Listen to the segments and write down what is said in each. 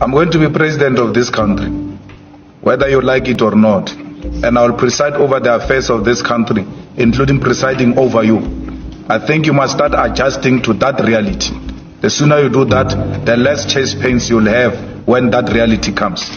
I'm going to be president of this country, whether you like it or not. And I will preside over the affairs of this country, including presiding over you. I think you must start adjusting to that reality. The sooner you do that, the less chest pains you'll have when that reality comes.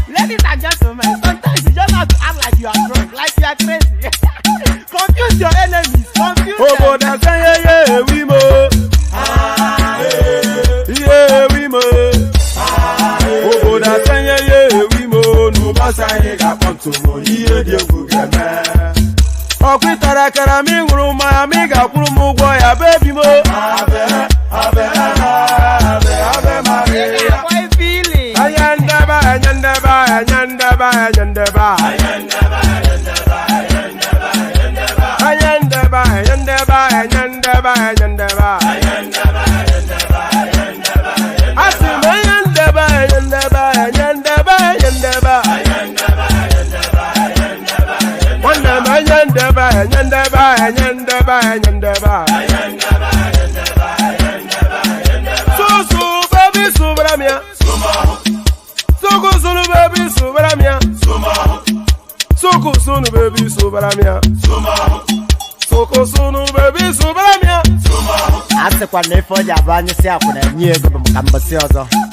Ladies and gentlemen, sometimes you just have to act like you are drunk, like you are crazy. Confuse your enemies, confuse them.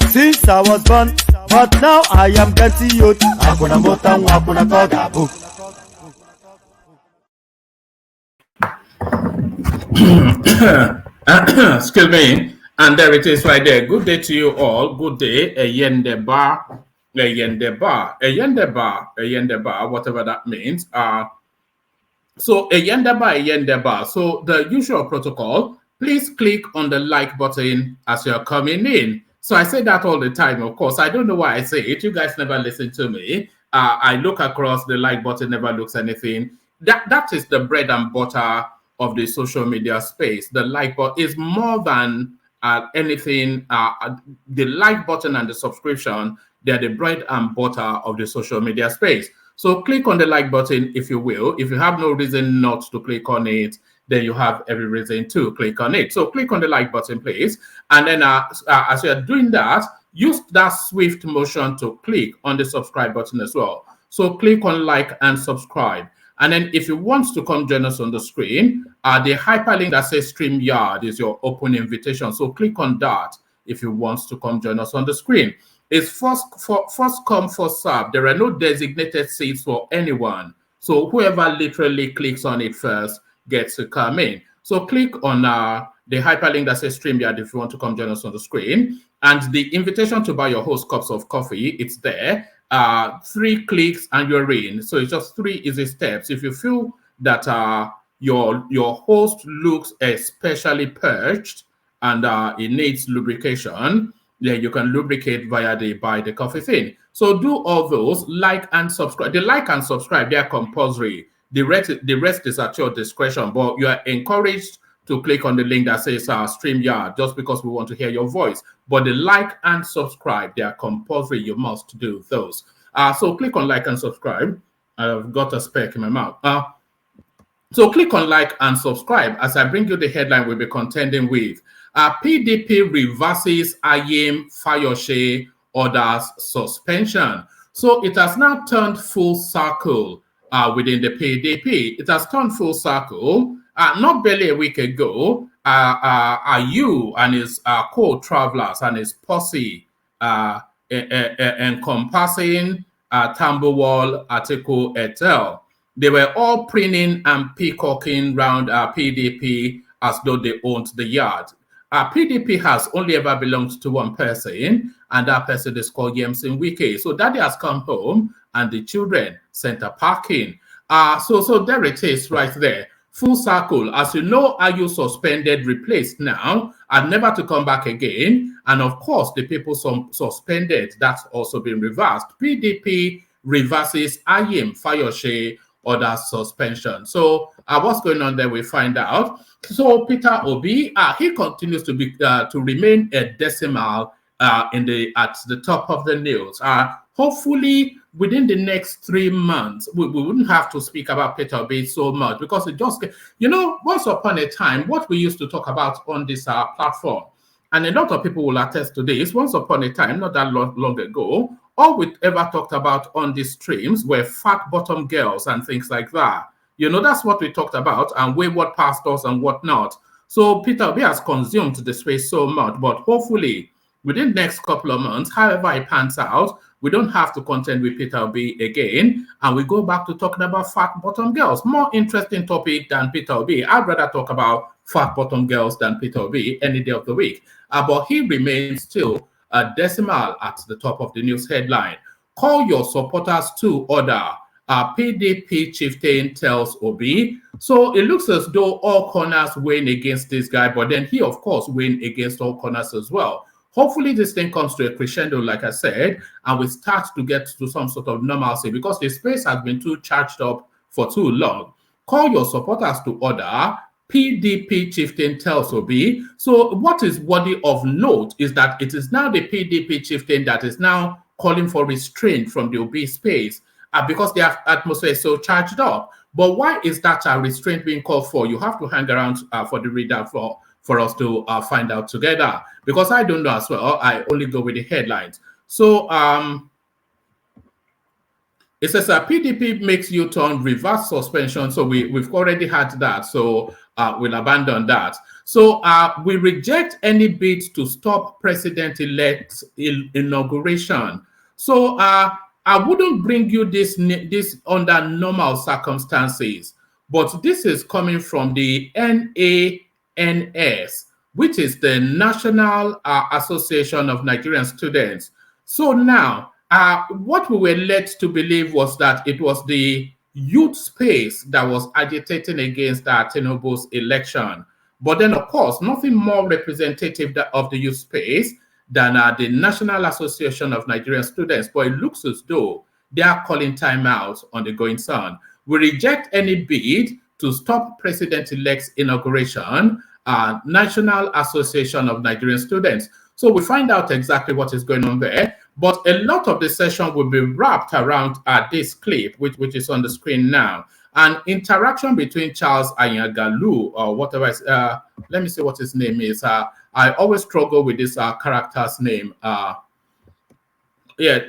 Since I was born, but now I am getting youth. Excuse me. And there it is right there. Good day to you all. Good day. Yendeba, whatever that means. So Yendeba. So the usual protocol, please click on the like button as you're coming in. So I say that all the time, of course. I don't know why I say it. You guys never listen to me. I look across, the like button never looks anything. That is the bread and butter of the social media space. The like button is more than anything. The like button and the subscription, They are the bread and butter of the social media space. So click on the like button if you will. If you have no reason not to click on it, then you have every reason to click on it. So click on the like button, please. And then as you are doing that, use that swift motion to click on the subscribe button as well. So click on like and subscribe. And then if you want to come join us on the screen, the hyperlink that says StreamYard is your open invitation. So click on that if you want to come join us on the screen. It's first come, first serve. There are no designated seats for anyone. So whoever literally clicks on it first gets to come in. So click on the hyperlink that says StreamYard if you want to come join us on the screen. And the invitation to buy your host cups of coffee, it's there. 3 clicks and you're in. So it's just 3 easy steps. If you feel that your host looks especially perched and it needs lubrication, then you can lubricate via the buy the coffee thing. So do all those, like and subscribe. The like and subscribe, they are compulsory. The rest is at your discretion, but you are encouraged to click on the link that says StreamYard just because we want to hear your voice. But the like and subscribe, they are compulsory. You must do those. So click on like and subscribe. I've got a speck in my mouth. So click on like and subscribe as I bring you the headline we'll be contending with. PDP reverses Ayim Fayose orders suspension. So it has now turned full circle within the PDP. It has turned full circle. Not barely a week ago, Ayu and his co-travelers and his posse encompassing Tambuwal, Atiku, Etel, they were all preening and peacocking round PDP as though they owned the yard. PDP has only ever belonged to one person, and that person is called Yemsin Wike. So daddy has come home, and the children center parking. So there it is right there. Full circle. As you know, are you suspended, replaced now, and never to come back again? And of course, the people suspended, that's also been reversed. PDP reverses Ayim Fayose order suspension. So what's going on there? We find out. So Peter Obi, he continues to be to remain a decimal at the top of the news. Hopefully, within the next 3 months, we wouldn't have to speak about Peter Obi so much because it just, once upon a time, what we used to talk about on this platform, and a lot of people will attest to this, once upon a time, not that long ago, all we ever talked about on these streams were fat bottom girls and things like that. That's what we talked about, and wayward pastors and whatnot. So Peter Obi has consumed the space so much, but hopefully, within the next couple of months, however it pans out, we don't have to contend with Peter Obi again, and we go back to talking about fat bottom girls. More interesting topic than Peter Obi. I'd rather talk about fat bottom girls than Peter Obi any day of the week. But he remains still a decimal at the top of the news headline. Call your supporters to order. PDP chieftain tells Obi. So it looks as though all corners win against this guy, but then he, of course, win against all corners as well. Hopefully this thing comes to a crescendo, like I said, and we start to get to some sort of normalcy because the space has been too charged up for too long. Call your supporters to order. PDP chieftain tells Obi. So what is worthy of note is that it is now the PDP chieftain that is now calling for restraint from the Obi space because the atmosphere is so charged up. But why is that restraint being called for? You have to hang around for the reader for us to find out together, because I don't know as well. I only go with the headlines. So it says PDP makes U-turn, reverse suspension. So we've already had that. So we'll abandon that. So we reject any bid to stop president-elect inauguration. So I wouldn't bring you this under normal circumstances, but this is coming from the NANS, which is the National Association of Nigerian Students. So now, what we were led to believe was that it was the youth space that was agitating against Tinubu'S election. But then, of course, nothing more representative of the youth space than the National Association of Nigerian Students. But it looks as though they are calling time out on the going sun. We reject any bid to stop President-elect's inauguration, National Association of Nigerian Students. So we find out exactly what is going on there. But a lot of the session will be wrapped around this clip, which is on the screen now. An interaction between Charles Anyagalu or whatever. Let me see what his name is. I always struggle with this character's name.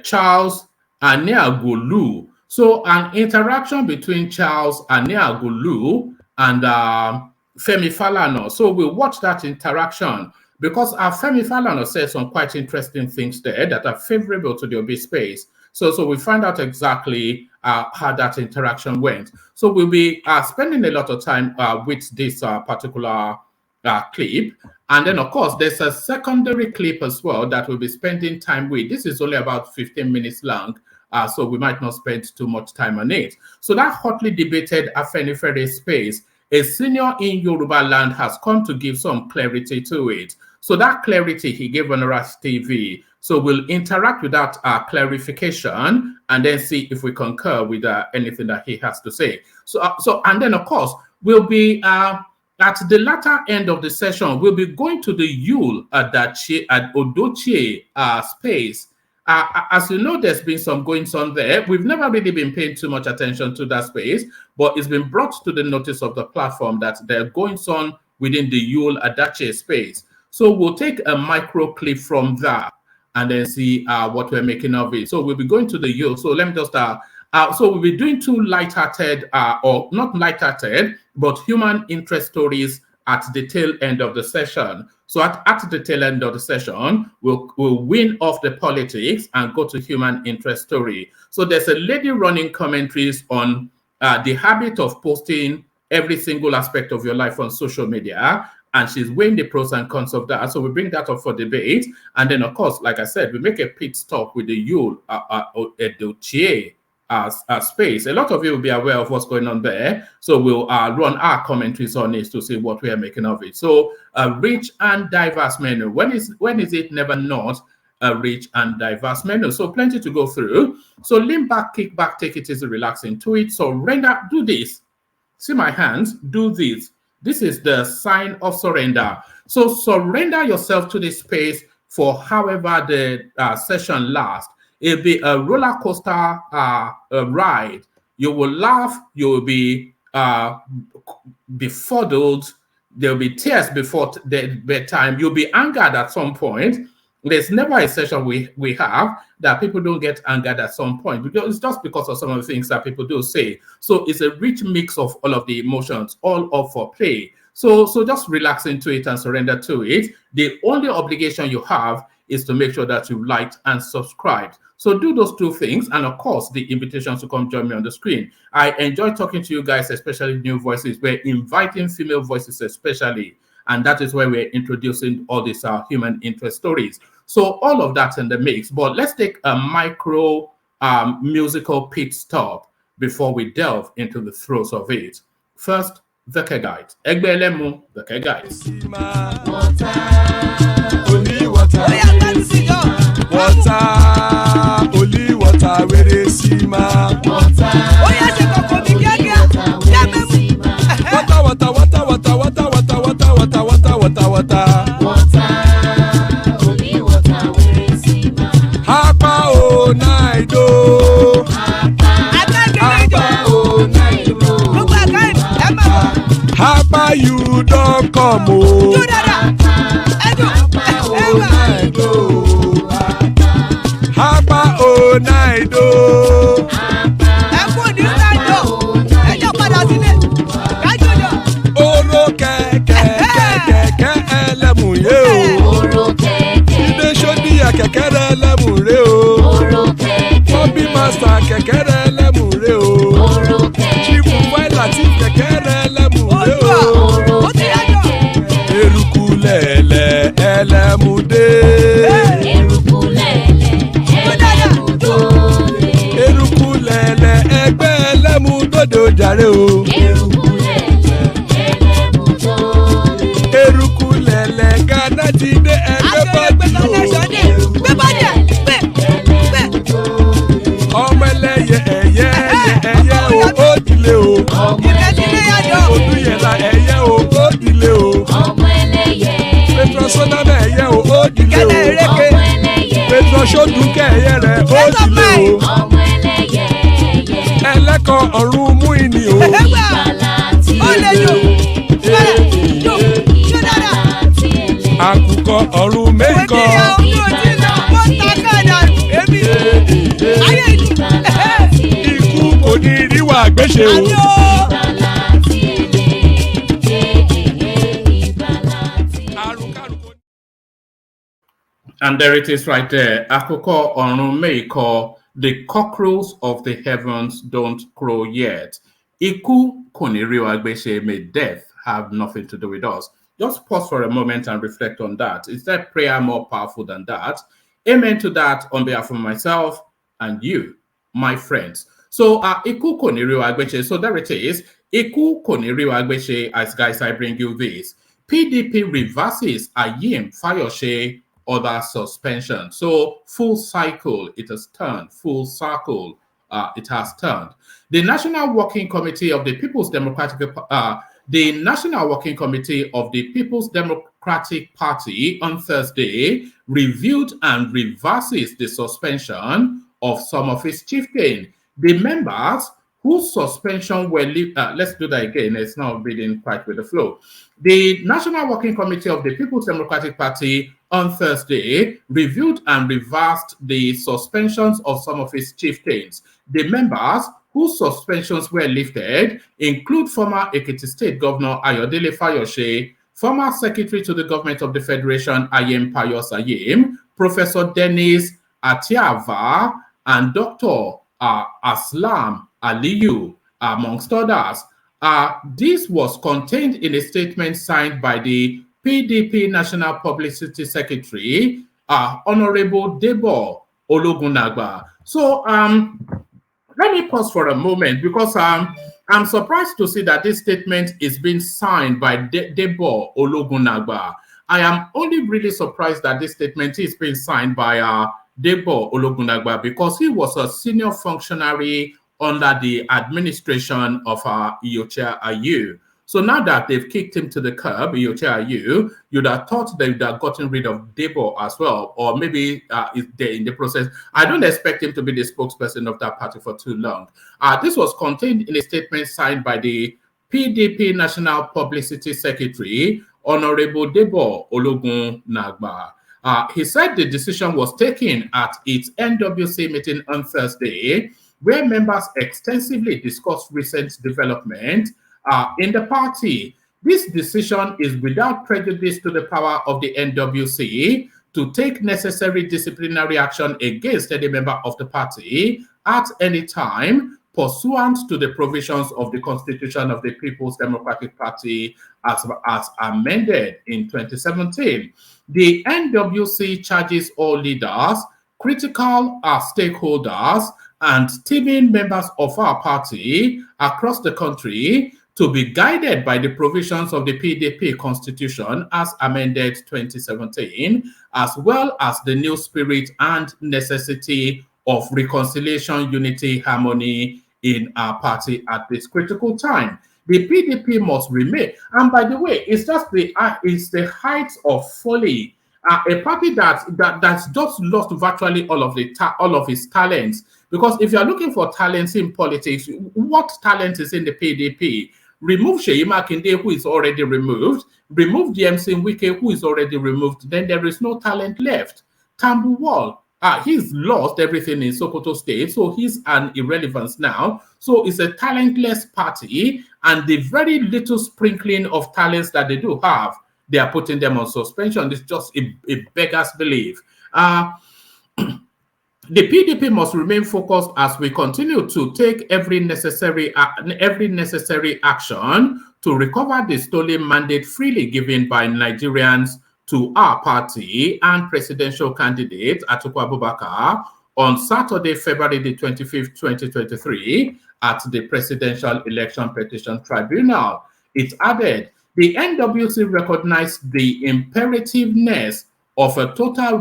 Charles Anyagalu. So an interaction between Charles Anyagalu and Femi Falana. So we'll watch that interaction because Femi Falana said some quite interesting things there that are favorable to the Obi'S space. So we find out exactly how that interaction went. So we'll be spending a lot of time with this particular clip. And then, of course, there's a secondary clip as well that we'll be spending time with. This is only about 15 minutes long, so we might not spend too much time on it. So that hotly debated Afenifere space, a senior in Yoruba land has come to give some clarity to it. So that clarity he gave on Unrest TV. So we'll interact with that clarification and then see if we concur with anything that he has to say. So and then, of course, we'll be at the latter end of the session, we'll be going to the Yule at Odochie space. As you know, there's been some goings on there. We've never really been paying too much attention to that space, but it's been brought to the notice of the platform that there are goings on within the Yule Adache space. So we'll take a micro clip from that and then see what we're making of it. So we'll be going to the Yule. So let me just so we'll be doing two light-hearted, or not light-hearted, but human interest stories at the tail end of the session. So at the tail end of the session, we'll win off the politics and go to human interest story. So there's a lady running commentaries on the habit of posting every single aspect of your life on social media, and she's weighing the pros and cons of that. So we bring that up for debate. And then, of course, like I said, we make a pit stop with the Yule Edochie space. A lot of you will be aware of what's going on there. So we'll run our commentaries on it to see what we are making of it. So a rich and diverse menu. When is it never not a rich and diverse menu? So plenty to go through. So lean back, kick back, take it easy, relax into it. So surrender, do this. See my hands, do this. This is the sign of surrender. So surrender yourself to this space for however the session lasts. It'll be a roller coaster ride. You will laugh. You will be befuddled. There will be tears before the bedtime. You'll be angered at some point. There's never a session we have that people don't get angered at some point. Because it's just because of some of the things that people do say. So it's a rich mix of all of the emotions, all up for play. So just relax into it and surrender to it. The only obligation you have is to make sure that you liked and subscribed. So do those two things. And of course, the invitations to come join me on the screen. I enjoy talking to you guys, especially new voices. We're inviting female voices especially. And that is why we're introducing all these human interest stories. So all of that in the mix. But let's take a micro musical pit stop before we delve into the throes of it. First, the Keguides. Egbelemu, the Keguides. Only water, where is Sima? Water, only water, where is Sima? Hapa o naido. Hapa you don't come o. Hapa o naido. Oro kẹ̀kẹ́ ẹlẹ́mù yé o. Ilé sọ́dí kẹ̀kẹ́ rẹ̀ ẹlẹ́mù rẹ̀ o. Bobby master kẹ̀kẹ́ rẹ̀ ẹlẹ́mù rẹ̀ o. Chifu Faila ti kẹ̀kẹ́ rẹ̀ ẹlẹ́mù rẹ̀ o. Eruku lẹ̀lẹ̀ ẹlẹ́mù dé. Eruku lẹ̀lẹ̀ ẹgbẹ́ ẹlẹ́mù dòdò jàre o. Eruku lẹ̀lẹ̀ Ghana ti dé ẹgbẹ́ bọ́dì o. Ọmọ ẹlẹ́yẹ ẹ̀yẹ o ó dilé o. Odúyẹ̀lá ẹ̀yẹ o ó dilé o. Petrosoname ẹ̀yẹ o ó dilé o. Petrosodunke ẹ̀yẹ àkùkọ ọ̀run mú ìní o. Àkùkọ ọ̀run mẹ́kọ. Ikú kò ní ríwà gbéṣe o. And there it is right there. Akoko Orun Meiko, the cockerels of the heavens don't crow yet. Iku Kuniri Agbeshe, may death have nothing to do with us. Just pause for a moment and reflect on that. Is that prayer more powerful than that? Amen to that on behalf of myself and you, my friends. So Iku Kuniri Agbeshe, so there it is. Iku Kuniri Agbeshe, as guys, I bring you this. PDP reverses Ayim Fayoshe other suspension. So full cycle, it has turned. Full circle, it has turned. The National Working Committee of the People's Democratic Party on Thursday reviewed and reverses the suspension of some of its chieftains. The members whose suspension were let's do that again. It's not reading quite with the flow. The National Working Committee of the People's Democratic Party on Thursday reviewed and reversed the suspensions of some of its chieftains. The members whose suspensions were lifted include former Ekiti State Governor Ayodele Fayoshe, former Secretary to the Government of the Federation Ayem Payos Ayem, Professor Dennis Atiava, and Dr. Aslam Aliyu, amongst others. This was contained in a statement signed by the PDP National Publicity Secretary, Honorable Debo Ologunagba. So let me pause for a moment because I'm surprised to see that this statement is being signed by Debo Ologunagba. I am only really surprised that this statement is being signed by Debo Ologunagba because he was a senior functionary under the administration of Iyorchia Ayu. So now that they've kicked him to the curb, Iyorchia Ayu, you'd have thought they would have gotten rid of Debo as well, or maybe they're in the process. I don't expect him to be the spokesperson of that party for too long. This was contained in a statement signed by the PDP National Publicity Secretary, Honorable Debo Ologunagba. He said the decision was taken at its NWC meeting on Thursday, where members extensively discussed recent development in the party. This decision is without prejudice to the power of the NWC to take necessary disciplinary action against any member of the party at any time, pursuant to the provisions of the Constitution of the People's Democratic Party as amended in 2017. The NWC charges all leaders, critical stakeholders, and teaming members of our party across the country to be guided by the provisions of the PDP Constitution as amended 2017, as well as the new spirit and necessity of reconciliation, unity, harmony in our party at this critical time. The PDP must remain. And by the way, it's just the height of folly. A party that's just lost virtually all of its talents. Because if you're looking for talents in politics, what talent is in the PDP? Remove Seyi Makinde, who is already removed. Remove DMC Wike, who is already removed. Then there is no talent left. Tambuwal, he's lost everything in Sokoto State, so he's an irrelevance now. So it's a talentless party, and the very little sprinkling of talents that they do have, they are putting them on suspension. It's just a beggar's belief. The PDP must remain focused as we continue to take every necessary action to recover the stolen mandate freely given by Nigerians to our party and presidential candidate Atiku Abubakar on Saturday, February the 25th, 2023 at the Presidential Election Petition Tribunal. It added, the NWC recognized the imperativeness of a total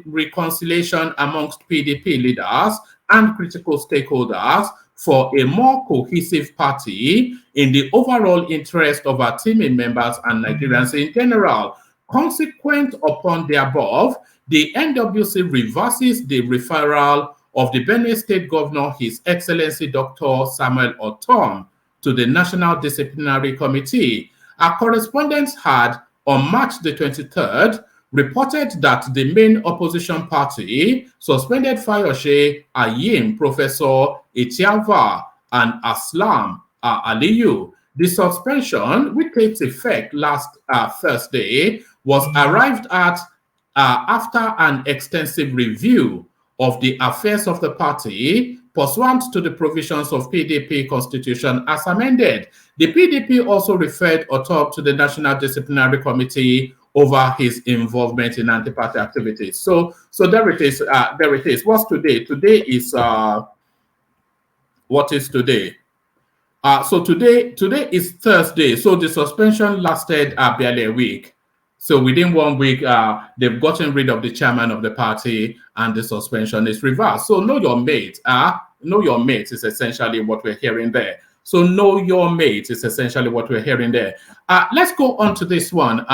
reconciliation amongst PDP leaders and critical stakeholders for a more cohesive party in the overall interest of our teaming members and Nigerians in general. Consequent upon the above, the NWC reverses the referral of the Benue State Governor, His Excellency Dr. Samuel Otom, to the National Disciplinary Committee. Our correspondents had, on March the 23rd, reported that the main opposition party suspended Fayose Ayim, Professor Etiava, and Aslam Aliyu. The suspension, which takes effect last Thursday, was arrived at after an extensive review of the affairs of the party pursuant to the provisions of PDP constitution as amended. The PDP also referred Otom to the National Disciplinary Committee over his involvement in anti-party activities. So there it is. There it is. What's today? Today is what is today? So today is Thursday. So the suspension lasted barely a week. So within 1 week, they've gotten rid of the chairman of the party, and the suspension is reversed. So know your mate. Know your mate is essentially what we're hearing there. So know your mate is essentially what we're hearing there. Let's go on to this one.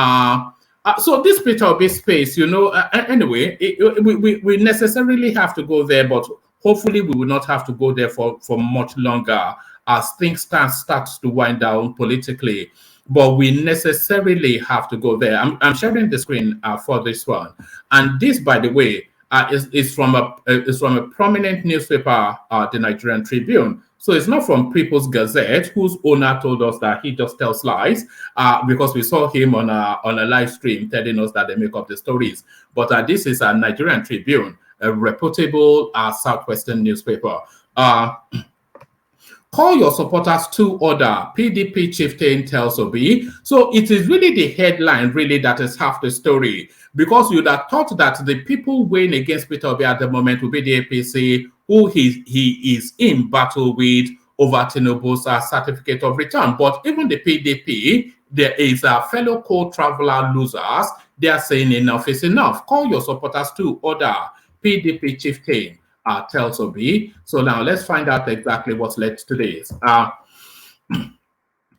So this Peter Obi space, anyway, we necessarily have to go there, but hopefully we will not have to go there for much longer as things start to wind down politically. But we necessarily have to go there. I'm sharing the screen for this one, and this, by the way, is from a prominent newspaper, the Nigerian Tribune. So it's not from People's Gazette, whose owner told us that he just tells lies, because we saw him on a live stream telling us that they make up the stories. But this is a Nigerian Tribune, a reputable Southwestern newspaper. Call your supporters to order, PDP chieftain tells Obi. So it is really the headline really that is half the story, because you'd have thought that the people weighing against Peter Obi at the moment will be the APC, who he is in battle with over Tinubu'S certificate of return. But even the PDP, there is a fellow co-traveler losers. They are saying enough is enough. Call your supporters to order, PDP chieftain tells Obi. So now let's find out exactly what's led to this. A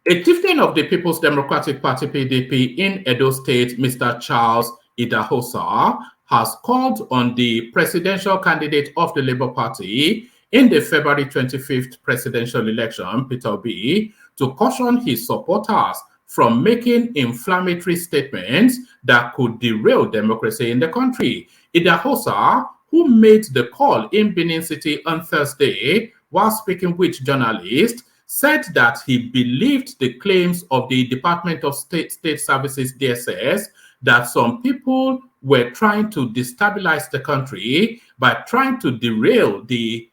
chieftain of the People's Democratic Party PDP in Edo State, Mr. Charles Idahosa, has called on the presidential candidate of the Labour Party in the February 25th presidential election, Peter Obi, to caution his supporters from making inflammatory statements that could derail democracy in the country. Idahosa, who made the call in Benin City on Thursday while speaking with journalists, said that he believed the claims of the Department of State Services, DSS, that some people were trying to destabilize the country by trying to derail the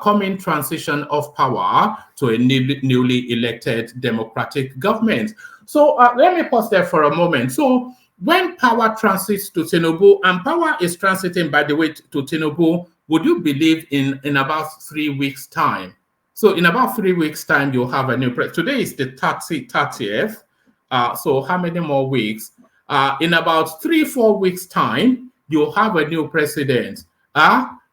coming transition of power to a newly elected democratic government. So let me pause there for a moment. So when power transits to Tinubu, and power is transiting, by the way, to Tinubu, would you believe in about 3 weeks' time? So in about 3 weeks' time, you'll have a new president. Today is the 30th. So how many more weeks? In about 3-4 weeks' time, you'll have a new president.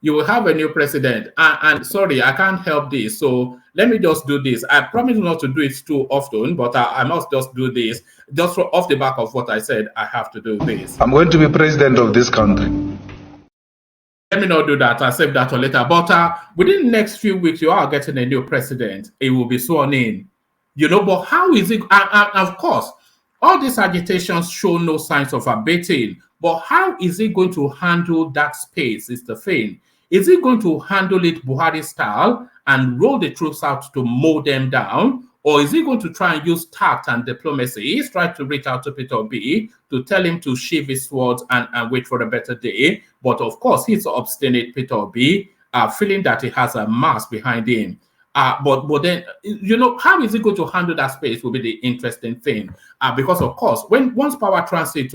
You will have a new president. And sorry, I can't help this. So let me just do this. I promise not to do it too often, but I must just do this. Just off the back of what I said, I have to do this. I'm going to be president of this country. Let me not do that. I'll save that for later. But within the next few weeks, you are getting a new president. It will be sworn in. But how is it? Of course, all these agitations show no signs of abating. But how is he going to handle that space is the thing. Is he going to handle it Buhari style and roll the troops out to mow them down? Or is he going to try and use tact and diplomacy? He's tried to reach out to Peter Obi to tell him to sheath his swords and wait for a better day. But of course, he's obstinate, Peter Obi, feeling that he has a mass behind him. But then, how is he going to handle that space will be the interesting thing. Because, of course, once power transits,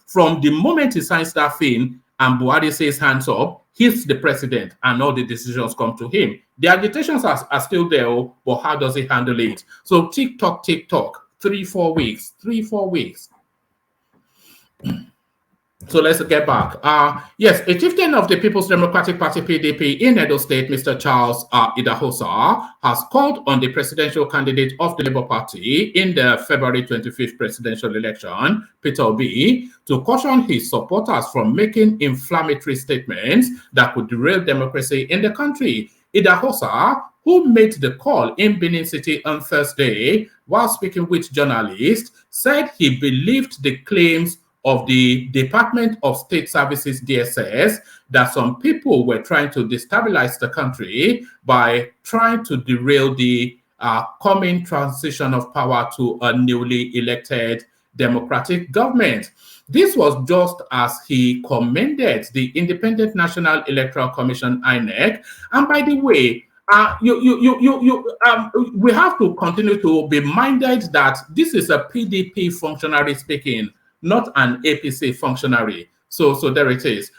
from the moment he signs that thing and Buhari says hands up, he's the president and all the decisions come to him. The agitations are still there, but how does he handle it? So tick-tock, 3-4 weeks. So let's get back. Yes, a chieftain of the People's Democratic Party (PDP) in Edo State, Mr. Charles Idahosa, has called on the presidential candidate of the Labour Party in the February 25th presidential election, Peter Obi, to caution his supporters from making inflammatory statements that could derail democracy in the country. Idahosa, who made the call in Benin City on Thursday while speaking with journalists, said he believed the claims of the Department of State Services DSS that some people were trying to destabilize the country by trying to derail the coming transition of power to a newly elected democratic government. This was just as he commended the Independent National Electoral Commission (INEC). And by the way, we have to continue to be minded that this is a PDP functionary speaking, not an APC functionary. So there it is.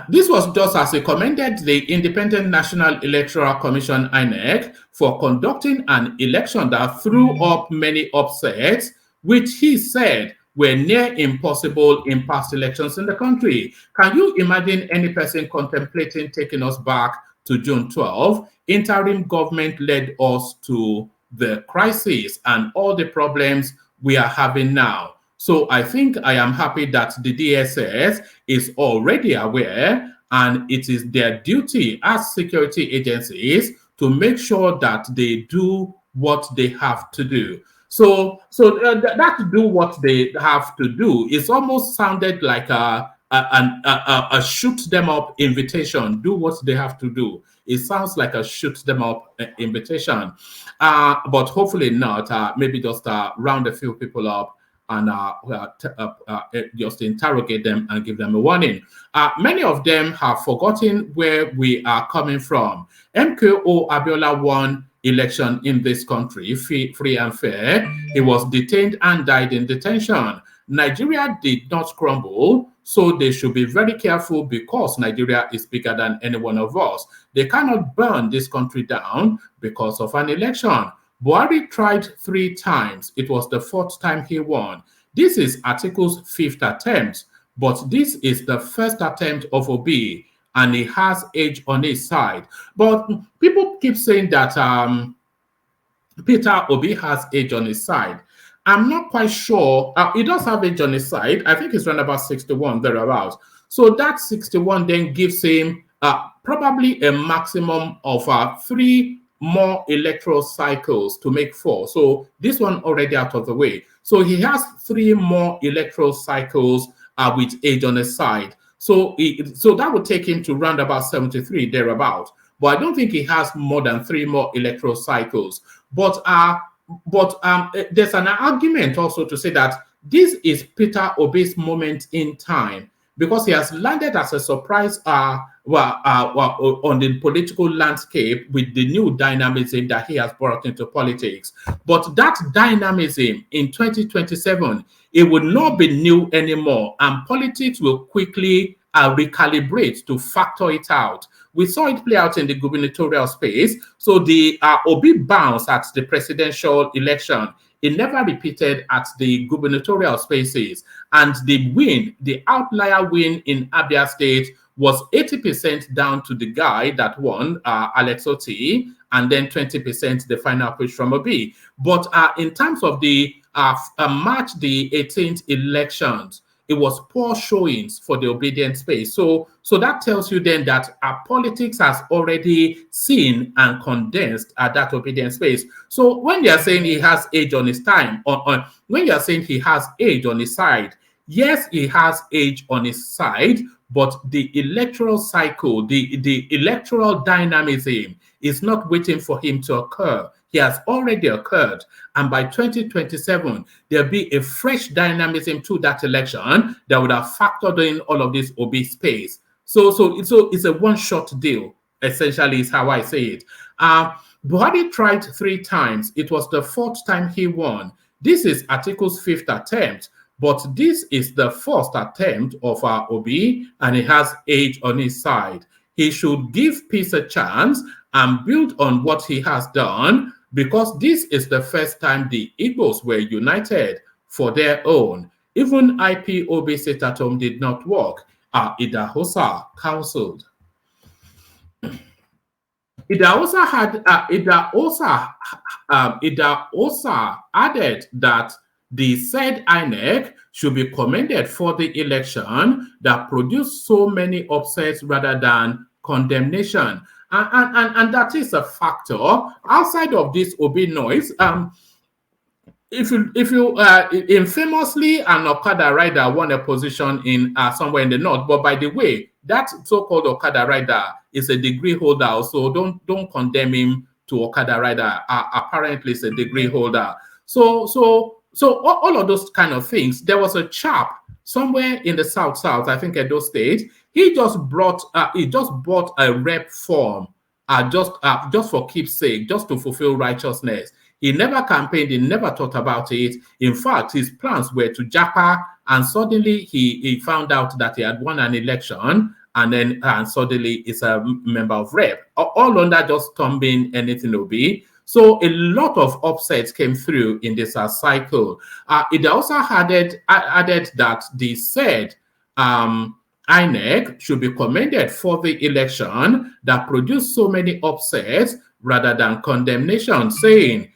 This was just as he commended the Independent National Electoral Commission (INEC) for conducting an election that threw up many upsets, which he said were near impossible in past elections in the country. Can you imagine any person contemplating taking us back to June 12? Interim government led us to the crisis and all the problems we are having now. So I think I am happy that the DSS is already aware, and it is their duty as security agencies to make sure that they do what they have to do. So that to do what they have to do, it's almost sounded like a shoot them up invitation. Do what they have to do. It sounds like a shoot them up invitation, but hopefully not. Maybe just round a few people up and just interrogate them and give them a warning. Many of them have forgotten where we are coming from. MKO Abiola won election in this country, free and fair. He was detained and died in detention. Nigeria did not crumble, so they should be very careful because Nigeria is bigger than any one of us. They cannot burn this country down because of an election. Buhari tried 3 times. It was the 4th time he won. This is Atiku's 5th attempt, but this is the first attempt of Obi, and he has age on his side. But people keep saying that Peter Obi has age on his side. I'm not quite sure. He does have age on his side. I think he's around about 61, thereabouts. So that 61 then gives him probably a maximum of 3 more electoral cycles to make 4. So this one already out of the way. So he has 3 more electoral cycles with age on his side. So that would take him to round about 73, thereabout. But I don't think he has more than 3 more electoral cycles. But there's an argument also to say that this is Peter Obi's moment in time, because he has landed as a surprise on the political landscape with the new dynamism that he has brought into politics. But that dynamism in 2027, it will not be new anymore, and politics will quickly recalibrate to factor it out. We saw it play out in the gubernatorial space. So the Obi bounce at the presidential election, it never repeated at the gubernatorial spaces. And the win, the outlier win in Abia State, was 80% down to the guy that won, Alex Oti, and then 20% the final push from Obi. But in terms of the March the 18th elections, it was poor showings for the obedient space. So that tells you then that politics has already seen and condensed that obedient space. So when you're saying he has age on his time, when you're saying he has age on his side, yes, he has age on his side, but the electoral cycle, the electoral dynamism is not waiting for him to occur. He has already occurred, and by 2027, there'll be a fresh dynamism to that election that would have factored in all of this Obi space. So it's a one-shot deal, essentially, is how I say it. Buhari tried 3 times. It was the 4th time he won. This is Atiku's 5th attempt, but this is the 1st attempt of Obi, and he has age on his side. He should give peace a chance and build on what he has done, because this is the first time the Igbos were united for their own. Even IPOB sit at home did not work. Idahosa counseled. Idahosa added that the said INEC should be commended for the election that produced so many upsets rather than condemnation. And that is a factor. Outside of this Obi noise, infamously an Okada rider won a position in somewhere in the north, but by the way, that so-called Okada rider is a degree holder, so don't condemn him to Okada rider. Apparently, is a degree holder. So all of those kind of things. There was a chap somewhere in the south, I think Edo State. He just bought a rep form, just for keepsake, just to fulfill righteousness. He never campaigned, he never thought about it. In fact, his plans were to japa, and suddenly he found out that he had won an election, and then suddenly is a member of rep. All under just tumbling anything will be. So a lot of upsets came through in this cycle. It also added that the said INEC should be commended for the election that produced so many upsets rather than condemnation, saying,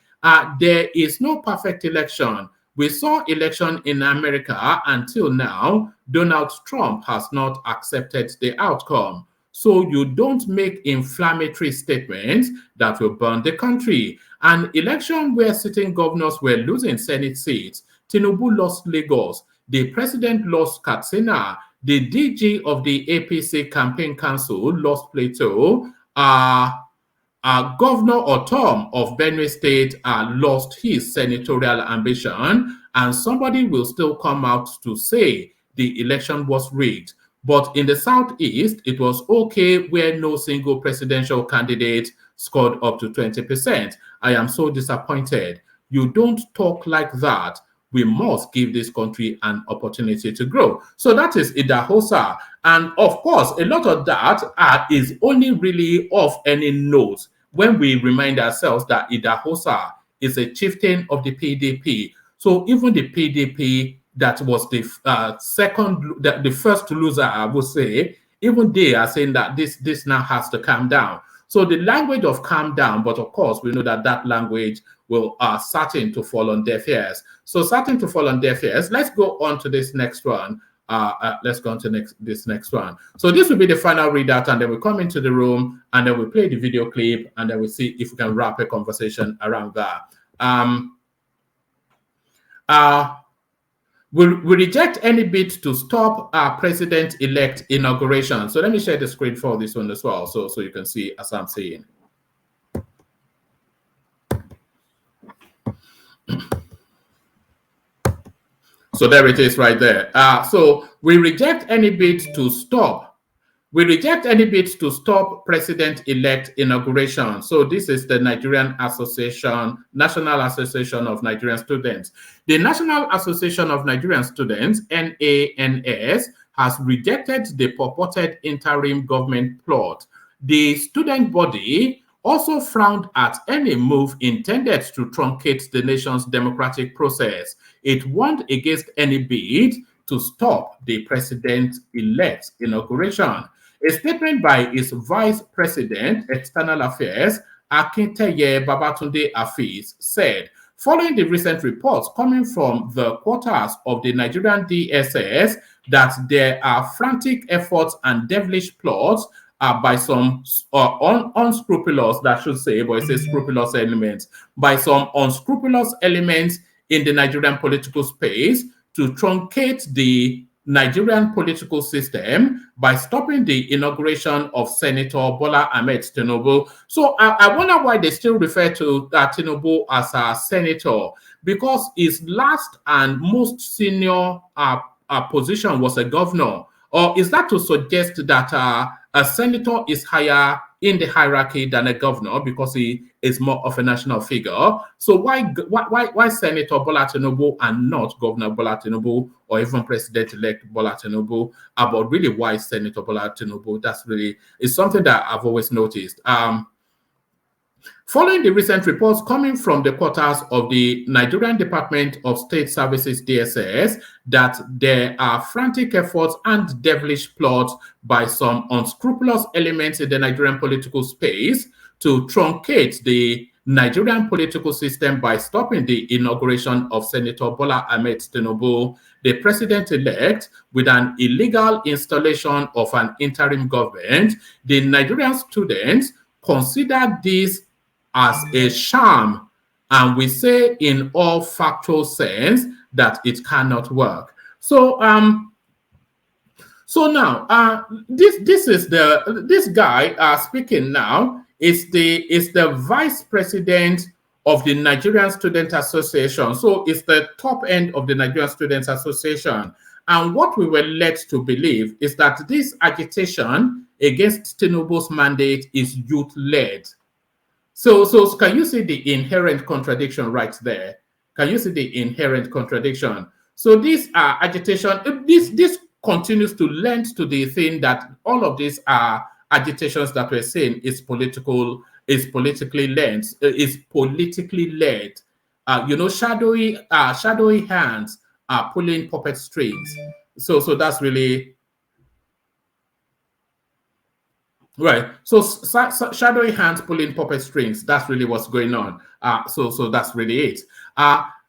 there is no perfect election. We saw election in America. Until now, Donald Trump has not accepted the outcome. So you don't make inflammatory statements that will burn the country. An election where sitting governors were losing Senate seats. Tinubu lost Lagos. The president lost Katsina. The DG of the APC campaign council lost Plateau. Governor Otom of Benue State lost his senatorial ambition, and somebody will still come out to say the election was rigged. But in the Southeast, it was okay where no single presidential candidate scored up to 20%. I am so disappointed. You don't talk like that. We must give this country an opportunity to grow. So that is Idahosa. And of course, a lot of that is only really of any note when we remind ourselves that Idahosa is a chieftain of the PDP. So even the PDP that was the first loser, I would say, even they are saying that this now has to calm down. So the language of calm down, but of course, we know that language will certain to fall on deaf ears. So certain to fall on deaf ears. Let's go on to this next one. Let's go on to this next one. So this will be the final readout, and then we come into the room, and then we play the video clip, and then we see if we can wrap a conversation around that. We reject any bid to stop president-elect inauguration. So let me share the screen for this one as well, so you can see as I'm saying. So there it is right there. So we reject any bid to stop. We reject any bid to stop president-elect inauguration. So this is the Nigerian National Association of Nigerian Students. The National Association of Nigerian Students, NANS, has rejected the purported interim government plot. The student body also frowned at any move intended to truncate the nation's democratic process. It warned against any bid to stop the president-elect inauguration. A statement by its Vice President, External Affairs, Akinteye Babatunde Afeez, said, following the recent reports coming from the quarters of the Nigerian DSS that there are frantic efforts and devilish plots by some unscrupulous, that should say, but it says scrupulous elements, by some unscrupulous elements in the Nigerian political space to truncate the Nigerian political system by stopping the inauguration of Senator Bola Ahmed Tinubu. So I wonder why they still refer to Tinubu as a senator, because his last and most senior position was a governor. Or is that to suggest that a senator is higher in the hierarchy than a governor because he is more of a national figure? So why Senator Bola Tinubu and not Governor Bola Tinubu or even President-elect Bola Tinubu? But really, why Senator Bola Tinubu? That's really is something that I've always noticed. Following the recent reports coming from the quarters of the Nigerian Department of State Services (DSS) that there are frantic efforts and devilish plots by some unscrupulous elements in the Nigerian political space to truncate the Nigerian political system by stopping the inauguration of Senator Bola Ahmed Tinubu, the president-elect, with an illegal installation of an interim government, the Nigerian students consider this as a sham, and we say in all factual sense that it cannot work. So now this guy speaking now is the vice president of the Nigerian Student Association. So it's the top end of the Nigerian Students Association. And what we were led to believe is that this agitation against Tinubu's mandate is youth-led. So can you see the inherent contradiction right there? Can you see the inherent contradiction? So this agitation, this continues to lend to the thing that all of these agitations that we're saying is politically led. Shadowy hands are pulling puppet strings. So that's really right. So shadowy hands pulling puppet strings. That's really what's going on. So that's really it.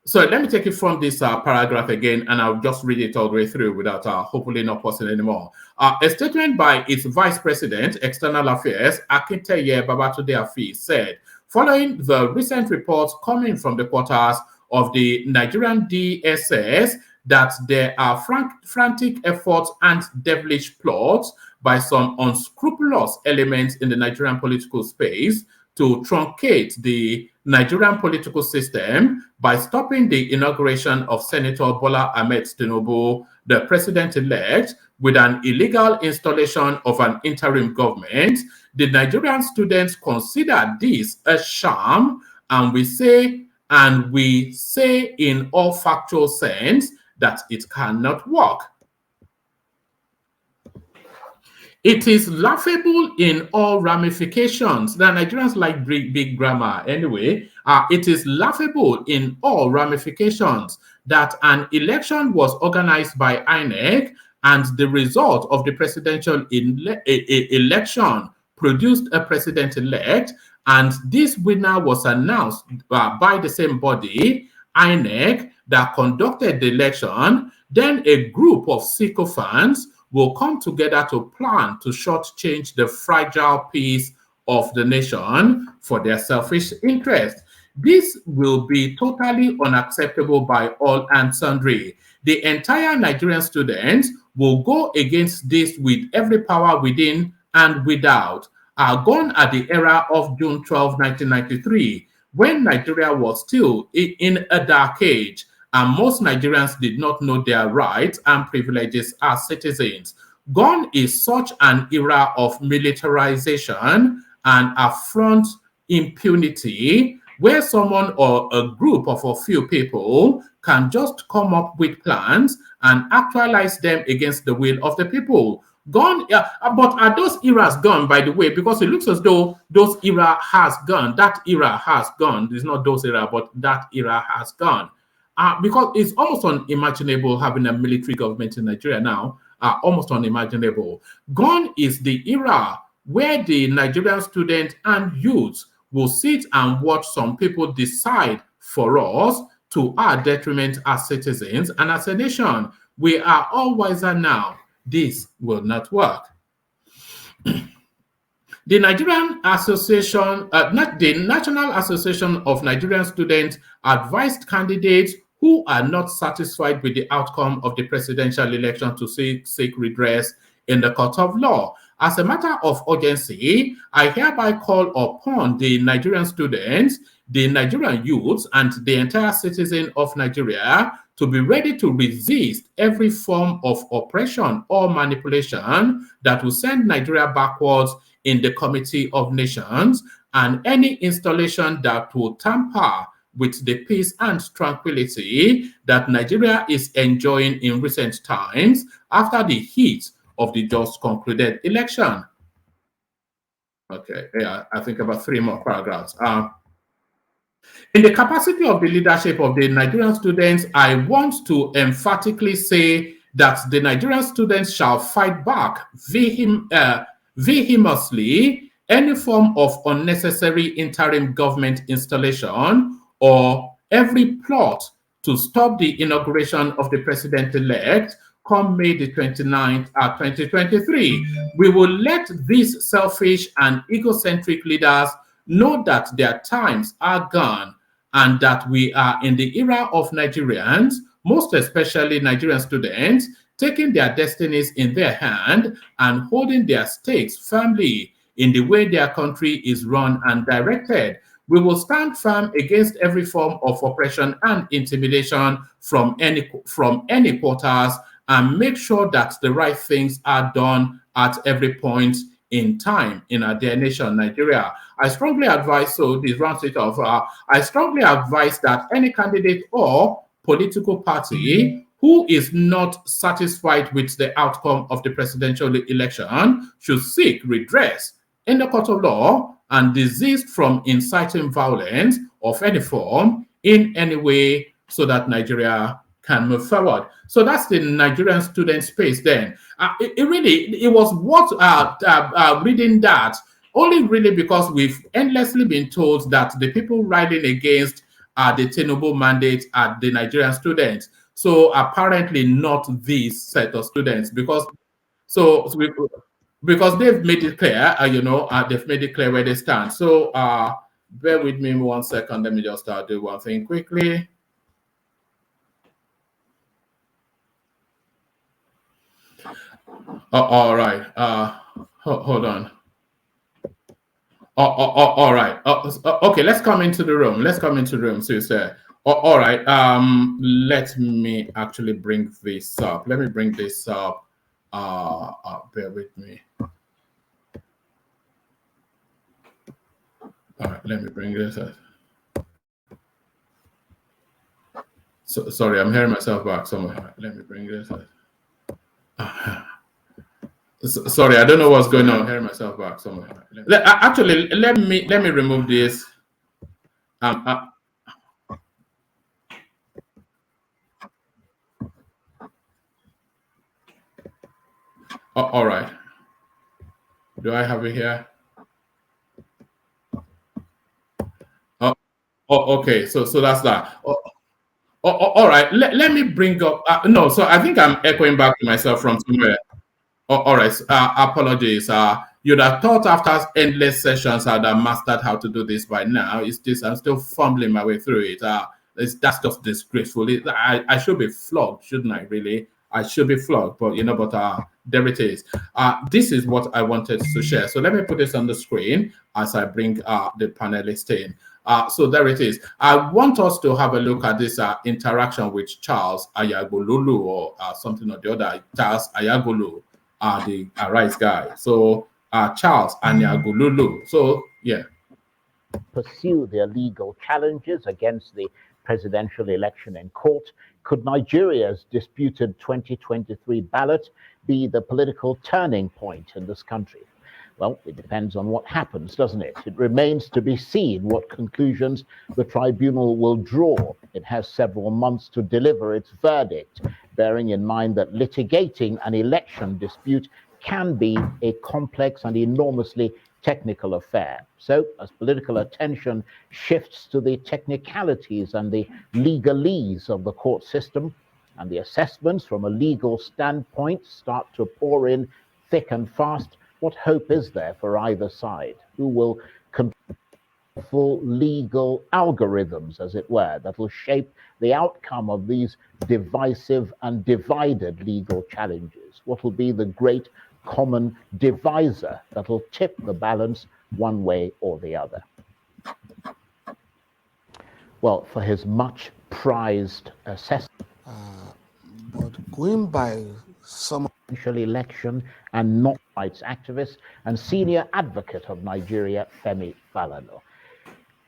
So let me take it from this paragraph again, and I'll just read it all the way through without hopefully not pausing anymore. A statement by its Vice President, External Affairs, Akintaye Babatunde Afi, said, following the recent reports coming from the quarters of the Nigerian DSS that there are frantic efforts and devilish plots by some unscrupulous elements in the Nigerian political space to truncate the Nigerian political system by stopping the inauguration of Senator Bola Ahmed Tinubu, the president-elect, with an illegal installation of an interim government, the Nigerian students consider this a sham, and we say in all factual sense that it cannot work. It is laughable in all ramifications. The Nigerians like big grammar anyway. It is laughable in all ramifications that an election was organized by INEC and the result of the presidential election produced a president-elect, and this winner was announced by the same body, INEC, that conducted the election. Then a group of sycophants will come together to plan to shortchange the fragile peace of the nation for their selfish interest. This will be totally unacceptable by all and sundry. The entire Nigerian students will go against this with every power within and without. Gone are the era of June 12, 1993, when Nigeria was still in a dark age, and most Nigerians did not know their rights and privileges as citizens. Gone is such an era of militarization and affront impunity, where someone or a group of a few people can just come up with plans and actualize them against the will of the people. Gone, but are those eras gone, by the way? Because it looks as though those era has gone. That era has gone. It's not those era, but that era has gone. Because it's almost unimaginable having a military government in Nigeria now. Almost unimaginable. Gone is the era where the Nigerian student and youth will sit and watch some people decide for us to our detriment as citizens and as a nation. We are all wiser now. This will not work. The Nigerian Association, the National Association of Nigerian Students advised candidates who are not satisfied with the outcome of the presidential election to seek redress in the court of law. As a matter of urgency, I hereby call upon the Nigerian students, the Nigerian youths, and the entire citizen of Nigeria to be ready to resist every form of oppression or manipulation that will send Nigeria backwards in the Committee of Nations, and any installation that will tamper with the peace and tranquility that Nigeria is enjoying in recent times after the heat of the just concluded election. Okay, yeah, I think about 3 more paragraphs. In the capacity of the leadership of the Nigerian students, I want to emphatically say that the Nigerian students shall fight back vehemently any form of unnecessary interim government installation or every plot to stop the inauguration of the president-elect come May the 29th, 2023. We will let these selfish and egocentric leaders know that their times are gone and that we are in the era of Nigerians, most especially Nigerian students, taking their destinies in their hand and holding their stakes firmly in the way their country is run and directed. We will stand firm against every form of oppression and intimidation from any quarters and make sure that the right things are done at every point in time in our dear nation, Nigeria. I strongly advise, so this rounds it off, I strongly advise that any candidate or political party who is not satisfied with the outcome of the presidential election should seek redress in the court of law and desist from inciting violence of any form in any way so that Nigeria can move forward. So that's the Nigerian student space then. It was what reading that only really because we've endlessly been told that the people riding against the Tinubu mandate are the Nigerian students. So apparently not this set of students because they've made it clear, they've made it clear where they stand. So bear with me 1 second. Let me just do one thing quickly. All right. Hold on. All right. Okay, let's come into the room. So you say, all right. Let me actually bring this up. Let me bring this up. Bear with me. All right. Let me bring this up. So, sorry, I'm hearing myself back somewhere. Let me bring this up. Sorry, I don't know what's going on. I'm hearing myself back somewhere. Actually, let me remove this. All right. Do I have it here? Okay. So that's that. All right. Let me bring up. No, so I think I'm echoing back to myself from somewhere. All right. Apologies. You'd have thought after endless sessions I'd have mastered how to do this by now. It's just I'm still fumbling my way through it. That's just disgraceful. I should be flogged, shouldn't I? Really, I should be flogged. But there it is. This is what I wanted to share. So let me put this on the screen as I bring the panelist in. So there it is. I want us to have a look at this interaction with Charles Ayagolulu or something or the other. Charles Ayagolu, the Arise guy. So Charles Ayagolulu. So yeah. Pursue their legal challenges against the presidential election in court. Could Nigeria's disputed 2023 ballot be the political turning point in this country? Well, it depends on what happens, doesn't it? It remains to be seen what conclusions the tribunal will draw. It has several months to deliver its verdict, bearing in mind that litigating an election dispute can be a complex and enormously technical affair. So, as political attention shifts to the technicalities and the legalese of the court system, and the assessments from a legal standpoint start to pour in thick and fast, what hope is there for either side? Who will control legal algorithms, as it were, that will shape the outcome of these divisive and divided legal challenges? What will be the great common divisor that will tip the balance one way or the other? Well, for his much prized assessment, but going by some election and not rights activist and senior advocate of Nigeria, Femi Falana.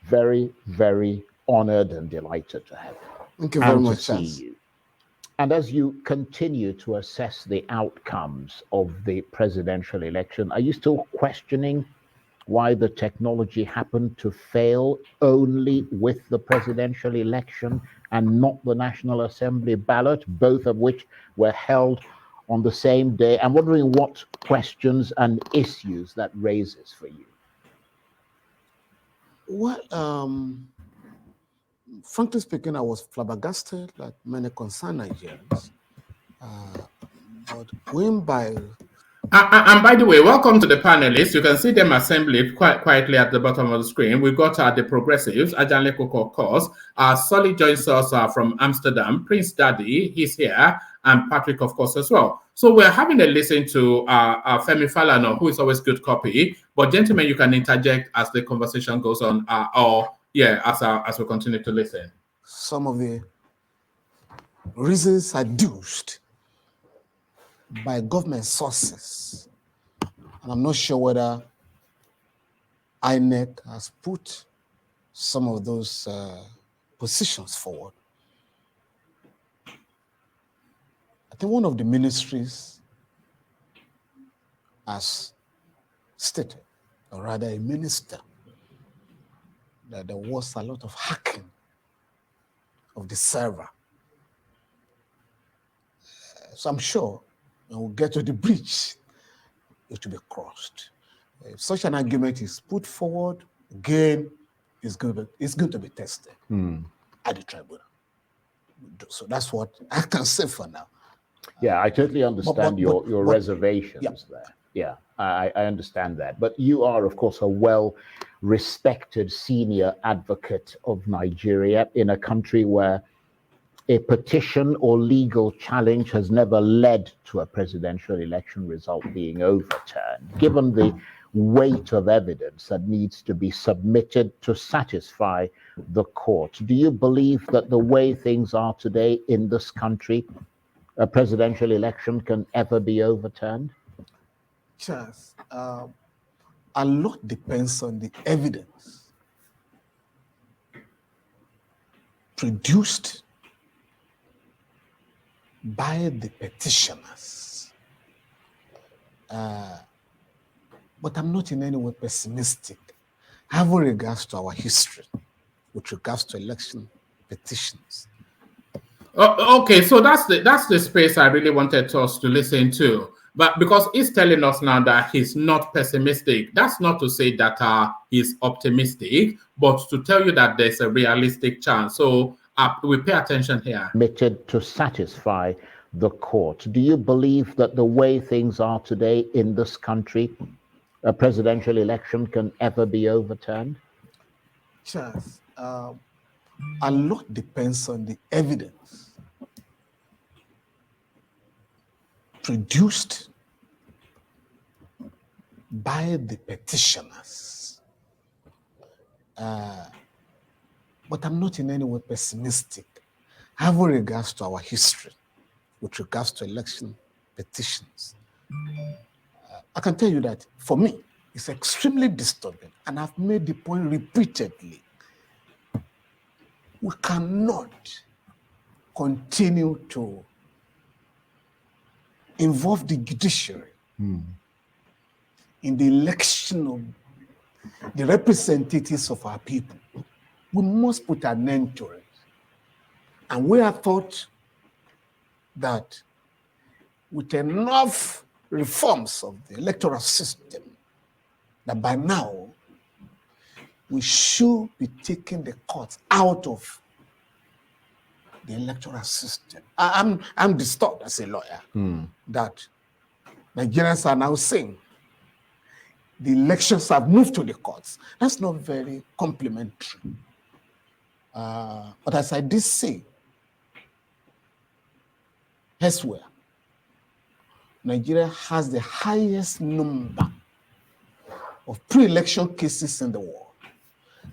Very, very honored and delighted to have you. Thank you very much, to see you. And as you continue to assess the outcomes of the presidential election, are you still questioning why the technology happened to fail only with the presidential election and not the National Assembly ballot, both of which were held on the same day? I'm wondering what questions and issues that raises for you. Well, frankly speaking, I was flabbergasted, like many concerned Nigerians. But going by... And by the way, welcome to the panelists. You can see them assembled quite quietly at the bottom of the screen. We've got the progressives, Ajanle Koko, of course. Solly joins us from Amsterdam. Prince Daddy, he's here. And Patrick, of course, as well. So we're having a listen to Femi Falana, who is always good copy. But gentlemen, you can interject as the conversation goes on, as we continue to listen. Some of the reasons adduced by government sources, and I'm not sure whether INEC has put some of those positions forward. I think one of the ministries has stated, or rather a minister, that there was a lot of hacking of the server. So I'm sure when we get to the breach, it will be crossed. If such an argument is put forward, again, it's going to be tested at the tribunal. So that's what I can say for now. Yeah, I totally understand your reservations there. Yeah, I understand that. But you are, of course, a well-respected senior advocate of Nigeria in a country where a petition or legal challenge has never led to a presidential election result being overturned. Given the weight of evidence that needs to be submitted to satisfy the court, do you believe that the way things are today in this country, a presidential election can ever be overturned? Charles, a lot depends on the evidence produced by the petitioners. But I'm not in any way pessimistic. Having regards to our history with regards to election petitions. Okay, so that's the space I really wanted us to listen to. But because he's telling us now that he's not pessimistic, that's not to say that he's optimistic, but to tell you that there's a realistic chance. So we pay attention here. Submitted to satisfy the court. Do you believe that the way things are today in this country, a presidential election can ever be overturned? Charles, a lot depends on the evidence produced by the petitioners. But I'm not in any way pessimistic. Having regards to our history with regards to election petitions. I can tell you that for me, it's extremely disturbing, and I've made the point repeatedly. We cannot continue to involve the judiciary in the election of the representatives of our people. We must put an end to it. And we have thought that with enough reforms of the electoral system, that by now we should be taking the courts out of the electoral system. I'm disturbed as a lawyer that Nigerians are now saying the elections have moved to the courts. That's not very complimentary. But as I did say elsewhere, Nigeria has the highest number of pre-election cases in the world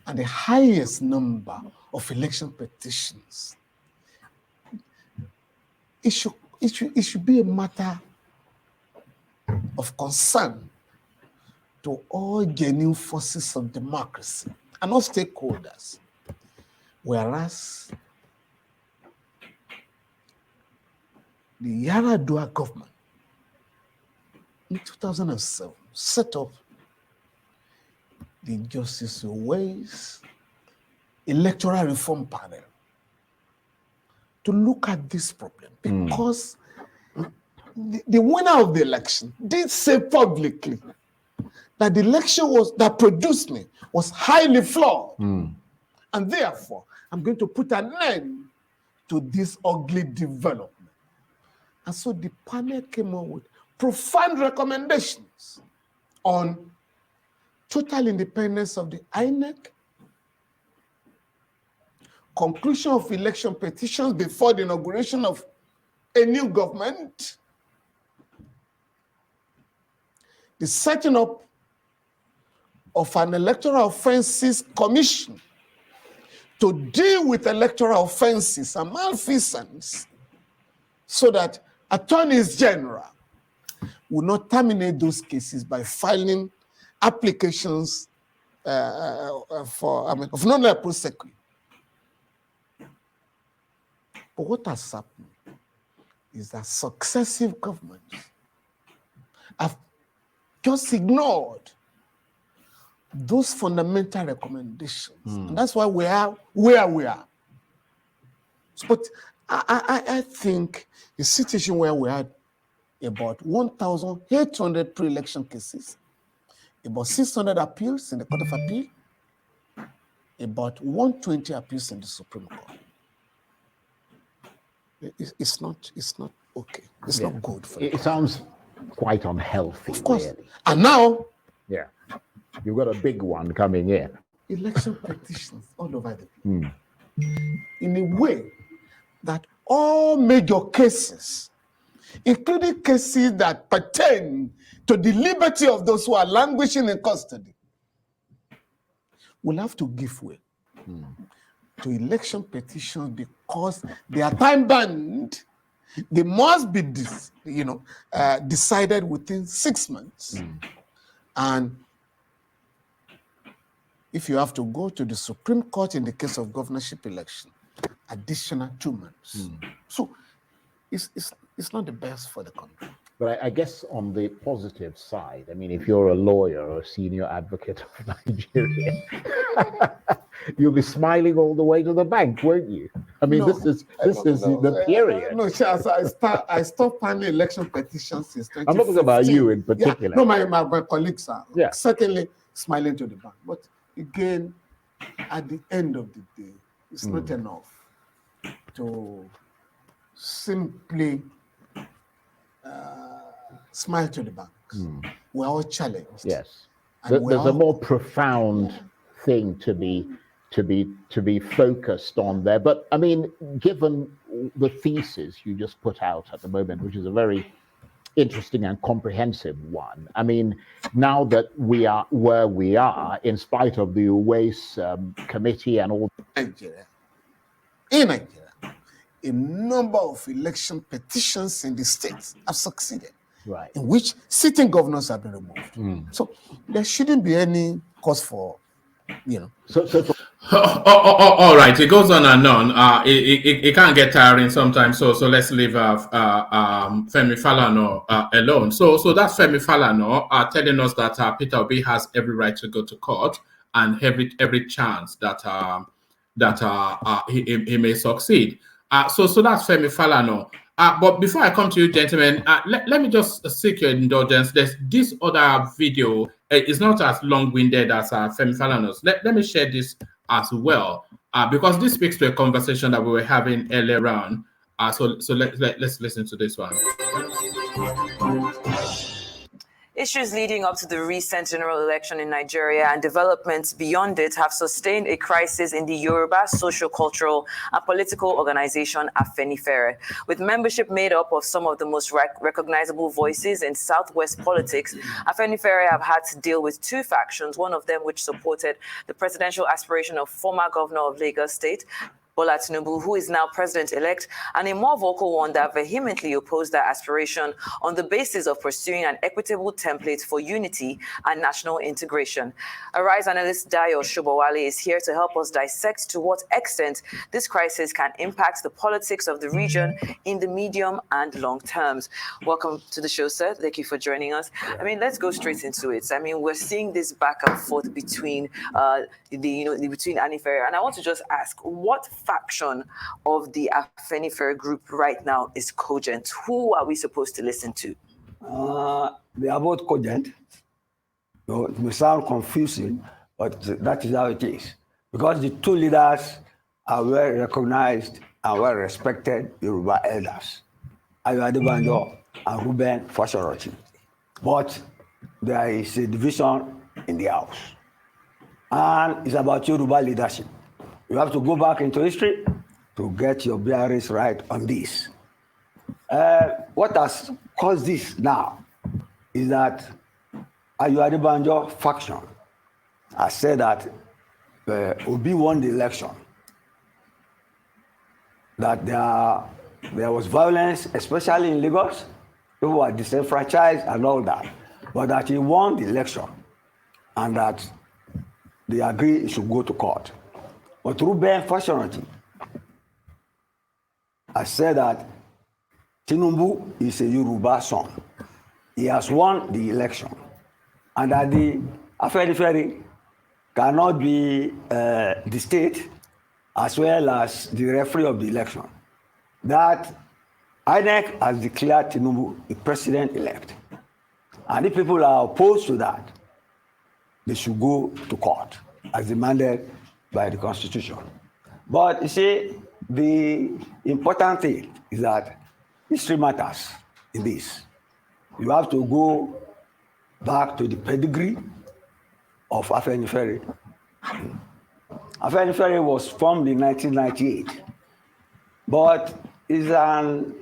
and the highest number of election petitions. It should be a matter of concern to all genuine forces of democracy and all stakeholders. Whereas the Yar'Adua government in 2007 set up the Justice Obi'S electoral reform panel to look at this problem, because the winner of the election did say publicly that the election that produced me was highly flawed. And therefore, I'm going to put an end to this ugly development. And so the panel came up with profound recommendations on total independence of the INEC, conclusion of election petitions before the inauguration of a new government, the setting up of an electoral offenses commission to deal with electoral offenses and malfeasance, so that attorneys general will not terminate those cases by filing applications of non-liable prosecution. But what has happened is that successive governments have just ignored those fundamental recommendations. And that's why we are where we are. But I think the situation where we had about 1,800 pre-election cases, about 600 appeals in the Court of Appeal, about 120 appeals in the Supreme Court. It's not okay. It's not good for it. It sounds quite unhealthy. Of course. Really. And now, you've got a big one coming in. Election petitions all over the place. In a way that all major cases, including cases that pertain to the liberty of those who are languishing in custody, will have to give way to election petitions because they are time-bound. They must be decided within 6 months. And if you have to go to the Supreme Court in the case of governorship election, additional 2 months. So it's not the best for the country. But I guess on the positive side, I mean, if you're a lawyer or a senior advocate of Nigeria, you'll be smiling all the way to the bank, won't you? I mean, this is the period. I stopped filing election petitions since 2015. I'm not talking about you in particular. No, my colleagues are certainly smiling to the bank. But again, at the end of the day, it's not enough to simply smile to the banks. We're all challenged. Yes, there's a more profound thing to be focused on there. But I mean, given the thesis you just put out at the moment, which is a very interesting and comprehensive one. I mean, now that we are where we are, in spite of the Obi'S committee and all. In Nigeria, a number of election petitions in the states have succeeded, in which sitting governors have been removed. So there shouldn't be any cause for, all right, it goes on and on. It can't get tiring sometimes. So let's leave Femi Falana alone. So that's Femi Falana telling us that Peter Obi has every right to go to court and every chance that he may succeed. So that's Femi Falana. But before I come to you, gentlemen, let me just seek your indulgence. There's this other video. It's not as long-winded as Femi Falana's. Let me share this as well, because this speaks to a conversation that we were having earlier on. So let's listen to this one. Issues leading up to the recent general election in Nigeria and developments beyond it have sustained a crisis in the Yoruba social, cultural, and political organization Afenifere. With membership made up of some of the most recognizable voices in Southwest politics, Afenifere have had to deal with two factions, one of them which supported the presidential aspiration of former governor of Lagos State, Bola Tinubu, who is now president-elect, and a more vocal one that vehemently opposed that aspiration on the basis of pursuing an equitable template for unity and national integration. Arise analyst Dayo Shobowale is here to help us dissect to what extent this crisis can impact the politics of the region in the medium and long terms. Welcome to the show, sir. Thank you for joining us. I mean, let's go straight into it. I mean, we're seeing this back and forth between between Afenifere, and I want to just ask, what faction of the Afenifere group right now is cogent? Who are we supposed to listen to? They are both cogent. It may sound confusing, but that is how it is. Because the two leaders are well recognized and well respected Yoruba elders, Ayo Adebanjo and Ruben Fashorachi. But there is a division in the house. And it's about Yoruba leadership. You have to go back into history to get your bearings right on this. What has caused this now is that Ayo Adebanjo faction has said that Obi won the election, that there was violence, especially in Lagos. People were disenfranchised and all that, but that he won the election and that they agree he should go to court. But Ruben Fashorachi has said that Tinubu is a Yoruba son. He has won the election, and that the Afenifere cannot be the state as well as the referee of the election. That INEC has declared Tinubu the president-elect. And if people are opposed to that, they should go to court as demanded by the Constitution. But you see, the important thing is that history matters in this. You have to go back to the pedigree of Afenifere. Afenifere was formed in 1998, but is an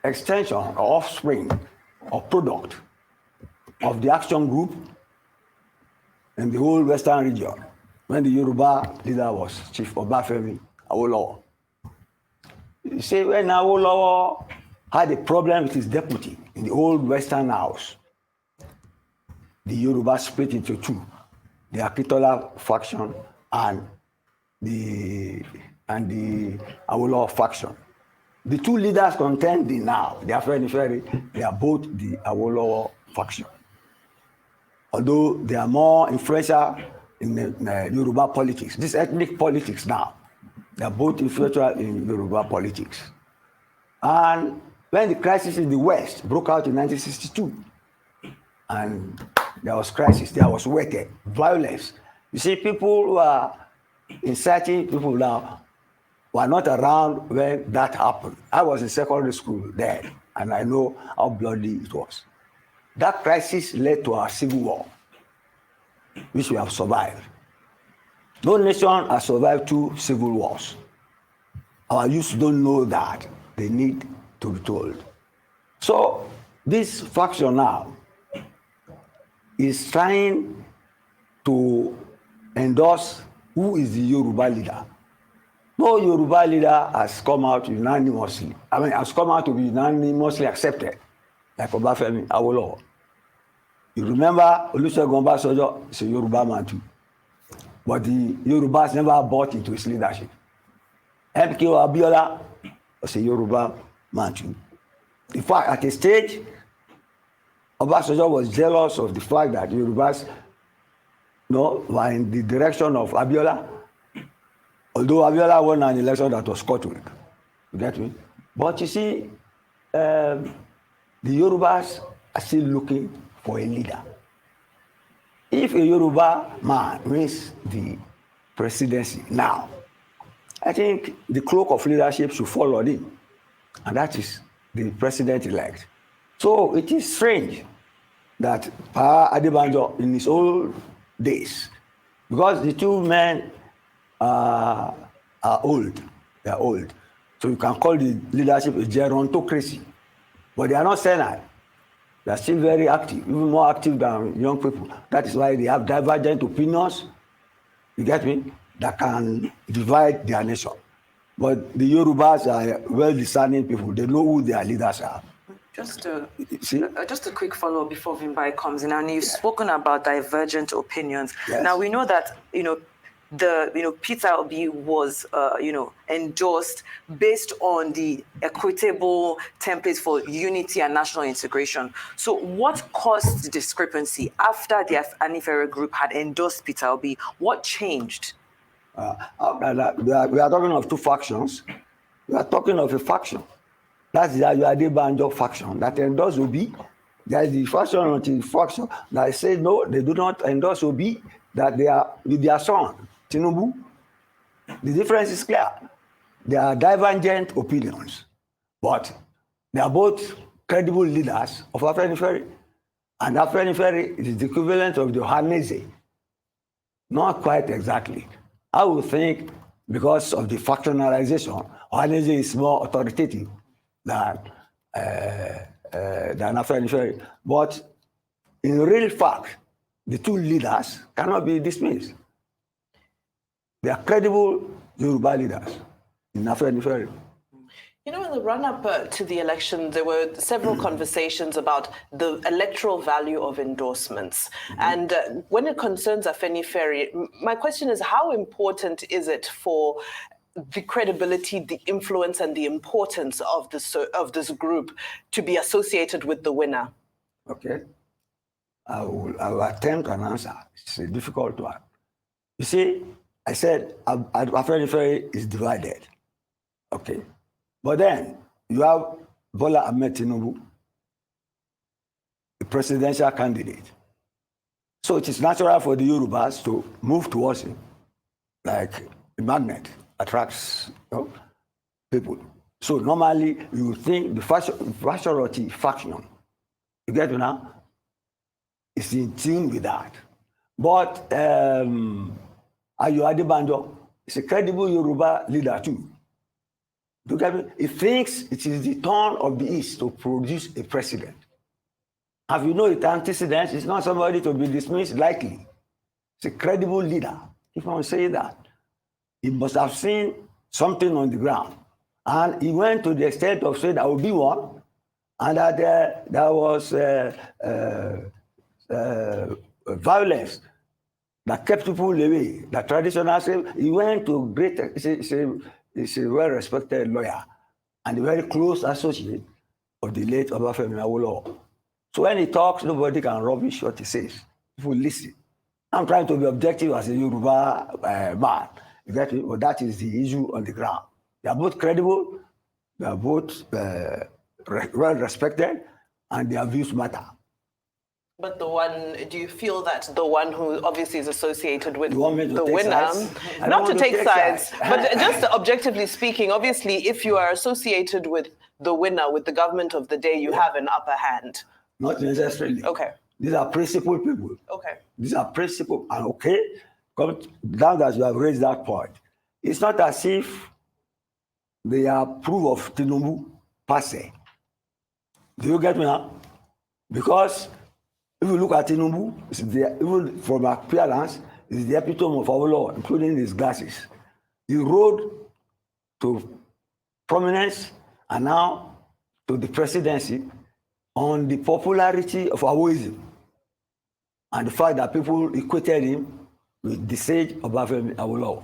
extension or offspring or product of the action group in the whole Western region when the Yoruba leader was Chief Obafemi Awolowo. You see, when Awolowo had a problem with his deputy in the old Western House, the Yoruba split into two, the Akitola faction and the Awolowo faction. The two leaders contending now, the Afenifere, they are both the Awolowo faction. Although they are more influential in the Yoruba politics, this ethnic politics now, they are both influential in Yoruba politics. And when the crisis in the West broke out in 1962, and there was crisis, there was wicked violence. You see, people who are inciting people now were not around when that happened. I was in secondary school then, and I know how bloody it was. That crisis led to our civil war, which we have survived. No nation has survived two civil wars. Our youth don't know that. They need to be told. So this faction now is trying to endorse who is the Yoruba leader. No Yoruba leader has come out unanimously. Has come out to be unanimously accepted, like Obafemi Awolowo. You remember Olusegun Obasanjo is a Yoruba man too, but the Yorubas never bought into his leadership. MK Abiola was a Yoruba man too. In fact, at a stage, Obasanjo was jealous of the fact that Yorubas were in the direction of Abiola, although Abiola won an election that was cut with. You get me? But you see, the Yorubas are still looking for a leader. If a Yoruba man wins the presidency now, I think the cloak of leadership should fall on him, and that is the president-elect. So it is strange that Pa Adebanjo in his old days, because the two men are old, they are old. So you can call the leadership a gerontocracy, but they are not senile. They are still very active, even more active than young people. That is why they have divergent opinions, you get me, that can divide their nation. But the Yorubas are well-discerning people. They know who their leaders are. Just a quick follow-up before Vimbai comes in. And you've spoken about divergent opinions. Yes. Now we know that Peter Obi was endorsed based on the equitable template for unity and national integration. So what caused the discrepancy after the Afenifere group had endorsed Peter Obi? What changed? After that, we are talking of two factions. We are talking of a faction. That's the Adebanjo faction that endorsed Obi. There is the faction that says no, they do not endorse Obi, that they are with their son, Tinubu. The difference is clear. There are divergent opinions, but they are both credible leaders of Afenifere. And Afenifere is the equivalent of the Ohanese. Not quite exactly. I would think because of the factionalization, Ohanese is more authoritative than Afenifere. But in real fact, the two leaders cannot be dismissed. They are credible Yoruba leaders in Afenifere. You know, in the run-up to the election, there were several conversations about the electoral value of endorsements. And when it concerns Afenifere, my question is, how important is it for the credibility, the influence, and the importance of this group to be associated with the winner? Okay. I will attempt an answer. It's a difficult one. You see, I said Afenifere is divided. Okay. But then you have Bola Ahmed Tinubu, the presidential candidate. So it is natural for the Yorubas to move towards him, like a magnet attracts people. So normally you would think the Fasharoti faction, you get it now, is in tune with that. But Ayo Adebanjo is a credible Yoruba leader too. He thinks it is the turn of the East to produce a president. Have you know it antecedents? It's not somebody to be dismissed lightly. It's a credible leader. If I say that, he must have seen something on the ground. And he went to the extent of saying that will be one, and that there was violence that kept people away. The traditional, he went to great, he's a well-respected lawyer and a very close associate of the late Obafemi Awolowo. So when he talks, nobody can rubbish what he says. People listen. I'm trying to be objective as a Yoruba man. Exactly. But that is the issue on the ground. They are both credible, they are both well-respected, and their views matter. But do you feel that the one who obviously is associated with the winner, not to take sides, but just objectively speaking, obviously, if you are associated with the winner, with the government of the day, you have an upper hand. Not necessarily. Okay. These are principled people. Okay. These are principled, and now that you have raised that point, it's not as if they approve of Tinubu per se. Do you get me now? Because if you look at Tinubu, even from appearance, it's the epitome of Awolowo, including his glasses. He rode to prominence and now to the presidency on the popularity of Awoism and the fact that people equated him with the sage Obafemi Awolowo.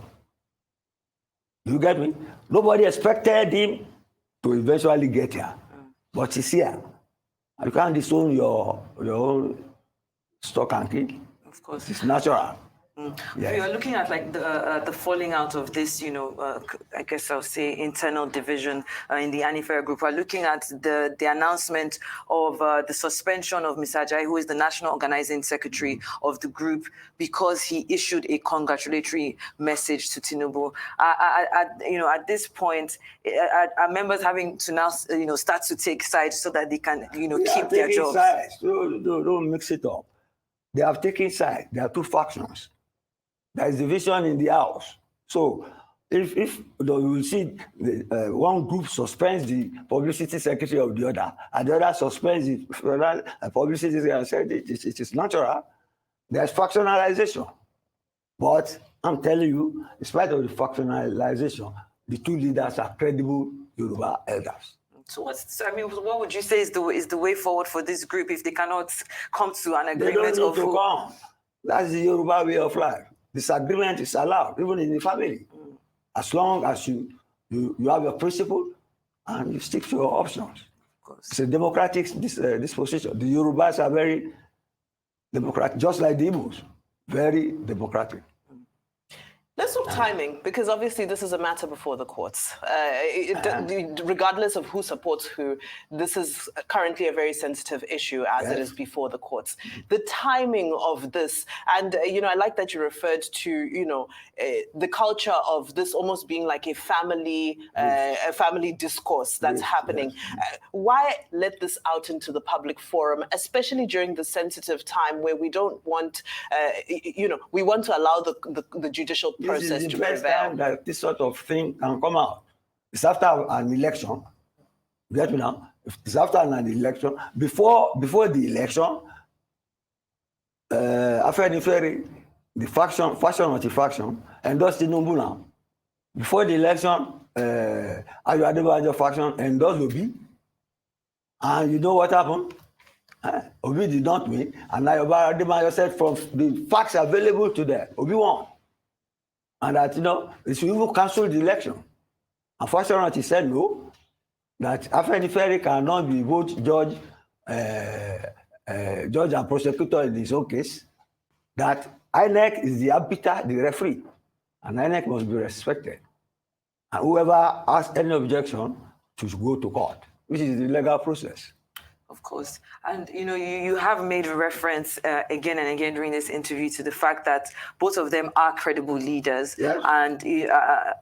Do you get me? Nobody expected him to eventually get here, but he's here. You can't disown your own stock and key. Of course. It's natural. Yes. We are looking at like the falling out of this, I guess I'll say internal division in the Afenifere group. We're looking at the announcement of the suspension of Mr. Ajayi, who is the national organizing secretary of the group, because he issued a congratulatory message to Tinubu. At this point, are members having to now, start to take sides so that they can, keep their jobs? Sides. Don't mix it up. They have taken sides. There are two factions. There is division in the house. So if you will see one group suspends the publicity secretary of the other, and the other suspends the publicity secretary, it is natural. There's factionalization. But I'm telling you, in spite of the factionalization, the two leaders are credible Yoruba elders. So what would you say is the way forward for this group if they cannot come to an agreement? They don't need to come. That's the Yoruba way of life. Disagreement is allowed, even in the family, as long as you have your principle and you stick to your options. It's a democratic disposition. The Yorubas are very democratic, just like the Igbos, very democratic. Let's talk timing, because obviously this is a matter before the courts. Regardless of who supports who, this is currently a very sensitive issue as it is before the courts. The timing of this, and I like that you referred to the culture of this almost being like a family discourse that's happening. Why let this out into the public forum, especially during the sensitive time where we don't want, we want to allow the judicial process this is to the best prevail. time that this sort of thing can come out. It's after an election. You get me now? It's after an election. Before the election, Afenifere, the faction of the faction, endorsed Tinubu now. Before the election, Ayo Adebanjo faction endorsed Obi. And you know what happened? Obi did not win. And Ayo Adebanjo said from the facts available to them, Obi won. And that, it should even cancel the election. Unfortunately, he said no, that Afenifere cannot be both judge and prosecutor in his own case, that INEC is the arbiter, the referee, and INEC must be respected. And whoever has any objection should go to court, which is the legal process. Of course. And, you have made reference again and again during this interview to the fact that both of them are credible leaders. Yes. And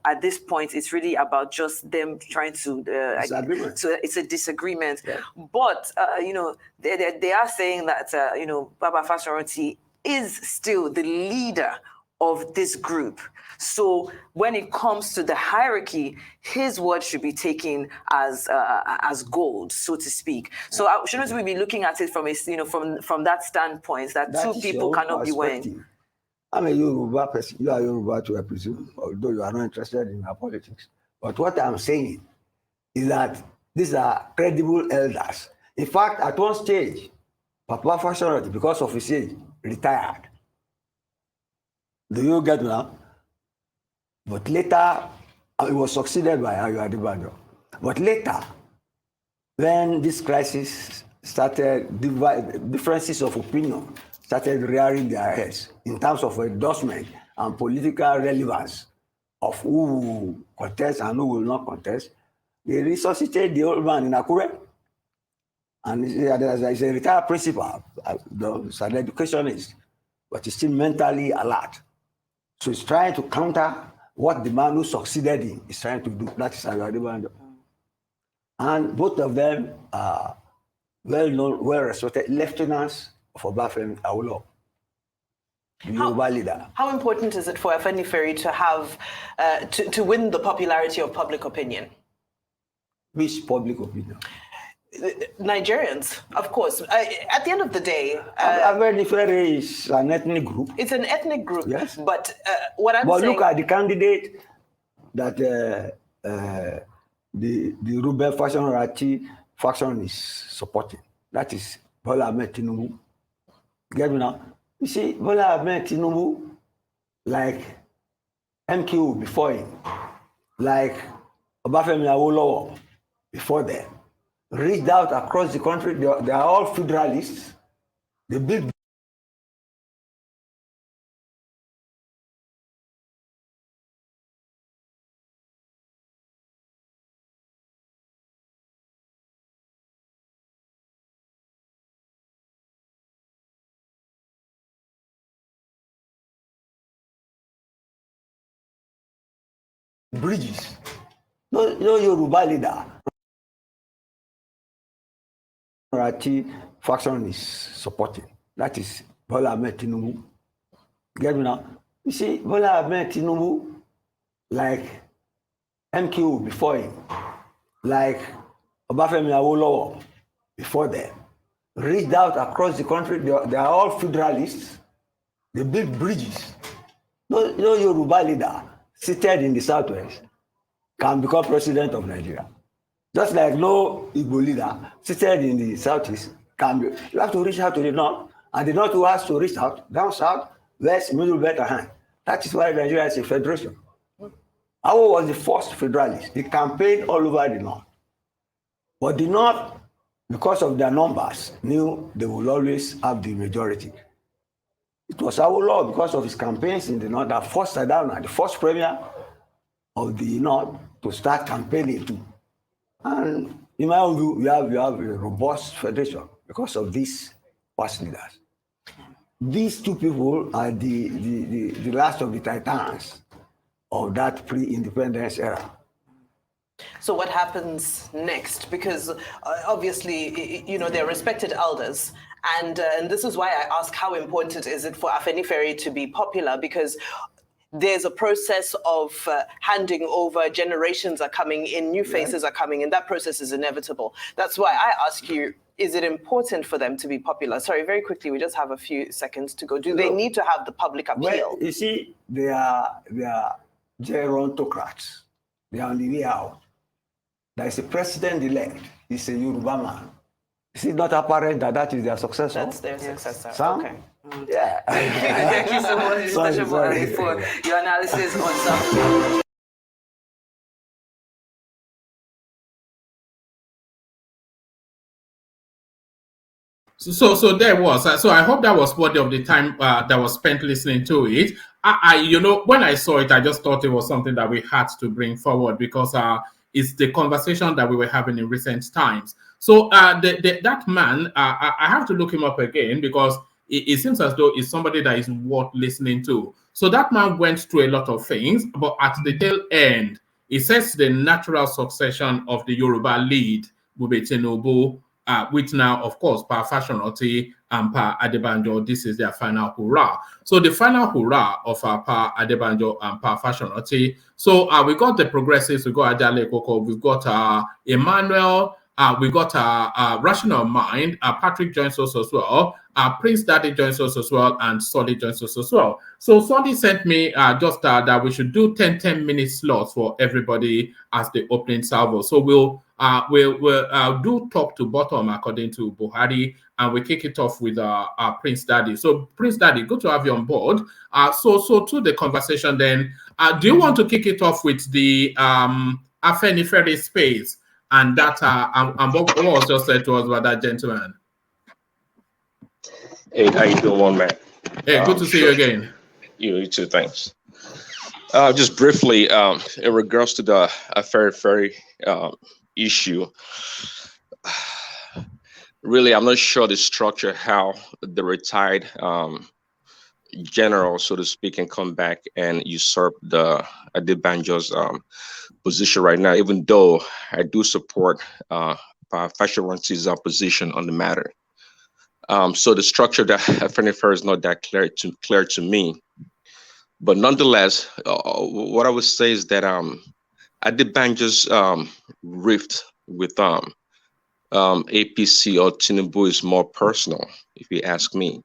at this point, it's really about just them trying to... it's a disagreement. Yeah. But, they are saying that, Baba Fashoranti is still the leader of this group. So when it comes to the hierarchy, his word should be taken as gold, so to speak. So shouldn't we be looking at it from from that standpoint that two people cannot be winning? I'm a Yoruba person. You are Yoruba too, I presume, although you are not interested in our politics. But what I'm saying is that these are credible elders. In fact, at one stage, Papa Fashoranti, because of his age, retired. Do you get me now? But later, it was succeeded by Ayo Adebanjo. But later, when this crisis started, differences of opinion started rearing their heads in terms of endorsement and political relevance of who will contest and who will not contest, they resuscitated the old man in Akure. And he's a retired principal, he's an educationist, but he's still mentally alert. So he's trying to counter what the man who succeeded in is trying to do. That is Ayo Adebanjo. And both of them are well-known, well-respected lieutenants of Obafemi Awolowo, the Yoruba leader. How important is it for Afenifere to have to win the popularity of public opinion? Which public opinion? Nigerians, of course. At the end of the day, Afenifere is an ethnic group. It's an ethnic group. Yes. But But look at the candidate that the Rubel Fashoranti faction is supporting. That is Bola Ahmed Tinubu. Get me now? You see, Bola Ahmed Tinubu, like MQ before him, like Obafemi Awolowo before them, reached out across the country. They are all federalists. They built bridges. No Yoruba leader. Faction is supporting. That is Bola Ahmed Tinubu. Get me now? You see, Bola Ahmed Tinubu, like MQ before him, like Obafemi Awolowo before them, reached out across the country. They are all federalists. They built bridges. No Yoruba leader seated in the southwest can become president of Nigeria. Just like no Igbo leader seated in the southeast can be. You have to reach out to the north, and the north who has to reach out, down south, west, middle, better hand. That is why Nigeria is a federation. Our was the first federalist. He campaigned all over the north. But the north, because of their numbers, knew they will always have the majority. It was our law because of his campaigns in the north that forced Sardauna, the first premier of the north, to start campaigning too. And in my own view, we have a robust federation because of these past leaders. These two people are the last of the titans of that pre-independence era. So what happens next? Because obviously, you know, they're respected elders. And this is why I ask how important is it for Afenifere to be popular, because there's a process of handing over, generations are coming in, new faces are coming in, that process is inevitable. That's why I ask you, is it important for them to be popular? Sorry, very quickly, we just have a few seconds to go. Do they need to have the public appeal? Well, you see, they are gerontocrats. They are on the way out. There is a president-elect. He's a Yoruba man. Is it not apparent that that is their successor? That's their successor. Sam? Okay. Yeah. Thank you so much, Mr. Shabuari, for your analysis on some. So there was. So I hope that was worthy of the time that was spent listening to it. You know, when I saw it, I just thought it was something that we had to bring forward because it's the conversation that we were having in recent times. So that man, I have to look him up again because it seems as though it's somebody that is worth listening to. So that man went through a lot of things, but at the tail end, he says the natural succession of the Yoruba lead will be Tinubu, which now, of course, Pa Fashonaoti and Pa Adebanjo, this is their final hurrah. So the final hurrah of Pa Adebanjo and Pa Fashonaoti. So we got the progressives, we got Ajale Koko, we've got Emmanuel, we got Rational Mind, Patrick joins us as well, Prince Daddy joins us as well, and Solly joins us as well. So Solly sent me just that we should do 10-minute slots for everybody as the opening salvo. So we'll do top to bottom according to Buhari, and we kick it off with Prince Daddy. So Prince Daddy, good to have you on board. So to the conversation then, do you want to kick it off with the Afenifere space and that and what was just said to us by that gentleman? Hey, how you doing, one man? Hey, good to see you again. You too, thanks. Just briefly, in regards to the Afenifere issue, really, I'm not sure the structure, how the retired general, so to speak, can come back and usurp the Adebanjo's position right now, even though I do support Fashonaoti's position on the matter. So the structure that Afenifere is not that clear to me. But nonetheless, what I would say is that Adebanjo's rift with APC or Tinubu is more personal, if you ask me,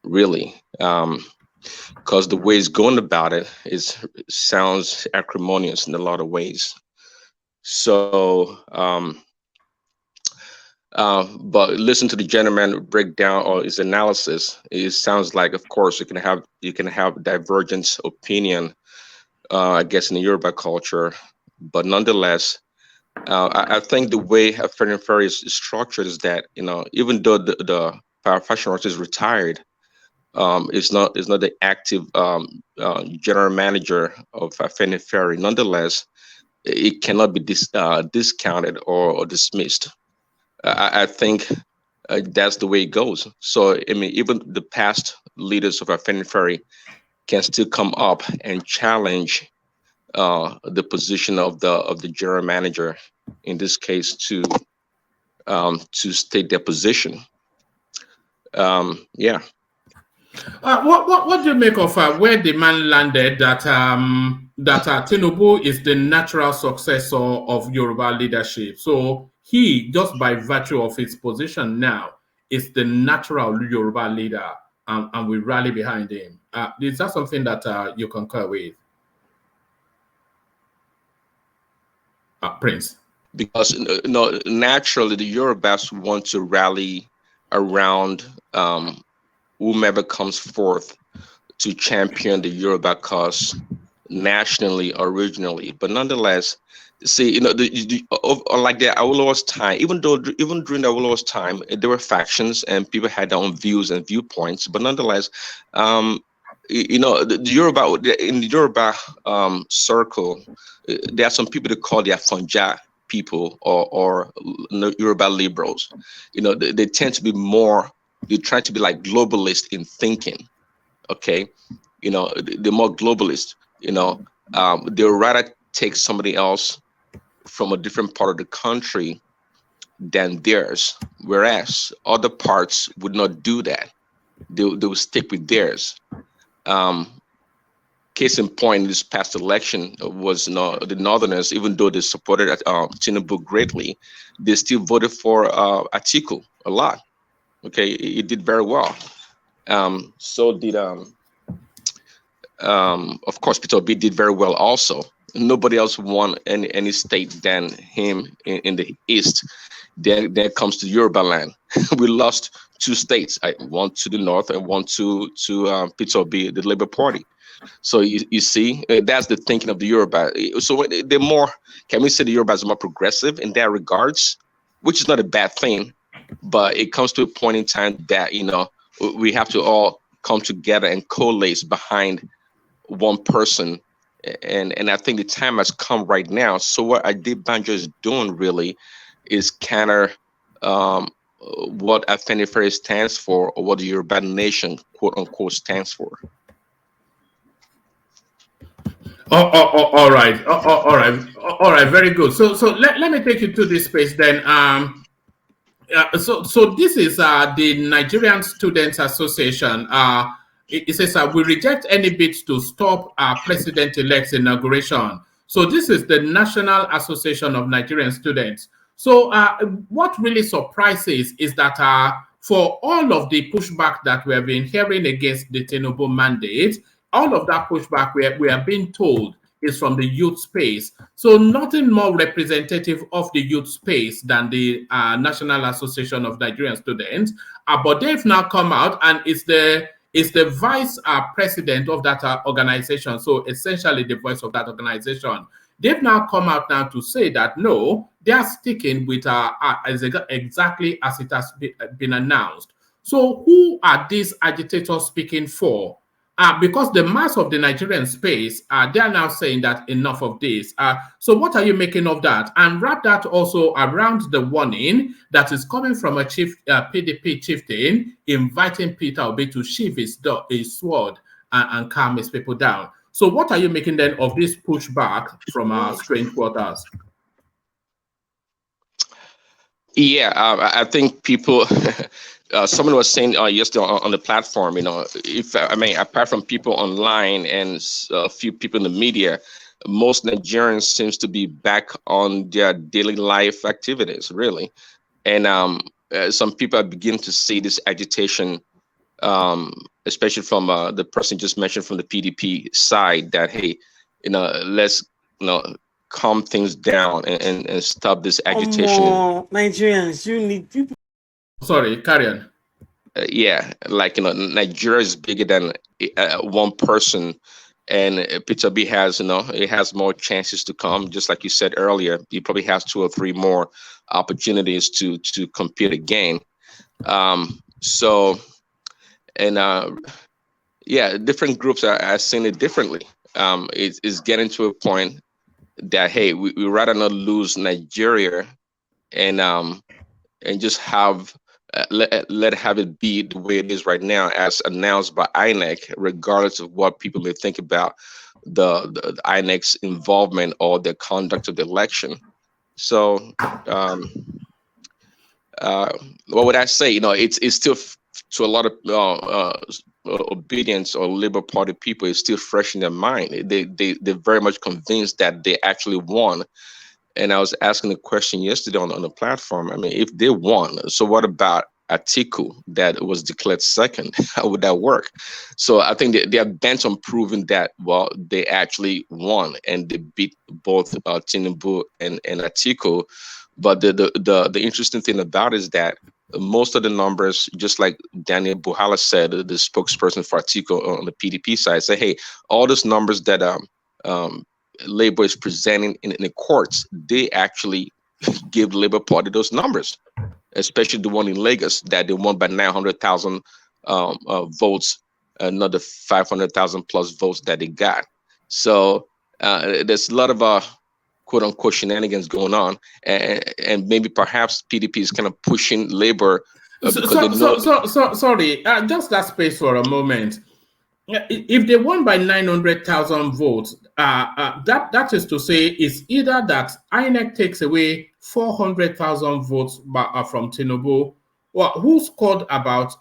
really. Because the way he's going about it sounds acrimonious in a lot of ways. So, but listen to the gentleman breakdown or his analysis. It sounds like, of course, you can have divergent opinion, I guess, in the Yoruba culture, but nonetheless, I think the way Afenifere is structured is that, you know, even though the Fashonaoti is retired, is not the active general manager of Afenifere. Nonetheless, it cannot be discounted or dismissed. I think that's the way it goes. So, I mean, even the past leaders of Afenifere can still come up and challenge the position of the general manager, in this case, to state their position. Yeah. What do you make of where the man landed that Tinubu is the natural successor of Yoruba leadership? So he, just by virtue of his position now, is the natural Yoruba leader, and we rally behind him. Is that something that you concur with? Prince? Because naturally the Yorubas want to rally around whomever comes forth to champion the Yoruba cause nationally, originally. But nonetheless, see, like the Awolowo's time, even during the Awolowo's time, there were factions and people had their own views and viewpoints. But nonetheless, the Yoruba, in the Yoruba circle, there are some people that call the Afonja people or Yoruba liberals. They tend to be more, they try to be like globalist in thinking. Okay, they're more globalist. They'll rather take somebody else from a different part of the country than theirs, whereas other parts would not do that. They will stick with theirs. Case in point, this past election was the Northerners, even though they supported Tinubu greatly, they still voted for Atiku a lot. Okay, it did very well. So did of course Peter Obi did very well also. Nobody else won any state than him in the East. Then comes to Yoruba land. We lost 2 states, one to the north and one to Peter Obi, the Labour Party. So you see, that's the thinking of the Yoruba. So they're more, can we say the Yorubas are more progressive in that regards, which is not a bad thing, but it comes to a point in time that, we have to all come together and coalesce behind one person. And I think the time has come right now. So what Adebanjo is doing really is counter what Afenifere stands for, or what the Yoruba nation, quote unquote, stands for. All right. All right. Very good. So let me take you to this space then. So this is the Nigerian Students Association. It says we reject any bids to stop president-elect's inauguration. So this is the National Association of Nigerian Students. So what really surprises is that for all of the pushback that we have been hearing against the Tinubu mandate, all of that pushback we are being told is from the youth space. So nothing more representative of the youth space than the National Association of Nigerian Students. But they've now come out, and it's the vice president of that organization. So essentially the voice of that organization. They've now come out now to say that no, they are sticking with exactly as it has been announced. So who are these agitators speaking for? Because the mass of the Nigerian space, they are now saying that enough of this. So what are you making of that? And wrap that also around the warning that is coming from a PDP chieftain inviting Peter Obi to sheath his sword and calm his people down. So what are you making then of this pushback from our strange quarters? Yeah, I think people... someone was saying yesterday on the platform, apart from people online and a few people in the media, most Nigerians seems to be back on their daily life activities, really. And some people are beginning to see this agitation, especially from the person just mentioned from the PDP side, that, hey, let's, calm things down and stop this agitation. Nigerians, you need people. Sorry, carry on. Nigeria is bigger than one person, and Peter Obi has, it has more chances to come. Just like you said earlier, he probably has 2 or 3 more opportunities to compete again. Different groups are seeing it differently. It's getting to a point that, hey, we rather not lose Nigeria and just have have it be the way it is right now, as announced by INEC, regardless of what people may think about the INEC's involvement or the conduct of the election. So, what would I say? It's still to a lot of obedience or Labour Party people, it's still fresh in their mind. They're very much convinced that they actually won. And I was asking the question yesterday on the platform. I mean, if they won, so what about Atiku that was declared second. How would that work? So I think they are bent on proving that, well, they actually won and they beat both Tinubu and Atiku. But the interesting thing about it is that most of the numbers, just like Daniel Buhala said, the spokesperson for Atiku on the PDP side, say, hey, all those numbers that Labour is presenting in the courts, they actually give the Labour Party those numbers, especially the one in Lagos that they won by 900,000 votes, not the 500,000 plus votes that they got. So there's a lot of quote unquote shenanigans going on, and maybe perhaps PDP is kind of pushing Labour because they know. Sorry, just that space for a moment. If they won by 900,000 votes, that is to say, it's either that INEC takes away 400,000 votes from Tinubu, or who scored about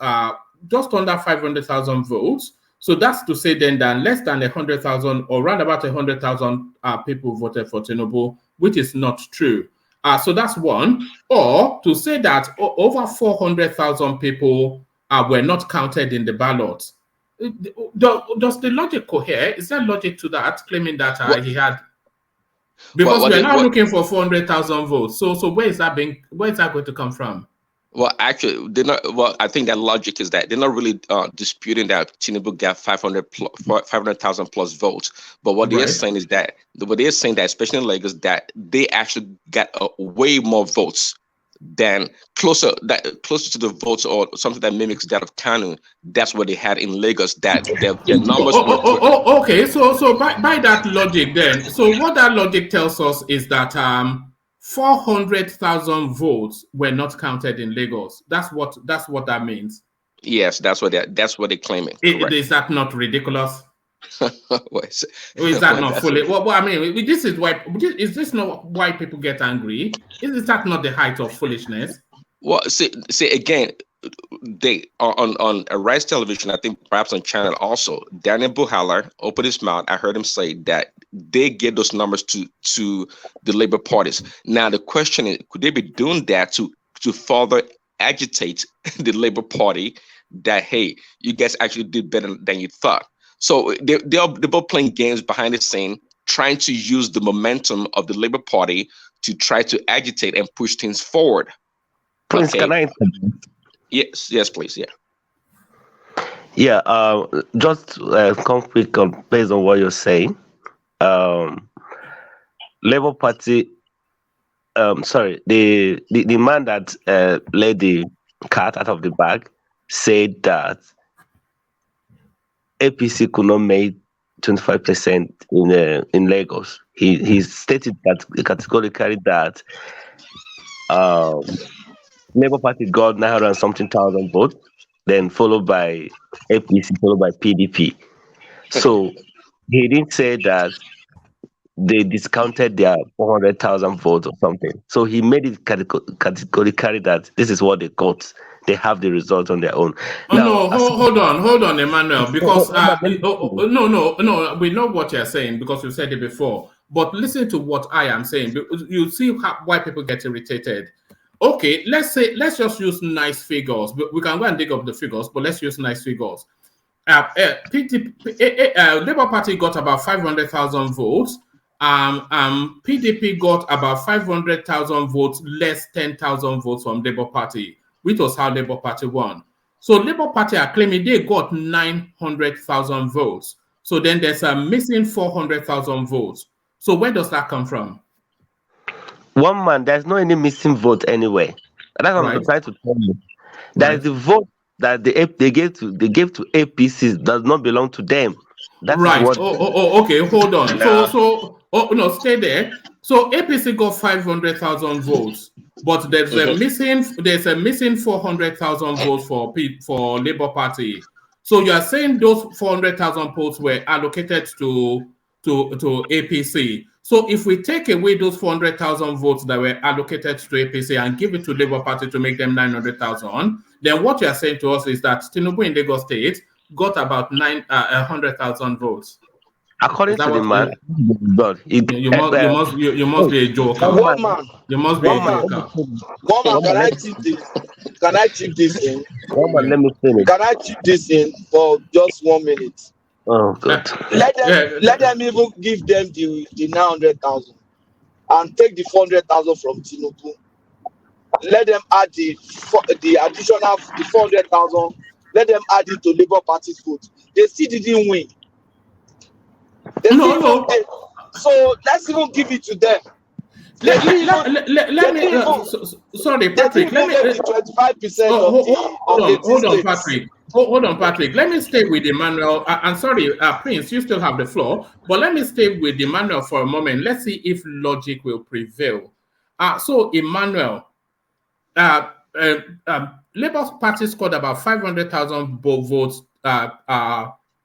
just under 500,000 votes. So that's to say then that less than 100,000 or around about 100,000 people voted for Tinubu, which is not true. So that's one. Or to say that over 400,000 people were not counted in the ballot. Does the logic cohere? Is there logic to that, claiming that he had? Because we're now looking for 400,000 votes. So where is that going to come from? Well, actually, they're not. Well, I think that logic is that they're not really disputing that Tinubu got 500,000 plus votes. But what they're saying is that especially in Lagos, that they actually got way more votes than closer to the votes or something that mimics that of Kanu. That's what they had in Lagos. That their numbers. Okay. So by that logic, then, so what that logic tells us is that 400,000 votes were not counted in Lagos. That's what that means. Yes, that's what they're claiming. Is that not ridiculous? Is that not fully? Well, I mean, this is why. Is this not why people get angry? Is that not the height of foolishness? Well, see again, they on Arise Television, I think perhaps on channel also, Daniel Buhala opened his mouth. I heard him say that they get those numbers to the Labour parties. Now the question is, could they be doing that to further agitate the Labour Party that, hey, you guys actually did better than you thought? So they're both playing games behind the scene, trying to use the momentum of the Labour Party to try to agitate and push things forward. Prince, okay. Can I? Yes, please. Yeah. Yeah. Just come quick based on what you're saying. Labour Party. Sorry, the man that led the cat out of the bag said that APC could not make 25% in Lagos. He stated that categorically that Labour Party got 900 and something thousand votes, then followed by APC, followed by PDP. So he didn't say that they discounted their 400,000 votes or something. So he made it categorically that this is what they got. They have the results on their own. Hold on, Emmanuel, because no, we know what you're saying because you said it before. But listen to what I am saying. You see why people get irritated. Okay, let's just use nice figures. We can go and dig up the figures, but let's use nice figures. Labour Party got about 500,000 votes. PDP got about 500,000 votes, less 10,000 votes from Labour Party, which was how Labour Party won. So Labour Party are claiming they got 900,000 votes. So then there's a missing 400,000 votes. So where does that come from? One man, there's no any missing vote anyway. That's what I'm trying to tell you. There's the vote that they gave to APCs does not belong to them. That's right. What okay. Hold on. Stay there. So APC got 500,000 votes, but there's a missing 400,000 votes for Labour Party. So you are saying those 400,000 votes were allocated to APC. So if we take away those 400,000 votes that were allocated to APC and give it to Labour Party to make them 900,000, then what you are saying to us is that Tinubu in Lagos State got about 100,000 votes. According to the man, God, you must be a joker. One man. You must be a One man. joker. One man, can I chip this? Can I chip this in? One man, let me finish. Can I chip this in for just 1 minute? Oh God. Let them even give them the 900,000 and take the 400,000 from Tinubu. Let them add the additional 400,000. Let them add it to Labour Party's vote. They still didn't win. So let's even give it to them. Let me. Sorry, Patrick. Let me. 25% Hold on, Patrick. Hold on, Patrick. Let me stay with Emmanuel. I'm sorry, Prince, you still have the floor, but let me stay with Emmanuel for a moment. Let's see if logic will prevail. So, Emmanuel, Labour Party scored about 500,000 votes.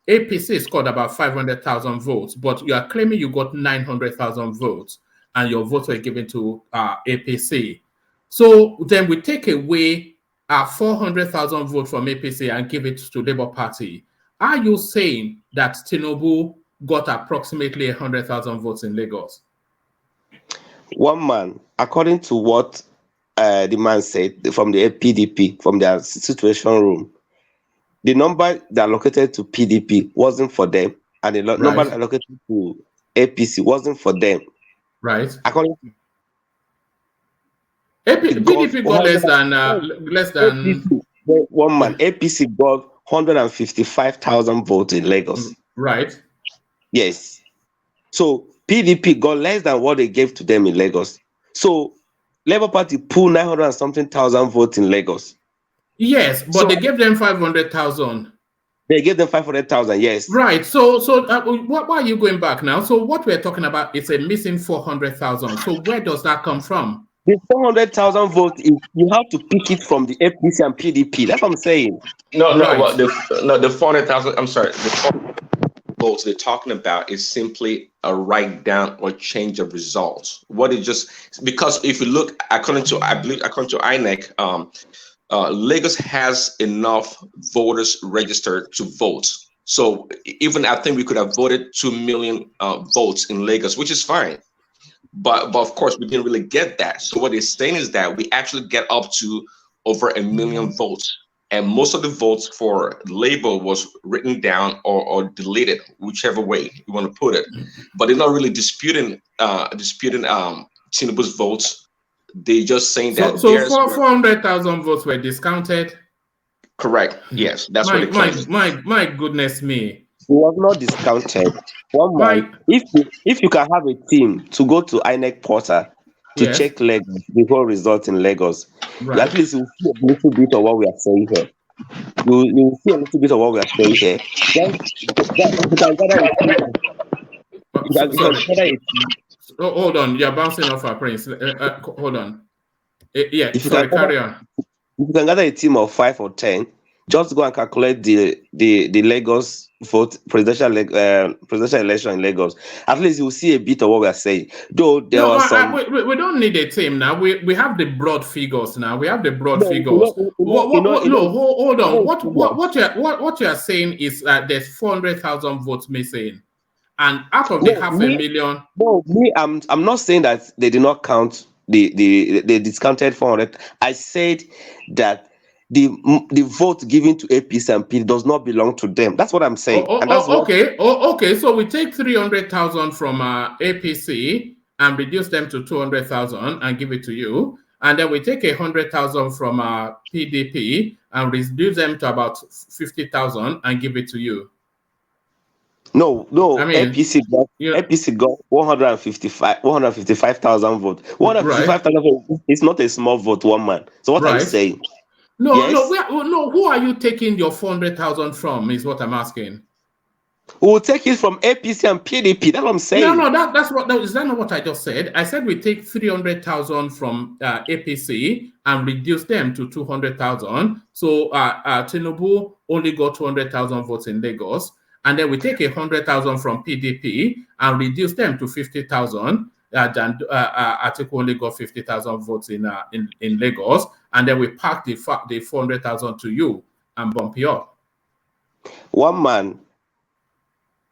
APC scored about 500,000 votes, but you are claiming you got 900,000 votes, and your votes were given to APC. So then we take away 400,000 votes from APC and give it to Labour Party. Are you saying that Tinubu got approximately 100,000 votes in Lagos? One man, according to what the man said from the PDP, from their situation room, the number that allocated to PDP wasn't for them, and the number allocated to APC wasn't for them. Right. According to PDP got less than APC, one man. APC got 155,000 votes in Lagos. Right. Yes. So PDP got less than what they gave to them in Lagos. So Labour Party pulled 900 and something thousand votes in Lagos. Yes, but they gave them 500,000. They gave them 500,000. Yes. Right. So why are you going back now? So what we're talking about is a missing 400,000. So where does that come from? The 400,000 votes, you have to pick it from the APC and PDP. That's what I'm saying. No, the 400,000. I'm sorry. The 400,000 votes they're talking about is simply a write down or change of results. What is just because if you look according to INEC, Lagos has enough voters registered to vote. So even I think we could have voted 2 million votes in Lagos, which is fine. But of course, we didn't really get that. So what they're saying is that we actually get up to over 1 million votes. And most of the votes for Labour was written down or deleted, whichever way you want to put it. But they're not really disputing Tinubu's votes. They're just saying that. So 400,000 votes were discounted? Correct. Yes, that's what it claims. My goodness me. It was not discounted. If you can have a team to go to INEC portal to check Lagos before results in Lagos, at least you'll see a little bit of what we are saying here. You'll see a little bit of what we are saying here. Hold on, you're bouncing off our Prince. Hold on. Carry on. If you can gather a team of 5 or 10, just go and calculate the Lagos vote presidential election in Lagos. At least you'll see a bit of what we are saying. Though there was some. We don't need a team now. We have the broad figures now. We have the broad figures. Hold on. What you are saying is that there's 400,000 votes missing, and out of the 500,000. No, I'm not saying that they did not count the discounted 400. I said that the vote given to APC and P does not belong to them. That's what I'm saying. Okay. So we take 300,000 from APC and reduce them to 200,000 and give it to you, and then we take 100,000 from PDP and reduce them to about 50,000 and give it to you. No. I mean, APC got 155,000 votes. 155,000 votes is not a small vote, one man. So what I'm saying. No. Who are you taking your 400,000 from? Is what I'm asking. We'll take it from APC and PDP. That's what I'm saying. No. Is that not what I just said? I said we take 300,000 from APC and reduce them to 200,000. So Tinubu only got 200,000 votes in Lagos, and then we take 100,000 from PDP and reduce them to 50,000. Atiku only got 50,000 votes in Lagos, and then we pack the 400,000 to you and bump you up. One man,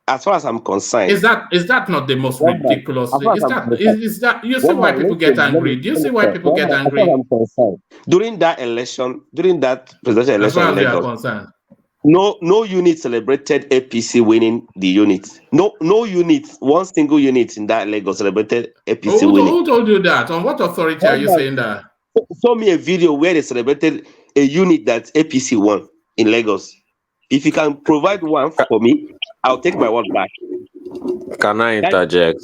as far as I'm concerned, is that not the most ridiculous thing? Is that you see why people get angry? Do you see why people get angry? As far as I'm concerned, during that presidential election As far in as they are Lagos, concerned. no unit celebrated APC winning the unit. No unit, one single unit in that Lagos celebrated APC winning. Who told you that? On what authority are you saying that? Show me a video where they celebrated a unit that APC won in Lagos. If you can provide one for me, I'll take my word back. Can I interject?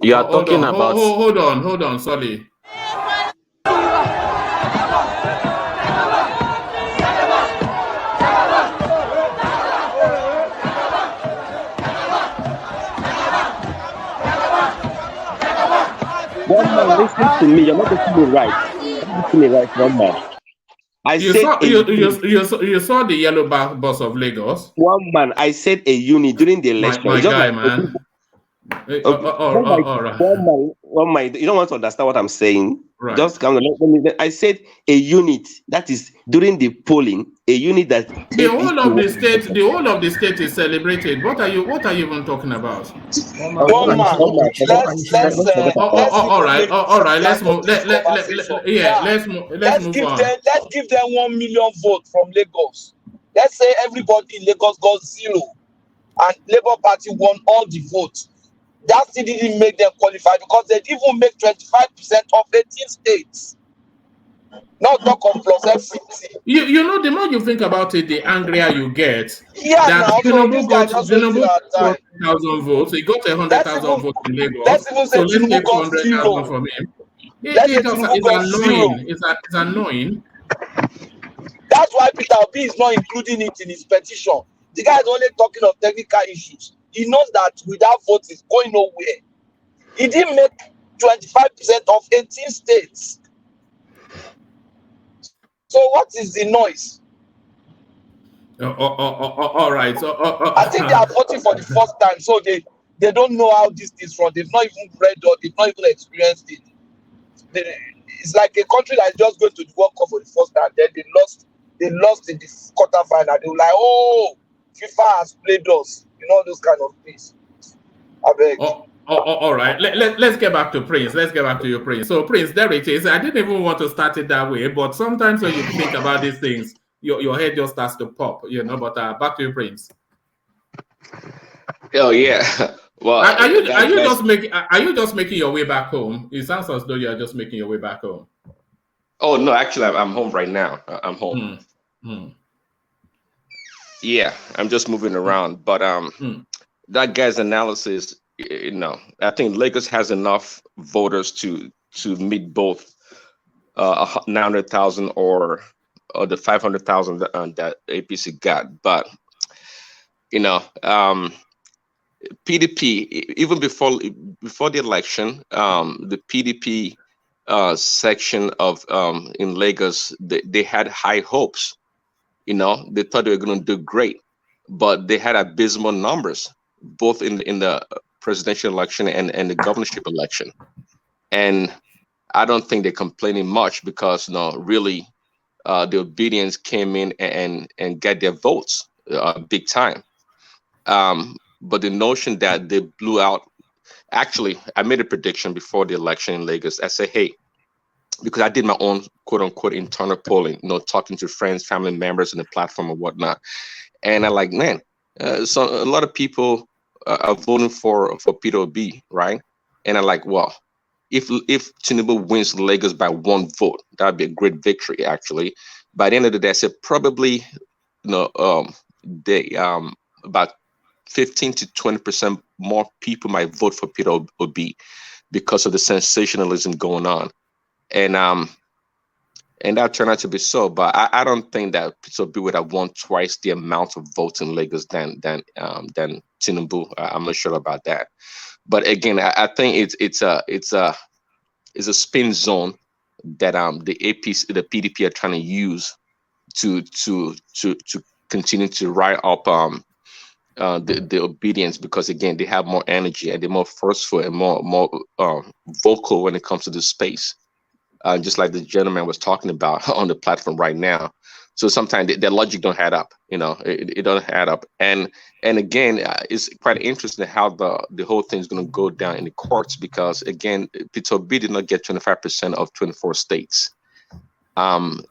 You are talking about. Hold on, sorry. One man, listen to me. You're not getting me right. You're not getting me right, one man. You saw the yellow bus of Lagos. One man, I said a unit during the election. My guy, man. All right. One man. You don't want to understand what I'm saying. Right. Just come. I said a unit. That is during the polling. A unit that the whole of the state is celebrated. What are you even talking about? All right. Let's move. Let's move Let's give on. Let's give them 1 million votes from Lagos. Let's say everybody in Lagos got 0, and Labour Party won all the votes. That still didn't make them qualify because they didn't even make 25% of 18 states. Not talk of plus FCT. You know, the more you think about it, the angrier you get. Yeah, that Tinubu got 100,000 votes. He got 100,000 votes in Lagos. Let's even say so let's take Tinubu got 100,000 from him. It's annoying. That's why Peter Obi is not including it in his petition. The guy is only talking of technical issues. He knows that without votes, it's going nowhere. He didn't make 25% of 18 states. So what is the noise? All right. I think they are voting for the first time, so they don't know how this is from. They've not even read or they've not even experienced it. It's like a country that is just going to the World Cup for the first time. Then they lost in the quarterfinal. They were like, oh, FIFA has played us. You know, those kind of things. I beg. All right. Let's get back to Prince. Let's get back to your Prince. So, Prince, there it is. I didn't even want to start it that way, but sometimes when you think about these things, your head just starts to pop, you know. But back to you, Prince. Oh yeah. Well, are you just making your way back home? It sounds as though you are just making your way back home. Oh no, actually, I'm home right now. I'm home. Yeah, I'm just moving around. But that guy's analysis, you know, I think Lagos has enough voters to meet both 900,000 or the 500,000 that APC got. But you know, PDP, even before the election, the PDP section of in Lagos, they had high hopes. You know, they thought they were going to do great, but they had abysmal numbers, both in the presidential election and the governorship election. And I don't think they're complaining much because, you know, really, the obedience came in and got their votes big time. But the notion that they blew out, actually, I made a prediction before the election in Lagos. I said, hey, because I did my own quote unquote internal polling, you know, talking to friends, family members on the platform and whatnot. And I like, man, so a lot of people are voting for Peter Obi, right? And I like, well, if Tinubu wins Lagos by 1 vote, that'd be a great victory, actually. By the end of the day, I said probably, you know, about 15 to 20% more people might vote for Peter Obi because of the sensationalism going on. And that turned out to be so, but I don't think that Peter Obi would have won twice the amount of votes in Lagos than Tinubu. I'm not sure about that. But again, I think it's a spin zone that the PDP are trying to use to continue to rile up the obedience, because again they have more energy and they're more forceful and more vocal when it comes to this space. Just like the gentleman was talking about on the platform right now. So sometimes their logic don't add up. It don't add up. And again, it's quite interesting how the whole thing is going to go down in the courts, because again, Peter Obi did not get 25% of 24 states. And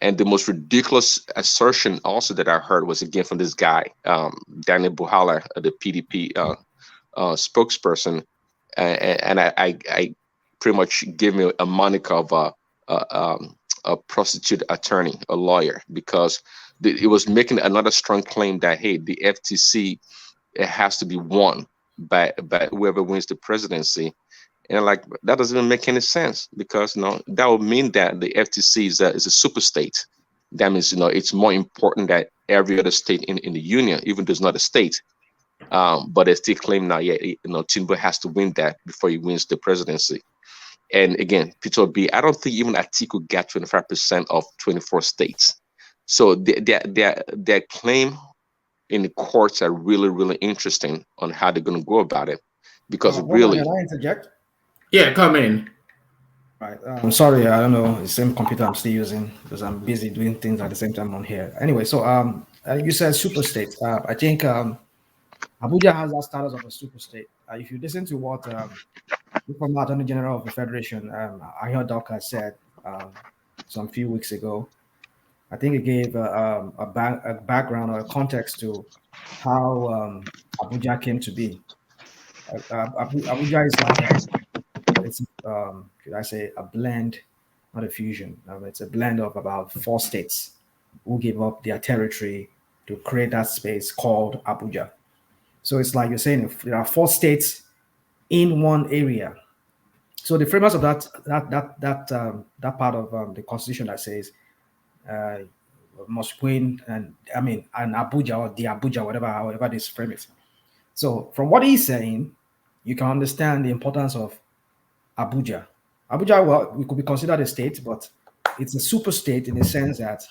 the most ridiculous assertion also that I heard was again from this guy, Daniel Buhala, the PDP spokesperson, and I pretty much gave me a moniker of a prostitute attorney, a lawyer, because it was making another strong claim that, hey, the FTC, it has to be won by whoever wins the presidency. And like, that doesn't even make any sense, because that would mean that the FTC is a super state. That means it's more important than every other state in the union, even though it's not a state. But they still claim now, Tinubu has to win that before he wins the presidency. And again, Peter Obi, I don't think even Atiku got 25% of 24 states. So their claim in the courts are really, really interesting on how they're going to go about it, because really. Can I interject? Yeah, come in. Right. I'm sorry, I don't know the same computer I'm still using because I'm busy doing things at the same time on here. Anyway, so you said super state. I think Abuja has that status of a super state. If you listen to what the former Attorney General of the Federation, Ayodoka, said some few weeks ago, I think it gave a background or a context to how Abuja came to be. Abuja is like should I say, a blend, not a fusion. It's a blend of about 4 states who gave up their territory to create that space called Abuja. So it's like you're saying, if there are 4 states in one area. So the framers of that part of the constitution that says must win, and an Abuja or the Abuja, however this frame it. So from what he's saying, you can understand the importance of Abuja. Abuja, well, we could be considered a state, but it's a super state in the sense that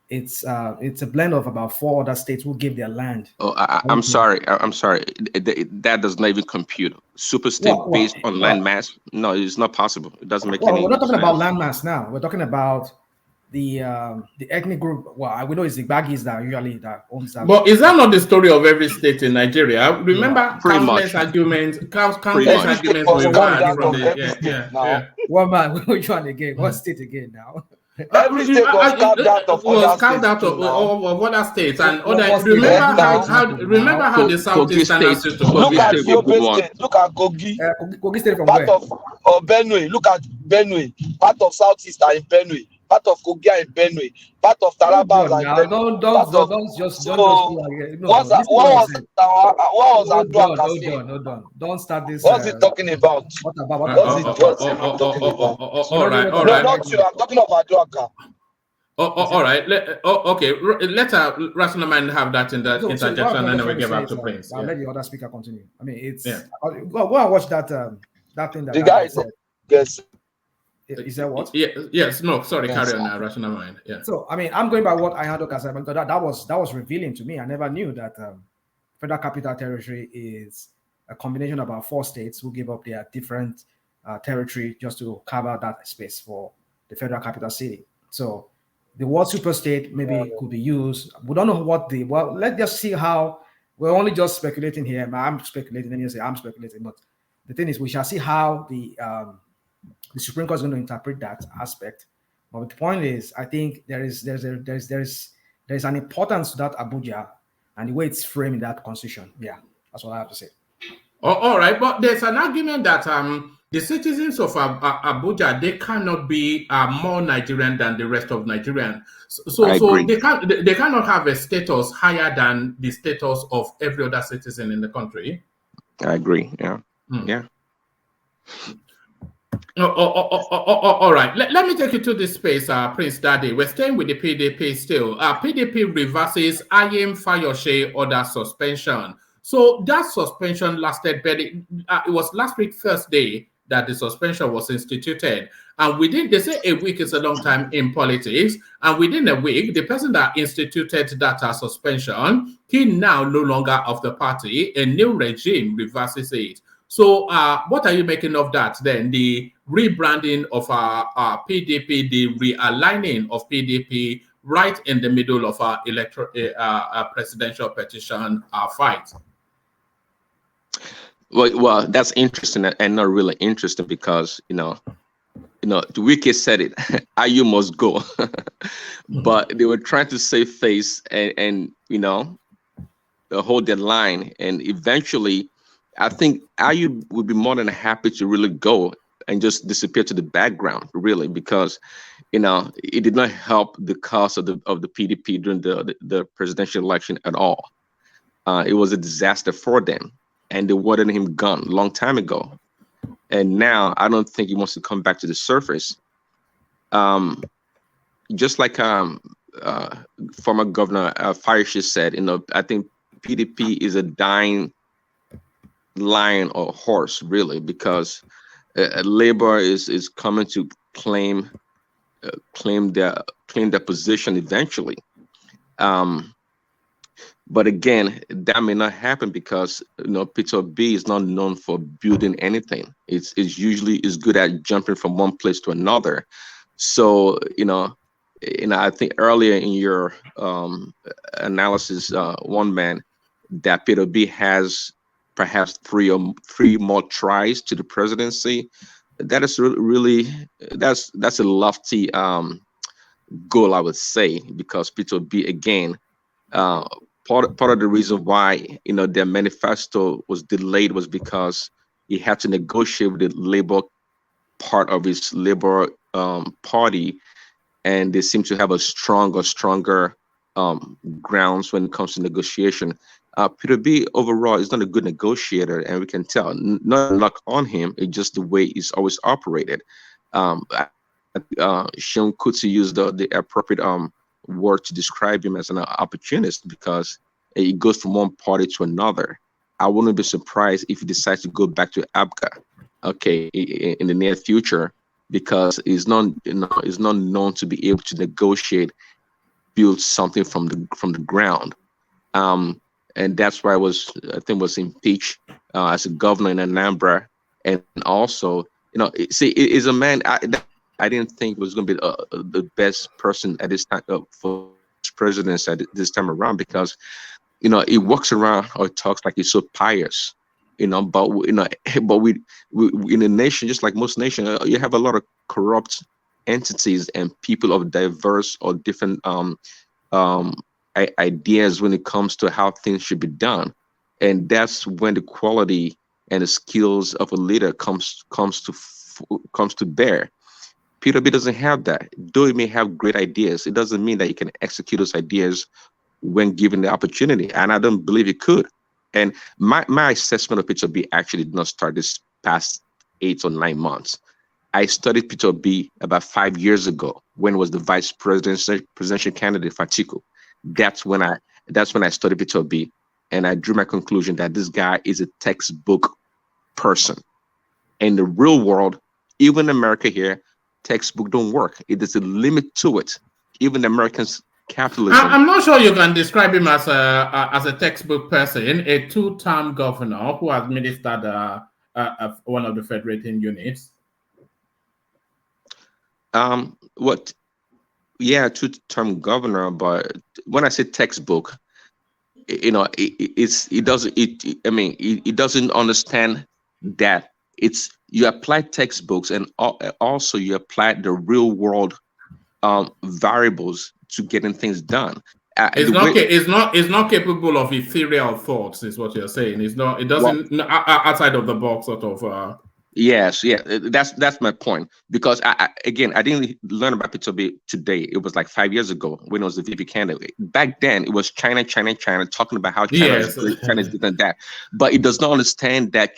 it's a blend of about 4 other states who give their land. Oh, I'm sorry. That does not even compute. Super state based on land mass? No, it's not possible. It doesn't make any sense. We're not talking about land mass now. We're talking about the ethnic group. Well, we know it's the Baggis that usually owns that. But is that not the story of every state in Nigeria? Remember, countless arguments. Countless arguments were banned from the One man, which one again? What state again now? Every state was carved out of other states, and remember how the southeastern states. Look at Yobe State. Look at Kogi. Kogi State from part where? of Benue. Look at Benue. Part of Southeast are in Benue. Part of Kogi are in Benue. Part of Taraba are in Benue. What was Aduaka saying? Don't start this. What's he talking about? What about? What's he talking about? All right. No, not you. I'm talking about Aduaka. All right. Okay. Let Rational Mind have that in the interjection, and then we get back to Prince. I'll let the other speaker continue. I mean, it's go and watch that thing that the guy said. Yes. Is that what? Yes. No. Sorry. Carry on. Rational Mind. Yeah. So I mean, I'm going by what Ayodoka said, because that was revealing to me. I never knew that Federal Capital Territory is a combination of about 4 states who give up their different territory just to carve out that space for the Federal Capital City. So the word super state maybe could be used. We don't know let's just see how. We're only just speculating here. I'm speculating, and you say I'm speculating, but the thing is, we shall see how the Supreme Court is going to interpret that aspect. But the point is, I think there's an importance to that Abuja and the way it's framed in that constitution. Yeah, that's what I have to say. All right, but there's an argument that the citizens of Abuja, they cannot be more Nigerian than the rest of Nigerians. So they cannot have a status higher than the status of every other citizen in the country. I agree. Yeah. Yeah. All right. Let me take you to this space, Prince Daddy. We're staying with the PDP still. PDP reverses Ayim Fayose order suspension. So that suspension lasted it was last week, Thursday, that the suspension was instituted. And they say a week is a long time in politics. And within a week, the person that instituted that suspension, he now no longer of the party. A new regime reverses it. So what are you making of that then? The rebranding of PDP, the realigning of PDP right in the middle of our presidential petition fight. Well, that's interesting and not really interesting because the Wiki said it. IU must go, but they were trying to save face and hold their line, and eventually, I think IU would be more than happy to really go and just disappear to the background, really, because it did not help the cause of the PDP during the presidential election at all. It was a disaster for them, and they wanted him gone a long time ago. And now I don't think he wants to come back to the surface. Just like former Governor Fayose said, I think PDP is a dying lion or horse, really, because Labor is coming to claim their position eventually. But again, that may not happen because Peter Obi is not known for building anything. It's usually is good at jumping from one place to another. So I think earlier in your analysis, one man, that Peter Obi has perhaps three more tries to the presidency. That is really that's a lofty goal, I would say, because Peter Obi again. Part of the reason why their manifesto was delayed was because he had to negotiate with the Labour part of his Labour party, and they seem to have a stronger grounds when it comes to negotiation. Peter B overall is not a good negotiator, and we can tell. Not luck on him; it's just the way he's always operated. Sean Kuti used the appropriate word to describe him as an opportunist because he goes from one party to another. I wouldn't be surprised if he decides to go back to ABGA, in the near future, because he's not known to be able to negotiate, build something from the ground, and that's why was impeached as a governor in Anambra, and also is a man. I didn't think was going to be the best person at this time for presidency at this time around because, he walks around or talks like he's so pious, but we in a nation, just like most nations, you have a lot of corrupt entities and people of diverse or different ideas when it comes to how things should be done. And that's when the quality and the skills of a leader comes to bear. Peter B doesn't have that. Though he may have great ideas, it doesn't mean that he can execute those ideas when given the opportunity. And I don't believe he could. And my assessment of Peter B actually did not start this past 8 or 9 months. I studied Peter B about 5 years ago when he was the vice presidential candidate for Atiku. That's when I studied Peter B, and I drew my conclusion that this guy is a textbook person. In the real world, even in America here, textbook don't work. It is a limit to it. Even Americans' capitalism. I'm not sure you can describe him as a textbook person. A two-term governor who has ministered one of the federating units. Two-term governor. But when I say textbook, it doesn't understand that it's you apply textbooks and also you apply the real world variables to getting things done. It's not capable of ethereal thoughts, is what you're saying. It doesn't outside of the box sort of. Yes, that's my point. Because I didn't learn about Peter B today. It was like 5 years ago when I was the VP candidate. Back then, it was China, talking about how China is this and that. But it does not understand that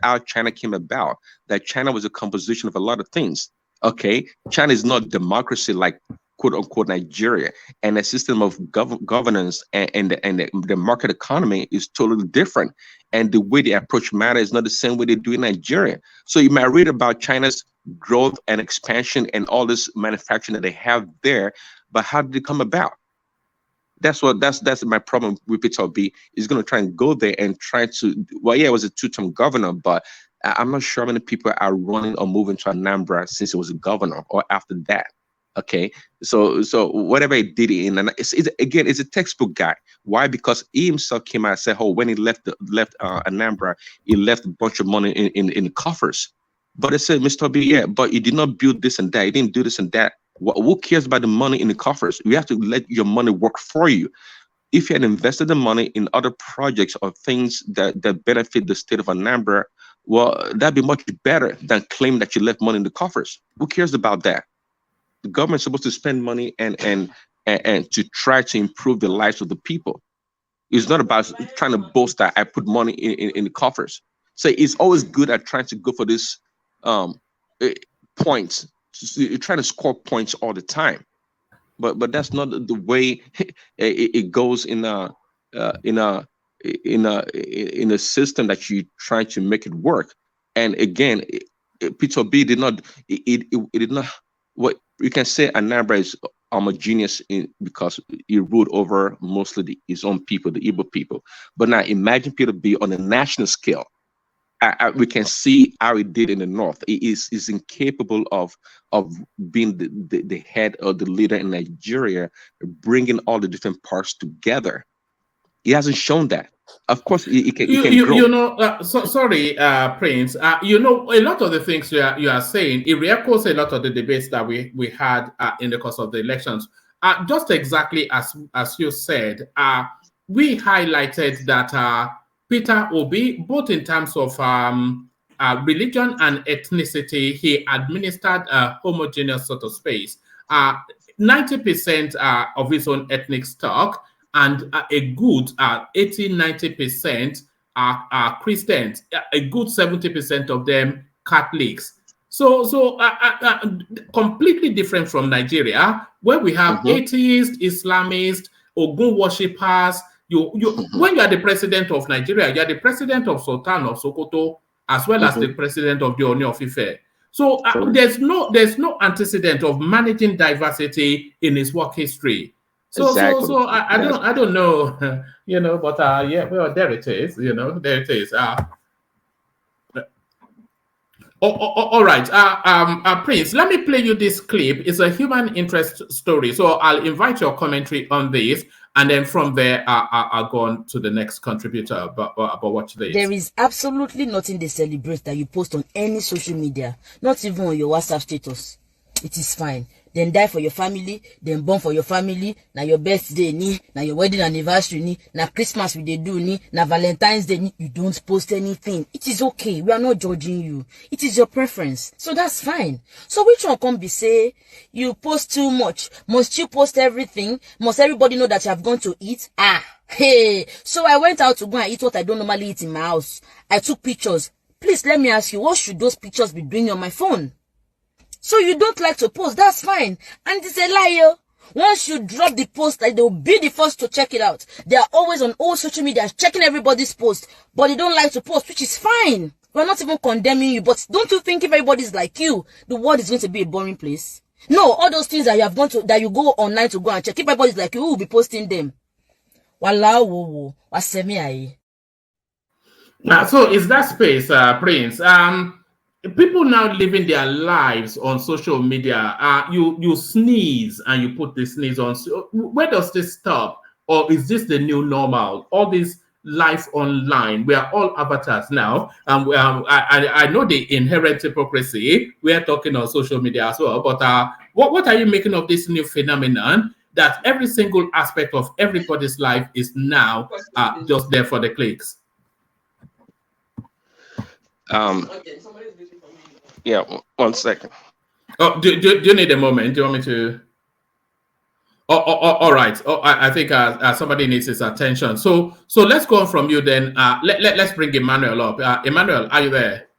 how China came about. That China was a composition of a lot of things. Okay, China is not democracy like quote unquote Nigeria, and the system of governance and the market economy is totally different. And the way they approach matter is not the same way they do in Nigeria. So you might read about China's growth and expansion and all this manufacturing that they have there, but how did it come about? That's my problem with Peter B. He's going to try and go there and try to. Well, yeah, it was a two-term governor, but I'm not sure how many people are running or moving to Anambra since he was a governor or after that. Okay, so whatever he did and it's again, it's a textbook guy. Why? Because he himself came out and said, "Oh, when he left Anambra, he left a bunch of money in the coffers." But they said, "Mr. B, yeah, but you did not build this and that. You didn't do this and that. Who cares about the money in the coffers? You have to let your money work for you. If you had invested the money in other projects or things that benefit the state of Anambra, well, that'd be much better than claim that you left money in the coffers. Who cares about that? The government's supposed to spend money and to try to improve the lives of the people. It's not about trying to boast that I put money in the coffers. So it's always good at trying to go for this points. You're trying to score points all the time. But that's not the way it goes in a system that you try to make it work. And again, Peter B did not. It did not. What you can say, Anambra is homogeneous because he ruled over mostly his own people, the Igbo people. But now imagine Peter B on a national scale. We can see how he did in the north. He is incapable of being the head or the leader in Nigeria, bringing all the different parts together. He hasn't shown that. Of course, he can grow. You know, sorry, Prince. You know, a lot of the things you are saying, it re-echoes a lot of the debates that we had in the course of the elections. Just exactly as you said, we highlighted that Peter Obi, both in terms of religion and ethnicity, he administered a homogeneous sort of space. 90% of his own ethnic stock, and a good 80-90% are Christians, a good 70% of them Catholics. So completely different from Nigeria, where we have atheists, Islamists, Ogun worshippers. When you are the president of Nigeria, you are the president of Sultan of Sokoto, as well as the president of the Oni of Ife. So there's no antecedent of managing diversity in his work history. So Exactly. so I don't know, you know, but yeah, well, there it is, you know, there it is. All right, Prince, let me play you this clip. It's a human interest story, so I'll invite your commentary on this, and then from there, I'll go on to the next contributor. But watch this. There is absolutely nothing they celebrate that you post on any social media, not even on your WhatsApp status. It is fine. Then die for your family, then born for your family, na your birthday ni, na your wedding anniversary ni, na Christmas we dey do ni, na Valentine's Day ni, you don't post anything. It is okay. We are not judging you. It is your preference. So that's fine. So which one can be say you post too much? Must you post everything? Must everybody know that you have gone to eat? Hey. So I went out to go and eat what I don't normally eat in my house. I took pictures. Please let me ask you, what should those pictures be doing on my phone? So you don't like to post, that's fine. And it's a lie. Once you drop the post, like, they'll be the first to check it out. They are always on all social media checking everybody's post, but they don't like to post, which is fine. We're not even condemning you, but don't you think if everybody's like you, the world is going to be a boring place? No, all those things that you have gone to, that you go online to go and check, if everybody's like you, who will be posting them? Walao, wasemi. So is that space, Prince? People now living their lives on social media. You sneeze and you put the sneeze on. So where does this stop? Or is this the new normal? All this life online, we are all avatars now. And I know the inherent hypocrisy. We are talking on social media as well. But what are you making of this new phenomenon that every single aspect of everybody's life is now just there for the clicks? Yeah, 1 second. Oh, do you need a moment? Do you want me to? All right. I think somebody needs his attention. So let's go on from you then. Let's bring Emmanuel up. Emmanuel, are you there?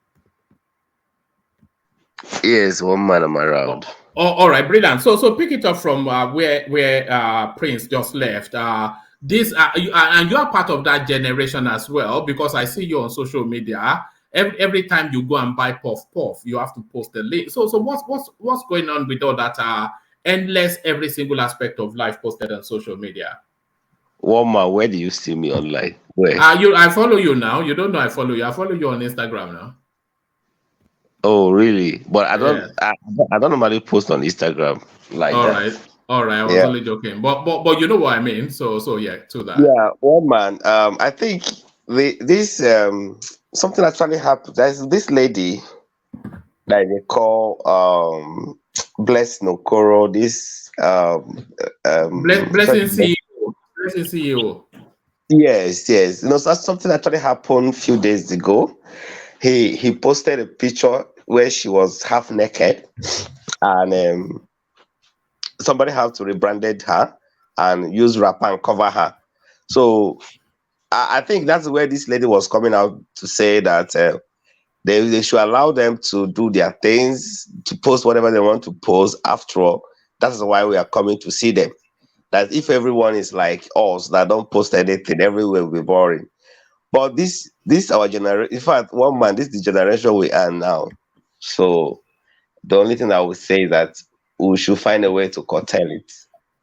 Yes, one man I'm around. All right, brilliant. So pick it up from where Prince just left. This you are part of that generation as well, because I see you on social media. Every time you go and buy puff, you have to post the link. So what's going on with all that endless every single aspect of life posted on social media? Woman, where do you see me online? Where? I follow you now. You don't know I follow you. I follow you on Instagram now. Oh, really? But I don't normally post on Instagram. like All that. right. All right. I was only joking, but you know what I mean. So yeah, to that. Yeah, one man. I think this something actually happened. There's this lady that they call Bless Nokoro. This Blessing CEO. Blessing CEO. Yes. You know, so that's something actually happened a few days ago. He posted a picture where she was half naked, and somebody had to rebranded her and use wrapper and cover her. So I think that's where this lady was coming out to say that they should allow them to do their things, to post whatever they want to post. After all, that's why we are coming to see them. That if everyone is like us that don't post anything, everywhere will be boring. But this our generation. In fact, one man, this is the generation we are now. So the only thing I would say is that we should find a way to curtail it.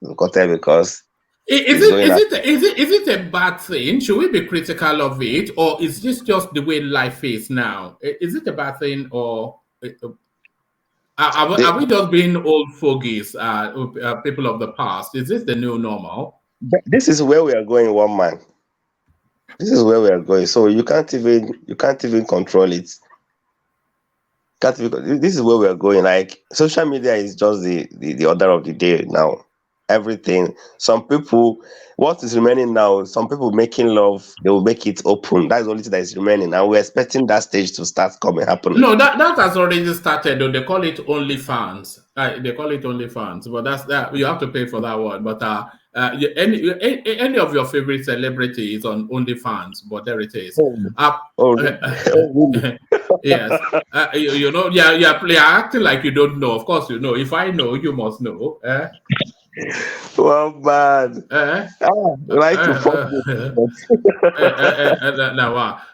Because Is it a bad thing? Should we be critical of it, or is this just the way life is now? Is it a bad thing, or are we just being old fogies, people of the past? Is this the new normal? This is where we are going, one man. This is where we are going. So you can't even control it. This is where we are going. Like, social media is just the order of the day now. Everything. Some people, what is remaining now? Some people making love, they will make it open. That's the only thing that is remaining, and we're expecting that stage to start happening. No, that has already started. Though they call it OnlyFans. They call it OnlyFans, but that's that. You have to pay for that one. But any of your favorite celebrities on OnlyFans, but there it is. Yes. You know, you're acting like you don't know. Of course you know. If I know, you must know. Well, man. Like to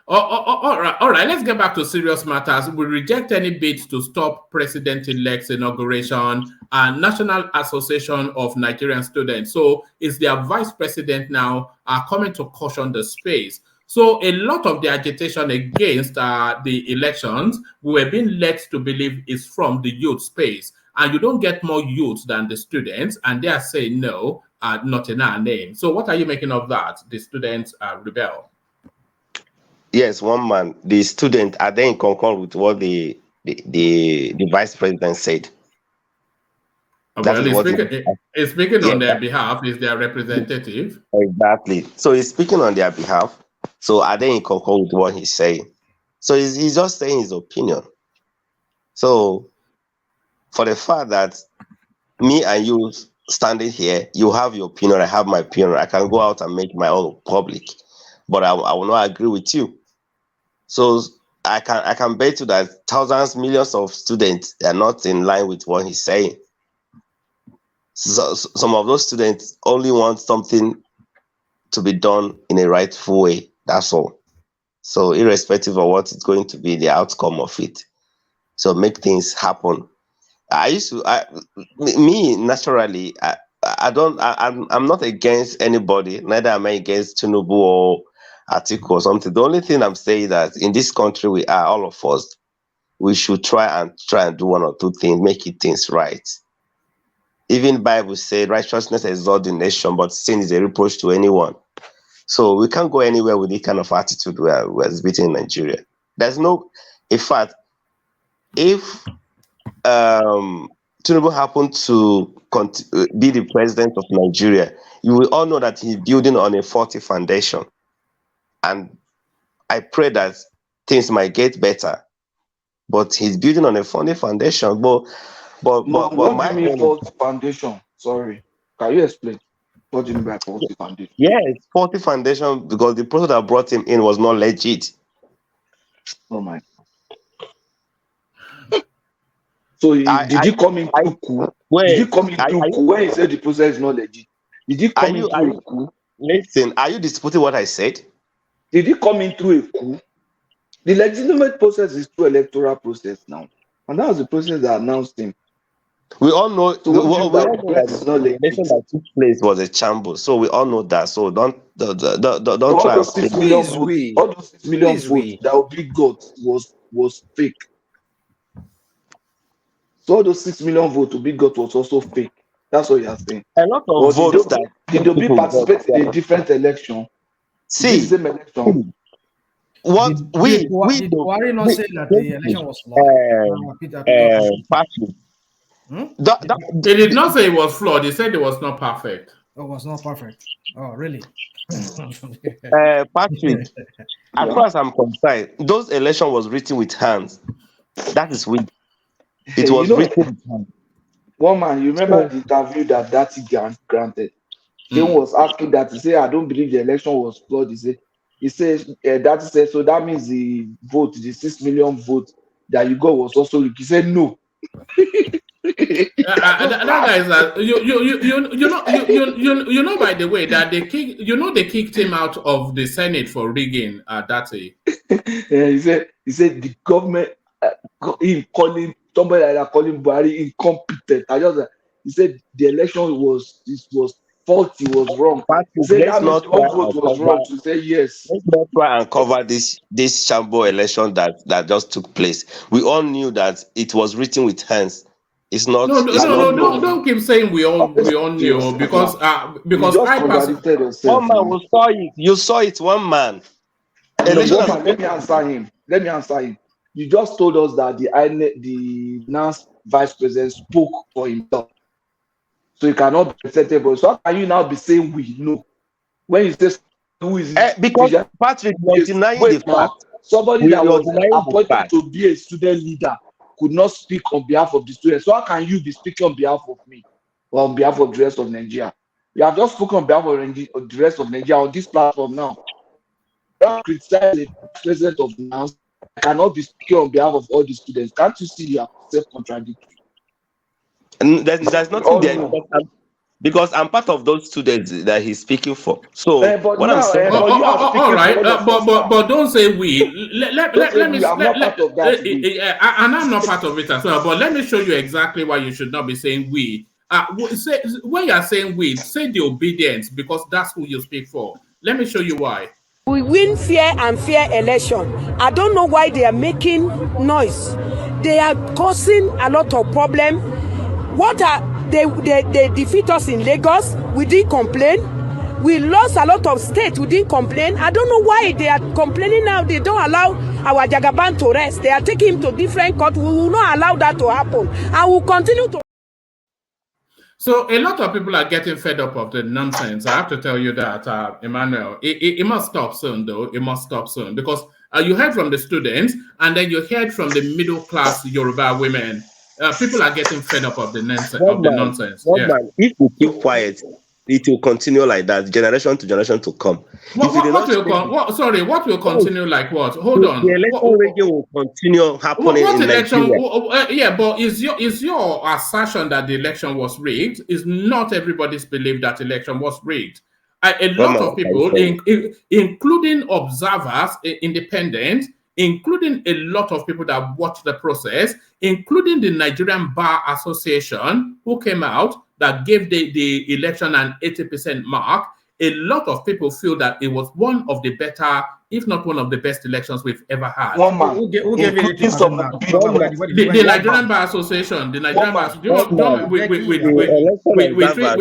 all right. Let's get back to serious matters. We reject any bids to stop President-elect's inauguration and National Association of Nigerian Students. So, is their vice president now coming to caution the space? So, a lot of the agitation against the elections, we were being led to believe is from the youth space. And you don't get more youth than the students, and they are saying no, not in our name. So what are you making of that? The students rebel. Yes, one man. The student are they in concord with what the vice president said? Well, he's speaking on their behalf. Is their representative? Exactly. So he's speaking on their behalf. So are they in concord with what he's saying? So he's just saying his opinion. So for the fact that me and you standing here, you have your opinion, I have my opinion. I can go out and make my own public, but I will not agree with you. So I can bet you that thousands, millions of students are not in line with what he's saying. So some of those students only want something to be done in a rightful way. That's all. So irrespective of what is going to be the outcome of it, so make things happen. I'm not against anybody, neither am I against Tinubu or Atiku or something. The only thing I'm saying that in this country we are, all of us, we should try and do one or two things, making things right. Even Bible said righteousness exalts the nation, but sin is a reproach to anyone. So we can't go anywhere with this kind of attitude we're exhibiting in Nigeria. There's no, in fact, if Tinubu happened to be the president of Nigeria, you will all know that he's building on a faulty foundation. And I pray that things might get better. But he's building on a faulty foundation. What do you mean faulty foundation? Sorry. Can you explain? What do you mean by faulty foundation? Yeah, it's faulty foundation because the person that brought him in was not legit. Oh my. So did he come in through coup? Did he come in through coup when he said the process is not legit? Did he come in through a coup? Listen, are you disputing what I said? Did he come in through a coup? The legitimate process is through electoral process now. And that was the process that announced him. We all know so the election that took place was a shambles. So we all know that. So don't try to say all those 6 million votes that Obi got was fake. So all those 6 million votes Obi got was also fake. That's what you are saying. A lot of votes that did Obi people participate got. in a different election? See, Same election. what Did Buhari not say that the election was flawed? Patrick. They did not say it was flawed. They said it was not perfect. Oh, it was not perfect. Oh, really? Patrick, as far as I'm concerned, those election was written with hands. That is weak. It was written with hands. One man, you remember the interview that Dati granted? He was asking that, he said, I don't believe the election was flawed. He said, Dati said, so that means the 6 million vote that you got was also rigged. He said, no. That guy is you know by the way that they kicked him out of the Senate for rigging that day. He said the government calling somebody like that, calling Buhari incompetent. He said the election was faulty, was wrong. He said that means the vote was wrong. To say yes. Let's not try and cover this shambo election that just took place. We all knew that it was written with hands. It's not. Don't keep saying we all knew because I personally. One man will saw it. You saw it. One man. Let me answer him. You just told us that the now vice president spoke for himself, so he cannot be acceptable. So how can you now be saying we know when you say who is it? Because Patrick was denying the fact. Somebody that was appointed to be a student leader could not speak on behalf of the students. So how can you be speaking on behalf of me or on behalf of the rest of Nigeria? You have just spoken on behalf of the rest of Nigeria on this platform now. Don't criticize the president of the house. I cannot be speaking on behalf of all the students. Can't you see you are self-contradictory? And there's nothing there because I'm part of those students that he's speaking for. So what I'm saying, all right, but don't say we. Let me. I'm not part of that. And I'm not part of it as well. But let me show you exactly why you should not be saying we. When you are saying we, say the obedience because that's who you speak for. Let me show you why. We win fair and fair election. I don't know why they are making noise. They are causing a lot of problem. They defeat us in Lagos. We didn't complain. We lost a lot of states. We didn't complain. I don't know why they are complaining now. They don't allow our Jagaban to rest. They are taking him to different court. We will not allow that to happen. And we will continue to. So a lot of people are getting fed up of the nonsense. I have to tell you that, Emmanuel, it must stop soon, though. It must stop soon because you heard from the students and then you heard from the middle-class Yoruba women. People are getting fed up of the nonsense. If we keep quiet, it will continue like that, generation to generation to come. What will continue like what? Hold on. The election rigging will continue happening in Nigeria. But is your assertion that the election was rigged? Is not everybody's belief that the election was rigged? A lot of people, including observers, independent, including a lot of people that watched the process, including the Nigerian Bar Association, who came out that gave the election an 80% mark. A lot of people feel that it was one of the better, if not one of the best elections we've ever had. Who gave it the Nigerian Bar Association. The Nigerian Bar Association. We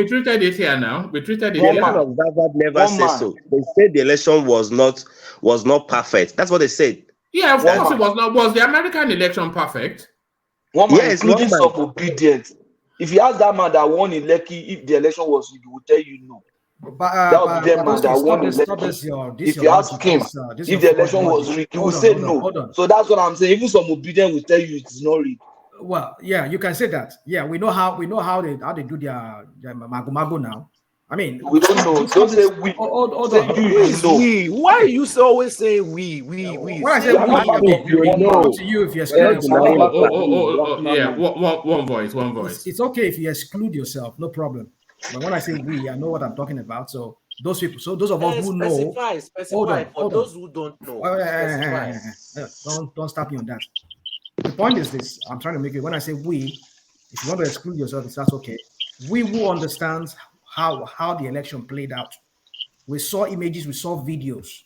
treated it here now. We treated it here. Observer never said so. They said the election was not perfect. That's what they said. Yeah, of course it was not. Was the American election perfect? Yes, including some obedience. If you ask that man that won in Lekki, if the election was, he will tell you no. That would be that man that won in Lekki. If you ask him if the election was rigged, he will say no. So that's what I'm saying. Even some obedience will tell you it's not rigged. Well, yeah, you can say that. Yeah, we know how they do their mago now. I mean, we don't know. Don't say we. We. Why are you always saying we? When I say we, to you if you exclude yourself. Yeah, one voice. It's okay if you exclude yourself, no problem. But when I say we, I know what I'm talking about. So those people, those of us who know, specify for those who don't know. Don't stop me on that. The point is this: I'm trying to make it. When I say we, if you want to exclude yourself, that's okay. We who understands how the election played out. We saw images, we saw videos,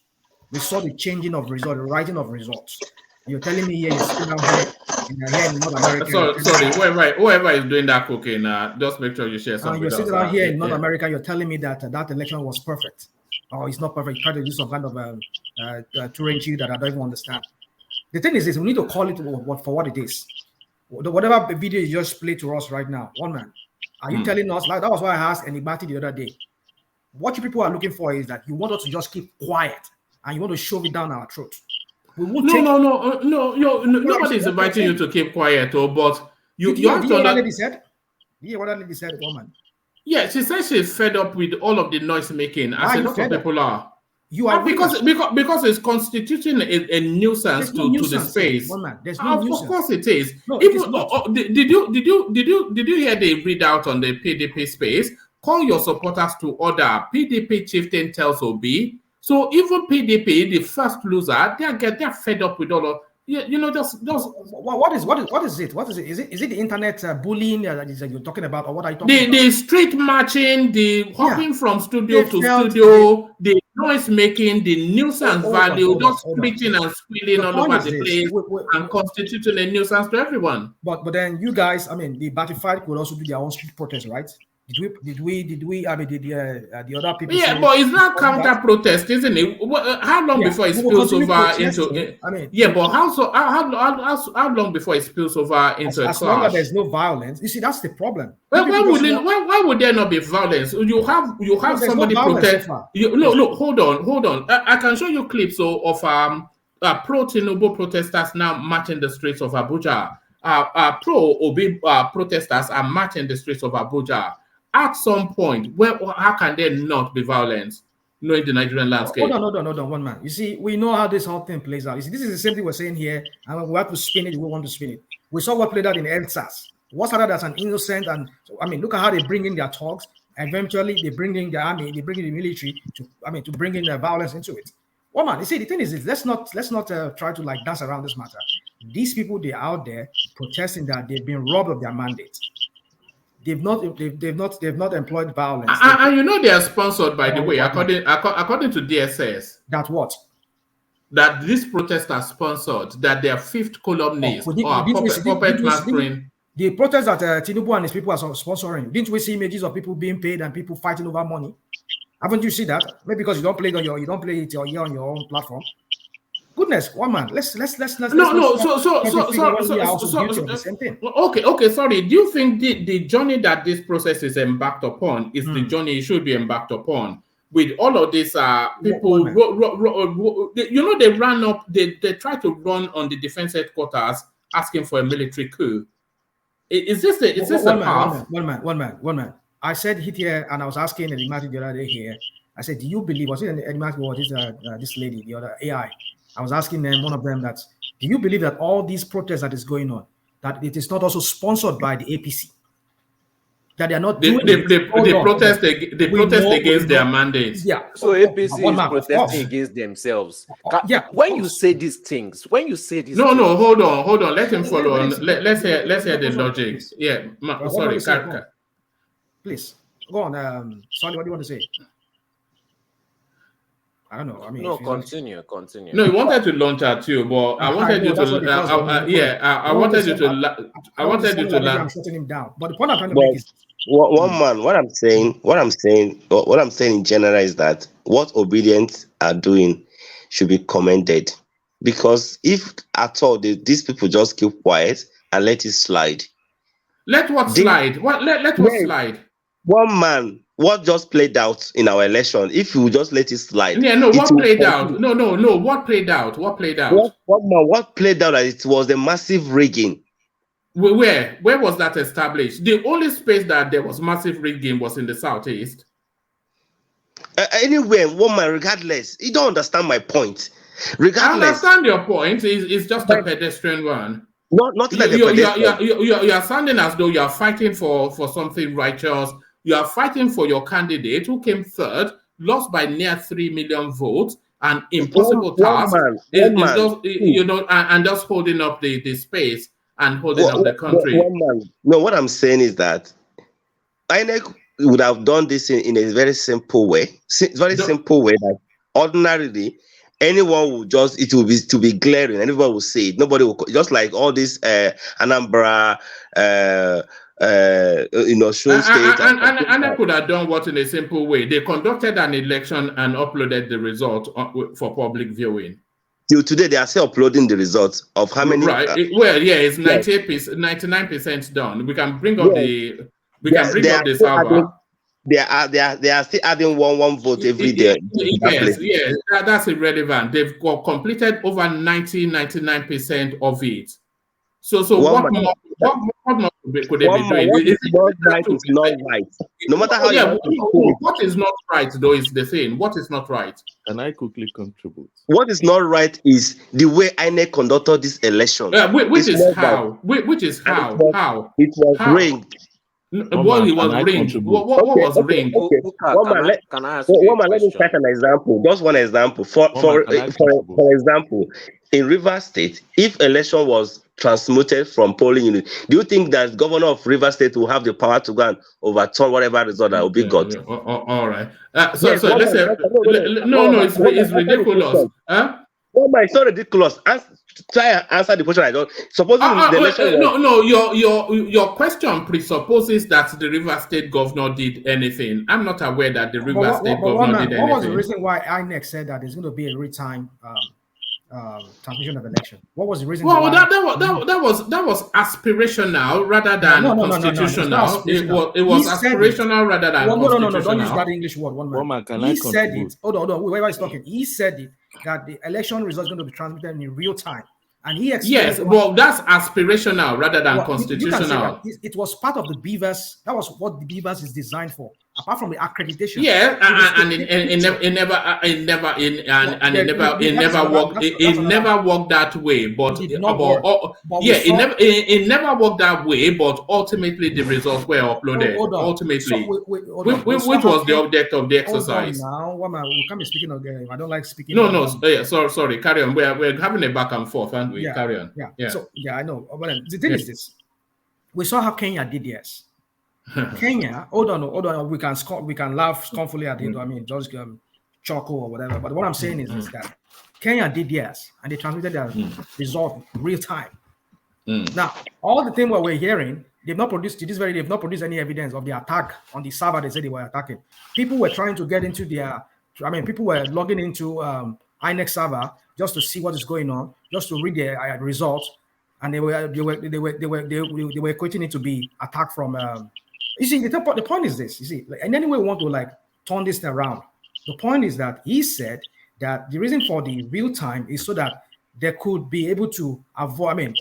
we saw the changing of results, the writing of results. You're telling me here, you're sitting down here, here in North America. Sorry, whoever is doing that cooking, just make sure you share some you're with us. sitting down here in North America, you're telling me that that election was perfect. Oh, it's not perfect. You try to use some kind of Turing cheat that I don't even understand. The thing is, we need to call it for what it is. Whatever video you just played to us right now, one man, are you telling us, like that was why I asked anybody the other day, what you people are looking for is that you want us to just keep quiet and you want to shove it down our throat. We won't nobody's inviting you to keep quiet, but you have to. Did you hear what that lady said? Did you hear what that lady said, woman? Yeah, she says she's fed up with all of the noise making, as a lot of people are. You are because it's constituting a nuisance to the space. There's no nuisance. Of course it is. No, did you hear the readout on the PDP space? Call your supporters to order. PDP chieftain tells Obi. So even PDP, the first loser, they're fed up with all of. Just what is it? What is it? Is it the internet bullying that you're talking about, or what are you talking about? The street marching, the hopping from studio to studio, the noise making, the nuisance value, just screeching and squealing all over the place, and constituting a nuisance to everyone. But then you guys, I mean, the Batified could also do their own street protest, right? Did we? I mean, did the other people? Yeah, but it's not counter protest, isn't it? How long before it spills over into? But how long before it spills over into a clash? As long as there's no violence, you see, that's the problem. Well, why would there not be violence? You have somebody protest. Look, hold on. I can show you clips of pro Tinubu protesters now marching the streets of Abuja. Pro Obi protesters are marching the streets of Abuja. At some point, how can there not be violence, knowing the Nigerian landscape? Hold on, one man. You see, we know how this whole thing plays out. You see, this is the same thing we're saying here, and we have to spin it. We want to spin it. We saw what played out in EndSARS. What's other than an innocent? And I mean, look at how they bring in their thugs. Eventually, they bring in the army, they bring in the military to bring in the violence into it. Well, man, you see, the thing is, let's not try to like dance around this matter. These people, they're out there protesting that they've been robbed of their mandate. They've not employed violence. And they are sponsored, by the way, according to DSS. That what? That these protests are sponsored. That they are fifth columnists or puppet mastering. The protests that Tinubu and his people are sponsoring. Didn't we see images of people being paid and people fighting over money? Haven't you seen that? Maybe because you don't play it on your own platform. Goodness, one man. Let's Okay. Sorry. Do you think the journey that this process is embarked upon is the journey it should be embarked upon? With all of these people, they ran up. They try to run on the defense headquarters, asking for a military coup. Is this a path? One man. I said here, and I was asking Enigmatic the other day here. I said, do you believe? Was it Enigmatic or this lady, the other AI? I was asking them, one of them, that do you believe that all these protests that is going on, that it is not also sponsored by the APC? That they are not doing they protest against their mandates. Yeah. So APC is protesting against themselves. When you say these things, No, hold on. Let him follow on. Let's hear the logic. Yeah. Sorry, please go on. Sorry, what do you want to say? I don't know. I mean, no, continue. No, you wanted to launch at you, but I wanted you to. I wanted you to. I'm shutting him down. But the point I'm trying to make is one man. What I'm saying in general is that what Obedience are doing should be commended, because if at all these people just keep quiet and let it slide. Let what slide? Let what slide? One man. What just played out in our election? If you just let it slide. Yeah, no. What played out? No. What played out? What played out? What played out? It was a massive rigging. Where was that established? The only space that there was massive rigging was in the southeast. Anyway, woman, regardless, you don't understand my point. Regardless, I understand your point. It's just a pedestrian one. Not like a pedestrian. You are sounding as though you are fighting for something righteous. You are fighting for your candidate who came third, lost by near 3 million votes, an impossible task. And just holding up the space and holding up the country. No, what I'm saying is that INEC would have done this in a very simple way. Simple way that ordinarily anyone will just, it will be glaring. Everybody will say it. Nobody will, just like all this Anambra, Shun State. And I could have done what in a simple way. They conducted an election and uploaded the result for public viewing. Till today, they are still uploading the results of how many? Right. It's 98%, 99% done. We can bring up the the server. They are still adding one vote every day. Yes, that's irrelevant. They've completed over 99% of it. So what more could they be doing? What right is not right. No matter how what is not right though is the thing. What is not right? Can I quickly contribute? What is not right is the way INEC conducted this election. Which is how? How? It was rigged. What was rigged? What was rigged? Can I ask you a question? Let me cite an example. Just one example. For example, in Rivers State, if election was transmitted from polling unit, do you think that governor of Rivers State will have the power to go and overturn whatever result that will be got? All right. So let's say it's ridiculous. Huh? Oh my, it's not ridiculous. Try and answer the question I don't. Supposing the election your question presupposes that the Rivers State governor did anything. I'm not aware that the Rivers State governor did anything. What was the reason why INEC said that there's going to be a real-time transmission of election? What was the reason? Well, that was aspirational rather than constitutional. It was aspirational rather than constitutional. No, don't use that English word. He said it. Hold on. Whoever is talking, he said it that the election results are going to be transmitted in real time. And he explained that's aspirational rather than constitutional. It was part of the Beavers. That was what the Beavers is designed for. Apart from the accreditation, it never worked that way. But it never worked that way. But ultimately, the results were uploaded. Which was the object of the exercise? Now, we can't be speaking again. I don't like speaking. No. Sorry. Carry on. We're having a back and forth, and we carry on. Yeah. So I know. But the thing is this: we saw how Kenya did this. Kenya, hold on. We can laugh scornfully at it. I mean, just chuckle or whatever. But what I'm saying is that Kenya did yes, and they transmitted their result real time. Now, all the thing what we're hearing, they've not produced any evidence of the attack on the server. They said they were attacking. People were trying to get into people were logging into INEC server just to see what is going on, just to read their results, and they were equating it to be attack from. You see, the point is this. You see, in any way we want to turn this around. The point is that he said that the reason for the real time is so that they could be able to avoid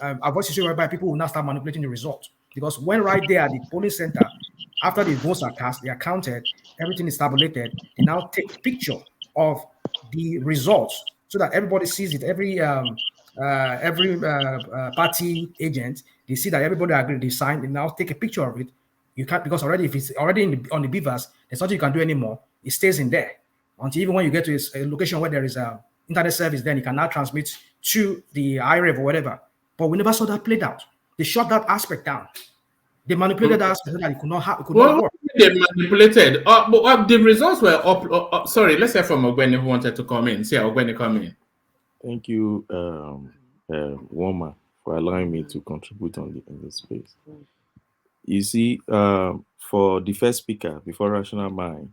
situation whereby people will not start manipulating the results. Because when right there at the polling center, after the votes are cast, they are counted, everything is tabulated, they now take a picture of the results so that everybody sees it. Every party agent, they see that everybody agreed, they sign, they now take a picture of it. You can't, because already if it's already on the Beavers, there's nothing you can do anymore. It stays in there until even when you get to a location where there is a internet service, then you can now transmit to the IREV or whatever. But we never saw that played out. They shut that aspect down. They manipulated that aspect so that it could not work. They manipulated. But the results were up. Sorry, let's hear from Ogbeni who wanted to come in. See, Ogbeni come in. Thank you, Woma, for allowing me to contribute in this space. You see, for the first speaker, before Rational Mind,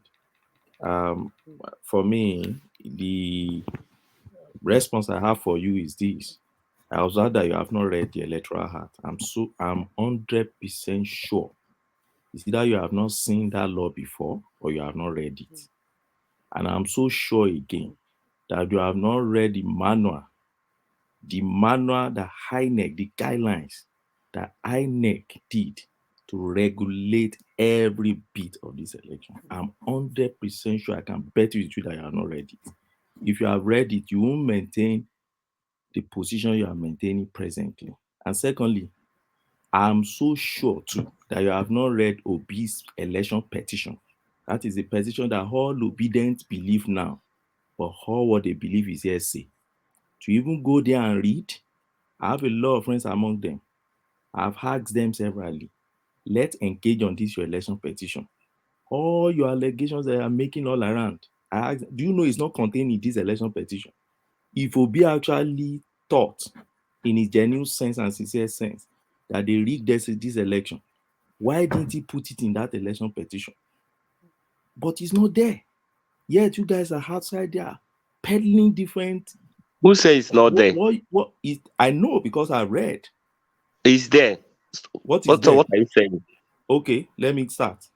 for me, the response I have for you is this. I observe that you have not read the Electoral Act. I'm 100% sure. It's either you have not seen that law before or you have not read it. And I'm so sure again that you have not read the manual, the INEC, the guidelines that INEC did to regulate every bit of this election. I'm 100% sure, I can bet you that you have not read it. If you have read it, you won't maintain the position you are maintaining presently. And secondly, I'm so sure too that you have not read Obi'S election petition. That is a petition that all obedient believe now, but all what they believe is hearsay. To even go there and read, I have a lot of friends among them. I've asked them severally, let's engage on this your election petition. All your allegations that are making all around, do you know it's not contained in this election petition? if Obi actually thought in his genuine sense and sincere sense that they rigged this election, why didn't he put it in that election petition? But it's not there. Yet you guys are outside there peddling different. Who says it's not there? What is? I know because I read. It's there. What is there? What are you saying? Okay, let me start.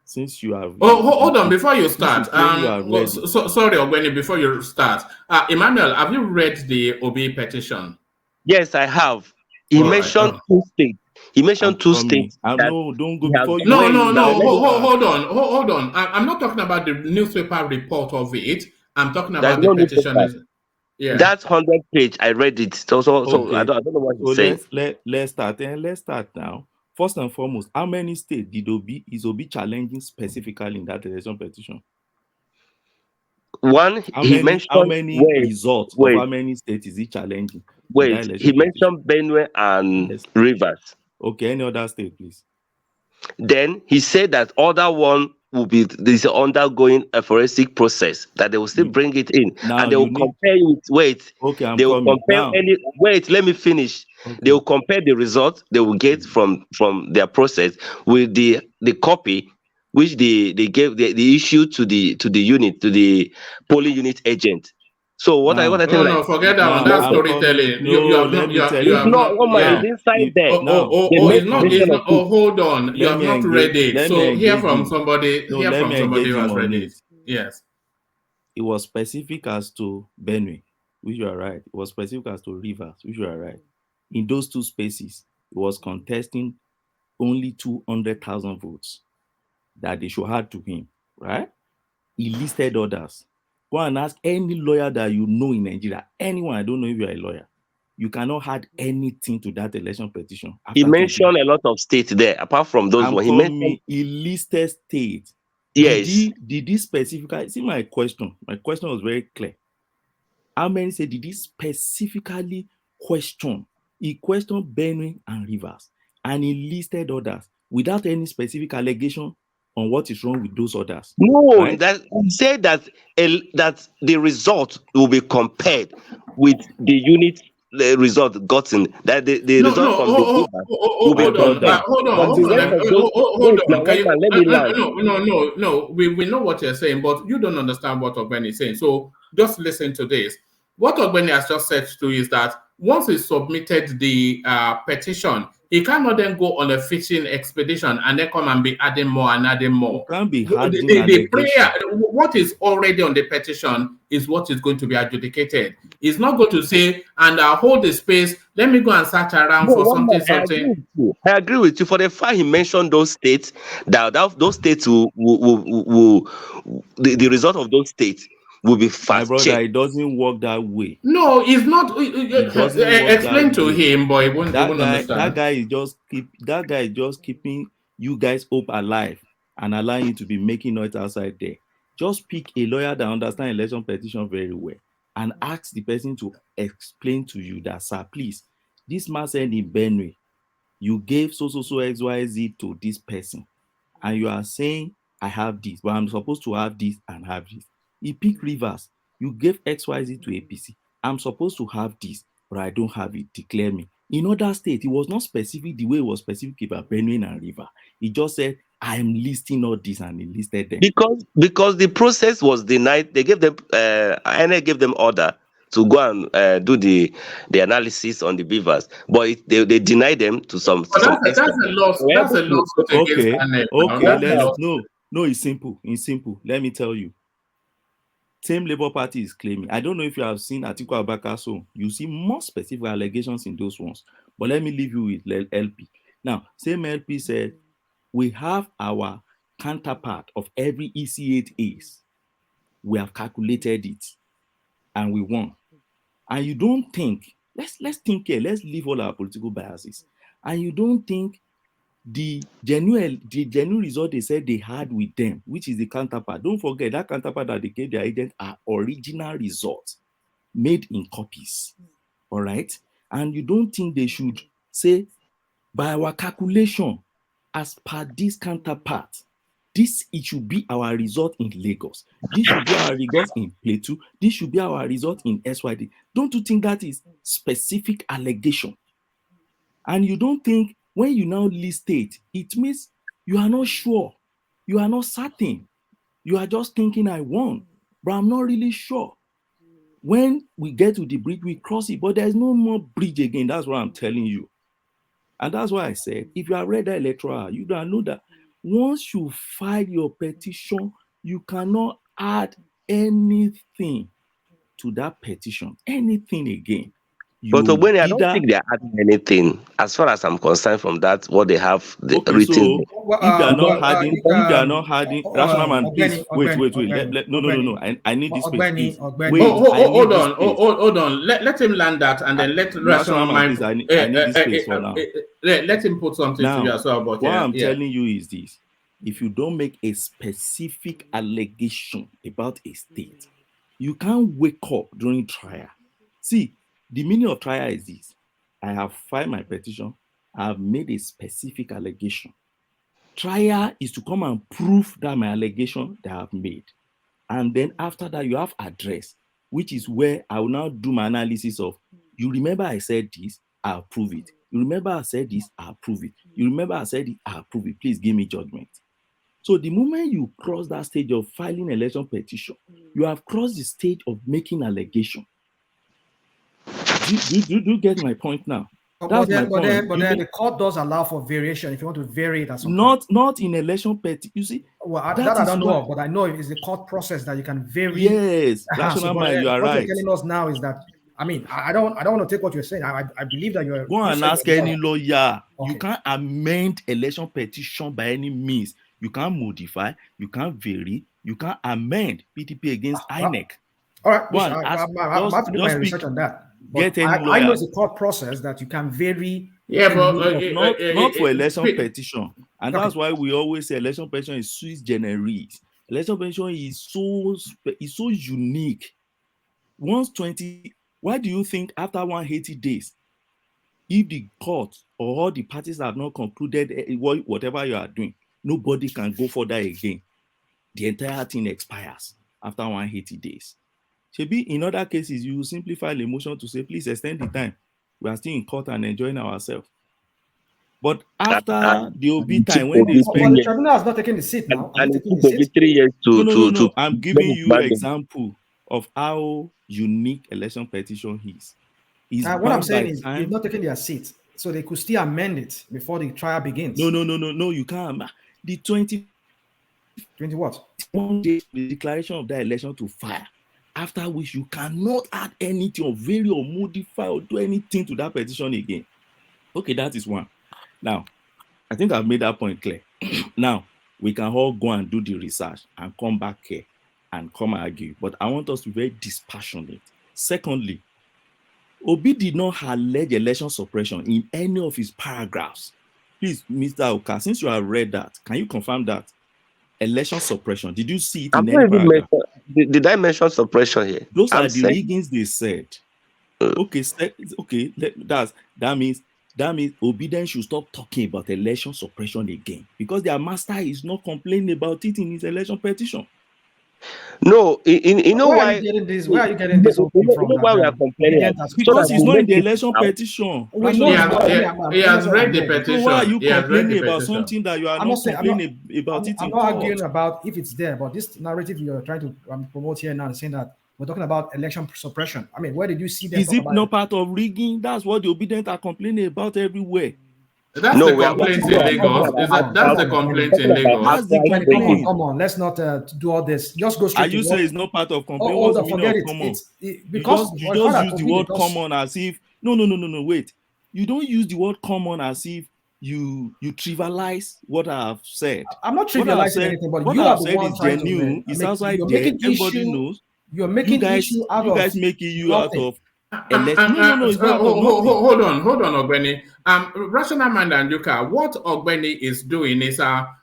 Since you have. Hold on before you start. Sorry, Ogweni, before you start. Emmanuel, have you read the Obi petition? Yes, I have. He mentioned two states. He mentioned two states. No, don't go before you. No. Hold on. I'm not talking about the newspaper report of it. I'm talking about the petition. Yeah. That's 100 page. I read it. So okay. I don't know what you're saying. Let's start. Let's start now. First and foremost, how many states is Obi challenging specifically in that election petition? One, how many results of how many states is he challenging? He mentioned Benue and Rivers. Okay, any other state, please? Then he said that other one will be this undergoing a forensic process, that they will still bring it in, and they will compare it. Let me finish. Okay. They will compare the results they will get from their process with the copy which they gave the issue to the unit, to the polling unit agent. So what I think. No, forget that one. That's storytelling. It's inside there. Hold on. You have not read it. So hear from somebody. Hear from somebody who has read it. Yes. It was specific as to Benue, which you are right. It was specific as to Rivers, which you are right. In those two spaces, it was contesting only 200,000 votes that they should have to him, right? He listed others. Go and ask any lawyer that you know in Nigeria, anyone, I don't know if you are a lawyer, you cannot add anything to that election petition. He mentioned a lot of states there, apart from those ones. He listed states. Yes. Did he specifically, see my question? My question was very clear. How many say did he specifically question? He questioned Benue and Rivers, and he listed others without any specific allegation on what is wrong with those others. No, right? That he said that the result will be compared with the unit result gotten. That the result from the will be compared. Hold on. No. We know what you're saying, but you don't understand what Ogbeni is saying. So just listen to this. What Ogbeni has just said to you is that once he submitted the petition, he cannot then go on a fishing expedition and then come and be adding more and adding more. You can't be adding the prayer, what is already on the petition is what is going to be adjudicated. He's not going to say, and I'll hold the space, let me go and search around for something. I agree with you. For the fact he mentioned those states, that those states will the result of those states will be fast. My brother, it doesn't work that way. No, it's not. Explain to him, but he won't understand. That guy is just keeping you guys hope alive and allowing you to be making noise outside there. Just pick a lawyer that understands election petition very well and ask the person to explain to you that, sir, please, this man said in Benue, you gave so XYZ to this person, and you are saying I have this, but I'm supposed to have this and have this. He picked Rivers. You gave XYZ to APC. I'm supposed to have this, but I don't have it. Declare me. In other states, it was not specific the way it was specific about Benue and River. He just said, I am listing all this, and he listed them. Because the process was denied. They gave them, INEC gave them order to go and do the analysis on the beavers, but they denied them to some. That's a loss. That's a loss. Okay. No, it's simple. It's simple. Let me tell you. Same Labour Party is claiming. I don't know if you have seen Atiku Abubakar, so you see more specific allegations in those ones. But let me leave you with LP. Now, same LP said, we have our counterpart of every EC8As. We have calculated it, and we won. And you don't think, let's think here, let's leave all our political biases. And you don't think the genuine result they said they had with them, which is the counterpart. Don't forget that counterpart that they gave their agent are original results made in copies. All right. And you don't think they should say, by our calculation, as per this counterpart, It should be our result in Lagos. This should be our result in Plateau. This should be our result in SYD. Don't you think that is specific allegation? And you don't think when you now list it, it means you are not sure. You are not certain. You are just thinking I won, but I'm not really sure. When we get to the bridge, we cross it, but there's no more bridge again. That's what I'm telling you. And that's why I said, if you have read the electoral, you don't know that once you file your petition, you cannot add anything to that petition, anything again. But when I don't think they're adding anything, as far as I'm concerned, from that what they have written. So if they are not adding, rational man, please wait. No. I need this space. Please. Hold on. Let him land that, and then let rational man. I need this space for now. Let him put something to you as well. But what I'm telling you is this: if you don't make a specific allegation about a state, you can't wake up during trial. See. The meaning of trial is this. I have filed my petition. I have made a specific allegation. Trial is to come and prove that my allegation that I have made. And then after that, you have address, which is where I will now do my analysis of, you remember I said this, I'll prove it. You remember I said this, I'll prove it. You remember I said it, I'll prove it. Please give me judgment. So the moment you cross that stage of filing election petition, you have crossed the stage of making allegation. Do you get my point now? But then the court does allow for variation if you want to vary it. Not in election petition. You see, well, that I don't know, but I know it's the court process that you can vary. Yes, rational mind, you are right. What you're telling us now is that I mean, I don't want to take what you're saying. I believe that you're. Go and ask any lawyer. Okay. You can't amend election petition by any means. You can't modify. You can't vary. You can't amend PDP against INEC. All right, I have to do my research on that. I know it's a court process that you can vary. Yeah, but not for election petition. And that's why we always say election petition is sui generis. Election petition is so unique. Why do you think after 180 days, if the court or all the parties have not concluded whatever you are doing, nobody can go further again? The entire thing expires after 180 days. Maybe in other cases, you will simply file a motion to say, please extend the time. We are still in court and enjoying ourselves. But after the OB time, when they spend... the tribunal has not taken the seat now. And it took 3 years to... No. I'm giving you an example of how unique election petition is. What I'm saying is, they've not taken their seat. So they could still amend it before the trial begins. No, you can't. The 20 what? 1 day, the declaration of that election to fire. After which you cannot add anything or vary or modify or do anything to that petition again. Okay, that is one. Now, I think I've made that point clear. Now, we can all go and do the research and come back here and come argue. But I want us to be very dispassionate. Secondly, Obi did not allege election suppression in any of his paragraphs. Please, Mr. Oka, since you have read that, can you confirm that? Election suppression. Did you see it in any paragraph? Did I mention suppression here? Those are the reasons they said. Okay, that means obedience should stop talking about election suppression again, because their master is not complaining about it in his election petition. No, you know why? Where are you getting this? Where are you getting this from? You know why we are complaining? Because it's not in the election petition. He has read the petition. So why are you complaining about something that you are not complaining about it in court? I'm not arguing about if it's there, but this narrative you're trying to promote here now is saying that we're talking about election suppression. I mean, where did you see that? Is it not part of rigging? That's what the obedient are complaining about everywhere. That's the complaint in Lagos. That's the complaint in Lagos. That's the complaint. Come on, let's not do all this. Just go straight. Are you saying it's not part of complaint? What's the meaning of common? Because you just use the word common as if no. Wait, you don't use the word common as if you trivialize what I have said. I'm not trivializing anything, but what you I are have the said one is trying genuine. It's outside there. Everybody knows. You're making issue out of. You guys making you out of. Hold on, Ogbeni. Rational Mind and Yuka, what Ogbeni is doing is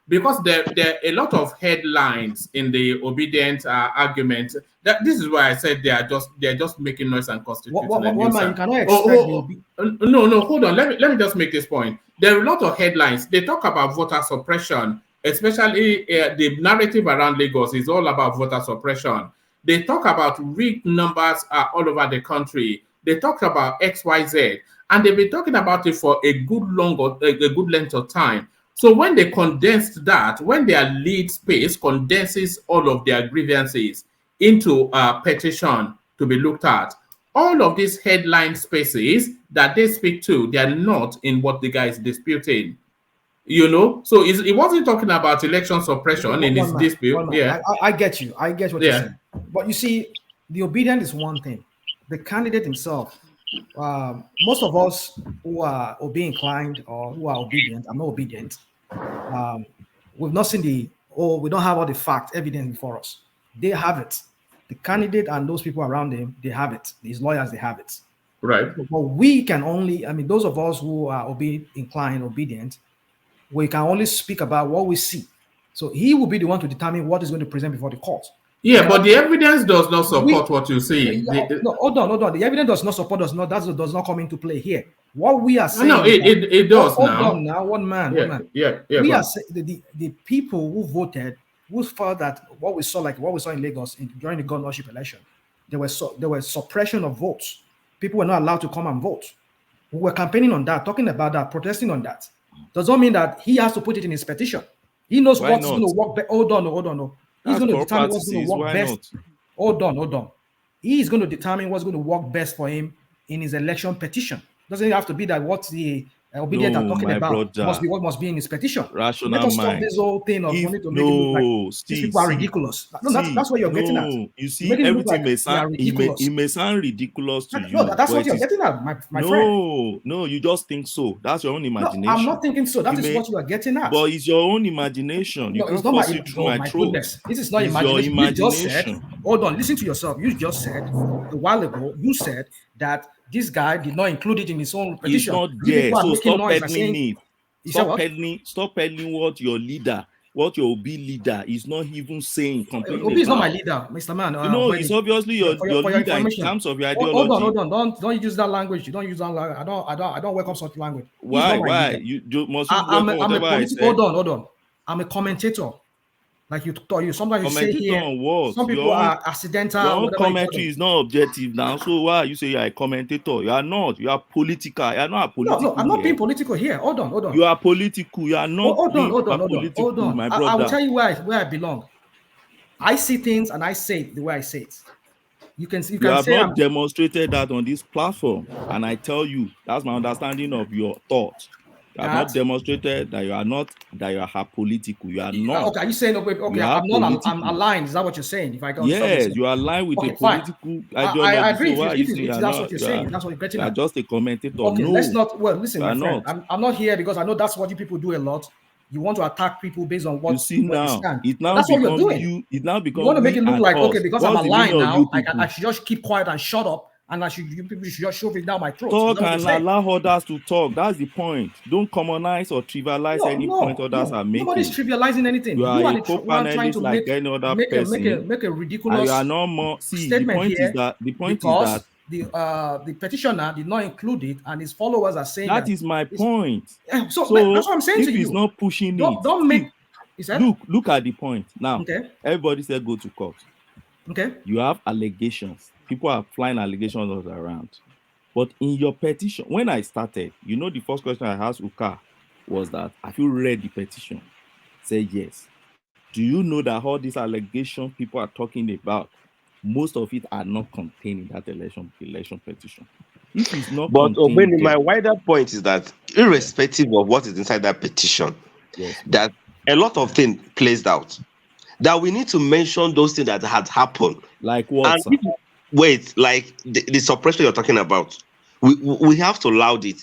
because there are a lot of headlines in the obedient argument. That this is why I said they are just making noise and constituting a nuisance. No, hold on. Let me just make this point. There are a lot of headlines. They talk about voter suppression especially the narrative around Lagos is all about voter suppression. They talk about rigged numbers all over the country. They talk about XYZ, and they've been talking about it for a good length of time. So when they condensed that, when their lead space condenses all of their grievances into a petition to be looked at, all of these headline spaces that they speak to, they are not in what the guy is disputing. You know, so it wasn't talking about election suppression in his dispute. Yeah, I get you. I get what you're saying. But you see, the obedient is one thing. The candidate himself, most of us who are obey inclined or who are obedient, I'm not obedient. We've not seen we don't have all the facts, evidence before us. They have it. The candidate and those people around him, they have it. These lawyers, they have it. Right. But we can only, those of us who are inclined, obedient, we can only speak about what we see. So he will be the one to determine what is going to present before the court. Yeah, but the evidence does not support what you say. No, hold on. The evidence does not support us. That does not come into play here. What we are saying, no, it does now. Hold on now, one man. Yeah. We are saying the people who voted, who felt that what we saw in Lagos during the governorship election, there was suppression of votes. People were not allowed to come and vote. We were campaigning on that, talking about that, protesting on that. Does not mean that he has to put it in his petition. He knows what's going to work. Hold on. He's going to determine what's going to work best. Hold on. He's going to determine what's going to work best for him in his election petition. Doesn't have to be that what the obedient are talking about must be what must be in his petition. Rational Let us mind. stop this whole thing of wanting to make it look like these people are ridiculous. That's what you're getting at. You see, everything may sound it may sound ridiculous to you. No, that's what you're getting at, my friend. No, you just think so. That's your own imagination. No, I'm not thinking so. That is what you are getting at. But it's your own imagination. You it's not my goodness. This is not imagination. You just said, hold on, listen to yourself. You just said a while ago, you said that this guy did not include it in his own petition. It's not there. So stop peddling it. Stop peddling what your leader, what your OB leader is not even saying. OB is not my leader, Mr. Man. It's obviously your leader in terms of your ideology. Hold on. Don't use that language. You don't use that language. I don't welcome such language. Why? Hold on. I'm a commentator. Like you sometimes you say here, some people are accidental. Your own commentary is not objective now. So why you say you're a commentator? You are not. You are political. You are not a political. No, I'm not being political here. Hold on. You are political. You are not. Hold on. My brother. I will tell you where I belong. I see things and I say it the way I say it. You have not demonstrated that on this platform, and I tell you that's my understanding of your thoughts. You have not demonstrated that you are apolitical. You are not. Okay, are you saying I'm aligned? Is that what you're saying? If I go, yes, you are aligned with a political ideology. I agree. If that's what you're saying, that's what you're getting at. You are just a commentator. Okay, no, let's not. Well, listen, my friend. I'm not here because I know that's what you people do a lot. You want to attack people based on what you see now. That's what you're doing. It now becomes. You want to make it look like because I'm aligned now. I should just keep quiet and shut up. And you people should just shove it down my throat. Talk and allow others to talk. That's the point. Don't commonize or trivialize any point others are making. Nobody's trivializing anything. You are a co-panelist like any other person. Make a ridiculous you are not more. See, statement the point is that the petitioner did not include it, and his followers are saying that is my point. So that's what I'm saying to you. If he's not pushing don't make. Look at the point now. Okay. Everybody said go to court. Okay. You have allegations. People are flying allegations all around. But in your petition, when I started, the first question I asked Uka was that, have you read the petition? Say yes. Do you know that all these allegations people are talking about, most of it are not contained in that election petition? If it's not but Obeni, my wider point is that irrespective of what is inside that petition, that a lot of things plays out. That we need to mention those things that had happened. Like what? Like the suppression you're talking about. We have to loud it.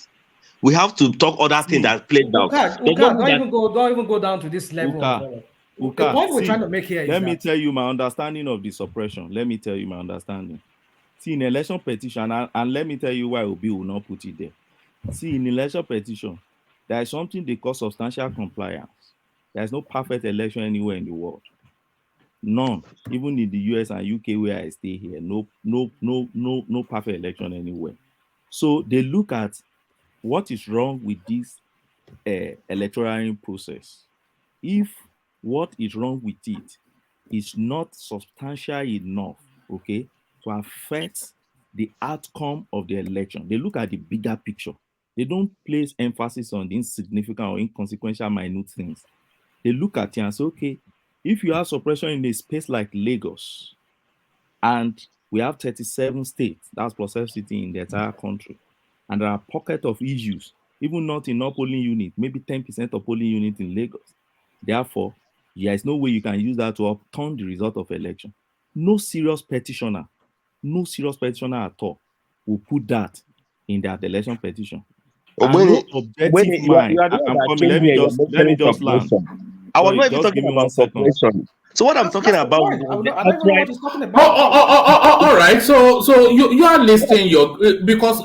We have to talk other things that played out. Don't even go down to this level. The point we're trying to make here is let me tell you my understanding of the suppression. See, in election petition, and let me tell you why Obi will not put it there. See, in election petition, there is something they call substantial compliance. There is no perfect election anywhere in the world. None, even in the US and UK where I stay here, no perfect election anywhere. So they look at what is wrong with this electoral process. If what is wrong with it is not substantial enough, okay, to affect the outcome of the election. They look at the bigger picture. They don't place emphasis on the insignificant or inconsequential minute things. They look at it and say, okay, if you have suppression in a space like Lagos, and we have 37 states, that's plus FCT in the entire country, and there are pockets of issues, even not in all polling units, maybe 10% of polling units in Lagos. Therefore, there is no way you can use that to upturn the result of election. No serious petitioner at all will put that in their election petition. And no objective mind. I'm coming. Let me just land. I was not even Just talking give me about 1 second. suppression. So what I'm talking about is I don't know what outright. he's talking about. All right. So you are listing your because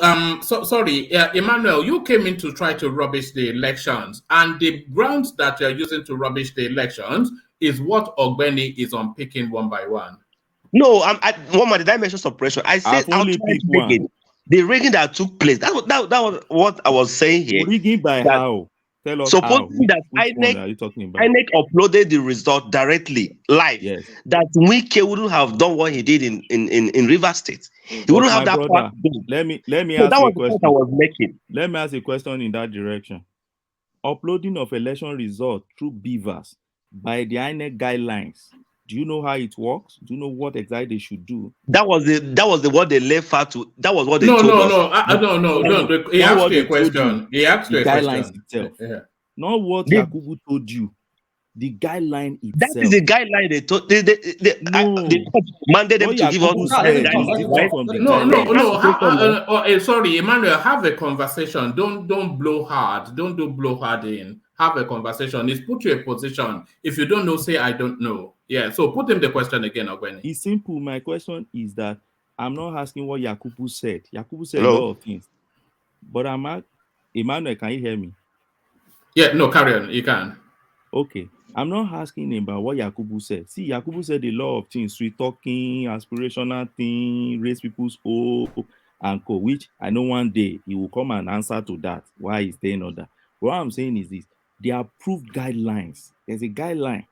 sorry, Emmanuel, you came in to try to rubbish the elections, and the grounds that you are using to rubbish the elections is what Ogbeni is unpicking one by one. No, Woman, did I mention suppression? I said I've only outright picked one. rigging. The rigging that took place. That was what I was saying here. Rigging by how? Tell us how. Supposing that Which one are you talking about? INEC uploaded the result directly, live. Yes. That Wike wouldn't have done what he did in Rivers State. He But wouldn't my have that brother, power to do. let me So ask that you a was the question. point I was making. Let me ask a question in that direction. Uploading of election results through beavers by the INEC guidelines. Do you know how it works? Do you know what exactly they should do? That was the what they left out to. That was what they No. told us. No. He Not asked what you a they told question. He asked you the a guidelines question. itself. Yeah. Not what They- Yakubu told you. The guideline That itself. is the guideline they told. They commanded them What to give us Yakubu the said is guidelines, different right? from the No. guideline. Sorry, Emmanuel. Have a conversation. Don't blow hard. Don't do blow hard in. Have a conversation. It's put you in a position. If you don't know, say I don't know. Yeah. So put him the question again, Ogweni. It's simple. My question is that I'm not asking what Yakubu said. Yakubu said Hello? a lot of things. But Emmanuel, can you hear me? Yeah. No. Carry on. You can. Okay. I'm not asking him about what Yakubu said. See, Yakubu said a lot of things, sweet talking, aspirational thing, raise people's hope, and co, which I know one day he will come and answer to that, why he's staying on that. What I'm saying is this, the approved guidelines, there's a guideline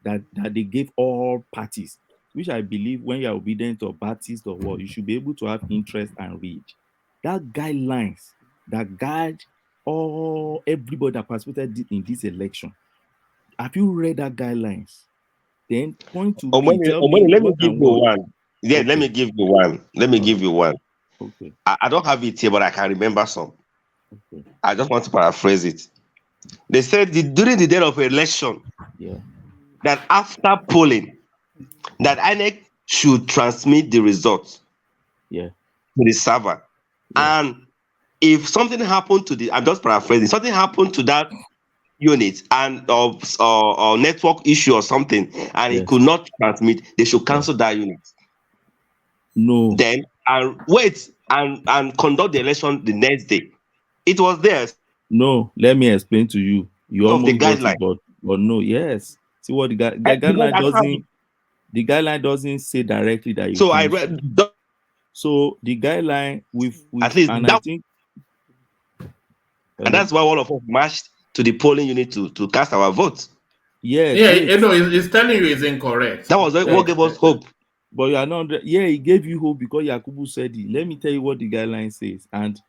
that they gave all parties, which I believe when you're obedient or Baptist or what, you should be able to have interest and read. That guidelines that guide everybody that participated in this election. Have you read that guidelines? Then point to me. Tell me Let me what give and you what. one. Yeah, Okay. let me give you one. Let me give you one. Okay. I don't have it here, but I can remember some. Okay. I just want to paraphrase it. They said during the day of election, Yeah. that after polling, that INEC should transmit the results Yeah. to the server. Yeah. And if something happened to I'm just paraphrasing, something happened to that unit and or network issue or something, and it Yes. could not transmit, they should cancel that unit. No. Then and wait and conduct the election the next day. It was there. No. Let me explain to you. You Of the almost got guideline. it, but no. Yes. See what the guideline doesn't. The guideline doesn't say directly that you. So can I read. So the guideline with At least and that, I think. And that's why all of us marched to the polling unit to cast our votes. Yes. Yeah. It's telling you it's incorrect. That was what gave us hope. But you are not. Yeah, he gave you hope because Yakubu said it. Let me tell you what the guideline says, and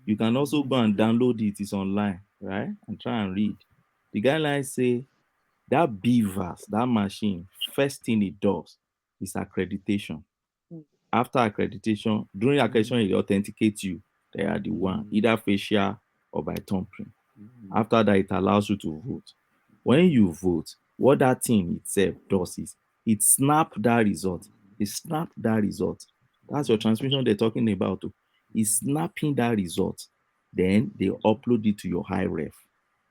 you can also go and download it. It's online, right? And try and read. The guidelines say that beavers, that machine, first thing it does is accreditation. After accreditation, during accreditation, it authenticates you. They are the one, either facial or by thumbprint. After that, it allows you to vote. When you vote, what that thing itself does is it snaps that result. It snaps that result. That's your transmission they're talking about. It's snapping that result. Then they upload it to your high ref,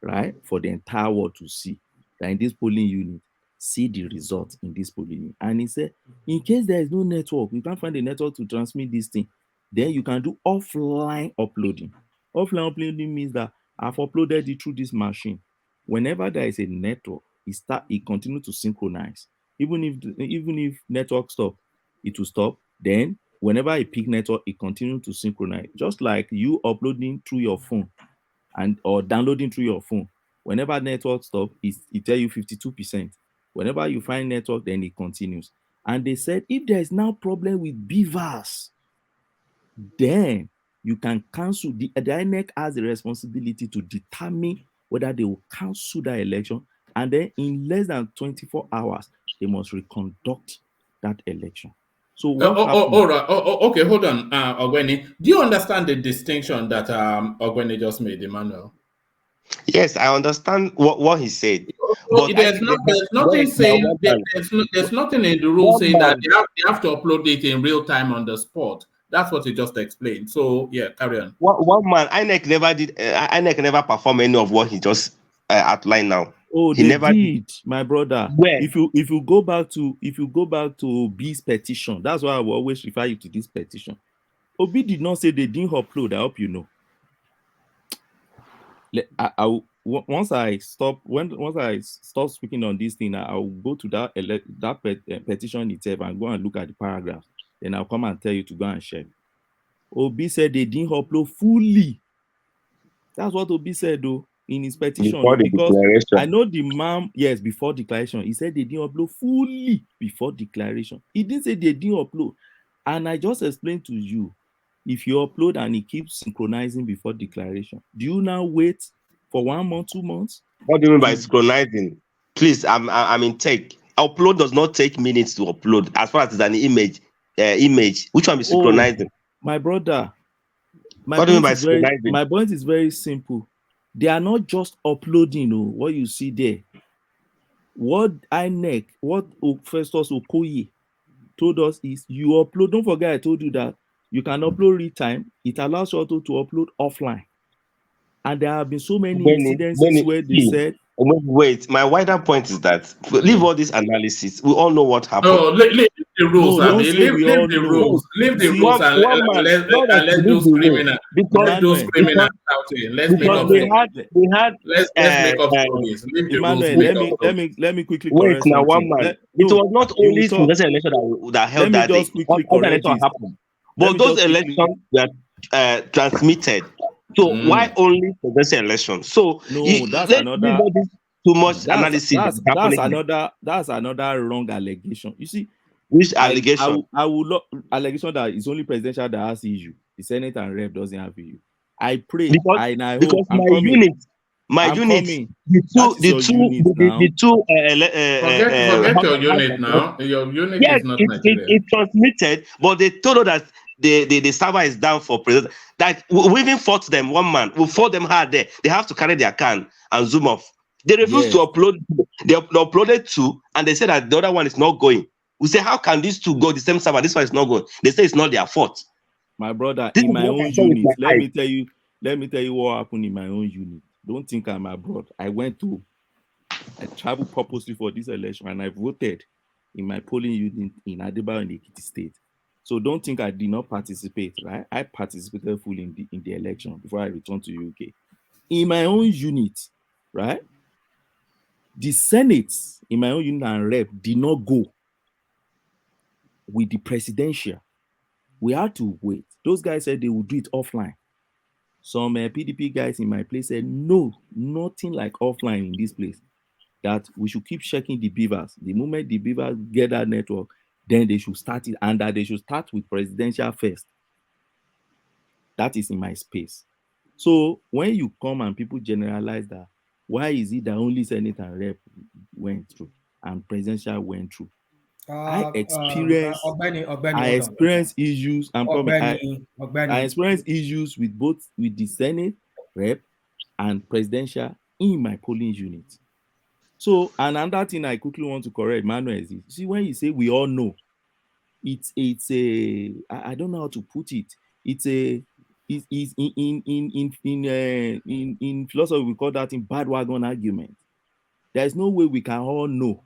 right? For the entire world to see. That in this polling unit, see the result in this polling unit. And he said, in case there is no network, you can't find a network to transmit this thing, then you can do offline uploading. Offline uploading means that I've uploaded it through this machine. Whenever there is a network, it continues to synchronize. Even if network stop, it will stop. Then whenever I pick network, it continues to synchronize. Just like you uploading through your phone or downloading through your phone. Whenever network stop, it tell you 52%. Whenever you find network, then it continues. And they said, if there is now problem with beavers, then you can cancel. The INEC has the responsibility to determine whether they will cancel that election. And then in less than 24 hours, they must reconduct that election. So what happened? All right. Okay, hold on, Ogweni. Do you understand the distinction that Ogweni just made, Emmanuel? Yes, I understand what he said. But But there's nothing saying there's nothing in the rule saying that they have to upload it in real time on the spot. That's what you just explained. So yeah, carry on. One man, INEC never did. INEC never performed any of what he just outlined now. Oh, he never did, my brother. Where? If you go back to Obi's petition, that's why I will always refer you to this petition. Obi did not say they didn't upload. I hope you know. Once I stop speaking on this thing, I will go to that petition itself and go and look at the paragraphs. Then I'll come and tell you to go and check. Obi said they didn't upload fully. That's what Obi said though in his petition. Because I know the man, yes, before declaration. He said they didn't upload fully before declaration. He didn't say they didn't upload. And I just explained to you, if you upload and it keeps synchronizing before declaration, do you now wait for 1 month, 2 months? What do you mean by synchronizing? Please, I'm in tech. Upload does not take minutes to upload. As far as it's an image, which one is synchronizing? My brother, what do you mean by synchronizing? My point is very simple. They are not just uploading what you see there. What INEC, what Festus Okoye told us is you upload. Don't forget I told you that you can upload real time. It allows you also to upload offline. And there have been so many incidences where they said... Wait, my wider point is that leave all this analysis. We all know what happened. No, leave the rules. Leave the rules. Leave the rules and let's do criminal. Let's do criminal shouting. Let's make up stories. Leave the rules. Let me quickly wait now. One man. It was not only presidential election that held that day. Other elections happened, but those elections were transmitted. So why only presidential election? So that's another too much analysis. That's another wrong allegation. You see, which allegation? I will not allegation that it's only presidential that has issue. The Senate and Rep doesn't have issue. I pray because my unit, the two. Forget your unit now. Your unit is not Nigerian. It transmitted, but they told us that the server is down for president. That we even fought them. One man, we fought them hard there. They have to carry their can and zoom off. They refused to upload. They uploaded two, and they said that the other one is not going. We say, how can these two go the same server? This one is not going. They say it's not their fault. My brother, in my own unit, let me tell you what happened in my own unit. Don't think I'm abroad. I traveled purposely for this election, and I voted in my polling unit in Adebayo in Ekiti State. So don't think I did not participate, right? I participated fully in the election before I returned to UK. In my own unit, right? The Senate in my own unit and Rep did not go with the presidential. We had to wait. Those guys said they would do it offline. Some PDP guys in my place said, no, nothing like offline in this place. That we should keep checking the beavers. The moment the beavers get that network, then they should start it, and that they should start with presidential first. That is in my space. So when you come and people generalize that, why is it that only Senate and Rep went through and presidential went through? I experienced issues. I experienced issues with the Senate, Rep, and presidential in my polling unit. So another thing I quickly want to correct, Manuel, is see when you say we all know, it's a I don't know how to put it. It's in philosophy we call that in bandwagon argument. There's no way we can all know.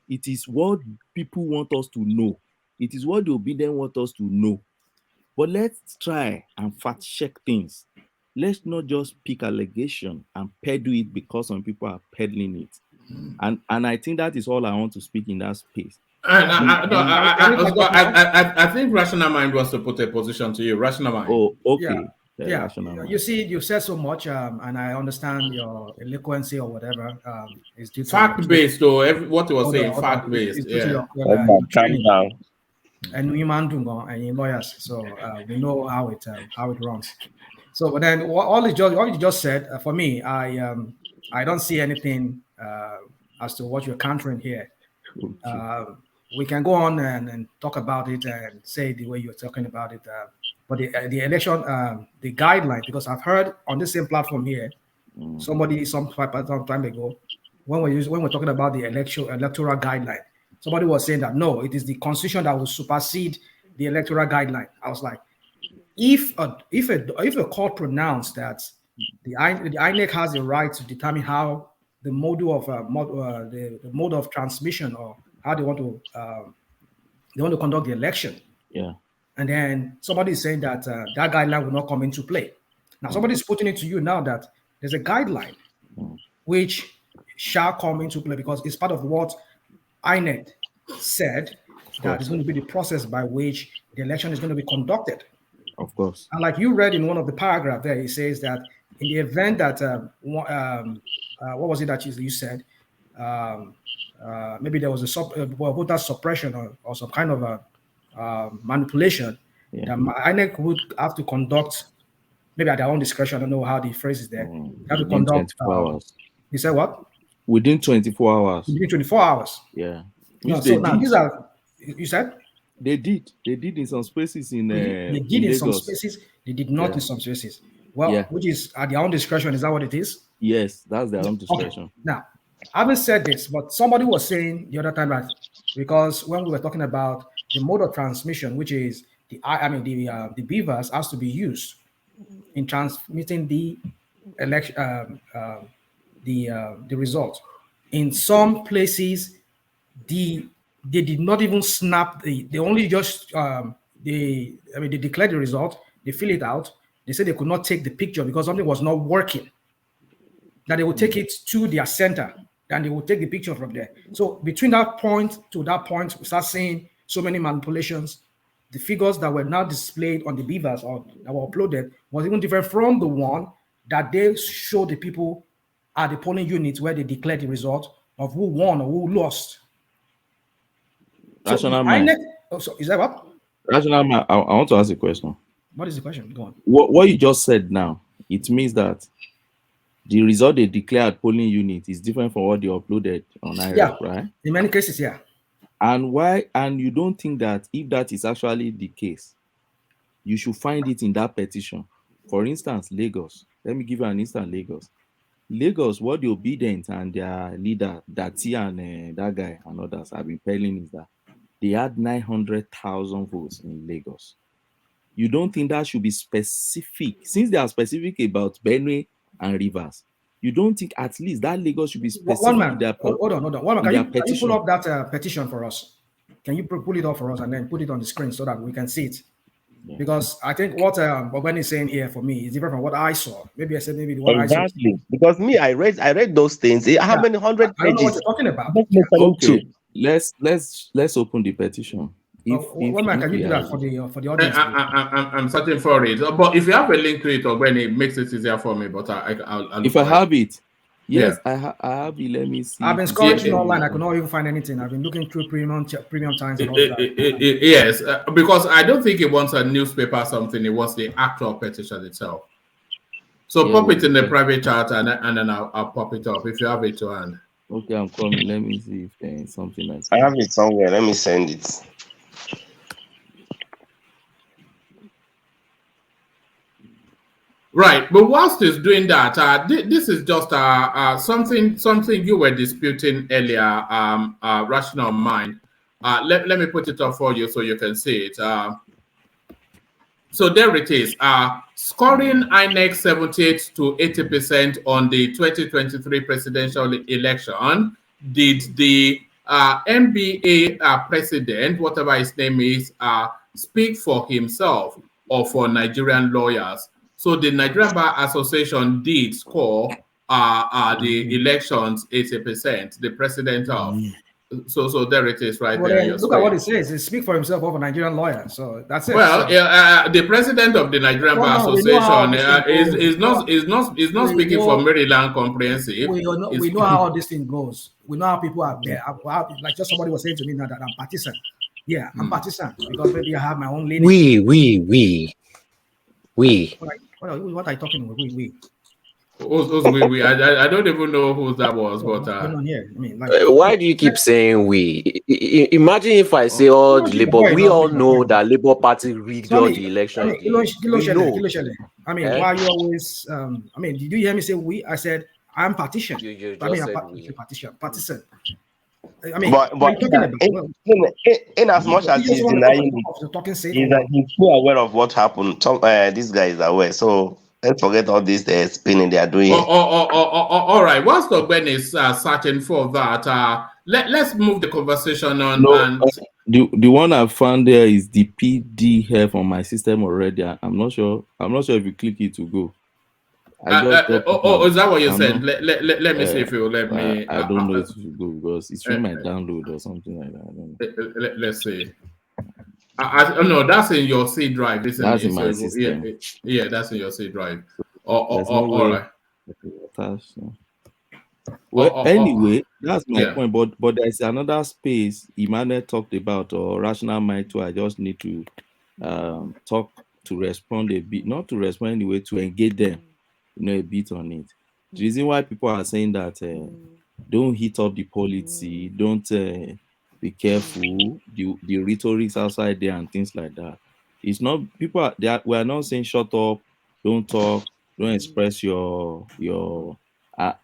It is what people want us to know. It is what the obedient want us to know. But let's try and fact check things. Let's not just pick allegation and peddle it because some people are peddling it. And I think that is all I want to speak in that space. I think Rational Mind wants to put a position to you. Rational Mind. Oh, okay. Yeah. rational you see, you said so much, and I understand your eloquency or whatever is due to fact-based, though. What you were saying, fact-based. It's due to your Calm training down. and human and your lawyers, so we know how it runs. So, but then all you just said for me, I don't see anything as to what you're countering here. We can go on and talk about it and say the way you're talking about it. But the election, the guideline, because I've heard on the same platform here, somebody some time ago, when we're talking about the electoral guideline, somebody was saying that no, it is the constitution that will supersede the electoral guideline. I was like, if a court pronounced that the INEC has the right to determine how the mode of transmission or how they want to conduct the election. Yeah. And then somebody is saying that that guideline will not come into play. Now somebody is putting it to you now that there's a guideline which shall come into play because it's part of what INEC said that is going to be the process by which the election is going to be conducted. Of course. And like you read in one of the paragraphs there, it says that in the event that what was it that you said? Maybe there was a voter suppression or some kind of a manipulation. Yeah. That INEC would have to conduct, maybe at their own discretion. I don't know how the phrase is there. They have to Within conduct. 24 hours. You said what? Within 24 hours. Within 24 hours. Yeah. No, Which so they now did. these are. You said They did in some spaces in they did in some Lagos. spaces. They did not Yeah. in some spaces. Well, Yeah. which is at their own discretion. Is that what it is? Yes, that's their own discretion. Okay. Now, I haven't said this, but somebody was saying the other time that because when we were talking about the mode of transmission, which is the beavers has to be used in transmitting the election, the result. In some places, they did not even snap they only just they declared the result, they fill it out. They said they could not take the picture because something was not working. That they would take it to their center and they would take the picture from there. So between that point to that point, we start seeing so many manipulations. The figures that were now displayed on the beavers or that were uploaded was even different from the one that they showed the people at the polling units where they declared the result of who won or who lost. Rational man. So is that what? Rational man, I want to ask a question. What is the question? Go on. What you just said now, it means that the result they declared polling unit is different from what they uploaded on IREF, right? In many cases, yeah. And why? And you don't think that if that is actually the case, you should find it in that petition? For instance, Lagos. Let me give you an instance. Lagos, what the Obedient and their leader, Dati and that guy and others have been telling is that they had 900,000 votes in Lagos. You don't think that should be specific? Since they are specific about Benue and Rivers, you don't think at least that Lagos should be specific? One man, hold on. One man, can you pull up that petition for us? Can you pull it up for us and then put it on the screen so that we can see it? Yeah. Because I think what Bogben is saying here for me is different from what I saw. Maybe I said maybe the one I saw. Because me, I read those things. How many hundred pages? I don't know what you're talking about. Okay, let's open the petition. One man, can you do that for the audience? I'm searching for it. But if you have a link to it, or when it makes it easier for me. But I'll if I have it, yes, I have it. Let me see. I've been scouring online. I could not even find anything. I've been looking through premium times and all that. Yes, because I don't think it wants a newspaper or something. It wants the actual petition itself. So pop it in the private chat and then I'll pop it up if you have it to hand. Okay, I'm coming. Let me see if there's something like I have it somewhere. Let me send it. Right, but whilst it's doing that, this is just something you were disputing earlier, rational mind. Let me put it up for you so you can see it. So there it is. Scoring INEC 78 to 80% on the 2023 presidential election. Did the NBA president, whatever his name is, speak for himself or for Nigerian lawyers? So the Nigerian Bar Association did score the elections 80%, the president of. So there it is, right Well, there. then, look at what it says. It speaks for himself of a Nigerian lawyer. So that's it. Well, so. the president of the Nigerian Bar Association is not speaking for Maryland Comprehensive. We know how all this thing goes. We know how people are there. Like just somebody was saying to me now that I'm partisan. Yeah, I'm partisan because maybe I have my own leaning. We. What are you talking about? We. I don't even know who that was, but why do you keep saying we? Imagine if I say all the Labour. We all know that Labour Party rigged all the elections. We know. I mean, why you always? I mean, did you hear me say we? I said I'm partisan. You I mean, said partisan. I mean, but in as much as he's denying it, he's fully aware of what happened. This guy is aware, so let's forget all this spinning they are doing. All right. Whilst Ogben is searching for that, let's move the conversation on. No, the one I found there is the PDF on my system already. I'm not sure if you click it to go. Is that what you said? Let me see if you let me. I don't know if you go because it's from my download or something like that. I don't know. Let's see. No, that's in your C drive. That's in my system. Yeah, that's in your C drive. All right. Well, anyway, that's my point. But there's another space Emmanuel talked about, or rational mind too. I just need to talk to respond a bit, not to respond anyway, to engage them, a bit on it. The reason why people are saying that don't hit up the policy, don't be careful, the rhetorics outside there and things like that. It's not people. We are not saying shut up, don't talk, don't express your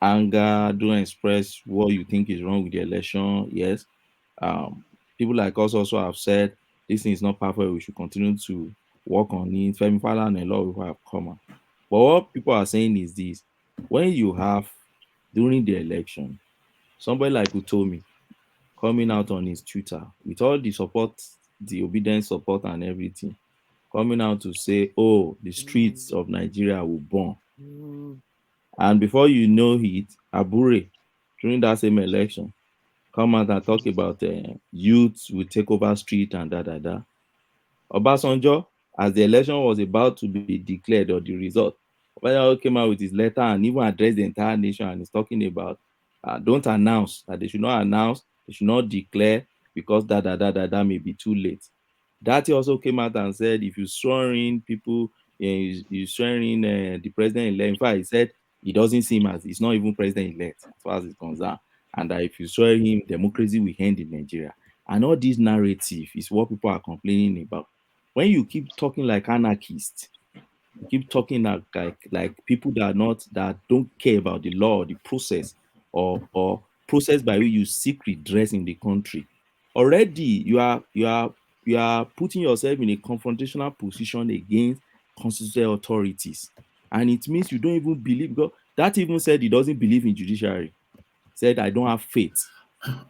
anger, don't express what you think is wrong with the election. Yes, people like us also have said this thing is not perfect. We should continue to work on it. Femi Falana and a lot of people have come up. But what people are saying is this: when you have during the election, somebody like Utomi coming out on his Twitter with all the support, the obedience support and everything, coming out to say, oh, the streets of Nigeria will burn. And before you know it, Abure, during that same election, come out and talk about youth will take over street and da. Obasanjo, as the election was about to be declared or the result, Obasanjo came out with his letter and even addressed the entire nation and is talking about don't announce, that they should not announce, they should not declare because that may be too late. That he also came out and said if you swear in people, you swear in the president-elect. In fact, he said he doesn't seem as he's not even president-elect as far as it's concerned. And that if you swear him, democracy will end in Nigeria. And all this narrative is what people are complaining about. When you keep talking like anarchists, you keep talking like people that don't care about the law, the process, or process by which you seek redress in the country. Already you are putting yourself in a confrontational position against constitutional authorities. And it means you don't even believe, because that even said he doesn't believe in judiciary. Said, I don't have faith.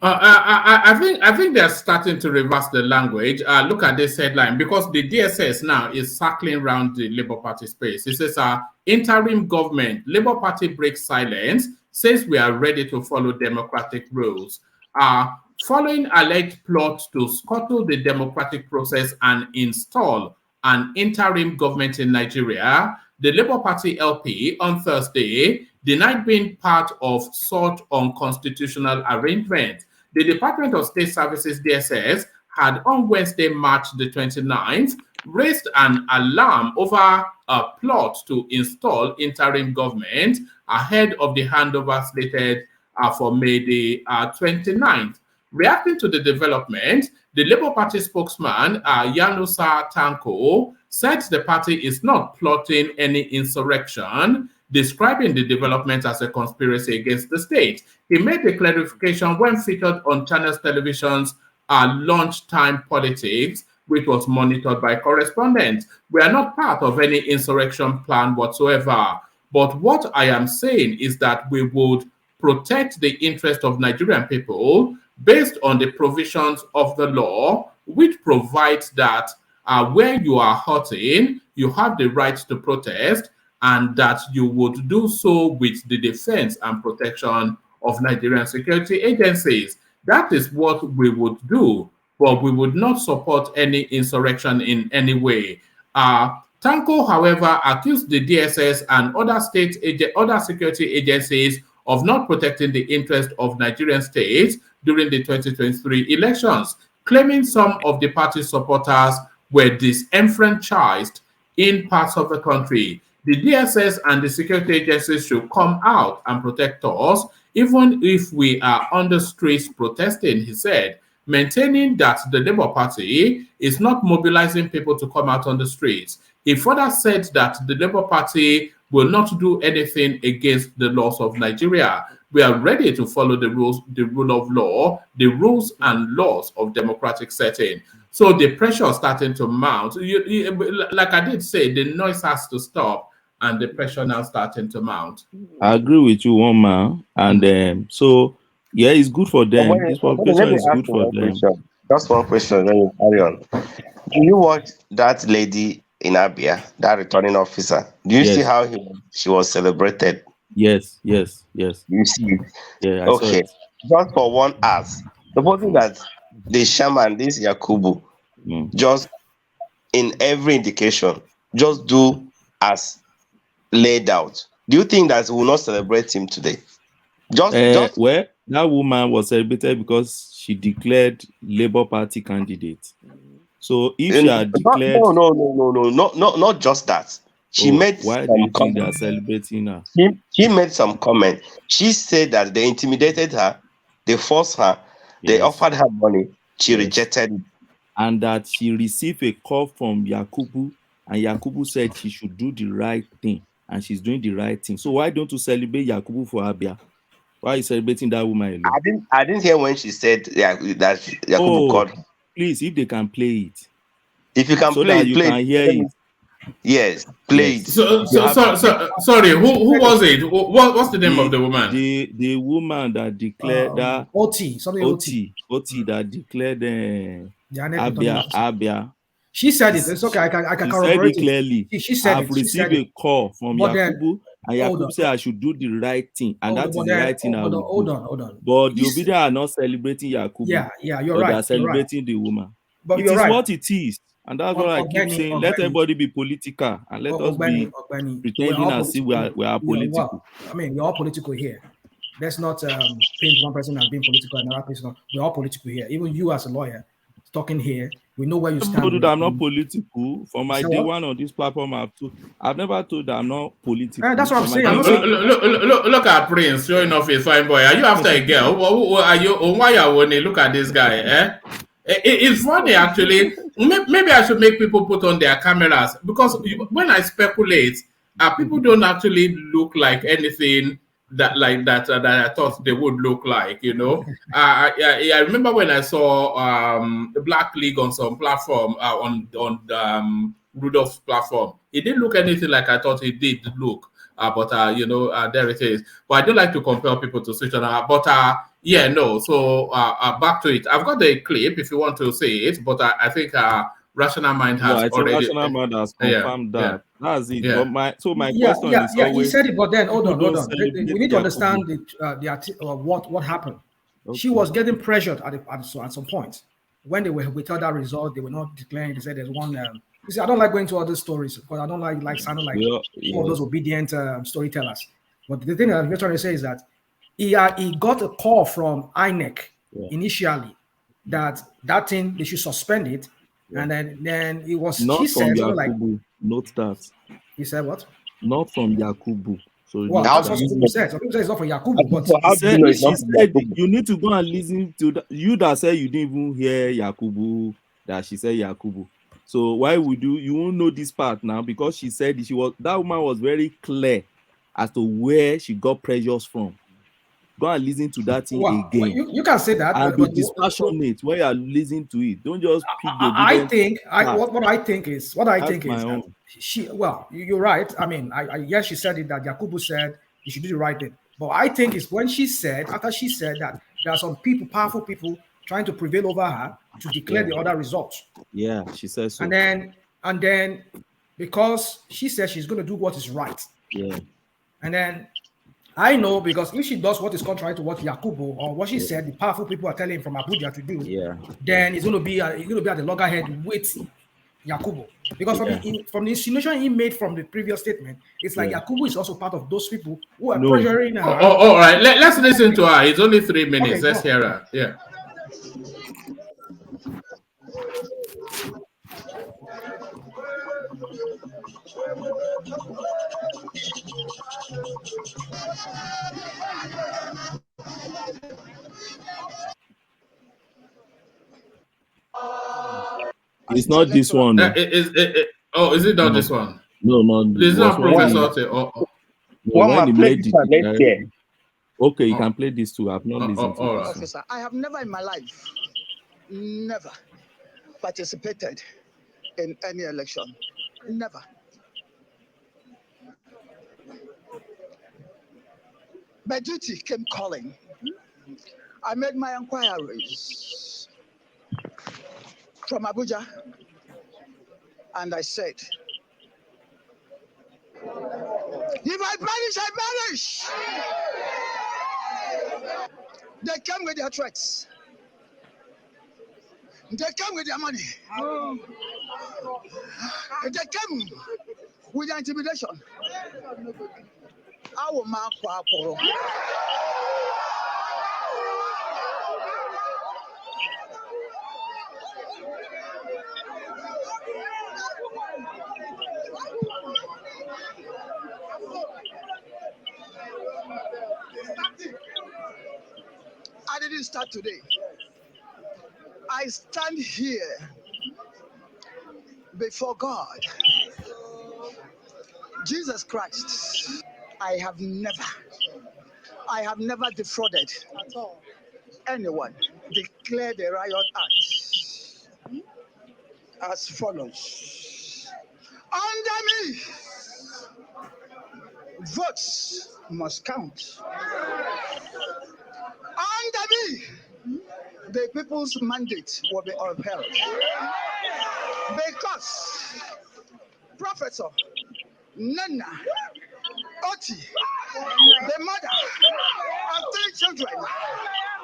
I think they're starting to reverse the language. Look at this headline, because the DSS now is circling around the Labour Party space. It says, interim government, Labour Party breaks silence, says we are ready to follow democratic rules. Following alleged plots to scuttle the democratic process and install an interim government in Nigeria, the Labour Party LP on Thursday denied being part of such unconstitutional arrangement. The Department of State Services, DSS, had on Wednesday, March the 29th, raised an alarm over a plot to install interim government ahead of the handover slated for May the 29th. Reacting to the development, the Labour Party spokesman, Yanusa Tanko, said the party is not plotting any insurrection, describing the development as a conspiracy against the state. He made the clarification when featured on Channels Television's Lunchtime Politics, which was monitored by correspondents. We are not part of any insurrection plan whatsoever. But what I am saying is that we would protect the interest of Nigerian people based on the provisions of the law, which provides that where you are hurting, you have the right to protest, and that you would do so with the defense and protection of Nigerian security agencies. That is what we would do, but we would not support any insurrection in any way. Tanko, however, accused the DSS and other security agencies of not protecting the interest of Nigerian states during the 2023 elections, claiming some of the party's supporters were disenfranchised in parts of the country. The DSS and the security agencies should come out and protect us, even if we are on the streets protesting, he said, maintaining that the Labour Party is not mobilizing people to come out on the streets. He further said that the Labour Party will not do anything against the laws of Nigeria. We are ready to follow the rules, the rule of law, the rules and laws of democratic setting. So the pressure is starting to mount. Like I did say, the noise has to stop, and the pressure now starting to mount. I agree with you, one man. And so, yeah, it's good for them. This publication is good for them. Just one question, then you carry on. Do you watch that lady in Abia, that returning officer? Do you see how she was celebrated? Yes. You see it? Yeah, I saw okay. it. Just for one ask, supposing that the shaman, this Yakubu, just in every indication, just do as laid out. Do you think that we will not celebrate him today? Well, that woman was celebrated because she declared Labour Party candidate. So if she had declared, not just that. She made. Why do you think they are celebrating her? She made some comment. She said that they intimidated her, they forced her, they offered her money, she rejected it, and that she received a call from Yakubu, and Yakubu said she should do the right thing, and she's doing the right thing. So why don't you celebrate Yakubu for Abia? Why are you celebrating that woman alone? I didn't hear when she said that Yakubu called her. Please, if they can play it. If you can so play that it, you can hear it. Yes, play it. Sorry, who was it? What's the name of the woman? The woman that declared that OT that declared Abia. She said it. It's okay. I can corroborate it clearly. She said I've received a call from Yakubu, and Yakubu said I should do the right thing, and that is the right thing. Hold on. But the Obi'S are not celebrating Yakubu. Yeah, you're right. They are celebrating the woman. But it you're is right. what it is. And that's what I keep saying. Let everybody be political, and let us be pretending as if we are political. We're all political here. Let's not paint one person as being political and another person. We're all political here. Even you as a lawyer talking here, we know where you stand. I'm not political. For my day one on this platform, I've never told that I'm not political. That's what I'm saying. Look at Prince showing off his fine boy. Are you after a girl? Are you? Why are you? Look at this guy. It's funny, actually. Maybe I should make people put on their cameras, because when I speculate, people don't actually look like anything that I thought they would look like. I remember when I saw the Black League on some platform on Rudolph's platform. It didn't look anything like I thought it did look. But there it is. But I don't like to compare people to switch on. So back to it. I've got the clip if you want to see it, but I think Rational Mind has already. Rational Mind has confirmed that. Yeah. That's it. Yeah. But my question is always. He said it, but then hold on. We need to understand what happened. Okay. She was getting pressured at some point when they were without that result. They were not declaring. They said there's one. You see, I don't like going to all those stories because I don't like sounding like all those obedient storytellers. But the thing that I'm trying to say is that he got a call from INEC initially that thing they should suspend it, and then it was not she from said Yakubu. Note that he said what? Not from Yakubu. So that's what people said. Some people say it's not from Yakubu, but she said you need to go and listen to that. You that said you didn't even hear Yakubu, that she said Yakubu. So why would you won't know this part now, because she said that woman was very clear as to where she got pressures from. Go and listen to that thing again. You can say that, and be dispassionate when you are listening to it. Don't just pick the what I think is you're right. I mean, yes, she said it that Yakubu said you should do the right thing. But I think it's when after she said that there are some powerful people trying to prevail over her to declare the other results. Yeah, she says so. And then because she said she's going to do what is right. Yeah. And then I know, because if she does what is contrary to what Yakubu or what she said, the powerful people are telling him from Abuja to do, then it's going to be at the loggerhead with Yakubu. Because from the insinuation he made from the previous statement, it's like Yakubu is also part of those people who are pressuring her. All right, let's listen to her. It's only 3 minutes. Okay, let's hear her. Yeah. It's not this one. Is it not this one? No. This is not Professor. When he made it, okay, you can play this too. I've not listened to this. Officer, I have never in my life, never participated in any election. Never. My duty came calling. I made my inquiries from Abuja, and I said, if I vanish, I vanish. They come with their threats. They come with their money. They come with their intimidation. I will mark for I didn't start today. I stand here before God, Jesus Christ. I have never defrauded anyone. Declare the riot act as follows. Under me, votes must count. Under me, the people's mandate will be upheld. Because Professor Nana Oti, the mother of 3 children,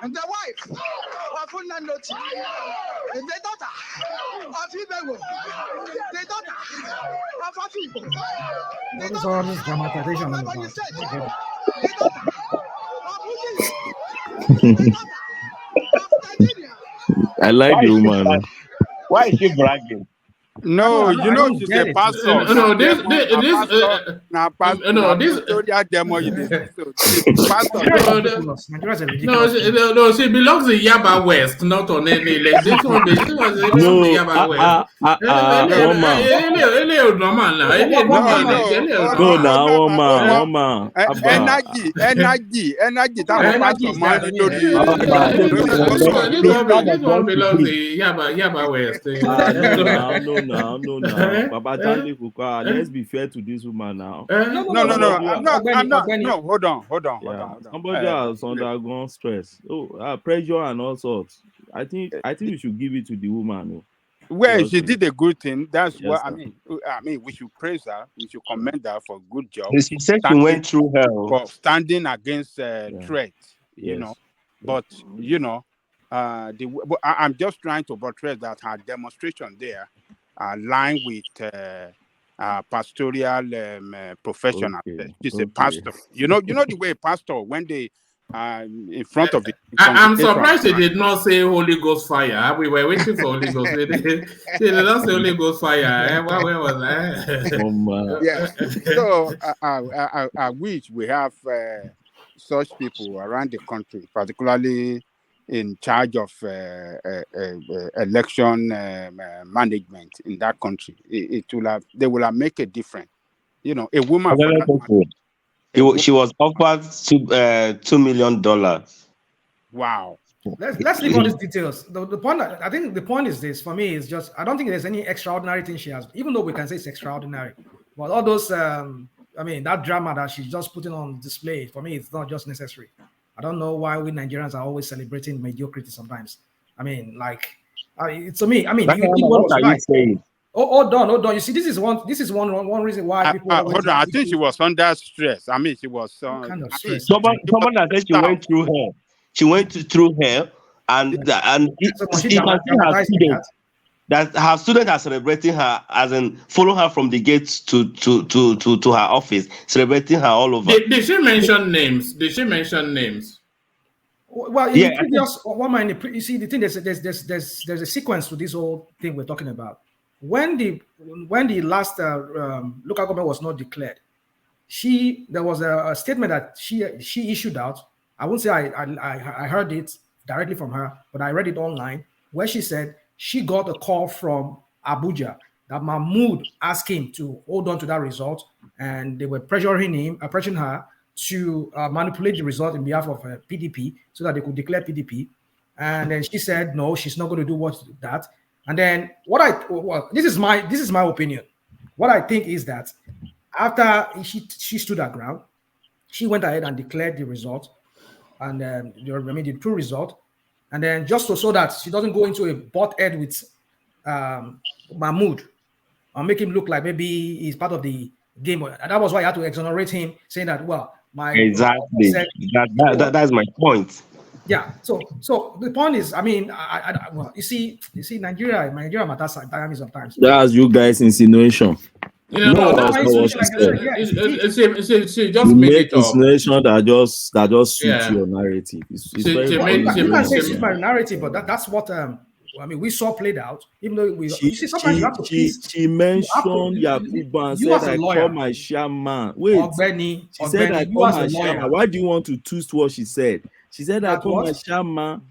and the wife of Unanoti, and the daughter of Ibewo, the daughter of Afibo, What is all this dramatization about? the daughter of Udi, I like the woman. Why is she bragging? No, you know she's a pastor. No, this she belongs in Yaba West, not on any like this one. This was Yaba West. Energy. That pastor man this one belongs in Yaba West. No. Baba Tande Fuka, let's be fair to this woman now. No. I'm not. No, hold on. Somebody has undergone stress, pressure and all sorts. I think we should give it to the woman. Well, she did a good thing. That's what I mean. We should praise her. We should commend her for a good job. She said she went through hell for standing against threats. You know, but I'm just trying to portray that her demonstration there aligned with pastoral professional. She's a pastor. You know the way a pastor when they in front of the. I'm surprised she did not say Holy Ghost fire. We were waiting for Holy Ghost. She did not say Holy Ghost fire. Where was that? Yes. So I wish we have such people around the country, particularly in charge of election management in that country. They will have make a difference. You know, a woman. She was offered $2 million. Wow. Let's leave all these details. The point, I think the point is this for me is just I don't think there's any extraordinary thing she has, even though we can say it's extraordinary. But all those that drama that she's just putting on display, for me, it's not just necessary. I don't know why we Nigerians are always celebrating mediocrity sometimes. I mean, like, it's to me. I mean, what are you saying? hold on. You see, this is one reason why people. Hold on. I think she was under stress. I mean, she was kind of stress. Someone that said she went through hell. She went through hell, and you can see her students. That her students are celebrating her, as in follow her from the gates to her office, celebrating her all over. Did she mention names? Well, in the previous one, you see, the thing there's a sequence to this whole thing we're talking about. When the last local government was not declared, there was a statement that she issued out. I won't say I heard it directly from her, but I read it online where she said she got a call from Abuja that Mahmoud asked him to hold on to that result, and they were pressuring her to manipulate the result in behalf of PDP so that they could declare PDP. And then she said no, she's not going to do that. And then this is my opinion. What I think is that after she stood her ground, she went ahead and declared the result, and the true result. And then just so that she doesn't go into a butt head with Mahmoud or make him look like maybe he's part of the game. And that was why I had to exonerate him, saying that, exactly. That's my point. Yeah. So the point is, I mean, you see, Nigeria matters sometimes. That's you guys' insinuation. You know, she just made it up. Insinuation that just suits your narrative. You can say suit my narrative, but that's what we saw played out. Even though she mentioned Yakuba and said, "I call my shaman." Wait, she said, "I call my shaman." Why do you want to twist what she said? She said, "I call my shaman."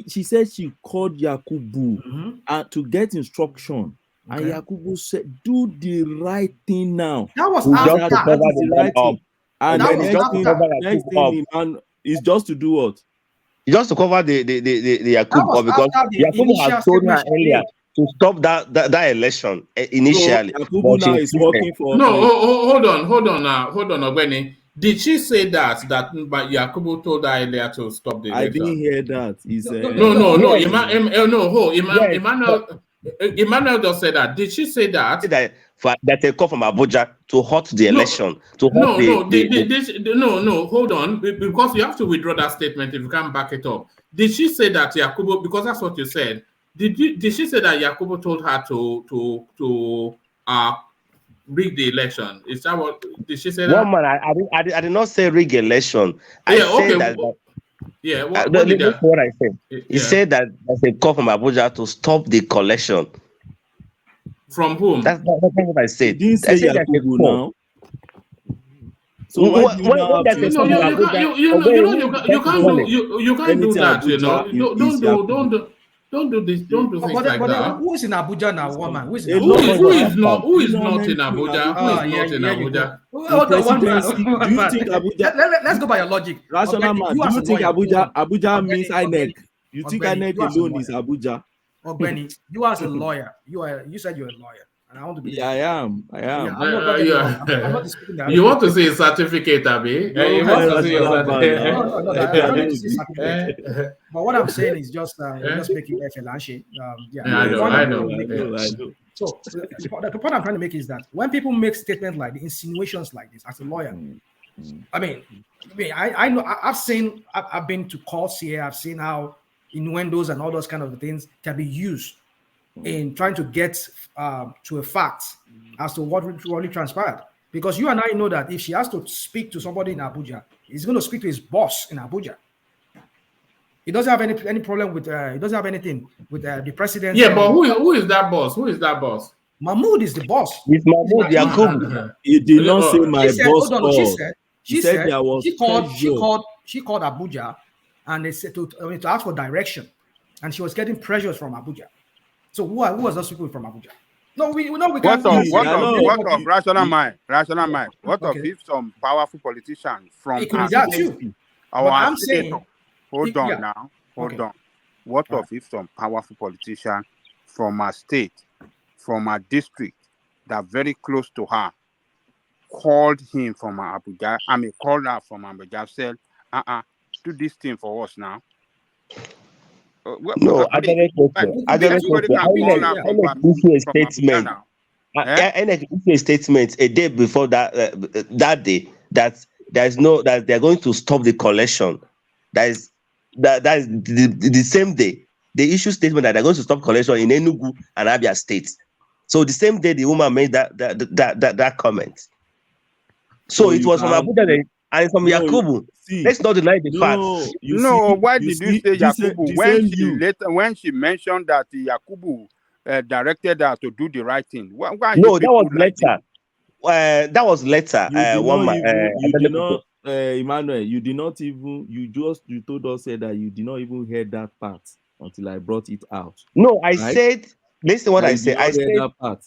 She said she called Yakubu to get instruction. And Yakubu said, "Do the right thing now." That was the right thing. And the next thing is just to do what? Just to cover the Yakubu, because Yakubu has told her earlier to stop that election initially. So Yakubu now is working for. No, hold on, Ogweni. Did she say that but Yakubu told her earlier to stop the election? I didn't hear that. Emmanuel just said that. Did she say that? That a call from Abuja to halt the election. No, hold on. Because you have to withdraw that statement if you can't back it up. Did she say that Yakubu, because that's what you said, did she say that Yakubu told her to rig the election? Is that what did she say? One man, I did not say rig election. I said that. What I said. He said that there's a call from Abuja to stop the collection. From whom? That's what I said. Didn't say Yakubu now. So you can't do that. You know, don't do this. Don't do things like that. Who is in Abuja now, woman? Who is not in Abuja? Who is not in Abuja? Do you think Abuja? Let's go by your logic. Rational man. Do you think Abuja means INEC? You think INEC alone is Abuja? Benny, you as a lawyer, you said you're a lawyer, and I want to be. Yeah, I am. I'm not disputing that. You want to see a certificate, Abi? You want to see your certificate. But what I'm saying is just making FLANSHE. I know. So the point I'm trying to make is that when people make statements like the insinuations like this, as a lawyer, I know I've been to courts here. I've seen how innuendos and all those kind of things can be used in trying to get to a fact as to what really transpired. Because you and I know that if she has to speak to somebody in Abuja, he's going to speak to his boss in Abuja. He doesn't have any problem with. He doesn't have anything with the president. Yeah, but who is that boss? Who is that boss? Mahmoud is the boss. It's Mahmoud Yakubu. He did not say my boss. She said there was she called Abuja. And they said to ask for direction, and she was getting pressures from Abuja. So who was those people from Abuja? No, we can't. What of rational mind? What of if some powerful politician from I'm saying, hold on. What of if some powerful politician from a state, from a district that very close to her, called him from Abuja? Called her from Abuja, said, do this thing for us now. No, I don't know. Anybody can call her from issue a Abuja statement. now. Eh? INEC issue a statement a day before that day that that they're going to stop the collection. That is the same day they issue statement that they're going to stop collection in Enugu and Abia states. So the same day the woman made that comment. So it was from Abuja and from Yakubu. Let's not deny the facts. Why did you say Yakubu when she mentioned that Yakubu directed her to do the right thing? Why No, that was later. That was later. Emmanuel, you told us that you did not even hear that part until I brought it out. No, I said, listen what I said. I said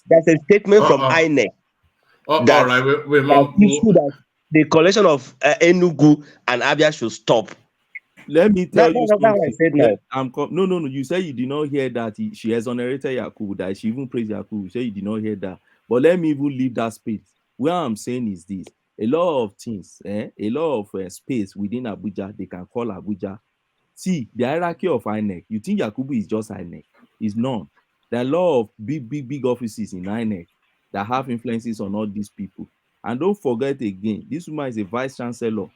that's a statement from INEC that the collection of Enugu and Abia should stop. Let me tell you something. I said no. No. You say you did not hear that she exonerated Yakubu, that she even praised Yakubu. You say you did not hear that. But let me even leave that space. What I'm saying is this: a lot of things, a lot of space within Abuja, they can call Abuja. See, the hierarchy of INEC, you think Yakubu is just INEC? It's none. There are a lot of big offices in INEC that have influences on all these people. And don't forget again, this woman is a vice chancellor.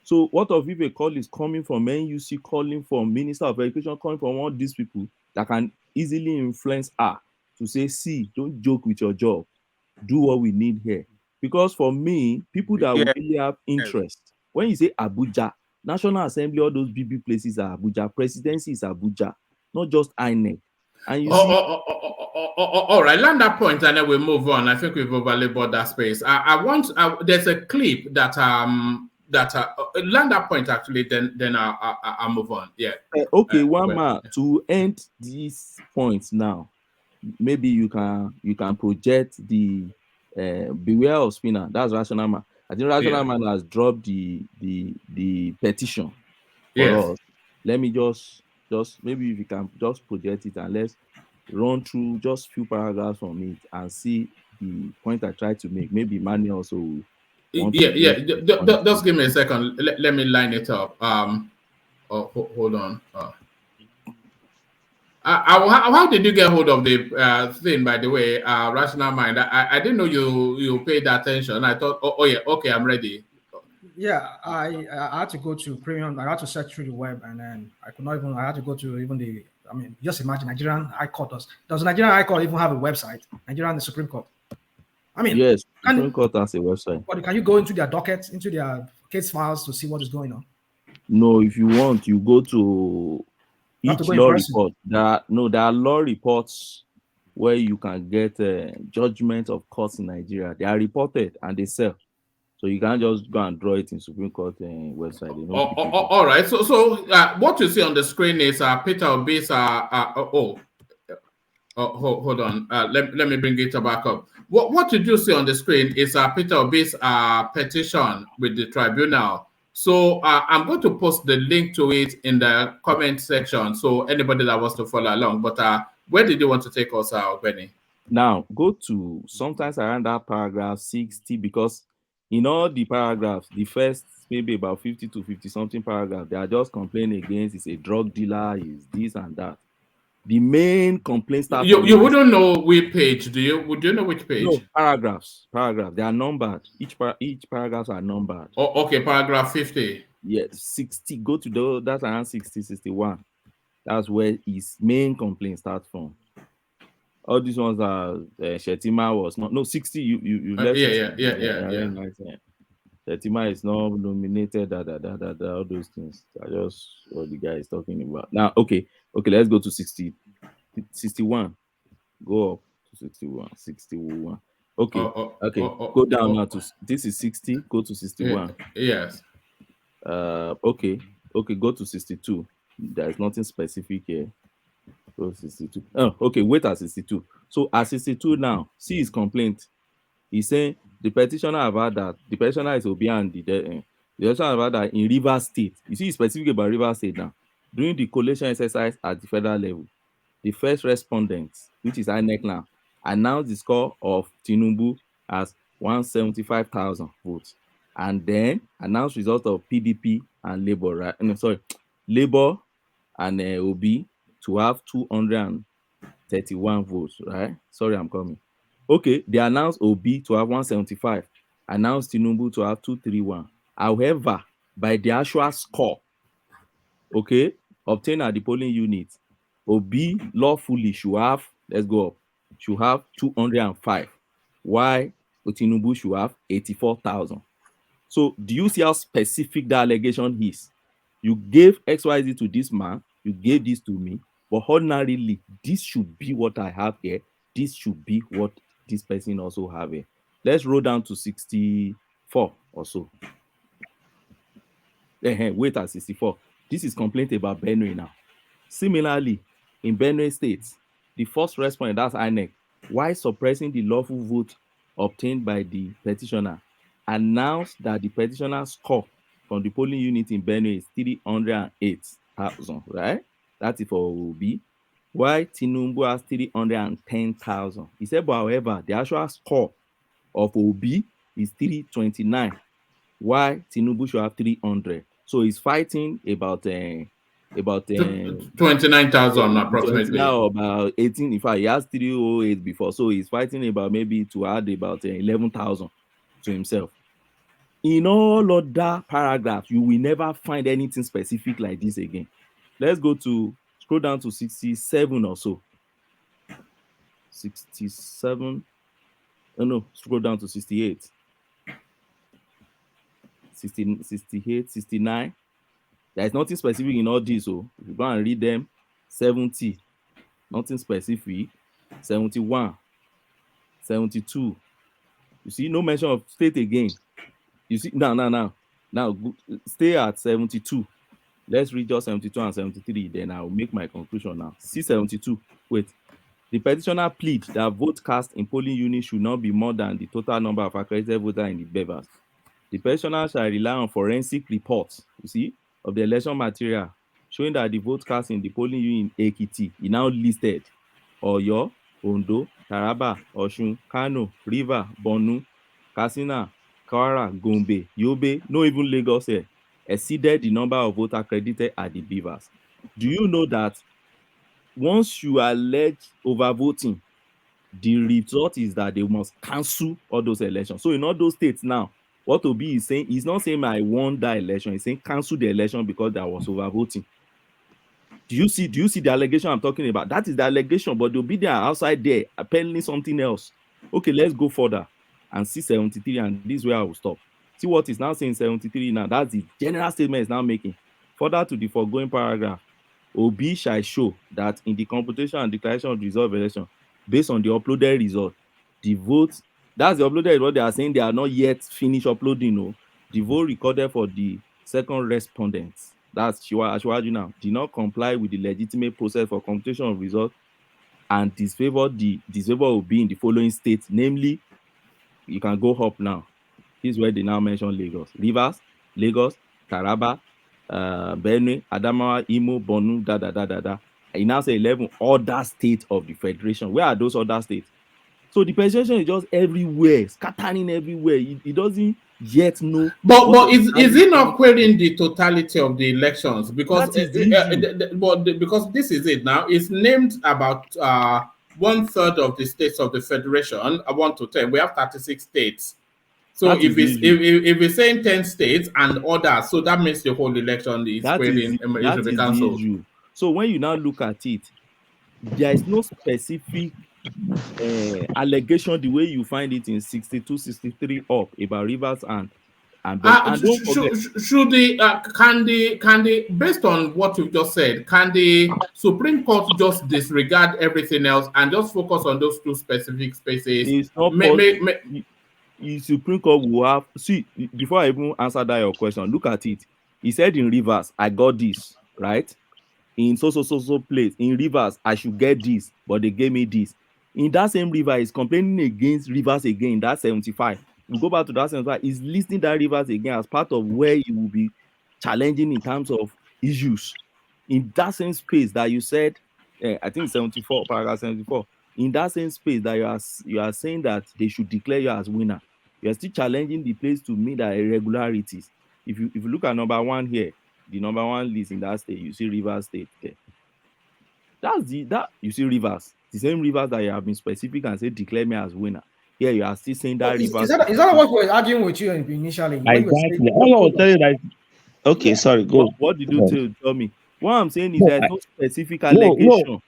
So what of if a call is coming from NUC, calling from Minister of Education, calling from all these people that can easily influence her to say, see, don't joke with your job. Do what we need here. Because for me, people that really have interest, when you say Abuja, National Assembly, all those big places are Abuja, presidency is Abuja, not just INEC. And you see... all right, land that point and then we'll move on. I think we've overlaid that space. There's a clip that land that point actually, then I'll move on. Yeah. Okay, to end this point now, maybe you can project the beware of spinner. That's Rational Man. I think Rational Man has dropped the petition for us. Let me just maybe if you can just project it and let's run through just few paragraphs from it and see the point I tried to make. Maybe Manuel also. Just give me a second. Let me line it up. Hold on. How did you get hold of the thing? By the way, Rational Mind. I didn't know you paid attention. I thought, okay, I'm ready. Yeah, I had to go to premium. I had to search through the web, and then I could not even. I had to go to even the. I mean, just imagine Nigerian High Court does Nigerian High Court even have a website? Nigerian Supreme Court. I mean, yes, Supreme Court has a website. But can you go into their dockets, into their case files to see what is going on? No, if you want, you go to each law report. There are law reports where you can get judgment of courts in Nigeria. They are reported and they sell. So you can't just go and draw it in Supreme Court website. All right. So what you see on the screen is Peter Obi'S. Hold on. Let me bring it back up. What you do see on the screen is Peter Obi'S petition with the tribunal. So I'm going to post the link to it in the comment section. So anybody that wants to follow along. But where did you want to take us, Benny? Now go to sometimes around that paragraph 60 because. In all the paragraphs, the first maybe about 50 to 50 something paragraph, they are just complaining against it's a drug dealer, is this and that. The main complaint starts. You wouldn't know which page, do you? Would you know which page? No, paragraphs. They are numbered. Each paragraphs are numbered. Oh, okay, paragraph 50. Yes, 60. Go to that's around 60, 61. That's where his main complaint starts from. All these ones are Shetima was not 60. You left. Shetima is not nominated. All those things are just what the guy is talking about. Now, okay, let's go to 61. Go up to 61. Okay, go down now to this is 60. Go to 61. Yes. Okay, go to 62. There is nothing specific here. 62. Oh, okay, wait at 62. So at 62 now, see his complaint. He's saying the petitioner about that. The petitioner is Obi'S. The petitioner about that in Rivers State. You see, specific about Rivers State now. During the collation exercise at the federal level, the first respondent, which is INEC now, announced the score of Tinubu as 175,000 votes, and then announced result of PDP and Labour. Labour and Obi to have 231 votes, right? Sorry, I'm coming. Okay, they announced Obi to have 175, announced Tinubu to have 231. However, by the actual score, okay, obtained at the polling unit, Obi lawfully should have, let's go up, should have 205. Why Tinubu should have 84,000. So do you see how specific that allegation is? You gave XYZ to this man, you gave this to me, but ordinarily, this should be what I have here. This should be what this person also have here. Let's roll down to 64 or so. Wait at 64. This is complaint about Benue now. Similarly, in Benue State, the first respondent, that's INEC, while suppressing the lawful vote obtained by the petitioner, announced that the petitioner's score from the polling unit in Benue is 308,000, right? That's it for Obi. Why Tinubu has 310,000. He said, but however, the actual score of Obi is 329. Why Tinubu should have 300. So he's fighting about 29,000 approximately. Now about 18. In fact, he has 308 before, so he's fighting about maybe to add about 11,000 to himself. In all other paragraphs, you will never find anything specific like this again. Let's scroll down to 67 or so. 67. Oh no, scroll down to 68. 68, 69. There's nothing specific in all these. So if you go and read them, 70, nothing specific. 71, 72. You see, no mention of state again. You see, now, stay at 72. Let's read just 72 and 73. Then I'll make my conclusion now. See 72. Wait. The petitioner pleads that vote cast in polling units should not be more than the total number of accredited voters in the bevers. The petitioner shall rely on forensic reports, you see, of the election material showing that the vote cast in the polling unit in Ekiti is now listed Oyo, Ondo, Taraba, Osun, Kano, River, Borno, Katsina, Kwara, Gombe, Yobe, no even Lagos here, exceeded the number of voters accredited at the bevers. Do you know that once you allege overvoting, the result is that they must cancel all those elections? So in all those states now, what Obi is saying, he's not saying I won that election, he's saying cancel the election because there was overvoting. Do you see the allegation I'm talking about? That is the allegation, but they'll be there outside there appelling something else. Okay, let's go further and see 73, and this is where I will stop. See what is now saying 73 now. That's the general statement is now making. Further to the foregoing paragraph, Obi shall show that in the computation and declaration of the result of election, based on the uploaded result, the vote, that's the uploaded result, they are saying they are not yet finished uploading. No, the vote recorded for the second respondent, that's Ashwaju now, did not comply with the legitimate process for computation of results and disfavor Obi in the following states, namely, you can go up now. This is where they now mention Lagos, Rivers, Lagos, Taraba, Benue, Adamawa, Imo, Borno, I now say 11 other states of the federation. Where are those other states? So the presentation is just everywhere, scattering everywhere. It doesn't yet know. But is it not querying the totality of the elections? Because because this is it now. It's named about 1/3 of the states of the federation. 1 to 10. We have 36 states. So if it's saying 10 states and others, so that means the whole election is querying should be cancelled. So when you now look at it, there is no specific allegation the way you find it in 62, 63 up about Rivers and should the based on what you just said, can the Supreme Court just disregard everything else and just focus on those two specific spaces? It's not the Supreme Court will have, see, before I even answer that your question, look at it. He said in Rivers, I got this, right? In so place, in Rivers, I should get this, but they gave me this. In that same river, he's complaining against Rivers again, that's 75. We go back to that 75, he's listing that Rivers again as part of where he will be challenging in terms of issues. In that same space that you said, I think 74, paragraph 74, in that same space that you are saying that they should declare you as winner, you are still challenging the place to meet the irregularities. If you look at number 1 here, the number one list in that state, you see Rivers State there. That you see Rivers, the same Rivers that you have been specific and say declare me as winner. Yeah, you are still saying that Rivers. Is that what we were arguing with you initially? Exactly. I was telling you that. Okay, sorry. Go. What did you tell me? What I'm saying is No, there's no specific allegation.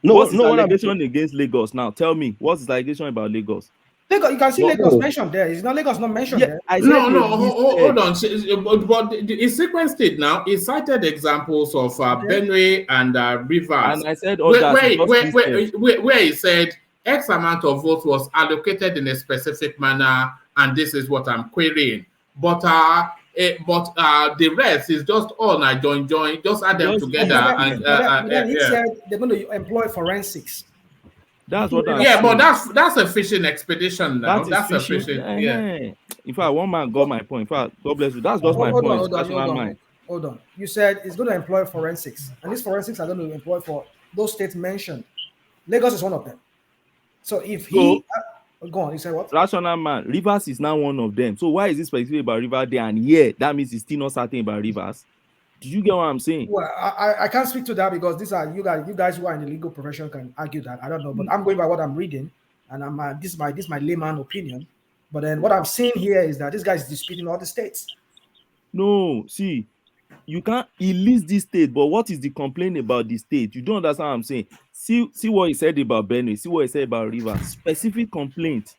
What's his what I'm allegation against Lagos now? Tell me, what's his allegation about Lagos? Lagos, you can see Lagos mentioned there. Is not Lagos not mentioned there? I said Hold on. But in sequence state now, he cited examples of Benue and Rivers. And I said where he said X amount of votes was allocated in a specific manner, and this is what I'm querying. But the rest is just all I join, just add them together. Then he said they're going to employ forensics. That's what I'm saying. But that's a fishing expedition now. That's a fishing. Yeah. In fact, one man got my point. In fact, God bless you. That's just my point. Hold on. You said it's going to employ forensics, and these forensics are going to employ for those states mentioned. Lagos is one of them. So if he go on, you said what? Rational man, Rivers is now one of them. So why is this specific about Rivers there? And yeah, that means it's still not certain about Rivers. Did you get what I'm saying? Well, I can't speak to that because these are you guys who are in the legal profession can argue that. I don't know, but I'm going by what I'm reading, and this is my layman opinion. But then what I'm seeing here is that this guy is disputing all the states. No, see, you can't. He lists this state, but what is the complaint about the state? You don't understand what I'm saying. See what he said about Benue. See what he said about Rivers. Specific complaint.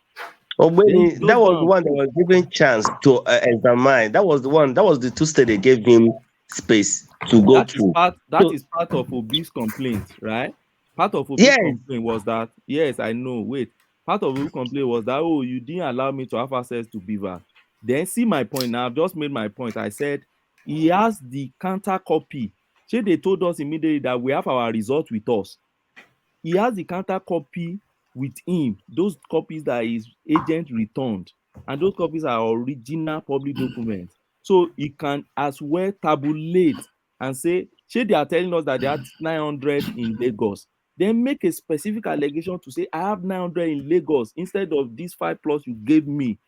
Oh, that was the one that was given chance to examine. That was the one. That was the two states they gave him space to go through. That is part of Obi'S complaint, right? Part of Obi'S complaint was that, yes, I know, wait. Part of Obi'S complaint was that, oh, you didn't allow me to have access to Beaver. Then see my point now. I've just made my point. I said he has the counter copy. So they told us immediately that we have our result with us. He has the counter copy with him. Those copies that his agent returned. And those copies are original public documents. So he can as well tabulate and say, they are telling us that they had 900 in Lagos. Then make a specific allegation to say, I have 900 in Lagos instead of these 5+ you gave me.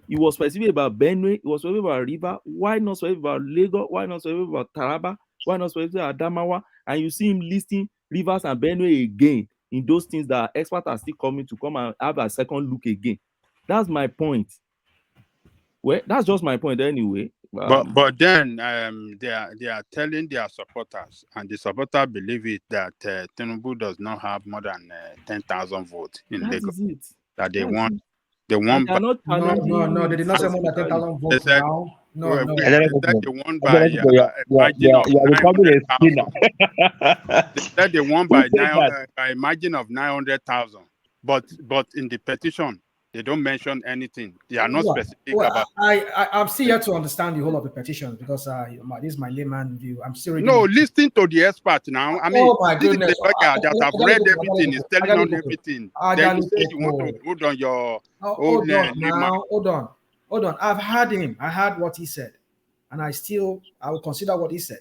It was specific about Benue. It was specific about River. Why not specific about Lagos? Why not specific about Taraba? Why not specific about Adamawa? And you see him listing Rivers and Benue again in those things that experts are still coming to come and have a second look again. That's my point. Well, that's just my point anyway. But then they are telling their supporters, and the supporters believe it, that Tinubu does not have more than 10,000 votes in Lagos. That they want. They won. No, they did not say more than 10,000 votes. They said, No. They said they won by They said they won by a margin of 900,000. But in the petition, they don't mention anything. They are not specific about. I'm still here to understand the whole of the petition because this is my layman view. I'm still reading. No, listen to the expert now. I mean, my goodness. that have read everything, is telling on everything. Then you say you want to hold on your hold on. I've heard him. I heard what he said, and I will consider what he said.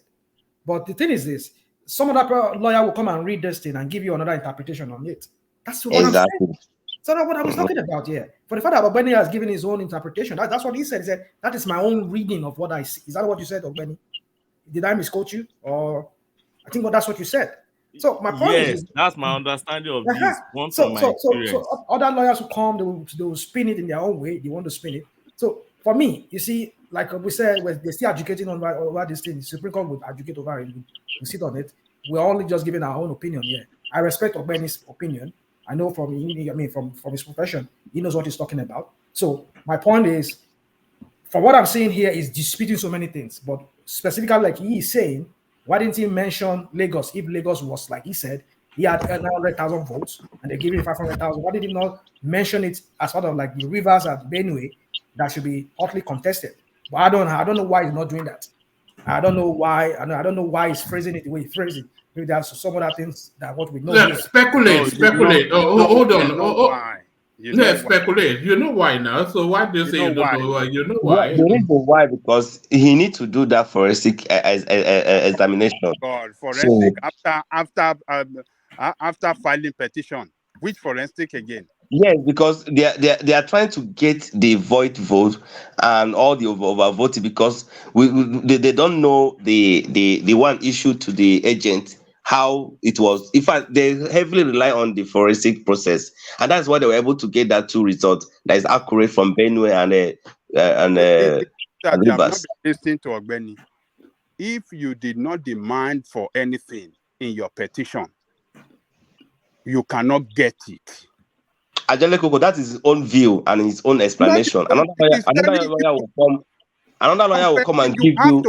But the thing is this: some other lawyer will come and read this thing and give you another interpretation on it. That's what I'm saying. So that's what I was talking about here. For the fact that Ogbeni has given his own interpretation, that's what he said. He said, that is my own reading of what I see. Is that what you said, Ogbeni? Did I misquote you? Or I think that's what you said. So my point is... that's my understanding of this. So other lawyers who come, they will spin it in their own way. They want to spin it. So for me, you see, like we said, they're still educating over this thing. The Supreme Court would educate over it. We sit on it. We're only just giving our own opinion here. I respect Ogbeni's opinion. I know from his profession, he knows what he's talking about. So my point is, from what I'm saying here, is disputing so many things. But specifically, like he is saying, why didn't he mention Lagos? If Lagos was, like he said, he had 900,000 votes and they gave him 500,000. Why did he not mention it as part of like the Rivers and Benue that should be hotly contested? But I don't know why he's not doing that. I don't know why. I don't know why he's phrasing it the way he phrased it. Maybe there's some other things that what we know. Speculate. Hold on. Speculate. You know why now? So why do you say you don't know why? You know why? The reason why, because he needs to do that forensic examination. God, forensic after filing petition. Which forensic again? Yes, because they are trying to get the vote and all the overvoting because they don't know the one issued to the agent how it was. In fact, they heavily rely on the forensic process, and that's why they were able to get that two results that is accurate from Benue and that you have not Rivers. been listening to Ogbeni. If you did not demand for anything in your petition, you cannot get it. Ajale Koko, that is his own view and his own explanation. Another lawyer will come and give you.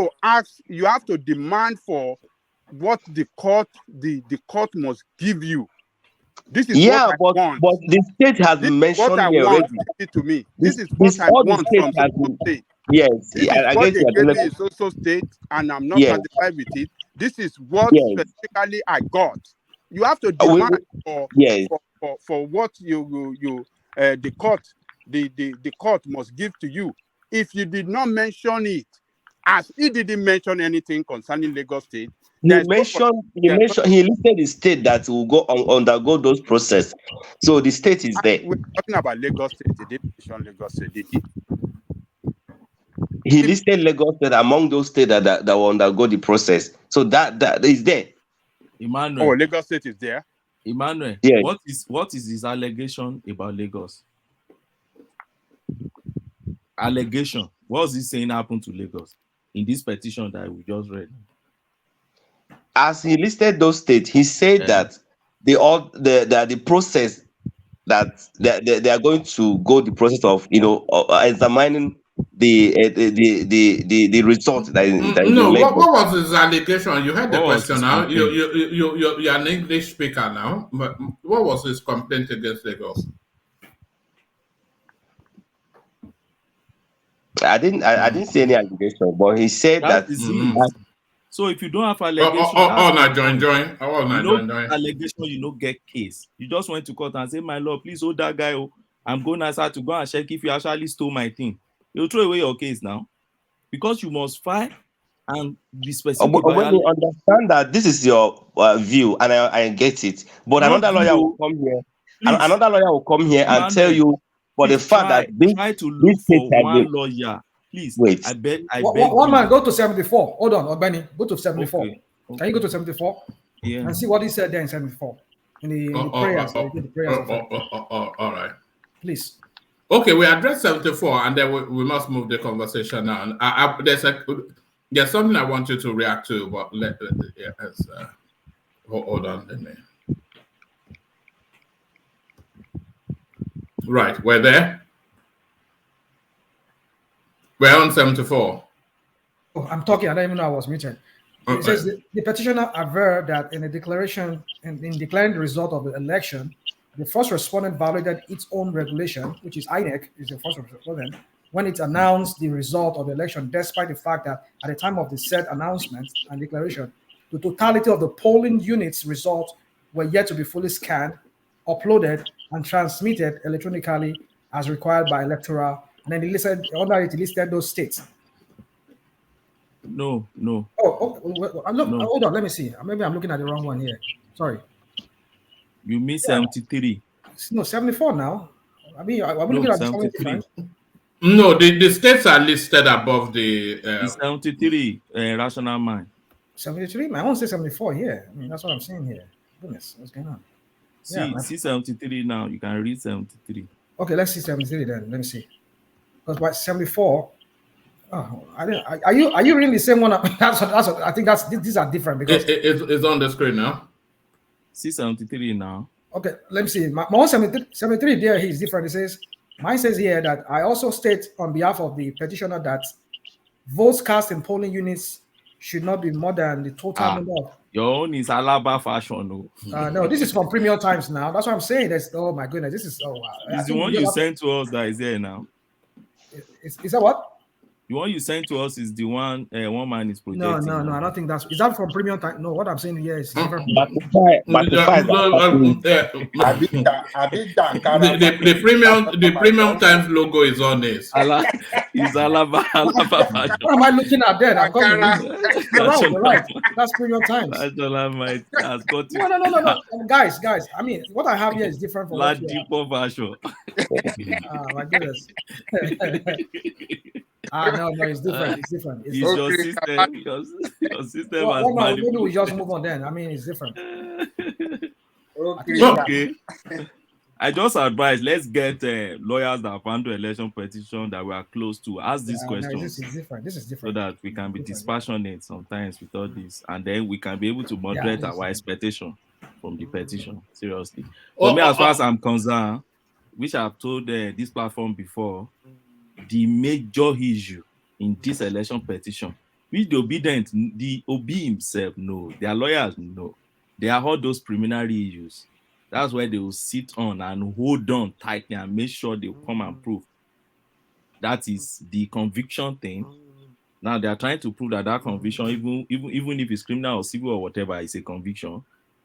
You have to demand for what the court must give you. This is what I want. But the state has mentioned what I here want. already. Give it to me. This is what I want from the state. Yes, This is I what guess they you gave are me in social state, and I'm not Yes. satisfied with it. This is what Yes. specifically I got. You have to demand Yes. for what the court must give to you. If you did not mention it, as he didn't mention anything concerning Lagos State, He listed the state that will go undergo those process. So the state is there. We're talking about Lagos State. He didn't mention Lagos State, did he? He listed Lagos State among those states that will undergo the process. So that is there. Emmanuel. Oh, Lagos State is there. Emmanuel, yes. What is his allegation about Lagos? Allegation. What is he saying happened to Lagos in this petition that we just read? As he listed those states, he said that the process that they are going to go the process of examining the result that is no. What was his allegation? You heard the question now. You're an English speaker now. But what was his complaint against Lagos? I didn't see any allegation, but he said that. So if you don't have allegation, allegation, you don't get case. You just went to court and say, "My lord, please hold that guy. I'm going outside to go and check if you actually stole my thing." You'll throw away your case now because you must file and be specific. When you understand that this is your view, and I get it, but another lawyer will come here. Another lawyer will come here and tell you for the fact that try to look for one lawyer. Please, wait. I beg. One man, go to 74. Hold on, Ogbeni, go to 74. Okay. Can you go to 74? Yeah. And see what he said there in 74 in the prayers. All right. Please. Okay, we addressed 74, and then we must move the conversation on. There's something I want you to react to, but hold on a minute. Right, we're there. We're on 74. Oh, I'm talking. I don't even know I was muted. Okay. It says the petitioner averred that in the declaration, in declaring the result of the election, the first respondent violated its own regulation, which is INEC, is the first respondent, when it announced the result of the election, despite the fact that at the time of the said announcement and declaration, the totality of the polling units' results were yet to be fully scanned, uploaded, and transmitted electronically as required by electoral. And then he listed those states. No. Hold on, let me see. Maybe I'm looking at the wrong one here. Sorry. You mean 73? No, 74 now. I mean, are we looking at 73? No, the states are listed above the 73 rational mind. 73? I won't say 74 here. I mean, that's what I'm saying here. Goodness, what's going on? See 73 now. You can read 73. Okay, let's see 73 then. Let me see. Because by 74, are you reading the same one? I think these are different because it's on the screen now. See 73 now. Okay, let me see. My own 73 there is different. It says, mine says here that I also state on behalf of the petitioner that votes cast in polling units should not be more than the total number of. Your own is Alaba fashion. No, this is from Premium Times now. That's what I'm saying. Oh my goodness, this is wow. It's the one you sent to us that is there now. Is that what? The one you sent to us is the one one man is protecting. No, I don't think that's. Is that from Premium Time? No, what I'm saying here is different. The Premium Times logo is on it. Is Alaba. What am I looking at there? Right. That's premium times. National might has got to No. Guys. I mean, what I have here is different from what you have. Ladipo version. My goodness. No, it's different. It's different. It's your system. Your system has maybe we just move on then. I mean, it's different. Okay. I just advise, let's get lawyers that have handled election petition that we are close to ask these questions. This is different. So that we can be dispassionate sometimes with all this, and then we can be able to moderate our expectation from the petition. Seriously. For me, as far as I'm concerned, which I've told this platform before, the major issue in this election petition, which the obedient, the Obi himself know, their lawyers know, they are all those preliminary issues. That's where they will sit on and hold on tightly and make sure they come and prove. That is the conviction thing. Now they are trying to prove that conviction, even if it's criminal or civil or whatever, is a conviction.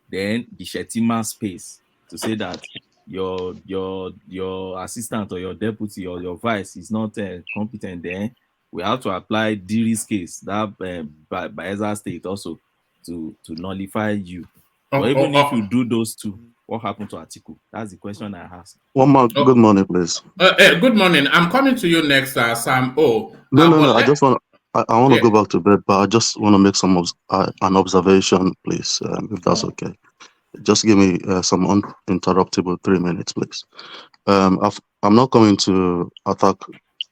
Then the Shetima space to say that your assistant or your deputy or your vice is not competent. Then we have to apply Diri's case that by Bayelsa State also to nullify you. But even if you do those two, what happened to Atiku? That's the question I asked. One more. Good morning, please. Good morning. I'm coming to you next, Sam. No. I just want. I want to go back to bed, but I just want to make some an observation, please, if that's okay. Just give me some uninterruptible 3 minutes, please. I'm not coming to attack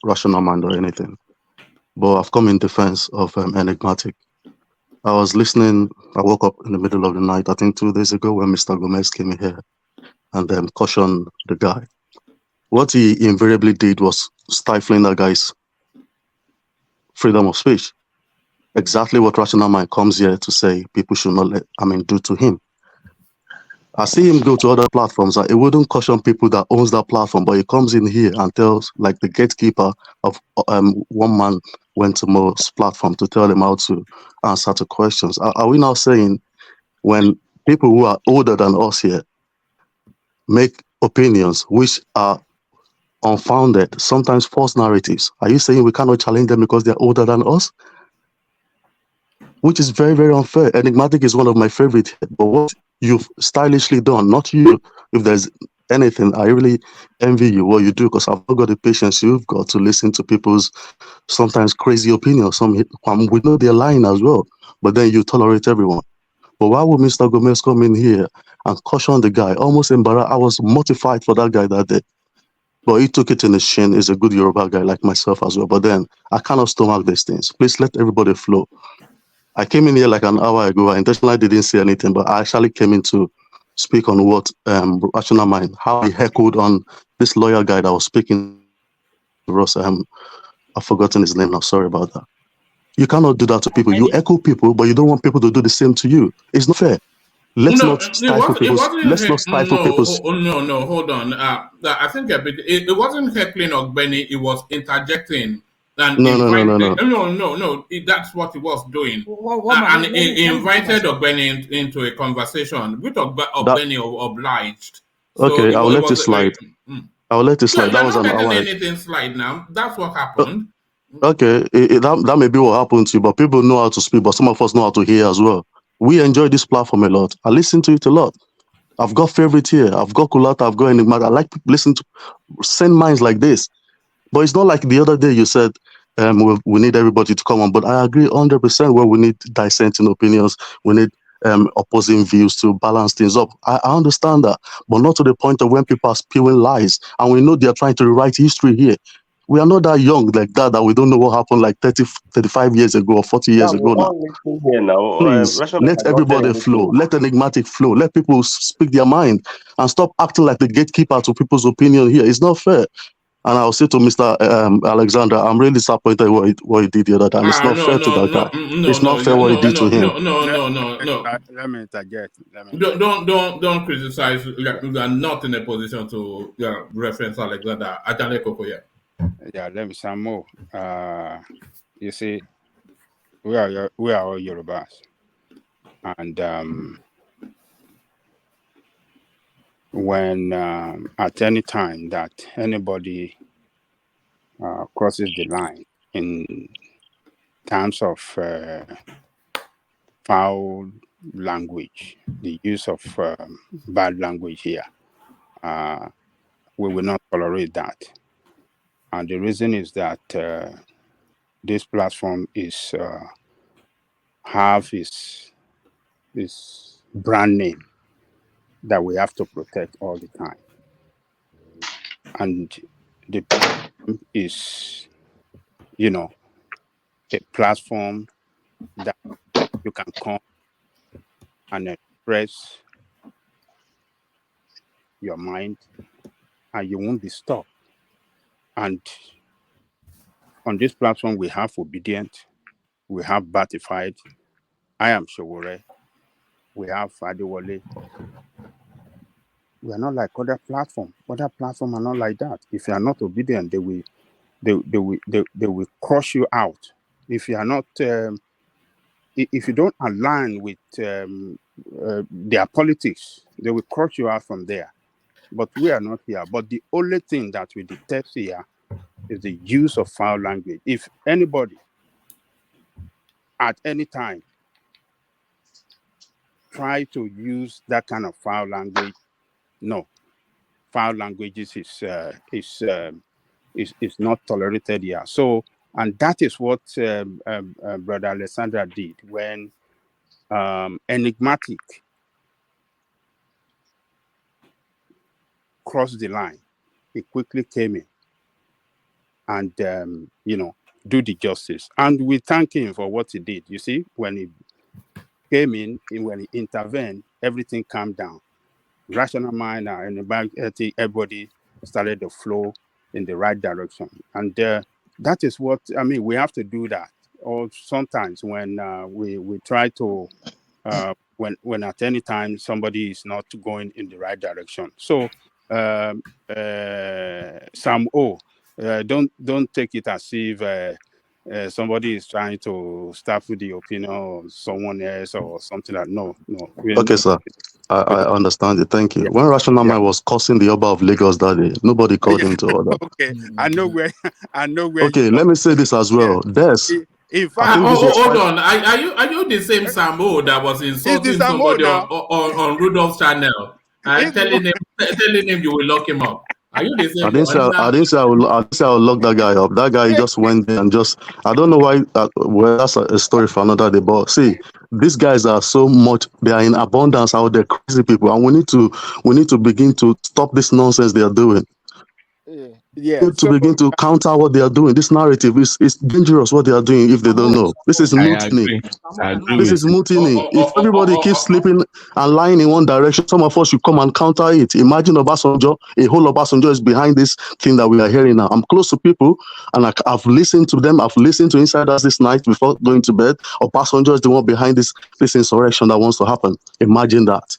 rational mind or anything, but I've come in defense of Enigmatic. I was listening. I woke up in the middle of the night, I think 2 days ago, when Mr. Gomez came in here and cautioned the guy. What he invariably did was stifling that guy's freedom of speech. Exactly what rational mind comes here to say people should not do to him. I see him go to other platforms. He wouldn't caution people that owns that platform, but he comes in here and tells, like the gatekeeper of one man went to Mo's platform to tell him how to answer to questions. Are we now saying when people who are older than us here make opinions which are unfounded, sometimes false narratives, are you saying we cannot challenge them because they're older than us? Which is very, very unfair. Enigmatic is one of my favorite, but what you've stylishly done, not you. If there's anything, I really envy you what you do, because I've not got the patience you've got to listen to people's sometimes crazy opinions. We know they're lying as well, but then you tolerate everyone. But why would Mr. Gomez come in here and caution the guy? Almost embarrassed. I was mortified for that guy that day. But he took it in his chin. He's a good Yoruba guy like myself as well. But then I cannot stomach these things. Please let everybody flow. I came in here like an hour ago. I intentionally didn't say anything, but I actually came in to speak on what rational mind, how he heckled on this lawyer guy that was speaking to us. I've forgotten his name now. Sorry about that. You cannot do that to people. You echo people, but you don't want people to do the same to you. It's not fair. Let's not stifle people's. No, hold on. I think it wasn't heckling Ogbeni. It was interjecting. And no. That's what he was doing. And he invited Ogbeni into a conversation, which Ogbeni obliged. Okay, I'll let it slide. I'll let it slide. That was an hour. Anything slide now. That's what happened. Okay, that may be what happened to you, but people know how to speak, but some of us know how to hear as well. We enjoy this platform a lot. I listen to it a lot. I've got favorite here. I've got Kulata. I've got Enigma. I like people listen to sane minds like this. But it's not like the other day you said we need everybody to come on. But I agree 100% where we need dissenting opinions. We need opposing views to balance things up. I understand that, but not to the point of when people are spewing lies. And we know they're trying to rewrite history here. We are not that young like that we don't know what happened like 30, 35 years ago or 40 years ago now. Please, let everybody flow. Let Enigmatic flow. Let people speak their mind and stop acting like the gatekeeper to people's opinion here. It's not fair. And I'll say to Mr. Alexander, I'm really disappointed what he did the other time. It's not fair to that guy. It's not fair what he did to him. No. Let me interject. Don't criticize. We are not in a position to reference Alexander. Yeah, let me some more. You see, we are all Yorubas, and when at any time that anybody crosses the line in terms of foul language, the use of bad language here. We will not tolerate that. And the reason is that this platform is have its brand name that we have to protect all the time. And the platform is, a platform that you can come and express your mind and you won't be stopped. And on this platform, we have obedient, we have Batified, I am Showore, we have Adewale. We are not like other platforms. Other platforms are not like that. If you are not obedient, they will crush you out. If you are not, if you don't align with their politics, they will crush you out from there. But we are not here. But the only thing that we detect here is the use of foul language. If anybody at any time try to use that kind of foul language, no. Foul languages is not tolerated here. So, and that is what Brother Alessandra did when Enigmatic crossed the line. He quickly came in and do the justice. And we thank him for what he did. You see, when he came in, when he intervened, everything calmed down. Rational mind and everybody started to flow in the right direction. And that is what, we have to do that. Or sometimes when we try to, when at any time somebody is not going in the right direction. So, Sam O, don't take it as if somebody is trying to start with the opinion of someone else or something like no. Okay, sir. I understand it. Thank you. When Rational Mind was cursing the Oba of Lagos that day, nobody called him to order. Okay, I know where. Okay, let me say this as well. In fact, hold on. Are you the same Samo that was insulting somebody on Rudolph's channel, telling him you will lock him up? Are you the same? I didn't say I will lock that guy up. That guy just went there and I don't know why. Well, that's a story for another day. But see, these guys are so much. They are in abundance out there, crazy people, and we need to begin to stop this nonsense they are doing. To begin to counter what they are doing. This narrative is dangerous. What they are doing if they don't know. This is mutiny. This is mutiny. If everybody keeps sleeping and lying in one direction, some of us should come and counter it. Imagine Obasanjo. A whole Obasanjo is behind this thing that we are hearing now. I'm close to people and I've listened to them. I've listened to insiders this night before going to bed. Obasanjo is the one behind this insurrection that wants to happen. Imagine that.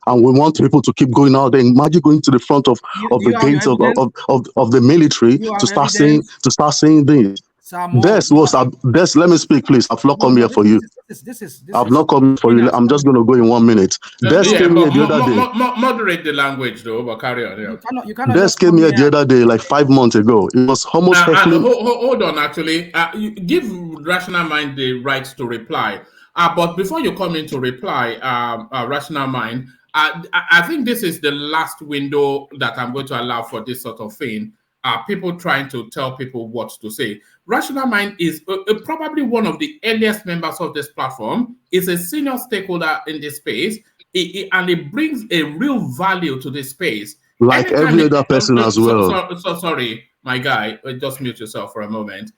And we want people to keep going out there. Imagine going to the front of the gates of the military to start saying this. Let me speak, please. I've not come here for you. I've not come for you. I'm just going to go in 1 minute. Des came here the other day. Moderate the language, though, but carry on. Yeah. Des came here the other day, like 5 months ago. It was almost heckling. Hold on, actually. You give Rational Mind the right to reply. But before you come in to reply, Rational Mind, I think this is the last window that I'm going to allow for this sort of thing. People trying to tell people what to say. Rational Mind is probably one of the earliest members of this platform. It's a senior stakeholder in this space, and it brings a real value to this space. Like every other person as well. Sorry, my guy. Just mute yourself for a moment.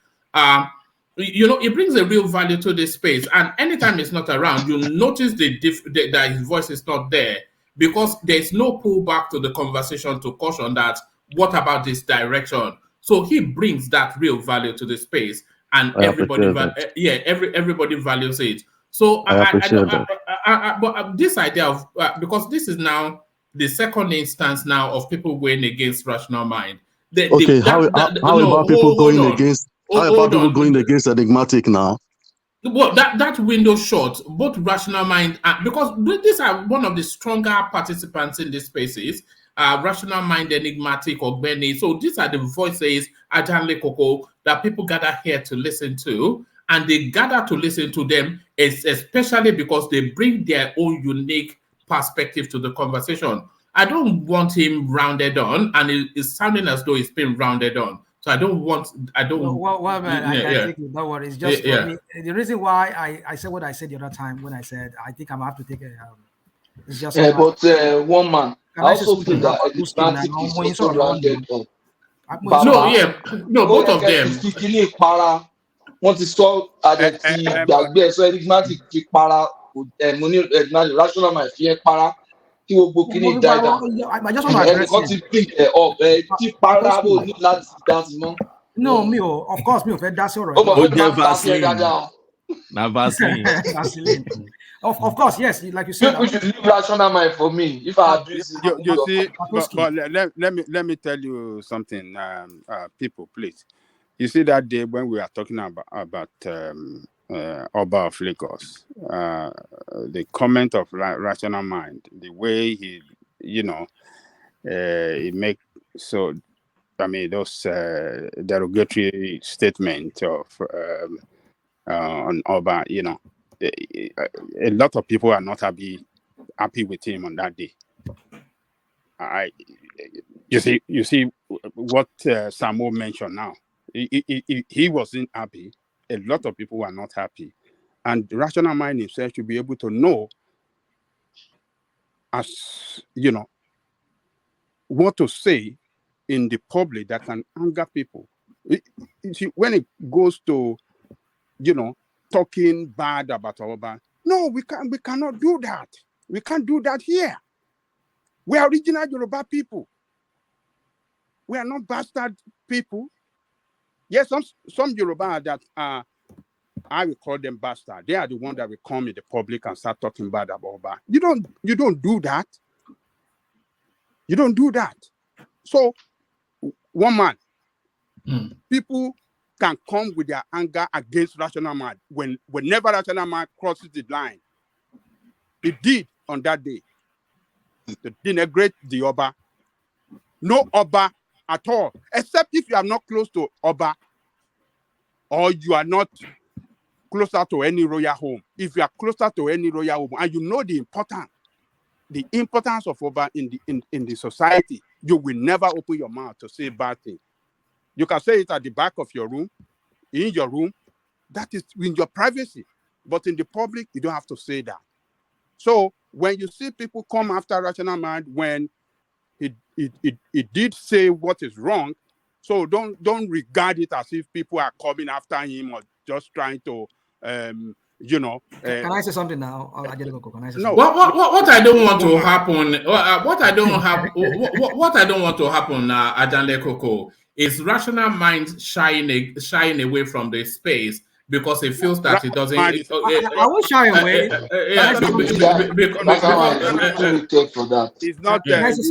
It brings a real value to this space, and anytime it's not around, you notice that his voice is not there because there's no pullback to the conversation to caution that what about this direction. So he brings that real value to the space, and everybody values it. So but this idea of because this is now the second instance now of people going against Rational Mind. How about people going against? How about people going against Enigmatic now? Well, that window short, both Rational Mind, because these are one of the stronger participants in these spaces, Rational Mind, Enigmatic, Ogbeni. So these are the voices, Ajanle Koko, that people gather here to listen to. and they gather to listen to them, especially because they bring their own unique perspective to the conversation. I don't want him rounded on, and it's sounding as though it's been rounded on. So I don't. Well, man, I yeah. take it. Don't worry. It's just for me. The reason why I said what I said the other time when I said I think I'm gonna have to take a. It's just. But one man. I also feel that enigmatic is also rounded up. No, both of them. Wọ́n ti sọ àdẹ̀tí gbàgbé so enigmatic fi para mo ní rational mind fi para kí gbogbo kíní die down. I just want to address ẹnìkan ti pick up ti para bò ní láti dá sí mọ́. No, me of course me ò fẹ́ dá sí ọ̀rọ̀. Ó mọ̀ pé máa ń ta sí ẹ dáadáa. Na Vaseline. Vaseline. Of course, yes, like you said. People should leave rational mind for me. If I abuse it, you see, but let me tell you something, people, please. You see that day when we are talking about Oba of Lagos, the comment of rational mind, the way he, he make so. I mean, those derogatory statements of on Oba, a lot of people are not happy with him on that day. You see what Samo mentioned now. He wasn't happy. A lot of people were not happy, and rational mind himself should be able to know, as what to say in the public that can anger people. When it goes to talking bad about Oba, no, we cannot do that. We can't do that here. We are original Yoruba people. We are not bastard people. Yes, some Yoruba that I will call them bastard. They are the ones that will come in the public and start talking bad about Oba. You don't do that. You don't do that. So one man, people can come with their anger against rational mind whenever rational mind crosses the line. It did on that day. To denigrate the Oba. No Oba at all, except if you are not close to Oba or you are not closer to any royal home. If you are closer to any royal home and you know the importance of Oba in the society, you will never open your mouth to say bad things. You can say it at the back of your room, in your room. That is in your privacy. But in the public, you don't have to say that. So when you see people come after rational mind when he did say what is wrong, so don't regard it as if people are coming after him or just trying to Can I say something now? Can I say no. something? What I don't want to happen. What I don't want to happen, Ajanle Koko, is rational mind shying away from the space because it feels that it doesn't. I won't shy away. That's how I take for that. It's not It's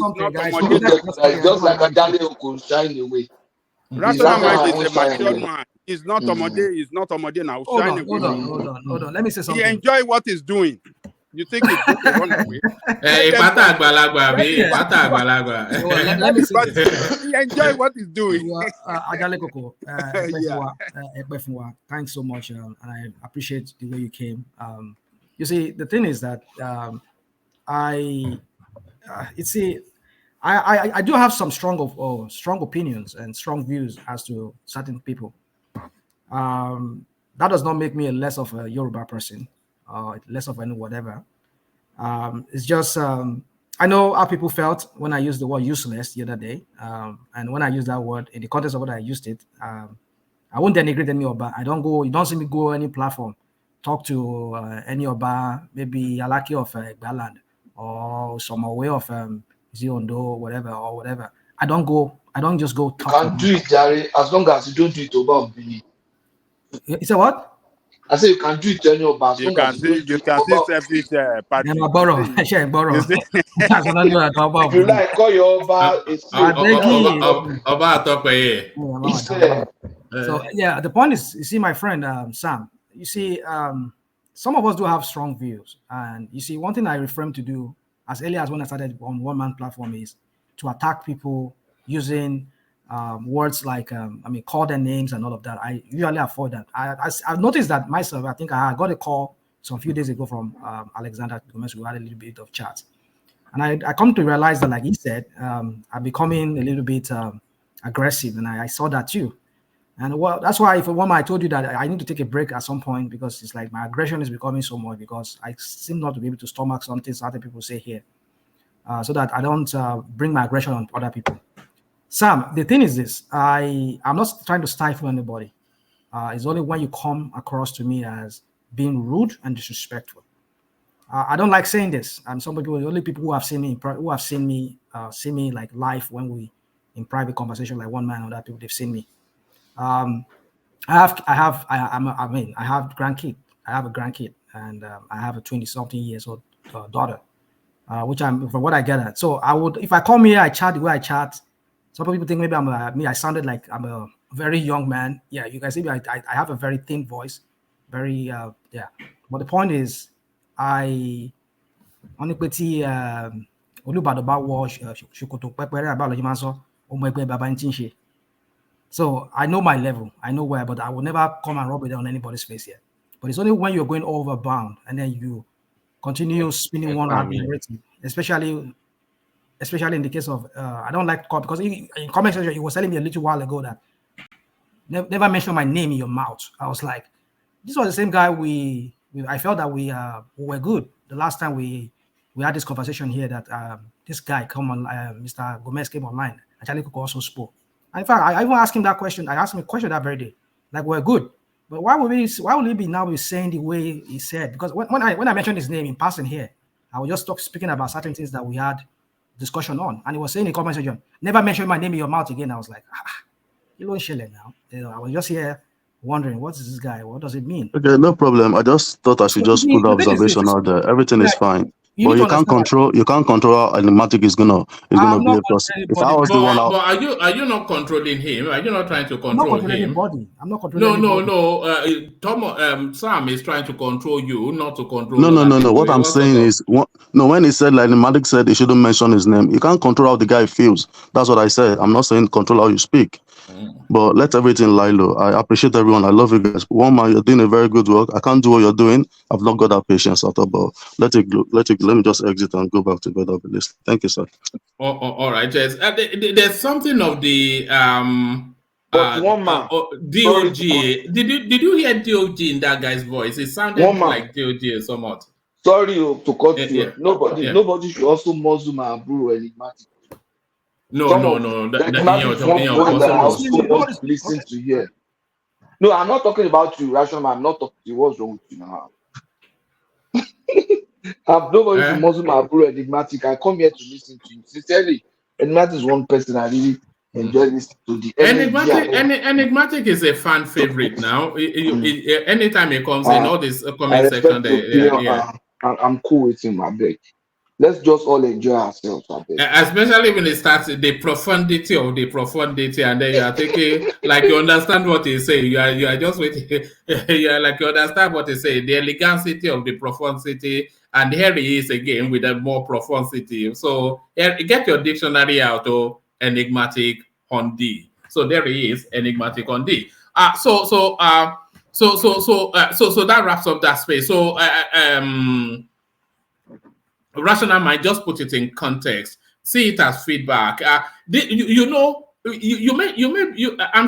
just like a Daniel Oko shying away. Rational mind is a mature man. It's not Omode now. Hold on. Let me say something. He enjoy what he's doing. You think he's going to run away? Let me say this. He enjoy what he's doing. Thanks so much, and I appreciate the way you came. You see, the thing is that I do have some strong opinions and strong views as to certain people. That does not make me a less of a Yoruba person, less of any whatever. It's just I know how people felt when I used the word useless the other day, and when I used that word in the context of what I used it, I won't denigrate any Oba. You don't see me go any platform, talk to any Oba, maybe Alaki of Baland or some way of Ziondo, whatever. I don't just go talk. You can do it, Jerry, as long as you don't do it Oba Obini. You say what? I say you can do it to any Oba. You can see separate party. I'm a borrow. If you like, call your Oba. So yeah, the point is, you see, my friend Sam. You see, some of us do have strong views, and you see, one thing I refrain to do as early as when I started on one-man platform is to attack people using words like call their names and all of that. I usually avoid that. I've noticed that myself. I think I got a call some few days ago from Alexander Gomez. We had a little bit of chat, and I come to realize that, like he said, I'm becoming a little bit aggressive, and I saw that too. And well, that's why I told you that I need to take a break at some point, because it's like my aggression is becoming so much, because I seem not to be able to stomach something certain people say here, so that I don't bring my aggression on other people. Sam, the thing is this: I'm not trying to stifle anybody. It's only when you come across to me as being rude and disrespectful. I don't like saying this, and some people, the only people who have seen me, see me like live when we in private conversation, like one man or other people, they've seen me. I have grandkid. I have a grandkid, and I have a 20-something years old daughter, which I'm from what I get at. So I would, if I come here, I chat the way I chat. Some people think maybe I sounded like I'm a very young man. Yeah, you guys see, I have a very thin voice, very yeah. But the point is, I only peti so I know my level, I know where, but I will never come and rub it on anybody's face here. But it's only when you're going overbound and then you continue spinning one narrative, especially in the case of I don't like to call, because in comment section you were telling me a little while ago that never mention my name in your mouth. I was like, this was the same guy I felt that we were good the last time we had this conversation here, that this guy come on, Mr. Gomez came online. Actually, Kuko also spoke. In fact, I even asked him that question. I asked him a question that very day, like, we're good, but why would he be now saying the way he said? Because when I mentioned his name in passing here, I was just speaking about certain things that we had discussion on, and he was saying in the comment section, never mention my name in your mouth again. I was like, you don't share it now. I was just here wondering, what is this guy? What does it mean? Okay, no problem. I just thought I should just put the observation out there. Everything is fine. But you can't control how enigmatic is gonna behave. Because if I was the one out, but are you not controlling him? Are you not trying to control him? Anybody. I'm not controlling anybody. No. Sam is trying to control you, not to control. No. What I'm saying is, when he said, like enigmatic said, he shouldn't mention his name. You can't control how the guy feels. That's what I said. I'm not saying control how you speak. But let everything lie low. I appreciate everyone. I love you guys. One man, you're doing a very good work. I can't do what you're doing. I've not got that patience at all. But let me just exit and go back to bed of the list. Thank you, sir. All right, Jess. There's something of the but one man, DOG. Did you hear DOG in that guy's voice? It sounded like DOG somewhat. Sorry to cut you. Nobody should also muzzle my bro enigmatic. No. Listen to here. No, I'm not talking about you, Rational Man. I'm not talking to you. What's wrong with you now? Nobody to muzzle my bro enigmatic. I come here to listen to you. Sincerely, enigmatic is one person I really enjoy listening to. The enigmatic is a fan favorite now. Anytime he comes in all this comment section, I'm cool with him, I beg. Let's just all enjoy ourselves, I beg. Especially when it starts the profundity of the profundity, and then you are thinking like you understand what he's saying. You are just waiting. You are like you understand what he's saying. The elegancity of the profundity, and here he is again with a more profundity. So get your dictionary out, enigmatic on D. So there he is, enigmatic on D. So that wraps up that space. So Rational Mind, just put it in context. See it as feedback. I'm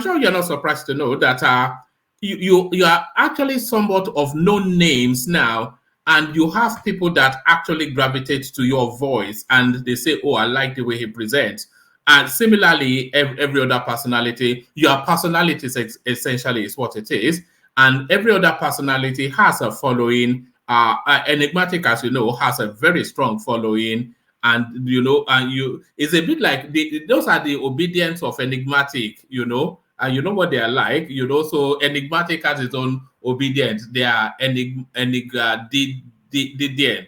sure you're not surprised to know that you are actually somewhat of known names now, and you have people that actually gravitate to your voice, and they say, "Oh, I like the way he presents." And similarly, every other personality, your personality essentially is what it is, and every other personality has a following. Enigmatic, as you know, has a very strong following, and it's a bit like those are the obedience of enigmatic, and you know what they are like, So enigmatic has its own obedience. They are enigmatic.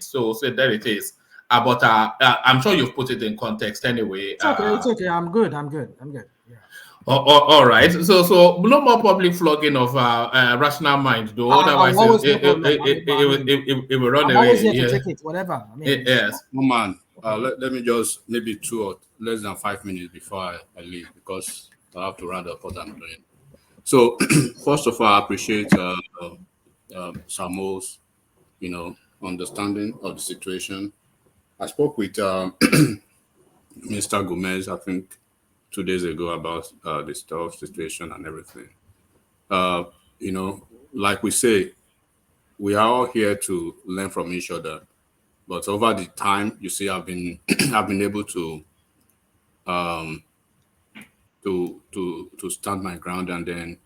So there it is. But I'm sure you've put it in context anyway. It's okay. I'm good. All right. So no more public flogging of Rational Mind, though. Otherwise, it will run away. I'm always here to take it, whatever. Yes. No, man. Let me just maybe 2 or less than 5 minutes before I leave, because I have to round up what I'm doing. So, first of all, I appreciate Samuel's, understanding of the situation. I spoke with Mr. Gomez, I think, 2 days ago about the stuff situation and everything. Like we say, we are all here to learn from each other. But over the time, you see, I've been I've been able to stand my ground, and then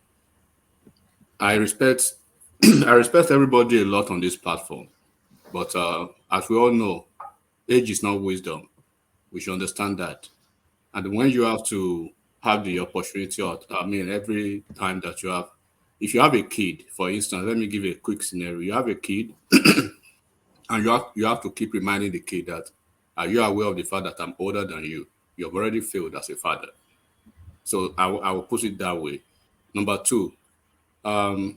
I respect I respect everybody a lot on this platform. But as we all know, age is not wisdom. We should understand that. And when you have to have the opportunity, every time that you have, if you have a kid, for instance, let me give you a quick scenario. You have a kid, and you have to keep reminding the kid that, are you aware of the fact that I'm older than you? You've already failed as a father. So I will put it that way. Number two, I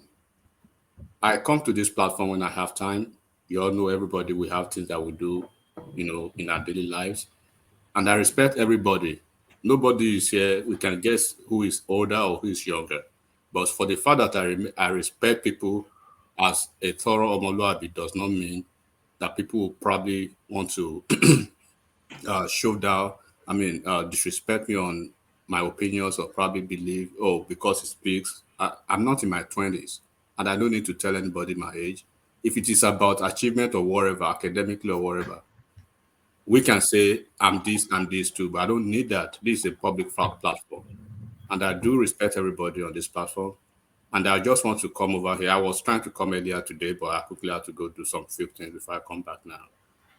come to this platform when I have time. You all know everybody, we have things that we do, in our daily lives. And I respect everybody. Nobody is here. We can guess who is older or who is younger. But for the fact that I respect people as a thorough Omoluabi does not mean that people will probably want to disrespect me on my opinions, or probably believe, because he speaks. I'm not in my 20s, and I don't need to tell anybody my age. If it is about achievement or whatever, academically or whatever, we can say I'm this too, but I don't need that. This is a public platform, and I do respect everybody on this platform. And I just want to come over here. I was trying to come earlier today, but I quickly had to go do some few things before I come back now.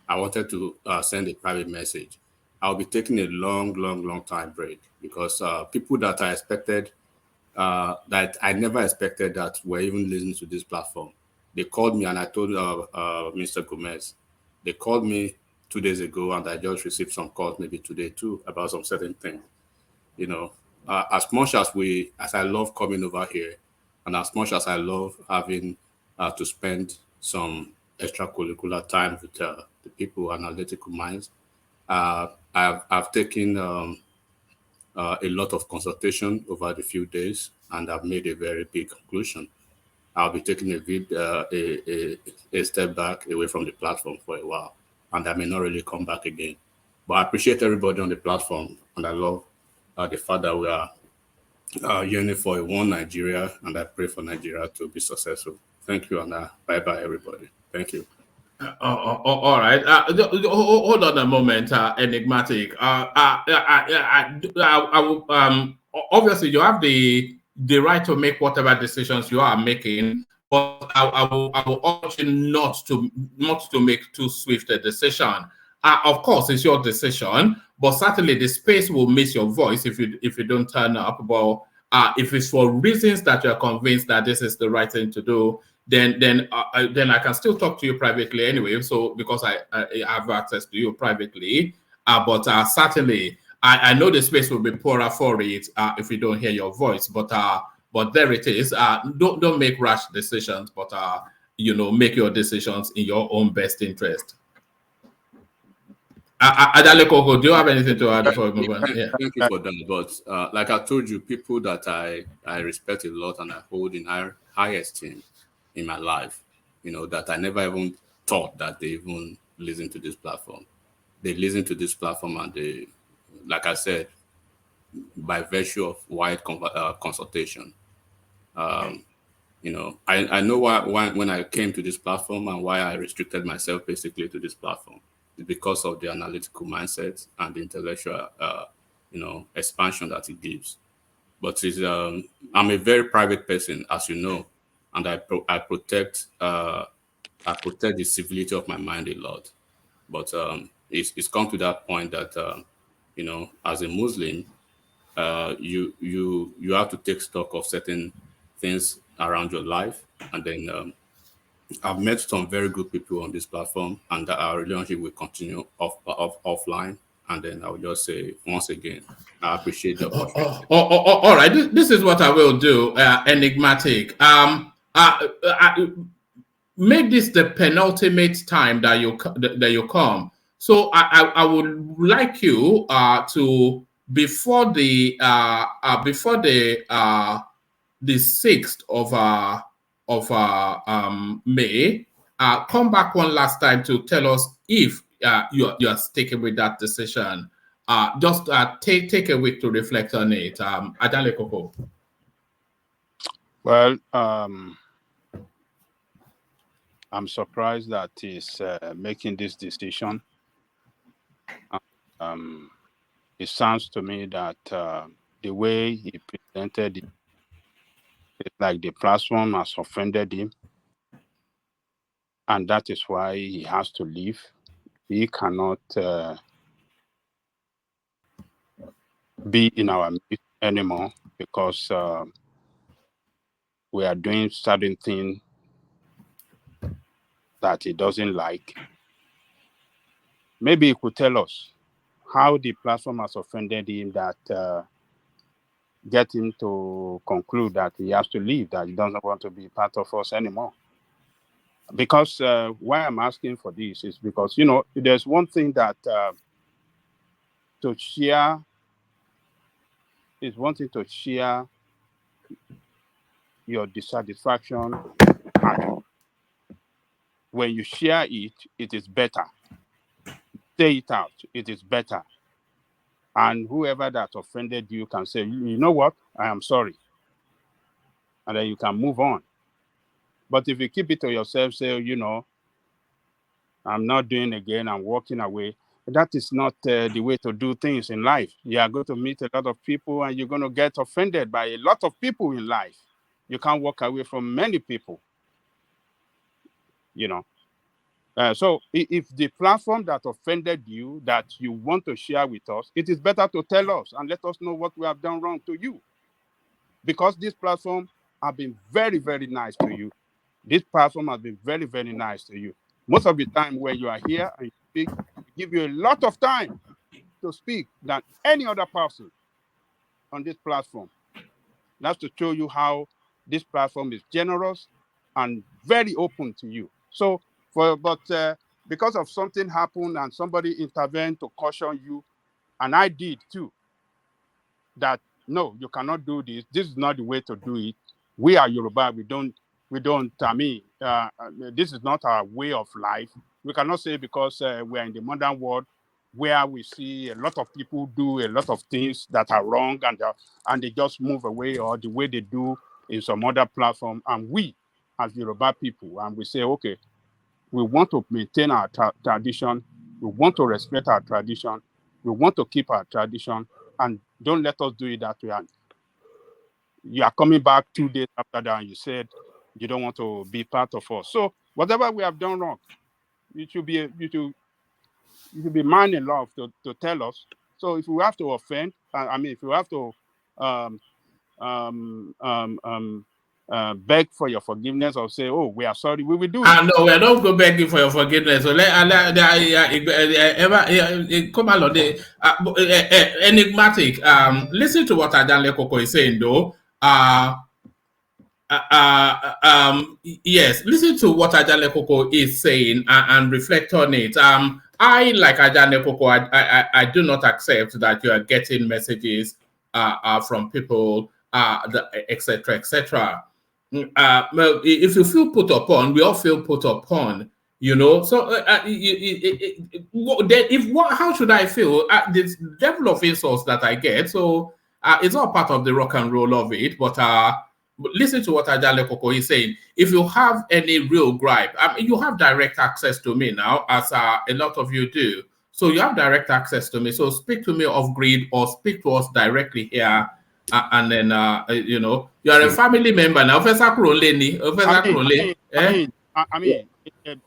I wanted to send a private message. I'll be taking a long time break, because people that I expected, that I never expected that were even listening to this platform, they called me, and I told Mr. Gomez, they called me 2 days ago, and I just received some calls maybe today too about some certain things. As much as I love coming over here, and as much as I love having to spend some extracurricular time with the people, analytical minds, I've taken a lot of consultation over the few days, and I've made a very big conclusion. I'll be taking a step back away from the platform for a while, and I may not really come back again. But I appreciate everybody on the platform, and I love the fact that we are yearning for a one Nigeria, and I pray for Nigeria to be successful. Thank you, and bye-bye, everybody. Thank you. All right. Hold on a moment, Enigmatic. Obviously, you have the right to make whatever decisions you are making, but I will urge you not to make too swift a decision. Of course, it's your decision, but certainly the space will miss your voice if you don't turn up. But if it's for reasons that you're convinced that this is the right thing to do, then I can still talk to you privately anyway. So because I have access to you privately, but certainly I know the space will be poorer for it if you don't hear your voice. But there it is. Don't make rash decisions, but make your decisions in your own best interest. Adalekoko, do you have anything to add before we move on? Yeah. Thank you for that. But like I told you, people that I respect a lot and I hold in high esteem in my life, that I never even thought that they even listen to this platform. They listen to this platform, and they, like I said, by virtue of wide consultation. I know why when I came to this platform and why I restricted myself basically to this platform. Because of the analytical mindset and the intellectual, expansion that it gives. But I'm a very private person, as you know, and I protect the civility of my mind a lot. But it's come to that point that as a Muslim, you have to take stock of certain things around your life, and then I've met some very good people on this platform, and our relationship will continue offline. And then I will just say once again, I appreciate the opportunity. All right, this is what I will do, Enigmatic. Make this the penultimate time that you come. So I would like you to before the 6th of May, come back one last time to tell us if you're sticking with that decision. Just take a week to reflect on it. Adale Koko. Well, I'm surprised that he's making this decision. It sounds to me that the way he presented it, it's like the platform has offended him, and that is why he has to leave. He cannot be in our midst anymore because we are doing certain things that he doesn't like. Maybe he could tell us how the platform has offended him that get him to conclude that he has to leave, that he doesn't want to be part of us anymore. Because why I'm asking for this is because, you know, there's one thing that to share is one thing to share your dissatisfaction. When you share it, it is better. Say it out, it is better. And whoever that offended you can say, you know what, I am sorry. And then you can move on. But if you keep it to yourself, say, you know, I'm not doing again, I'm walking away. That is not the way to do things in life. You are going to meet a lot of people and you're going to get offended by a lot of people in life. You can't walk away from many people, you know. So if the platform that offended you, that you want to share with us, it is better to tell us and let us know what we have done wrong to you. Because this platform has been very, very nice to you. This platform has been very, very nice to you. Most of the time when you are here and you speak, we give you a lot of time to speak than any other person on this platform. That's to show you how this platform is generous and very open to you. So, because of something happened and somebody intervened to caution you, and I did too, that no, you cannot do this. This is not the way to do it. We are Yoruba. We don't. This is not our way of life. We cannot say because we are in the modern world where we see a lot of people do a lot of things that are wrong and they just move away, or the way they do in some other platform. And we, as Yoruba people, and we say, okay, we want to maintain our tradition. We want to respect our tradition. We want to keep our tradition, and don't let us do it that way. And you are coming back 2 days after that, and you said you don't want to be part of us. So whatever we have done wrong, you should be man enough to tell us. So if we have to offend, if we have to beg for your forgiveness or say, oh, we are sorry, we will do it. No, we don't go begging for your forgiveness. So come along, enigmatic. Listen to what Adanle Koko is saying, though. Yes, listen to what Adanle Koko is saying and reflect on it. I, like Adanle Koko, I do not accept that you are getting messages from people, etc., etc. Well, if you feel put upon, we all feel put upon, you know. So, how should I feel? This level of insults that I get, so it's all part of the rock and roll of it. But listen to what Adale Koko is saying. If you have any real gripe, you have direct access to me now, as a lot of you do. So you have direct access to me. So speak to me off grid or speak to us directly here. And then, you know, you are a family member now.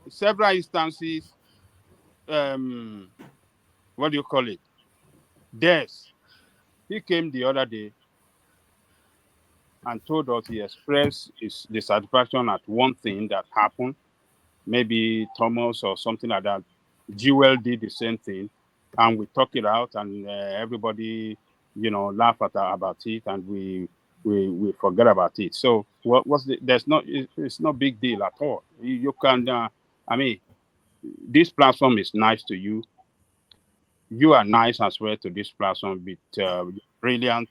Several instances, what do you call it? Des, he came the other day and told us he expressed his dissatisfaction at one thing that happened. Maybe Thomas or something like that. Jewel did the same thing, and we talked it out, and everybody, you know, laugh about it, and we forget about it. So it's no big deal at all. You can, this platform is nice to you. you are nice as well to this platform with brilliant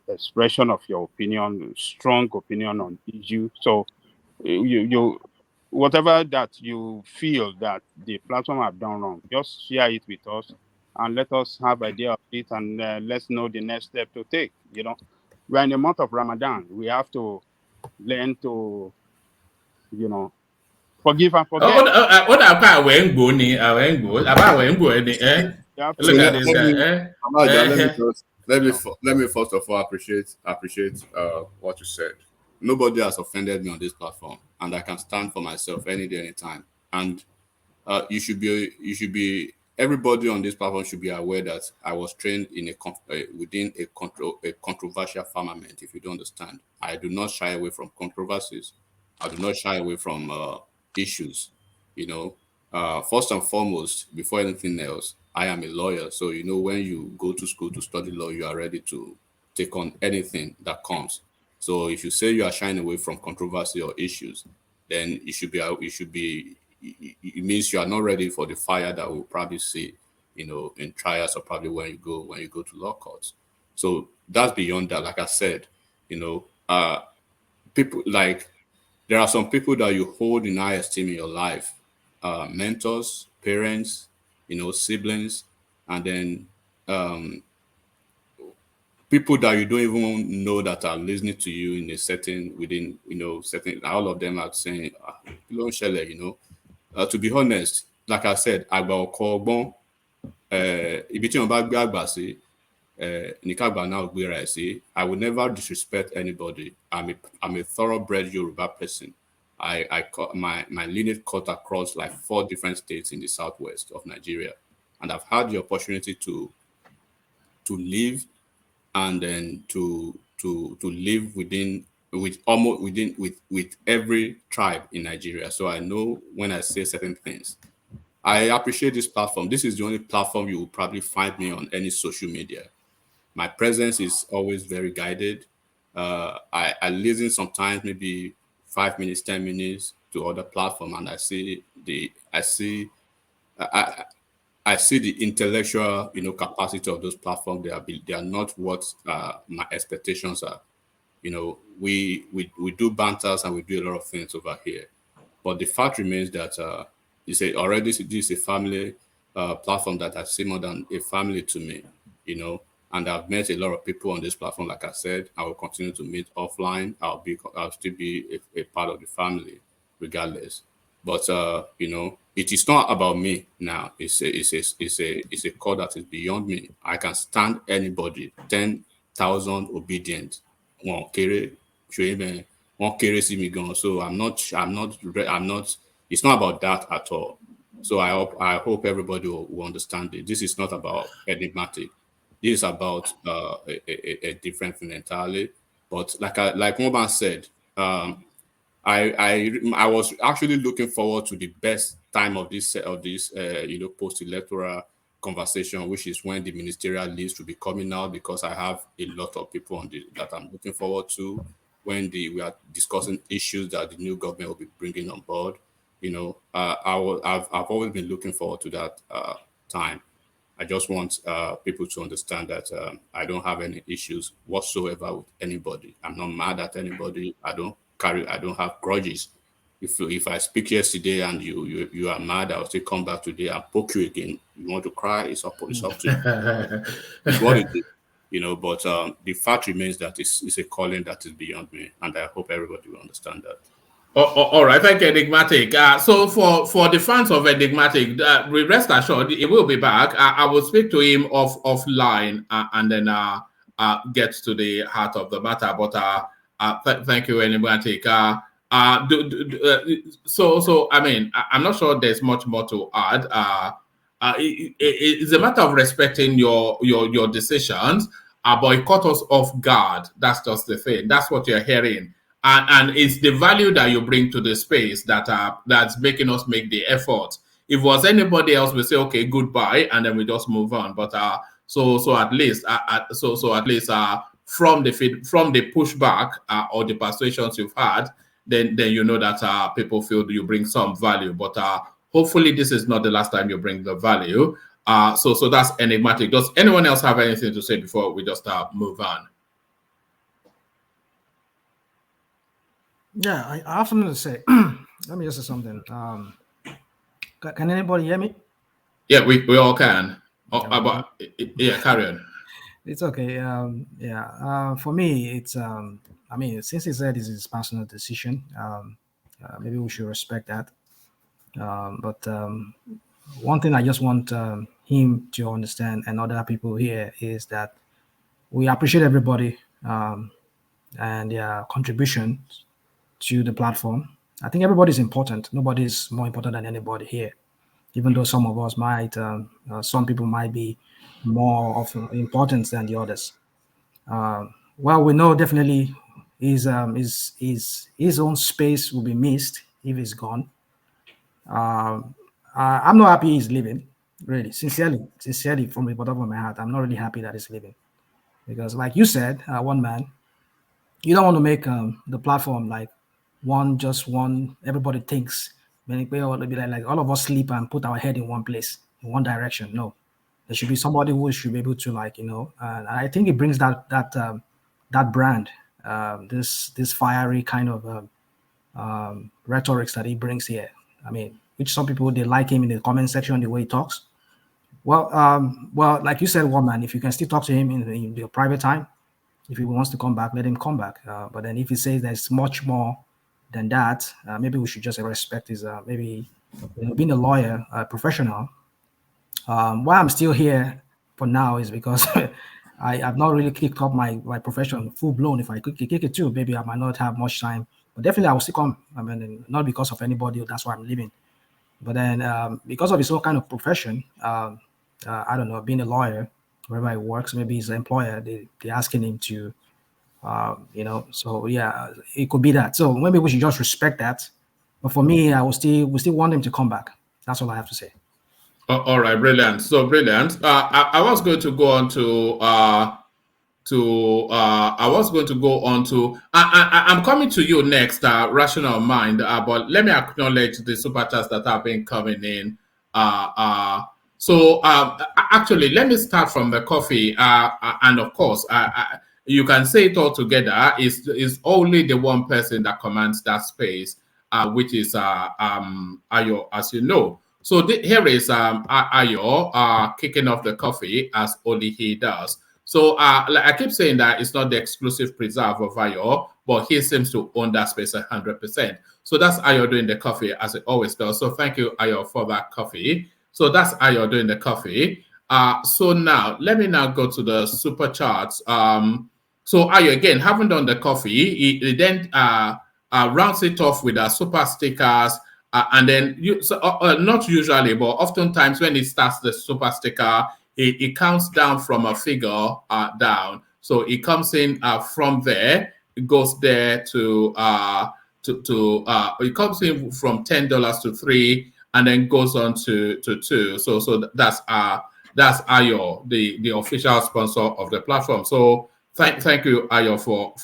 expression of your opinion, strong opinion on issue. So you whatever that you feel that the platform have done wrong, just share it with us and let us have idea of it, and let's know the next step to take. You know, we're in the month of Ramadan. We have to learn to, you know, forgive and forget. Look at this guy. Let me first of all appreciate what you said. Nobody has offended me on this platform, and I can stand for myself any day, anytime. And you should be everybody on this platform should be aware that I was trained in within a controversial firmament. If you don't understand, I do not shy away from controversies. I do not shy away from issues. You know, first and foremost, before anything else, I am a lawyer. So you know, when you go to school to study law, you are ready to take on anything that comes. So if you say you are shying away from controversy or issues, then it means you are not ready for the fire that we'll probably see, you know, in trials, or probably when you go to law courts. So that's beyond that. Like I said, you know, people like, there are some people that you hold in high esteem in your life, mentors, parents, you know, siblings, and then people that you don't even know that are listening to you in a certain, within, you know, certain, all of them are saying, you know. To be honest, like I said, I will never disrespect anybody. I'm a thoroughbred Yoruba person. My lineage cut across like 4 different states in the southwest of Nigeria, and I've had the opportunity to live, and then to live with every tribe in Nigeria. So I know when I say certain things. I appreciate this platform. This is the only platform you will probably find me on any social media. My presence is always very guided. I listen sometimes, maybe 5 minutes, 10 minutes to other platform, and I see the intellectual, you know, capacity of those platforms. They are not what my expectations are. You know, we do banters and we do a lot of things over here, but the fact remains that this is a family platform that I see more than a family to me. You know, and I've met a lot of people on this platform. Like I said, I will continue to meet offline. I'll still be a part of the family, regardless. But you know, it is not about me now. It's a call that is beyond me. I can stand anybody. 10,000 obedient. So I'm not. It's not about that at all. So I hope everybody will understand it. This is not about enigmatic. This is about a different thing entirely. But like Moban said, I was actually looking forward to the best time of this you know, post-electoral conversation, which is when the ministerial list will be coming out, because I have a lot of people that I'm looking forward to when we are discussing issues that the new government will be bringing on board. You know, I've always been looking forward to that time. I just want people to understand that I don't have any issues whatsoever with anybody. I'm not mad at anybody. I don't have grudges. If I speak yesterday and you are mad, I'll still come back today and poke you again. You want to cry? It's up to you. It's what it is, you know. But the fact remains that it's a calling that is beyond me, and I hope everybody will understand that. All right, thank you, Enigmatic. So for the fans of Enigmatic, rest assured, he will be back. I will speak to him offline and then get to the heart of the matter. But thank you, Enigmatic. So I mean, I'm not sure there's much more to add. It's a matter of respecting your decisions, but it caught us off guard. That's just the thing. That's what you're hearing. And it's the value that you bring to the space that's making us make the effort. If it was anybody else, we say okay, goodbye, and then we just move on. But so at least from the pushback or the persuasions you've had, then you know that people feel you bring some value. But Hopefully, this is not the last time you bring the value. So that's enigmatic. Does anyone else have anything to say before we just move on? Yeah, I have something to say. Let me just say something. Can anybody hear me? Yeah, we all can. Yeah, carry on. It's okay. For me, it's I mean, since he said it's his personal decision, maybe we should respect that. But one thing I just want him to understand and other people here is that we appreciate everybody and their contribution to the platform. I think everybody's important. Nobody's more important than anybody here, even though some of us might, some people might be more of importance than the others. Well, we know definitely his own space will be missed if he's gone. I'm not happy he's leaving, really, sincerely from the bottom of my heart. I'm not really happy that he's leaving because, like you said, one man, you don't want to make the platform like one. Everybody thinks when it will be like all of us sleep and put our head in one place, in one direction. No, there should be somebody who should be able to, like, you know. And I think it brings that brand, this fiery kind of rhetorics that he brings here. I mean, which some people, they like him in the comment section, the way he talks. Well, like you said, one man, if you can still talk to him in your private time, if he wants to come back, let him come back. But then if he says there's much more than that, maybe we should just respect his, maybe, you know, being a lawyer, professional. Why I'm still here for now is because I have not really kicked up my profession full blown. If I could kick it too, maybe I might not have much time. But definitely I will still come. I mean, not because of anybody, that's why I'm leaving. But then because of his own kind of profession, I don't know, being a lawyer, wherever he works, maybe his employer, they're asking him to, you know, so yeah, it could be that. So maybe we should just respect that. But for me, I will still want him to come back. That's all I have to say. All right, brilliant. So brilliant. I was going to go on to I'm coming to you next, Rational Mind, but let me acknowledge the super chats that have been coming in. Actually, let me start from the coffee, and of course, you can say it all together. Is only the one person that commands that space, which is Ayo, as you know. So here is Ayo kicking off the coffee as only he does. So like I keep saying that it's not the exclusive preserve of Ayo, but he seems to own that space 100%. So that's Ayo doing the coffee as it always does. So thank you, Ayo, for that coffee. So that's Ayo doing the coffee. So now let me now go to the super charts. So Ayo, again, haven't done the coffee. He then rounds it off with super stickers. And then not usually, but oftentimes when he starts the super sticker, it counts down from a figure down. So it comes in from there, it goes there to it comes in from $10 to $3, and then goes on to $2. So that's Ayo, the official sponsor of the platform. So thank you, Ayo, for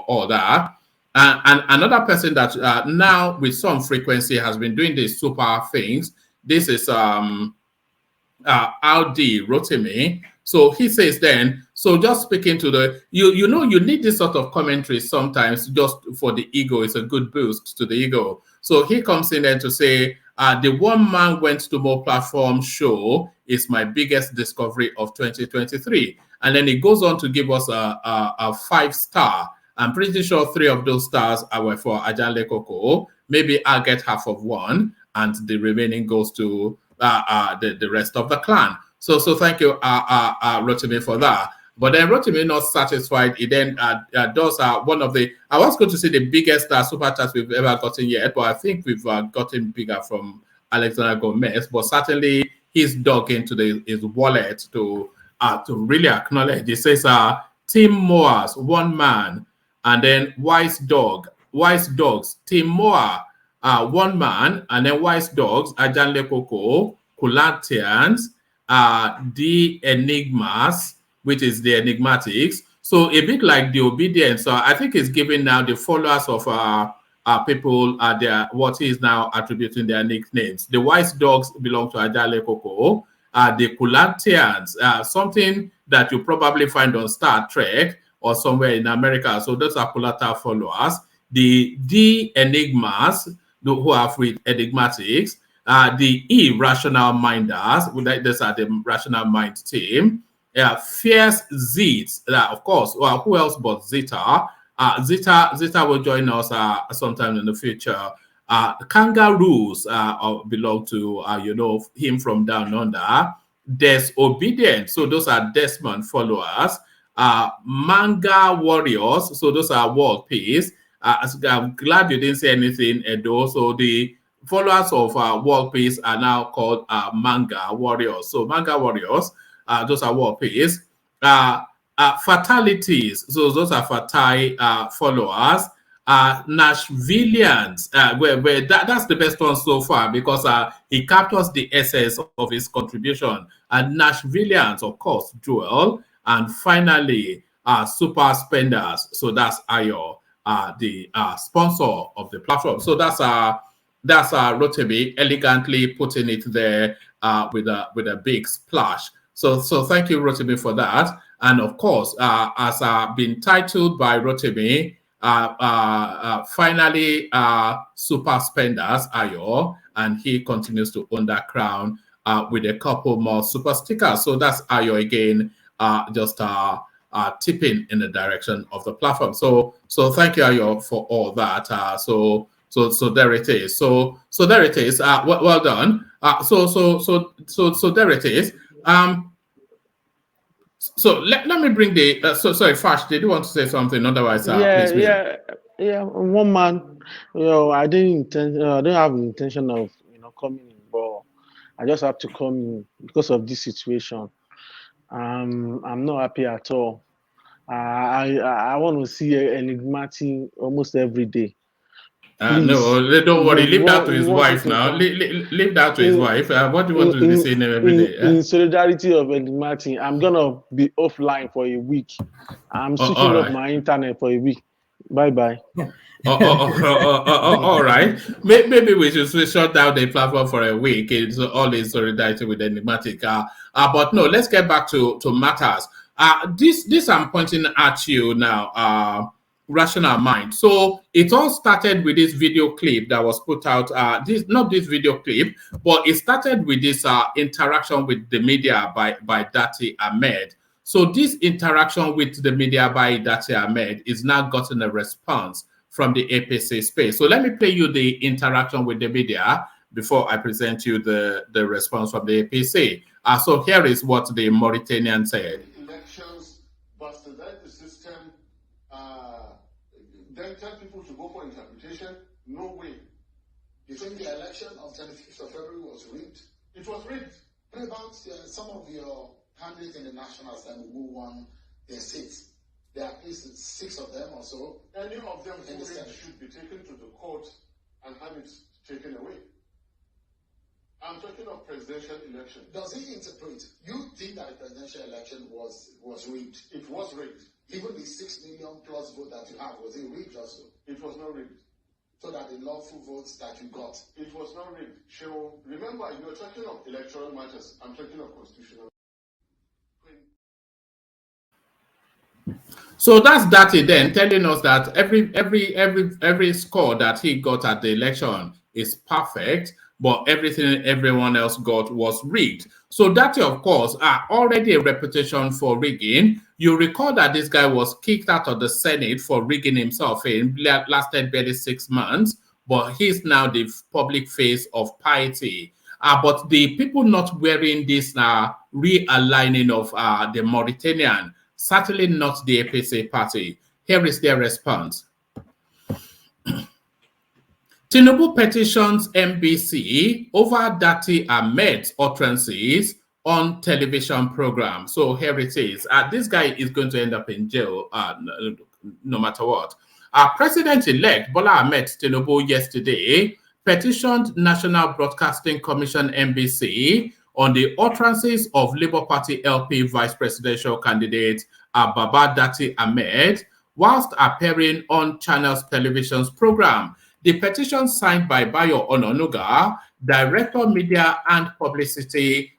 all that. And another person that now with some frequency has been doing these super things. This is Aldi Rotimi. So he says then, so just speaking to the, you know, you need this sort of commentary sometimes just for the ego. It's a good boost to the ego. So he comes in there to say, the One Man Went to More platform show is my biggest discovery of 2023. And then he goes on to give us a 5-star. I'm pretty sure 3 of those stars are for Ajanle Koko. Maybe I'll get half of one, and the remaining goes to the rest of the clan. So thank you, Rotimi, for that. But then Rotimi, not satisfied, he then does one of the, I was going to say the biggest super chats we've ever gotten yet, but I think we've gotten bigger from Alexander Gomez. But certainly he's dug into his wallet to really acknowledge. He says, Team Moas, One Man, and then Wise Dogs, Team Moa, One Man, and then Wise Dogs, Ajanle Koko, Kulantians, the Enigmas, which is the Enigmatics. So a bit like the Obedience. So I think it's giving now the followers of people are what he is now attributing their nicknames. The Wise Dogs belong to Ajale Koko. The Kulantians, something that you probably find on Star Trek or somewhere in America. So those are Kulata followers. The Enigmas, who have with enigmatics. The Irrational Minders, these are the Rational Mind team. Fierce Zeets, of course. Well, who else but Zeta? Zeta will join us sometime in the future. Kangaroos belong to him from down under. Disobedient, so those are Desmond followers. Manga Warriors, so those are World Peace. I'm glad you didn't say anything, Edo. So the followers of World Peace are now called Manga Warriors. So Manga Warriors, those are World Peace. Fatalities, so those are Fatai followers. Nashvillians, that's the best one so far because he captures the essence of his contribution. And Nashvillians, of course, Joel. And finally, Super Spenders. So that's Ayo, the sponsor of the platform. So that's Rotimi elegantly putting it there with a big splash. So thank you, Rotimi, for that. And of course, as been titled by Rotimi, finally, Super Spenders Ayo, and he continues to own that crown with a couple more super stickers. So that's Ayo again, just tipping in the direction of the platform. So thank you, Ayo, for all that. So there it is. So there it is. Well done. So there it is. So let me bring the sorry, Fash, did you want to say something? Otherwise, please. Yeah. One man, I didn't have the intention of coming in, but I just have to come in because of this situation. I'm not happy at all. I want to see enigmatic almost every day. No, don't worry. Leave that to his wife now. Leave that to his wife. What do you want to be saying every day? In solidarity of enigmatic, I'm gonna be offline for a week. I'm switching off my internet for a week. Bye. All right. Maybe we should shut down the platform for a week. It's all in solidarity with enigmatic. But no, let's get back to matters. This I'm pointing at you now. Rational Mind. So it all started with this video clip that was put out. Not this video clip, but it started with this interaction with the media by Dati Ahmed. So this interaction with the media by Dati Ahmed is now gotten a response from the APC space. So let me play you the interaction with the media before I present you the response from the APC. So here is what the Mauritanian said. Elections, but to let the system then tell people to go for interpretation, no way. You think the election of 25th of February was rigged? It was rigged. What about some of your candidates in the National Assembly who won their seats? There are at least 6 of them or so. Any of them who should be taken to the court and have it taken away. I'm talking of presidential election. Does he interpret? You think that the presidential election was rigged? It was rigged. Even the 6 million plus vote that you have, was it rigged also? It was not rigged. So that the lawful votes that you got? It was not rigged. Show. Remember, you're talking of electoral matters. I'm talking of constitutional. So that's Dati then telling us that every score that he got at the election is perfect, but everything everyone else got was rigged. So Dati, of course, are already a reputation for rigging. You recall that this guy was kicked out of the Senate for rigging himself in, lasted barely 6 months, but he's now the public face of piety. But the people not wearing this realigning of the Mauritanian, certainly not the APC party. Here is their response. Tinubu petitions MBC over Dati Ahmed's utterances on television program. So here it is. This guy is going to end up in jail no matter what. President-elect Bola Ahmed Tinubu yesterday petitioned National Broadcasting Commission NBC on the utterances of Labour Party LP vice presidential candidate Baba Dati Ahmed whilst appearing on Channels Television's program. The petition signed by Bayo Ononuga, Director Media and Publicity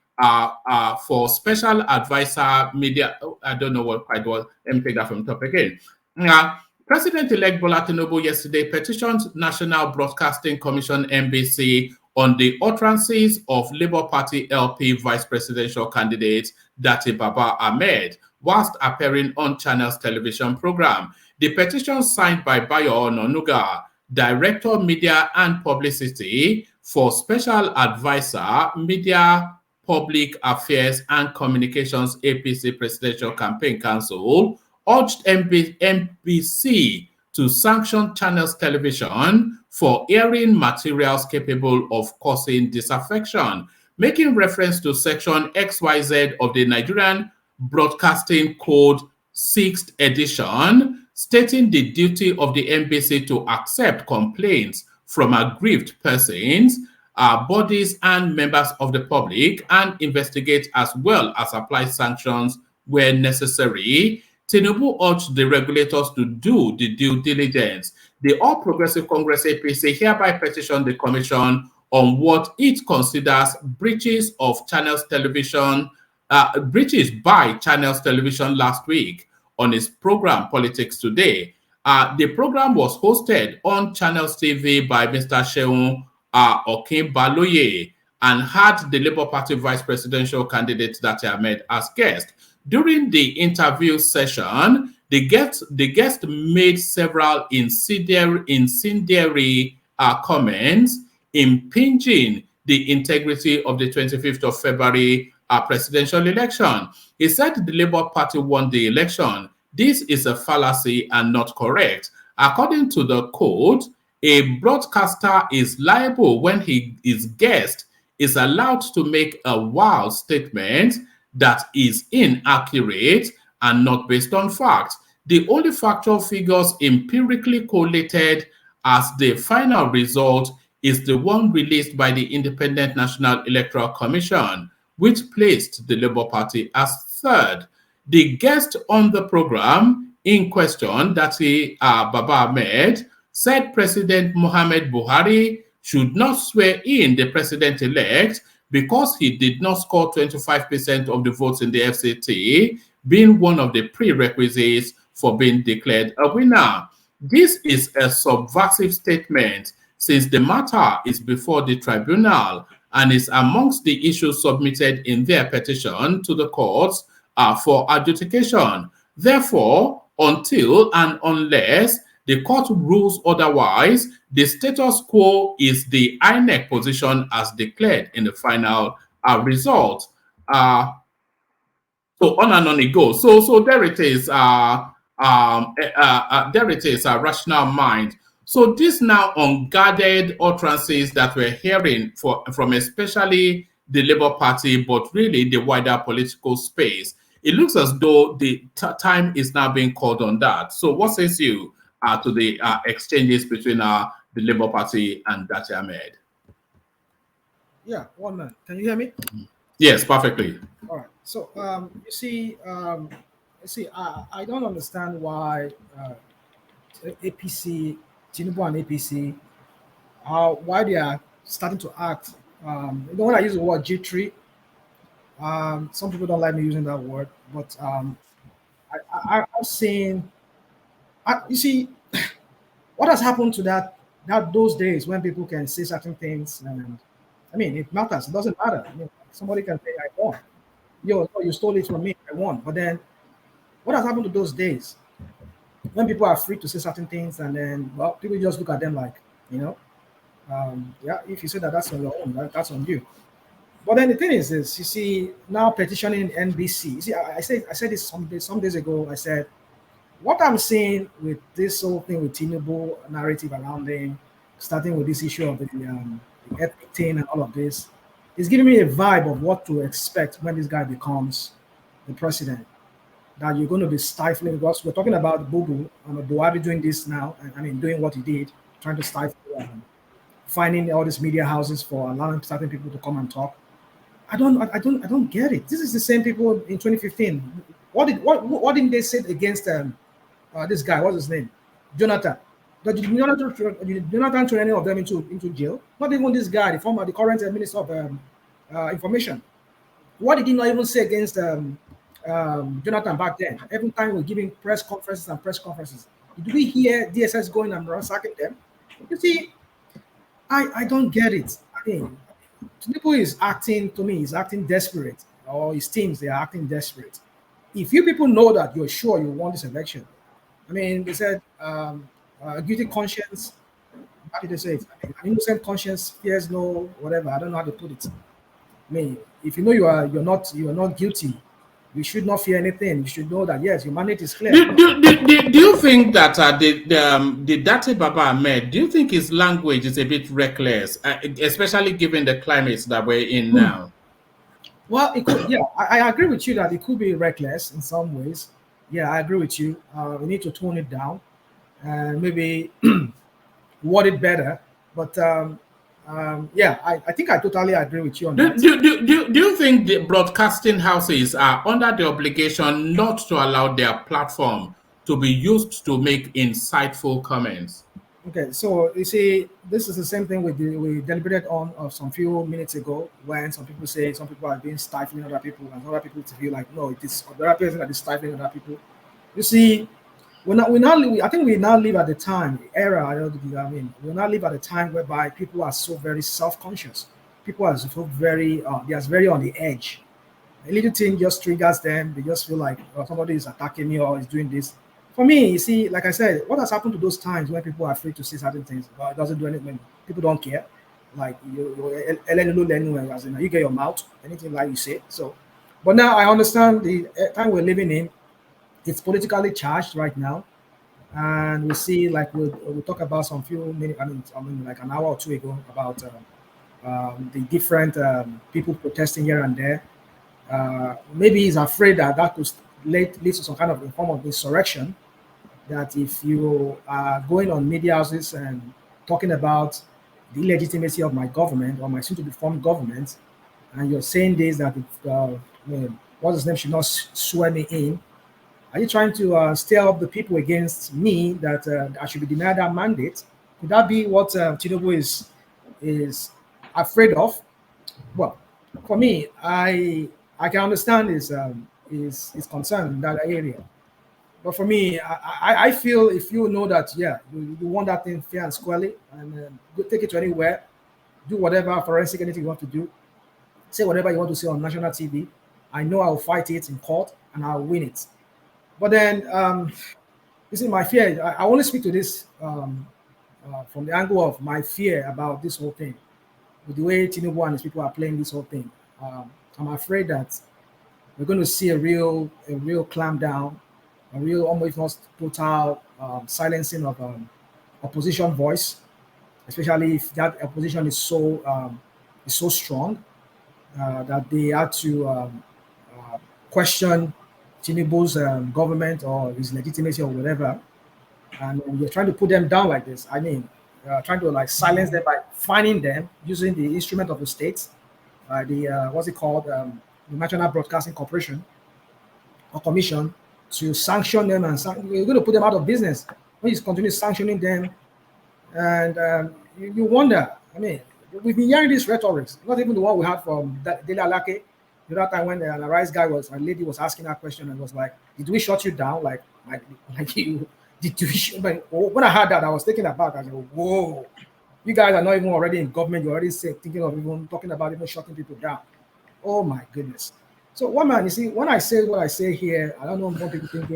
for Special Advisor Media. I don't know what quite was. Let me take that from the top again. President-elect Bola Tinubu yesterday petitioned National Broadcasting Commission (NBC) on the utterances of Labour Party LP vice presidential candidate Dati Baba Ahmed whilst appearing on Channel's television program. The petition signed by Bayo Ononuga, Director Media and Publicity for Special Advisor Media, Public Affairs and Communications APC Presidential Campaign Council, urged NBC to sanction Channel's television for airing materials capable of causing disaffection, making reference to Section XYZ of the Nigerian Broadcasting Code 6th edition, stating the duty of the NBC to accept complaints from aggrieved persons, bodies, and members of the public, and investigate as well as apply sanctions where necessary. Tinubu urged the regulators to do the due diligence. The All Progressive Congress APC hereby petitioned the Commission on what it considers breaches of Channel's television, breaches by Channel's television last week on its program Politics Today. The program was hosted on Channel's TV by Mr. Seun Okinbaloye and had the Labour Party vice presidential candidate Dati Ahmed as guest. During the interview session, the guest made several incendiary comments impinging the integrity of the 25th of February presidential election. He said the Labour Party won the election. This is a fallacy and not correct. According to the code, a broadcaster is liable when his guest is allowed to make a wild statement that is inaccurate and not based on facts. The only factual figures empirically collated as the final result is the one released by the Independent National Electoral Commission, which placed the Labour Party as third. The guest on the program in question, Dati Baba Ahmed, said President Muhammad Buhari should not swear in the president-elect because he did not score 25% of the votes in the FCT, being one of the prerequisites for being declared a winner. This is a subversive statement since the matter is before the tribunal and is amongst the issues submitted in their petition to the courts for adjudication. Therefore, until and unless the court rules otherwise, the status quo is the INEC position as declared in the final result. So on and on it goes. So there it is. There it is. A rational mind. So these now unguarded utterances that we're hearing from especially the Labour Party, but really the wider political space, it looks as though the time is now being called on that. So what says you to the exchanges between the Labour Party and Dati Ahmed? Yeah, one minute. Can you hear me? Yes, perfectly. All right. So you see, I don't understand why APC, Tinubu and APC, why they are starting to act. When I use the word jittery, some people don't like me using that word, but I'm saying, you see, what has happened to those days when people can say certain things, and I mean, it matters. It doesn't matter. I mean, somebody can say, "I won." You stole it from me. I won. But then, what has happened to those days when people are free to say certain things, and then, well, people just look at them like, yeah, if you say that, that's on your own. That's on you. But then the thing is this: you see, now petitioning NBC. You see, I said this some days ago. I said, what I'm seeing with this whole thing with Tinubu narrative around him, starting with this issue of the ethnic thing and all of this, is giving me a vibe of what to expect when this guy becomes the president. That you're going to be stifling, because we're talking about Bubu and Buhari doing this now. I mean, doing what he did, trying to stifle, finding all these media houses for allowing certain people to come and talk. I don't get it. This is the same people in 2015. What didn't they say against this guy? What's his name? Jonathan. Did Jonathan throw any of them into jail? Not even this guy, the current Minister of Information. What did he not even say against Jonathan back then? Every time we're giving press conferences. Did we hear DSS going and ransacking them? You see, I don't get it. I mean, Tinubu is acting, to me, he's acting desperate, or his teams, they are acting desperate. If you people know that you're sure you won this election, I mean, they said a guilty conscience, how did they say it? An innocent conscience fears no whatever. I don't know how to put it. I mean, if you know you're not guilty, you should not fear anything. You should know that yes, your mandate is clear. Do you think that the Dati Baba Ahmed, do you think his language is a bit reckless, especially given the climate that we're in now? Well, it could, yeah, I agree with you that it could be reckless in some ways. Yeah, I agree with you. We need to tone it down and maybe word it better. But yeah, I think I totally agree with you on that. Do you think the broadcasting houses are under the obligation not to allow their platform to be used to make insightful comments? Okay, so you see, this is the same thing we deliberated on some few minutes ago when some people say some people are being stifling other people and other people to feel like, no, it is the other person that is stifling other people. You see, I think we now live at the time, era, I mean, we now live at a time whereby people are so very self-conscious. People are so very, they are very on the edge. A little thing just triggers them. They just feel like somebody is attacking me or is doing this. For me, you see, like I said, what has happened to those times when people are afraid to say certain things? Well, it doesn't do anything. People don't care. Like you get your mouth, anything like you say. So, but now I understand the time we're living in. It's politically charged right now, and we see like we'll talk about some few minutes. I mean, like an hour or two ago about the different people protesting here and there. Maybe he's afraid that could lead to some kind of form of insurrection. That if you are going on media houses and talking about the illegitimacy of my government or my soon-to-be formed government, and you're saying this that what's his name should not swear me in, are you trying to stir up the people against me that I should be denied that mandate? Could that be what Tinubu is afraid of? Well, for me, I can understand his concern in that area. But for me, I feel if you know that, yeah, you want that thing fair and squarely, and go take it to anywhere, do whatever forensic anything you want to do, say whatever you want to say on national TV. I know I'll fight it in court and I'll win it. But then, you see, my fear. I only speak to this from the angle of my fear about this whole thing, with the way Tinubu and his people are playing this whole thing. I'm afraid that we're going to see a real clamp down, a real almost total silencing of opposition voice, especially if that opposition is so strong that they have to question Tinubu's government or his legitimacy or whatever, and you're trying to put them down like this. I mean, trying to like silence them by fining them using the instrument of the state, the what's it called, the National Broadcasting Corporation or Commission, to sanction them, and you're going to put them out of business when you continue sanctioning them, and you wonder. I mean, we've been hearing these rhetorics, not even the one we had from Dele Alake. The other time when the Arise guy a lady was asking that question and was like, "Did we shut you down? Like you did you?" But when I heard that, I was taken aback. I was like, "Whoa, you guys are not even already in government. You're already thinking of even talking about even shutting people down." Oh my goodness. So, one man, you see, when I say what I say here, I don't know what people think.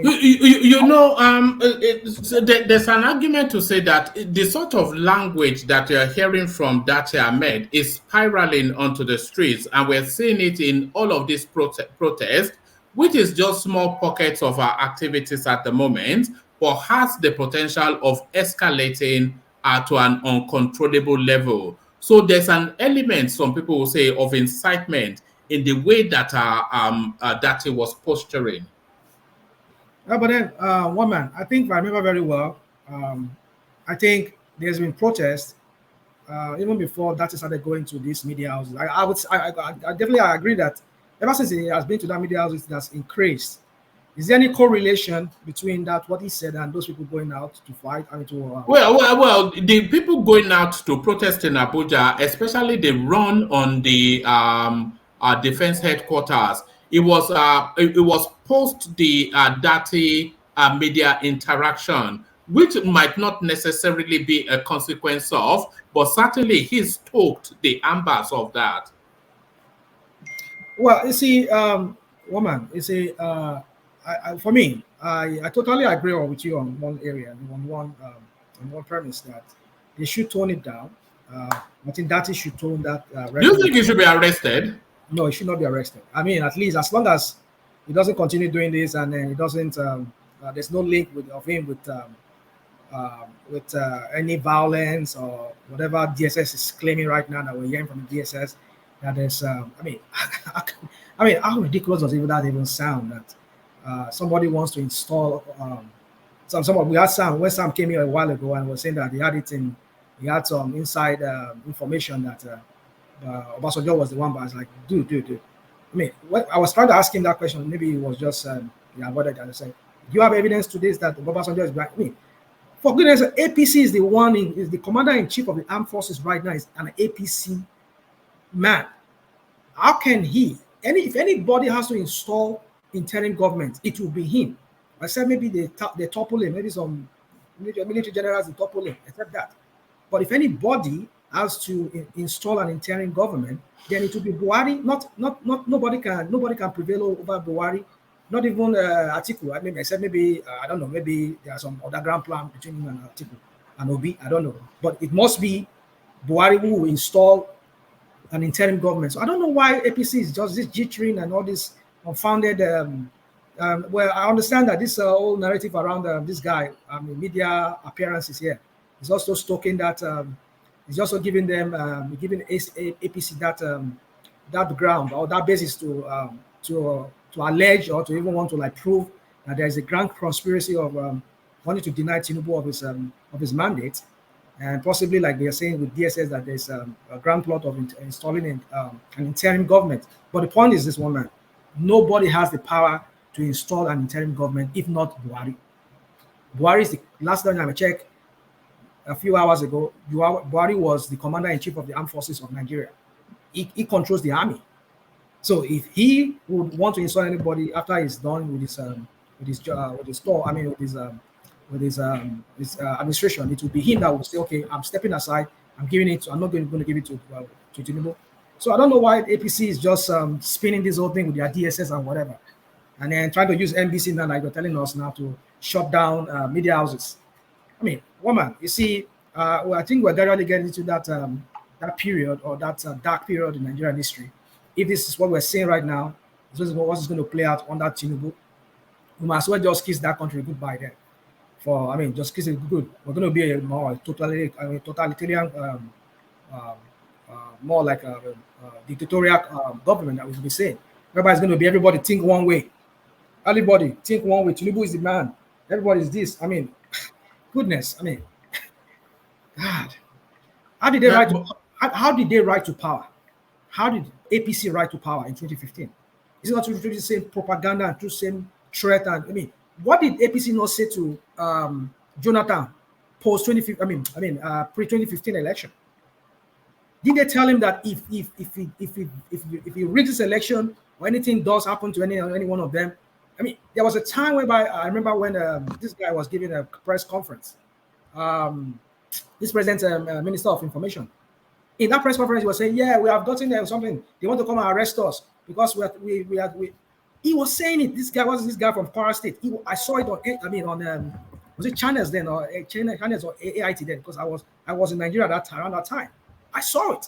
There's an argument to say that the sort of language that you're hearing from Dati Ahmed is spiraling onto the streets, and we're seeing it in all of these protests, which is just small pockets of our activities at the moment, but has the potential of escalating to an uncontrollable level. So there's an element, some people will say, of incitement in the way that Dati was posturing. But then, one man, I think if I remember very well, I think there's been protests even before Dati started going to these media houses. I definitely agree that ever since he has been to that media houses, it has increased. Is there any correlation between that, what he said, and those people going out to fight? I mean, to Well, the people going out to protest in Abuja, especially the run on the defense headquarters, it was post the dirty media interaction, which might not necessarily be a consequence of, but certainly he stoked the embers of that. Well, you see, woman, you see, for me, I totally agree with you on one area, on one premise that they should tone it down. I think that should tone that. Do you think he should be arrested? No, he should not be arrested. I mean, at least as long as he doesn't continue doing this, and then he doesn't. There's no link of him with any violence or whatever DSS is claiming right now that we're hearing from the DSS. That there's, I mean, how ridiculous does that even sound? That somebody wants to install we had Sam when Sam came here a while ago and was saying that he had some inside information that Obasanjo was the one, but I was like, dude. I mean, I was trying to ask him that question. Maybe it was just avoided that. I said, do you have evidence to this that Obasanjo is black? I mean, for goodness, APC is is the commander in chief of the armed forces right now. Is an APC man. How can if anybody has to install interim government, it will be him. I said maybe they topple him, maybe some military generals they topple him, except that. But if anybody has to install an interim government, then it will be Buhari. Nobody can prevail over Buhari. Not even Atiku. I mean, I said maybe I don't know. Maybe there's some other grand plan between him and Atiku and Obi. I don't know. But it must be Buhari who will install an interim government. So I don't know why APC is just this jittering and all this unfounded. Well, I understand that this whole narrative around this guy, media appearances here, is also stoking that. It's also giving them, giving APC that ground or that basis to allege or to even want to prove that there is a grand conspiracy of wanting to deny Tinubu of his mandate. And possibly, like they are saying with DSS, that there's a grand plot of installing an interim government. But the point is this one, man. Nobody has the power to install an interim government if not Buhari. Buhari is the last time I checked a few hours ago. Buhari was the commander-in-chief of the armed forces of Nigeria. He controls the army. So if he would want to install anybody after he's done with his administration, it will be him that will say, okay, I'm stepping aside. I'm not going to give it to Tinubu. So I don't know why APC is just spinning this whole thing with their DSS and whatever, and then trying to use NBC now, like they're telling us now, to shut down media houses. I mean, woman, you see, I think we're gradually getting into that period or that dark period in Nigerian history. If this is what we're seeing right now, this is what's going to play out under Tinubu. We might as well just kiss that country goodbye then. Just kiss it good. We're going to be a more totalitarian, more like a dictatorial government that we'll be saying. Everybody's going to be everybody think one way. Everybody think one way. Tinubu is the man. Everybody is this. Goodness. God. How did they rise to power? How did APC rise to power in 2015? Is it not through the same propaganda and through the same threat? And what did APC not say to Jonathan post 2015? Pre 2015 election? Did they tell him that if he rigs this election or anything does happen to any one of them? There was a time whereby I remember when this guy was giving a press conference. This president, Minister of Information. In that press conference, he was saying, "Yeah, we have gotten something. They want to come and arrest us because we." He was saying it. This guy from Kwara State. I saw it on was it channels then or channels or AIT then, because I was in Nigeria around that time. I saw it.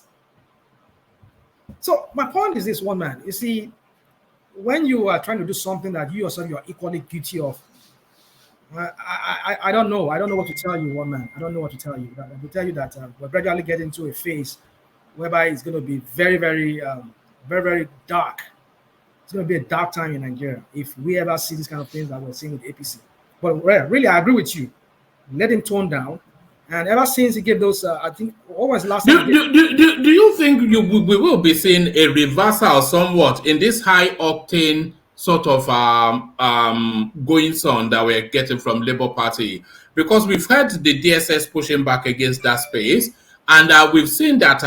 So my point is this, one man. You see, when you are trying to do something that you yourself you are equally guilty of, I don't know. I don't know what to tell you, one man. I don't know what to tell you. I will tell you that we're gradually getting into a phase whereby it's going to be very, very, very, very dark. It's going to be a dark time in Nigeria if we ever see these kind of things that we're seeing with APC. But really, I agree with you. Let him tone down. And ever since he gave those, I think, what was last time? Do you think we will be seeing a reversal somewhat in this high-octane sort of goings on that we're getting from Labour Party, because we've heard the DSS pushing back against that space, and we've seen that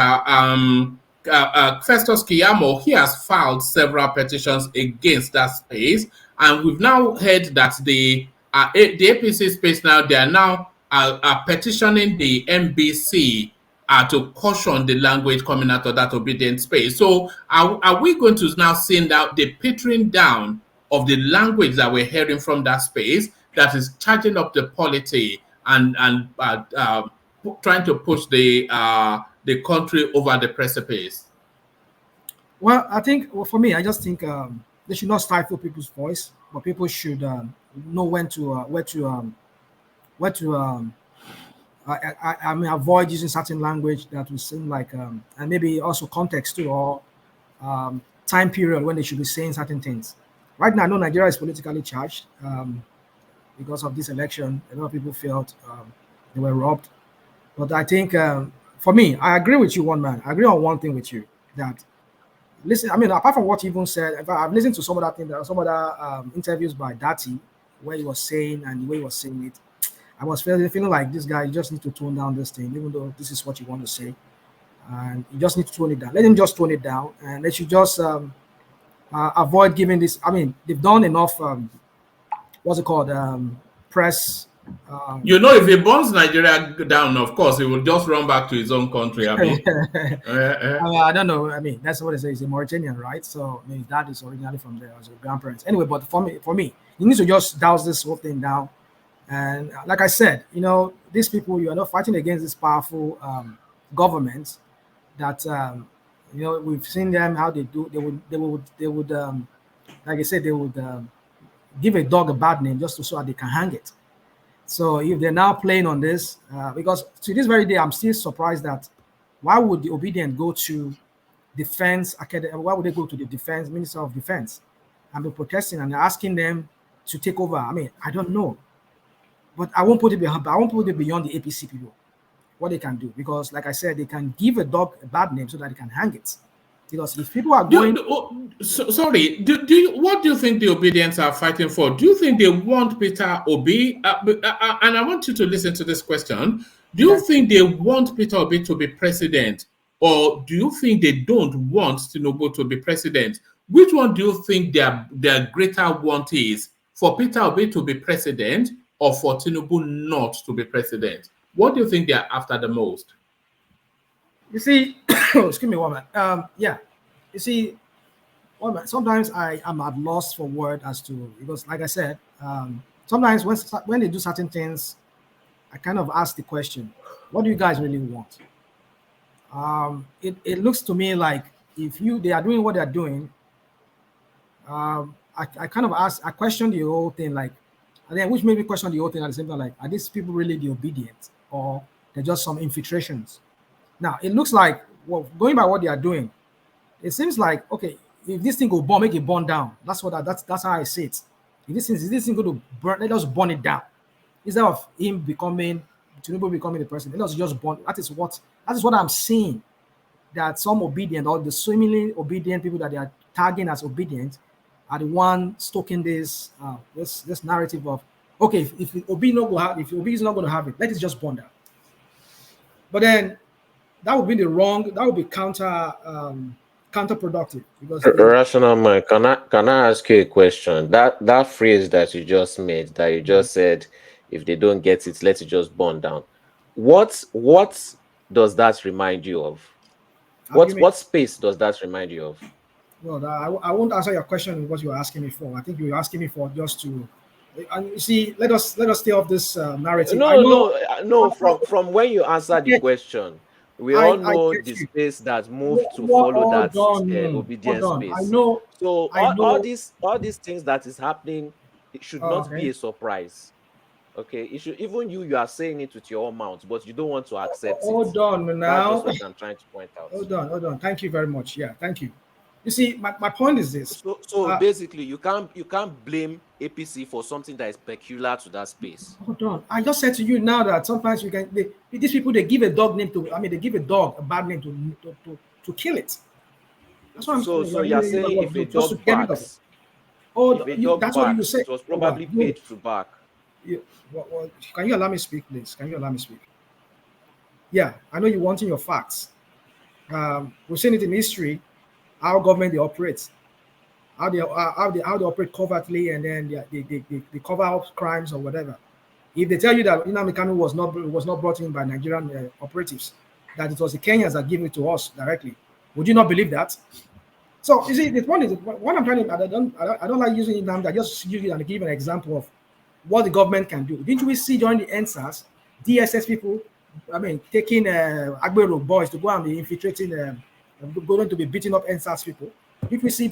Festus Keyamo, he has filed several petitions against that space, and we've now heard that the APC space now, they are now petitioning the MBC to caution the language coming out of that obedient space. So are we going to now see now the petering down of the language that we're hearing from that space that is charging up the polity and trying to push the country over the precipice? Well, I think for me, I just think they should not stifle people's voice, but people should know when to I mean, avoid using certain language that will seem like, and maybe also context too, or time period when they should be saying certain things. Right now, I know Nigeria is politically charged because of this election. A lot of people felt they were robbed. But I think, for me, I agree with you, one man. I agree on one thing with you, that, listen, I mean, apart from what you even said, in fact, I've listened to some other things, some other interviews by Dati, where he was saying and the way he was saying it. I was feeling like this guy, you just need to tone down this thing, even though this is what you want to say. And you just need to tone it down. Let him just tone it down, and they should just avoid giving this. I mean, they've done enough, what's it called, press. You know, if he burns Nigeria down, of course, he will just run back to his own country. I mean, I don't know. I mean, that's what they say. He's a Mauritanian, right? So I mean, his dad is originally from there, as a grandparents. Anyway, but for me, you need to just douse this whole thing down. And like I said, you know, these people, you are not fighting against this powerful government that you know, we've seen them how they do. They would like I said, they would give a dog a bad name just so that they can hang it. So if they're now playing on this, because to this very day, I'm still surprised that why would the Obedient go to Defense Academy? Why would they go to the Defense Minister of Defense and be protesting and asking them to take over? I mean, I don't know, but I won't put it beyond the APC people, what they can do, because like I said, they can give a dog a bad name so that they can hang it. Because if people are going, sorry, what do you think the Obedients are fighting for? Do you think they want Peter Obi? And I want you to listen to this question. Do you think they want Peter Obi to be president, or do you think they don't want Tinubu to be president? Which one do you think their greater want is, for Peter Obi to be president or for Tinubu not to be president? What do you think they are after the most? You see, excuse me, woman. Yeah, you see, woman. Sometimes I am at loss for word as to, because, like I said, sometimes when they do certain things, I kind of ask the question, "What do you guys really want?" It looks to me like if they are doing what they are doing, I kind of I question the whole thing, like, and then which made me question the whole thing at the same time, like, are these people really the Obedient, or they're just some infiltrations? Now, it looks like, well, going by what they are doing, it seems like, okay, if this thing go burn, make it burn down. That's how I see it. If this thing go to burn, let us burn it down. Instead of Tinubu becoming the president, let us just burn. That is what I'm seeing. That some Obedient, or the seemingly Obedient people that they are tagging as Obedient, are the one stoking this narrative of, okay, if Obi is not going to have it, let it just burn down. But then that would be counterproductive, because Rational mind, can I ask you a question? That phrase that you just made, that you just said, if they don't get it, let it just burn down. What does that remind you of? What space does that remind you of? Well, I won't answer your question what you were asking me for. I think you were asking me for just to, and you see, let us stay off this narrative. No. From when you answered the question, we all know the space that moved to follow that obedience space. I know. So all these things that is happening, it should not be a surprise. Okay, it should, even you are saying it with your own mouth, but you don't want to accept it. Hold on now. That's what I'm trying to point out. Hold on. Thank you very much. Yeah, thank you. You see, my point is this. So basically, you can't blame APC for something that is peculiar to that space. Hold on. I just said to you now that sometimes these people, they give a dog name to. I mean, they give a dog a bad name to kill it. That's what I'm saying. So you're saying if a dog barks, Oh, If a dog that's what you barks, say. it was probably paid to bark. Can you allow me speak, please? Can you allow me speak? Yeah, I know you're wanting your facts. We've seen it in history, how government they operate, how they operate covertly, and then they cover up crimes or whatever. If they tell you that Nnamdi Kanu was not brought in by Nigerian operatives, that it was the Kenyans that gave it to us directly, would you not believe that? So you see, the point is, what I'm trying to, I don't like using Nnamdi. I just use it and give an example of what the government can do. Didn't we see during the NSAS, DSS people, taking Agbero boys to go and be infiltrating, going to be beating up NSAS people? Did we see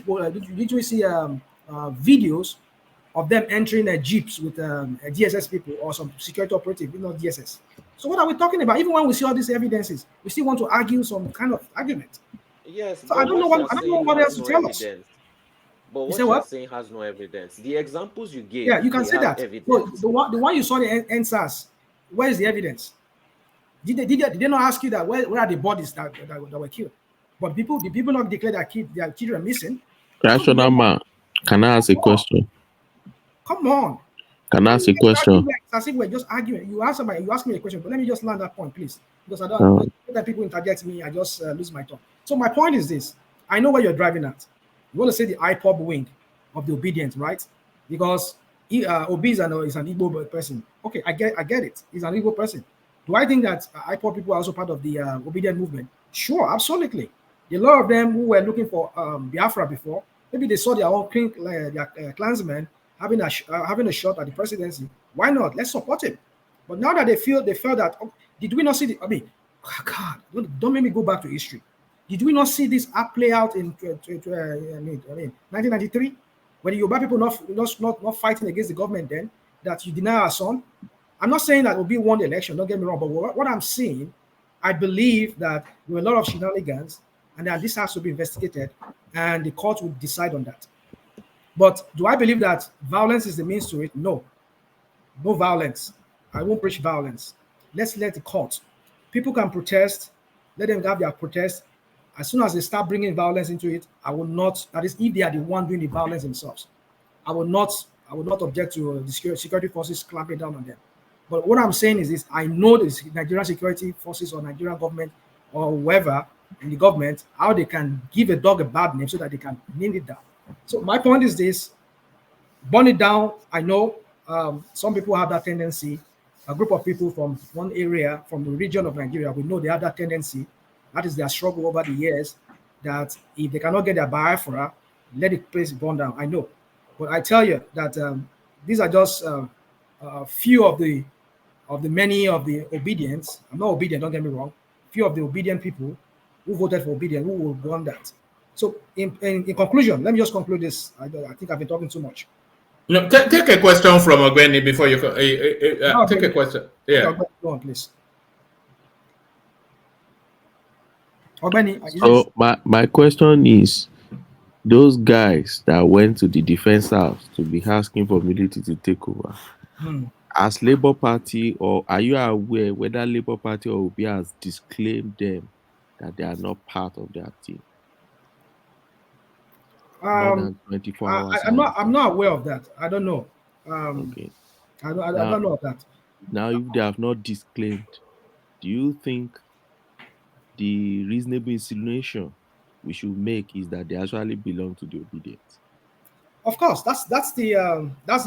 videos of them entering jeeps with DSS people or some security operative, not DSS? So what are we talking about? Even when we see all these evidences, we still want to argue some kind of argument. Yes, So but I don't know what else to tell us. But You say what you're what? saying has no evidence. The examples you gave, Yeah, you can they say have that. So evidence. the one you saw the NSAS, where is the evidence? Did they not ask you that where are the bodies that were killed? But the people not declare their children missing. Rational man, can I ask a question? Come on. Can I ask a question? As if we're just arguing. You ask me a question, but let me just land that point, please, because I don't let people interject me. I just lose my thought. So my point is this: I know where you're driving at. You want to say the IPOB wing of the obedient, right? Because Obi'S is an Igbo person. Okay, I get it. He's an Igbo person. Do I think that IPOB people are also part of the obedient movement? Sure, absolutely. A lot of them who were looking for Biafra before, maybe they saw their own clansmen having a shot at the presidency. Why not? Let's support him. But now that they felt that, did we not see God, don't make me go back to history. Did we not see this play out in 1993, when the Yoruba people not fighting against the government then, that you deny our son? I'm not saying that Obi won the election, don't get me wrong, but what I'm saying, I believe that there were a lot of shenanigans, and that this has to be investigated, and the court will decide on that. But do I believe that violence is the means to it? No. No violence. I won't preach violence. Let's let the court. People can protest. Let them have their protest. As soon as they start bringing violence into it, I will not. That is, if they are the one doing the violence themselves, I will not object to the security forces clamping down on them. But what I'm saying is this: I know the Nigerian security forces or Nigerian government or whoever in the government, how they can give a dog a bad name so that they can name it down. So my point is this: burn it down. I know some people have that tendency. A group of people from one area, from the region of Nigeria, we know they have that tendency. That is their struggle over the years, that if they cannot get their Biafra, let the place burn down. I know. But I tell you that these are just a few of the many of the obedience. I'm not obedient, don't get me wrong. Few of the obedient people who voted for obedient, who will want that. So in conclusion, let me just conclude this. I think I've been talking too much. No, take a question from Ogbeni before you take a question. Yeah. Go on, please. Ogbeni, so my question is, those guys that went to the defense house to be asking for military to take over, as Labour Party, or are you aware whether Labour Party or Obi has disclaimed them that they are not part of their team? More than 24 hours. I'm not aware of that. I don't know. Okay. I don't know of that. Now, if they have not disclaimed, do you think the reasonable insinuation we should make is that they actually belong to the obedient? Of course, that's the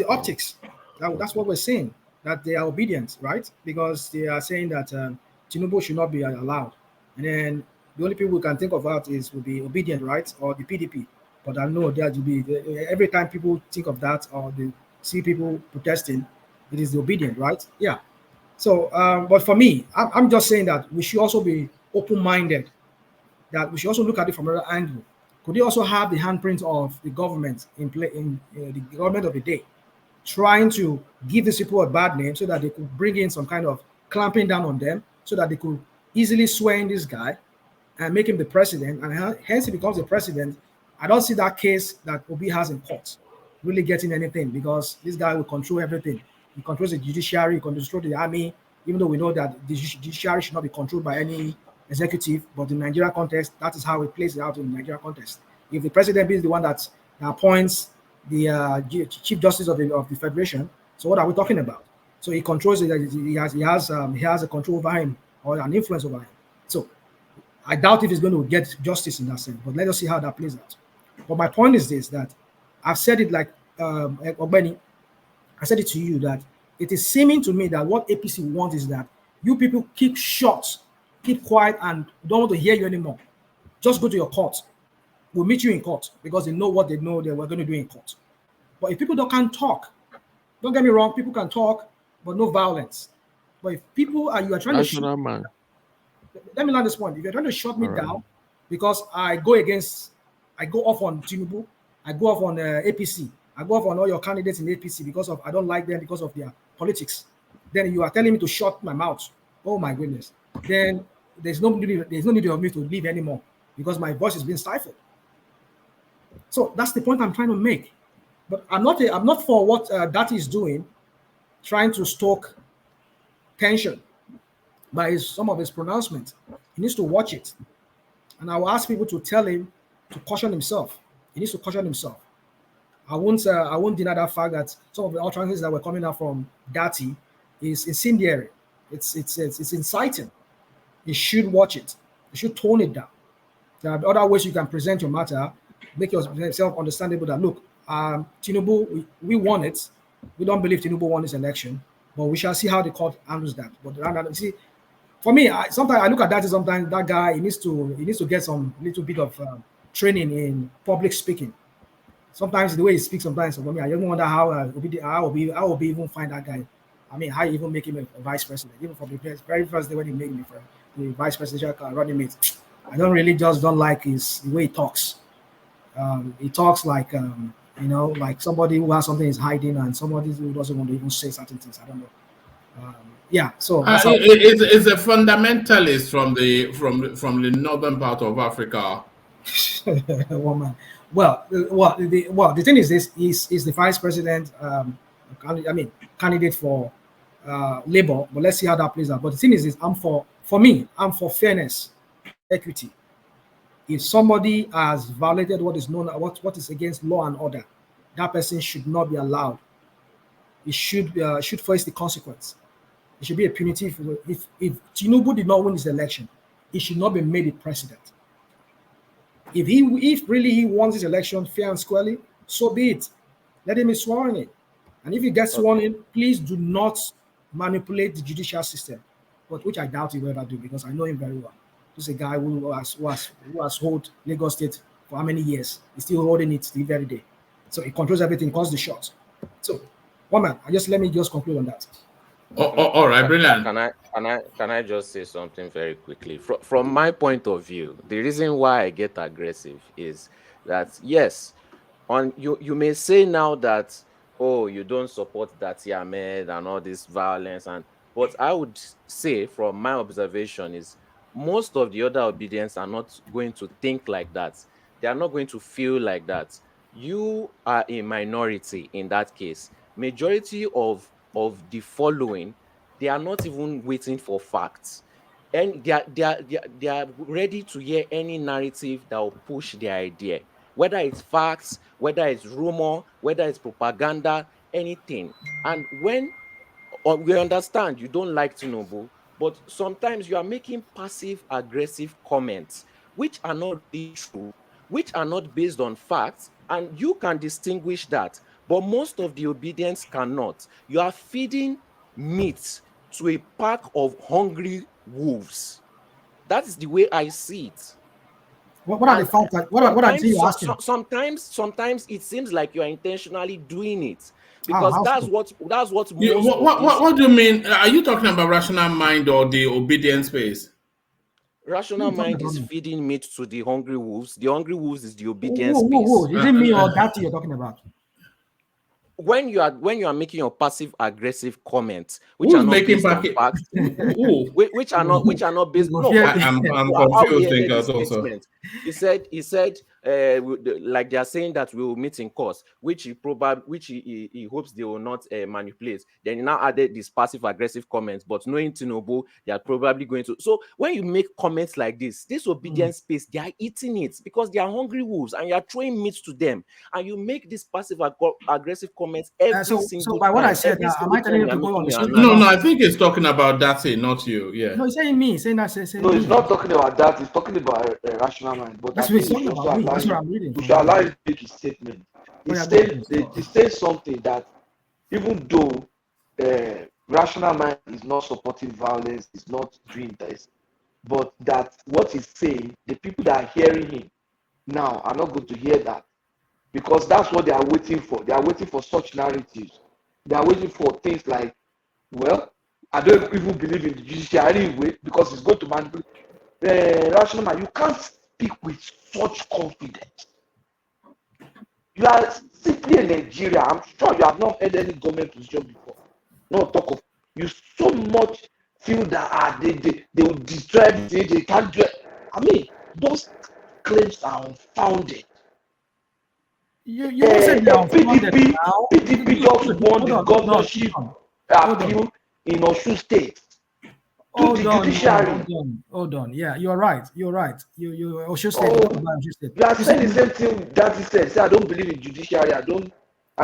optics. That's what we're saying, that they are obedient, right? Because they are saying that Tinubu should not be allowed, and then the only people we can think of that will be obedient, right, or the PDP. But I know there will be every time people think of that or they see people protesting, it is the obedient, right? Yeah. So, but for me, I'm just saying that we should also be open-minded. That we should also look at it from another angle. Could they also have the handprint of the government in the government of the day, trying to give these people a bad name so that they could bring in some kind of clamping down on them, so that they could easily swear in this guy and make him the president, and hence he becomes the president. I don't see that case that Obi has in court really getting anything, because this guy will control everything. He controls the judiciary, he controls the army, even though we know that the judiciary should not be controlled by any executive, but in Nigerian context, that is how it plays out in the Nigerian context. If the president is the one that appoints Chief Justice of the Federation. So what are we talking about? So he controls it. He has a control over him or an influence over him. So I doubt if he's going to get justice in that sense. But let us see how that plays out. But my point is this: that I've said it like Ogbeni, I said it to you that it is seeming to me that what APC wants is that you people keep short, keep quiet, and don't want to hear you anymore. Just go to your court. We'll meet you in court because they know what they know they were going to do in court. But if people can't talk, don't get me wrong, people can talk, but no violence. But if you are trying to shoot, let me land this point. If you're trying to shut me down because I go off on Tinubu, I go off on APC, I go off on all your candidates in APC because I don't like them because of their politics, then you are telling me to shut my mouth. Oh my goodness. Then there's no need of me to leave anymore because my voice is being stifled. So that's the point I'm trying to make. But I'm not for what Dati is doing, trying to stoke tension by some of his pronouncements. He needs to watch it. And I will ask people to tell him to caution himself. He needs to caution himself. I won't deny that fact that some of the utterances that were coming out from Dati is incendiary. It's inciting. You should watch it. You should tone it down. There are other ways you can present your matter, make yourself understandable that, look, Tinubu, we won it. We don't believe Tinubu won this election, but we shall see how the court handles that. But see, for me, sometimes I look at that. Sometimes that guy he needs to get some little bit of training in public speaking. Sometimes the way he speaks, sometimes for me, I even wonder how I will be even find that guy. I mean, how you even make him a vice president, even from the very first day when he made me the vice presidential running mate. I don't like the way he talks. He talks like like somebody who has something is hiding and somebody who doesn't want to even say certain things. I don't know. Yeah, so it's a fundamentalist from the northern part of Africa. Woman. Well, the thing is this: is the vice president, candidate for Labour. But let's see how that plays out. But the thing is this: I'm for fairness, equity. If somebody has violated what is known what is against law and order, that person should not be allowed. He should face the consequence. It should be a punitive. If Tinubu did not win this election, he should not be made a president. If really he wants this election fair and squarely, so be it. Let him be sworn in. And if he gets sworn in, please do not manipulate the judicial system, but which I doubt he will ever do because I know him very well. He's a guy who has held Lagos State for how many years? He's still holding it the very day. So he controls everything, calls the shots. So, woman, let me just conclude on that. All right, brilliant. Can I just say something very quickly? From my point of view, the reason why I get aggressive is that yes, you may say now that you don't support Dati Ahmed and all this violence, but I would say from my observation is most of the other obedience are not going to think like that. They are not going to feel like that. You are a minority in that case. Majority of the following, they are not even waiting for facts. And they are ready to hear any narrative that will push their idea. Whether it's facts, whether it's rumor, whether it's propaganda, anything. And when we understand you don't like Tinubu, but sometimes you are making passive-aggressive comments, which are not really true, which are not based on facts, and you can distinguish that. But most of the obedience cannot. You are feeding meat to a pack of hungry wolves. That is the way I see it. What are the facts? What are you asking? Sometimes it seems like you are intentionally doing it. Because that's what what do you mean? Are you talking about rational mind or the obedience space? Rational mind is feeding meat to the hungry wolves. The hungry wolves is the obedience space. Is it me or that you're talking about? When you are making your passive aggressive comments, which are not based on facts, which are not based. No, I'm confused. He said like they are saying that we will meet in court, which he hopes they will not manipulate. Then he now added this passive aggressive comments, but knowing Tinubu, they are probably going to. So when you make comments like this obedience space, they are eating it because they are hungry wolves, and you are throwing meat to them, and you make this passive aggressive comments every single so by what time. I said, am I telling you to go on the same? No, I think he's talking about that thing, not you. Yeah. No, he's saying me. Saying that. No, he's not talking about that. He's talking about a rational mind. But that's what he's talking about. That's what I'm reading. We should allow him to make his statement. He says something that even though rational mind is not supporting violence, is not doing this, but that what he's saying, the people that are hearing him now are not going to hear that, because that's what they are waiting for. They are waiting for such narratives. They are waiting for things like, well, I don't even believe in the judiciary anyway because it's going to manipulate. Rational man, you can't speak with such confidence. You are simply in Nigeria. I'm sure you have not heard any government position before. No talk of you so much feel that they will destroy everything. They can't do it. I mean, those claims are unfounded. You said PDP just won the governorship appeal in Osun State. Hold on. Yeah, you're right. You Osun State. You are saying the same thing that he said. Say, I don't believe in judiciary. And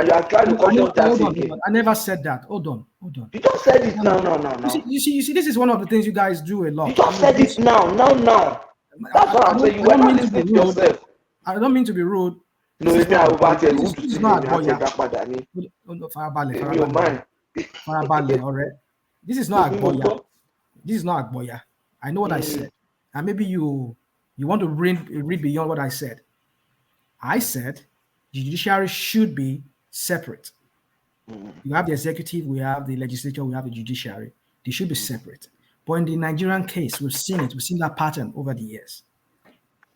you are trying to question that again. I never said that. Hold on. You just said it now. You see, this is one of the things you guys do a lot. You just said it now. That's what I'm saying. You were not listening to yourself. I don't mean to be rude. No, it's not about it. This is not Agboya. This is not Agboya. This is not Agboya. I know what I said. And maybe you want to read beyond what I said. I said the judiciary should be separate. You have the executive, we have the legislature, we have the judiciary. They should be separate. But in the Nigerian case, we've seen that pattern over the years.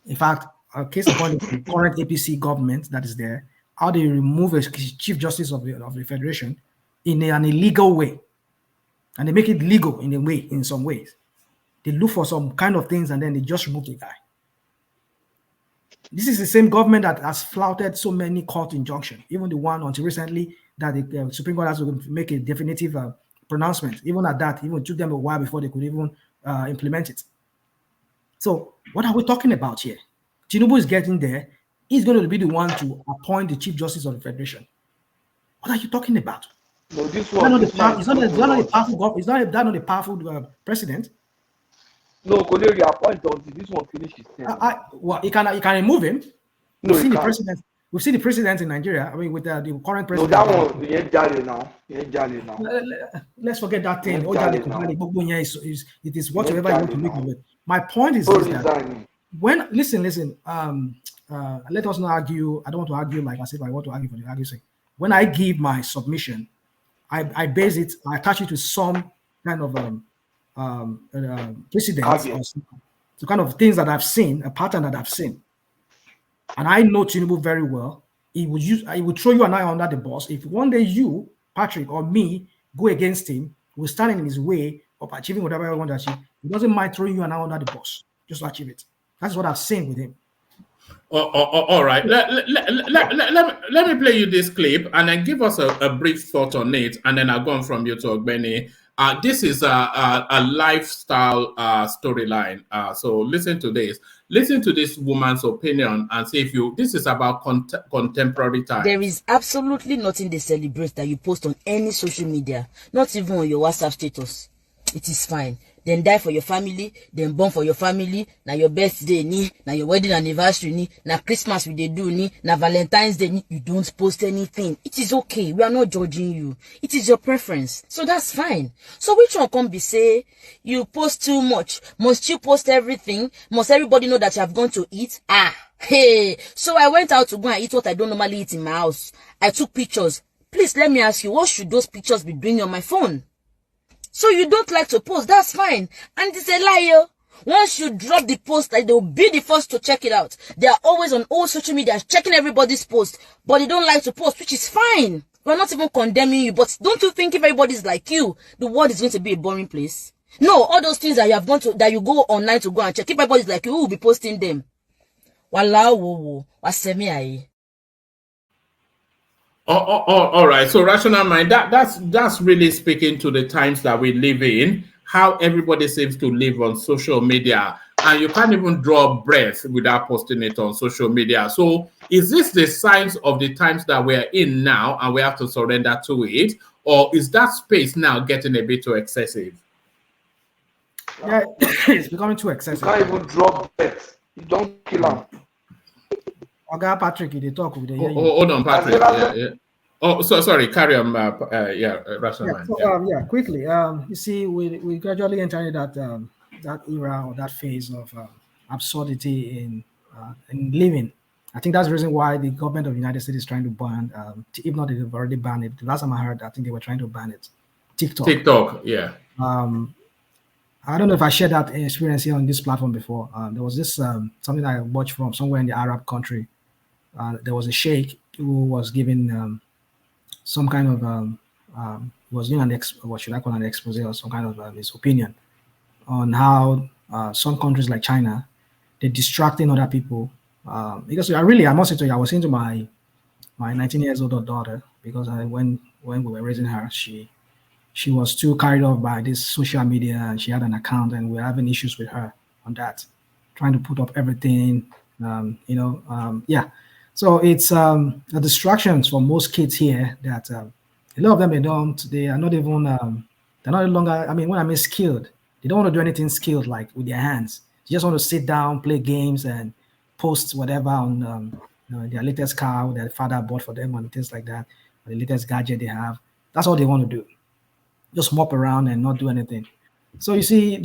In fact, a case upon the current APC government that is there, how they remove a chief justice of the federation in an illegal way. And they make it legal in some ways. They look for some kind of things and then they just remove the guy. This is the same government that has flouted so many court injunctions, even the one until recently that the Supreme Court has to make a definitive pronouncement. Even at that, even took them a while before they could even implement it. So what are we talking about here? Tinubu is getting there. He's going to be the one to appoint the Chief Justice of the Federation. What are you talking about? No, this one. It's not a powerful president. No, Koleri appoint until this one finishes. Well, he can remove him. No, we've seen the president in Nigeria. I mean, with the current president. No, that one, he ain't jolly now. Let's forget that thing. It is whatever you want to make of it. My point is that when listen. Let us not argue. I don't want to argue like as if I want to argue for the argument's sake. When I give my submission, I base it. I attach it to some kind of precedents, or some kind of things that I've seen, a pattern that I've seen. And I know Tinubu very well. He would throw you and I under the bus. If one day you, Patrick, or me go against him, we're standing in his way of achieving whatever I want to achieve. He doesn't mind throwing you and I under the bus just to achieve it. That's what I've seen with him. All right. Let me play you this clip and then give us a brief thought on it, and then I'll go on from you to Ogbeni. This is a lifestyle storyline. So listen to this. Listen to this woman's opinion and see if this is about contemporary time. There is absolutely nothing they celebrate that you post on any social media, not even on your WhatsApp status. It is fine. Then die for your family, then born for your family, na your birthday ni, na your wedding anniversary ni, na Christmas we dey do ni, na Valentine's Day ni, you don't post anything. It is okay. We are not judging you. It is your preference. So that's fine. So which one can be say, you post too much? Must you post everything? Must everybody know that you have gone to eat? Hey. So I went out to go and eat what I don't normally eat in my house. I took pictures. Please let me ask you, what should those pictures be doing on my phone? So you don't like to post, that's fine. And it's a lie. Once you drop the post, like they'll be the first to check it out. They are always on all social media checking everybody's post, but they don't like to post, which is fine. We're not even condemning you, but don't you think if everybody's like you, the world is going to be a boring place? No, all those things that you have gone to, that you go online to go and check, if everybody's like you, who will be posting them? Walawo, wasemi. All right. So rational mind, that's really speaking to the times that we live in, how everybody seems to live on social media. And you can't even draw breath without posting it on social media. So is this the signs of the times that we're in now and we have to surrender to it? Or is that space now getting a bit too excessive? Yeah, it's becoming too excessive. You can't even draw breath. You don't kill him. Oga Patrick, they talk with the hold on, Patrick. Yeah. Oh, so sorry. Carry on. Rational mind. Quickly. You see, we gradually entering that era or that phase of absurdity in living. I think that's the reason why the government of the United States is trying to ban, if not they've already banned it. The last time I heard, I think they were trying to ban it. TikTok, yeah. I don't know if I shared that experience here on this platform before. There was this something I watched from somewhere in the Arab country. There was a sheikh who was giving some kind of was doing what should I call an expose or some kind of his opinion on how some countries like China, they're distracting other people. Because I must say to you, I was into my 19 years old daughter because when we were raising her, she was too carried off by this social media and she had an account and we're having issues with her on that, trying to put up everything, So it's the distractions for most kids here that a lot of them, they are not even, they're not longer, I mean, when I mean skilled, they don't want to do anything skilled like with their hands. They just want to sit down, play games and post whatever on their latest car their father bought for them and things like that, or the latest gadget they have. That's all they want to do. Just mop around and not do anything. So you see,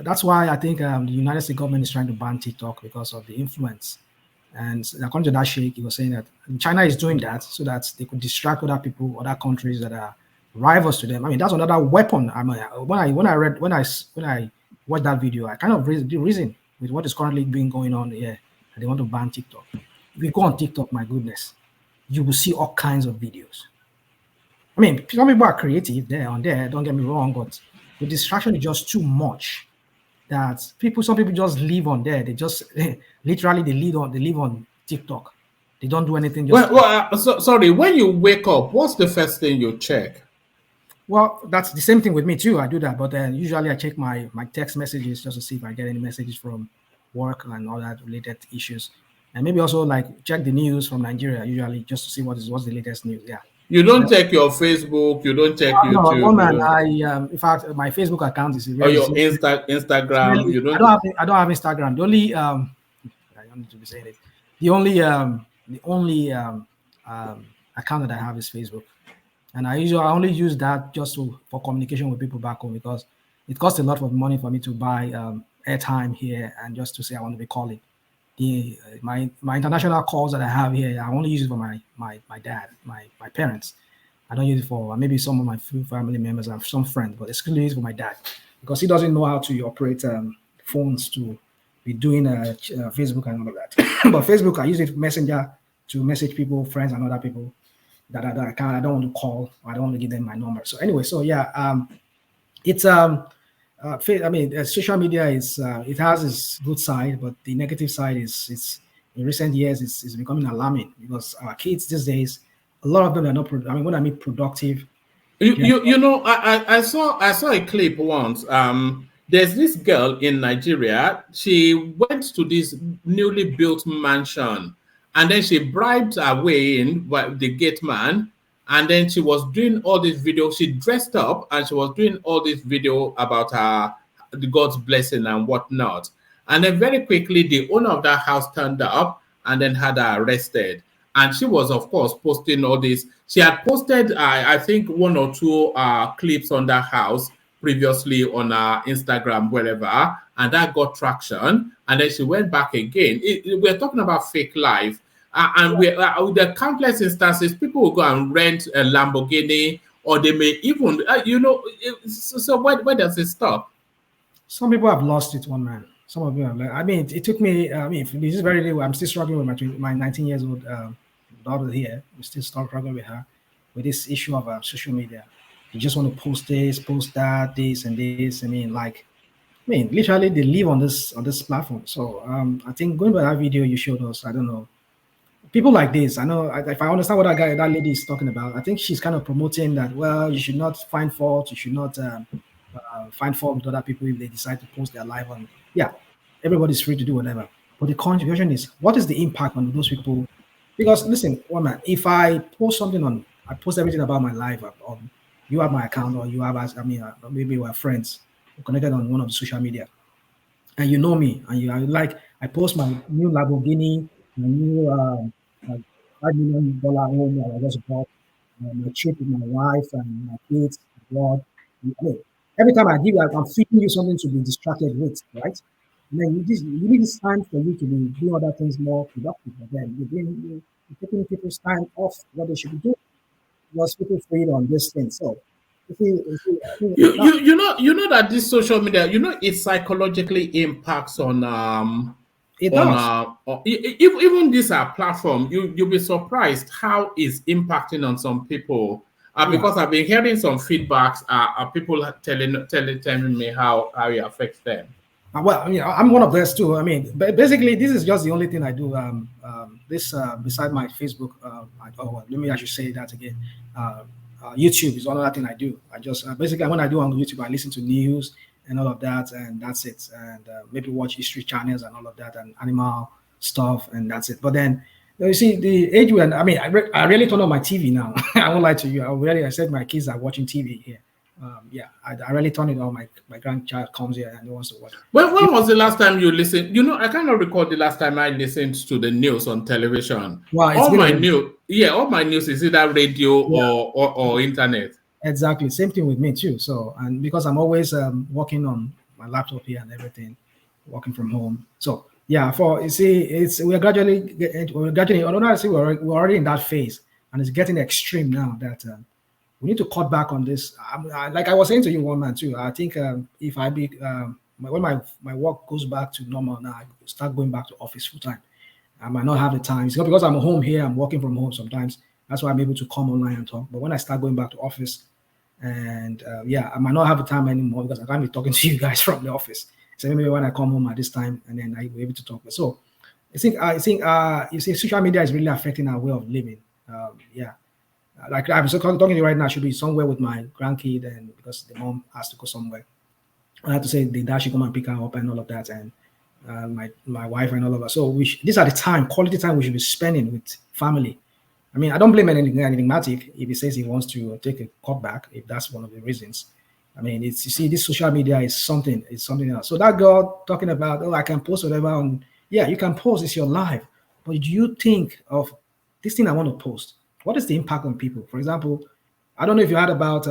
that's why I think the United States government is trying to ban TikTok because of the influence. And according to that sheikh, he was saying that China is doing that so that they could distract other people, other countries that are rivals to them. I mean, that's another weapon. I mean, when I watched that video, I kind of reason with what is currently being going on here, and they want to ban TikTok. If you go on TikTok, my goodness, you will see all kinds of videos. I mean, some people are creative there, don't get me wrong, but the distraction is just too much that some people just live on there. They just literally they live on TikTok. They don't do anything. Sorry, when you wake up, what's the first thing you check? Well, that's the same thing with me too. I do that, but usually I check my text messages just to see if I get any messages from work and all that related issues. And maybe also like check the news from Nigeria usually just to see what's the latest news. Yeah. You don't check your Facebook. You don't check YouTube. No, man. In fact, my Facebook account is really. Or your Instagram. Really, you don't. I don't have Instagram. The only I don't need to be saying it. The only account that I have is Facebook, and I only use that just for communication with people back home because it costs a lot of money for me to buy airtime here and just to say I want to be calling. My international calls that I have here, I only use it for my dad, my parents. I don't use it for maybe some of my family members and some friends, but exclusively use it for my dad because he doesn't know how to operate phones to be doing Facebook and all of that. But Facebook, I use it Messenger to message people, friends, and other people that I don't want to call. Or I don't want to give them my number. So anyway, it's I mean, social media is it has its good side, but the negative side is in recent years is becoming alarming because our kids these days, a lot of them are not. I mean, when I mean productive, I saw a clip once. There's this girl in Nigeria. She went to this newly built mansion, and then she bribed her way in by the gate man. And then she was doing all this video. She dressed up and she was doing all this video about the God's blessing and whatnot. And then very quickly, the owner of that house turned up and then had her arrested. And she was, of course, posting all this. She had posted, I think, 1 or 2 clips on that house previously on her Instagram, wherever. And that got traction. And then she went back again. We're talking about fake life. And with the countless instances, people will go and rent a Lamborghini, or they may even, so where does it stop? Some people have lost it, one man. Some of them, I mean, it took me, this is very new. I'm still struggling with my 19 years old daughter here. I'm still struggling with her with this issue of social media. You just want to post this, post that, this and this. I mean, like, mean, literally, they live on this platform. So I think going by that video you showed us, I don't know, people like this. I know if I understand what that lady is talking about, I think she's kind of promoting that. Well, you should not find fault. You should not find fault with other people if they decide to post their life on. Yeah, everybody's free to do whatever. But the question is, what is the impact on those people? Because listen, woman, if I post something I post everything about my life on, you have my account or you have, maybe we're friends connected on one of the social media, and you know me, and you are like, I post my new Lamborghini, my new $5 million home that I just bought, my trip with my wife and my kids abroad. I mean, every time I give you, I'm feeding you something to be distracted with, right? And then you need this time for you to be doing other things more productive. But then you're taking people's time off what they should be doing because people feed on this thing. So, I mean, you know that this social media, it psychologically impacts on it does. Even this platform. You'll be surprised how it's impacting on some people. Because I've been hearing some feedbacks. People telling me how it affects them. Well, I'm one of those too. I mean, basically, this is just the only thing I do. This beside my Facebook. I should say that again. YouTube is another thing I do. I just basically when I do on YouTube, I listen to news and all of that, and that's it. And maybe watch history channels and all of that, and animal stuff, and that's it. But then you see the age when I really turn on my TV now. I won't lie to you. I said my kids are watching TV here. I really turn it on. My grandchild comes here and he wants to watch. When was the last time you listened? I cannot recall the last time I listened to the news on television. Wow, all my news is either radio or internet. Exactly, same thing with me too. So, and because I'm always working on my laptop here and everything, working from home. So yeah, we're gradually. I don't know. I see we're already in that phase, and it's getting extreme now that. We need to cut back on this. Like I was saying to you, one man too. I think if I be when my work goes back to normal now, I start going back to office full time. I might not have the time. It's not because I'm home here. I'm working from home sometimes. That's why I'm able to come online and talk. But when I start going back to office, and I might not have the time anymore because I can't be talking to you guys from the office. So maybe when I come home at this time, and then I'll be able to talk. So I think you see, social media is really affecting our way of living. Like I'm talking to you right now, I should be somewhere with my grandkid, and because the mom has to go somewhere, I have to say the dad should come and pick her up and all of that, and my wife and all of that. So these are the quality time we should be spending with family. I mean, I don't blame anything enigmatic if he says he wants to take a cutback, if that's one of the reasons. I mean, you see, this social media is something else. So that girl talking about, I can post whatever on, you can post, it's your life. But do you think of this thing I want to post? What is the impact on people? For example, I don't know if you heard about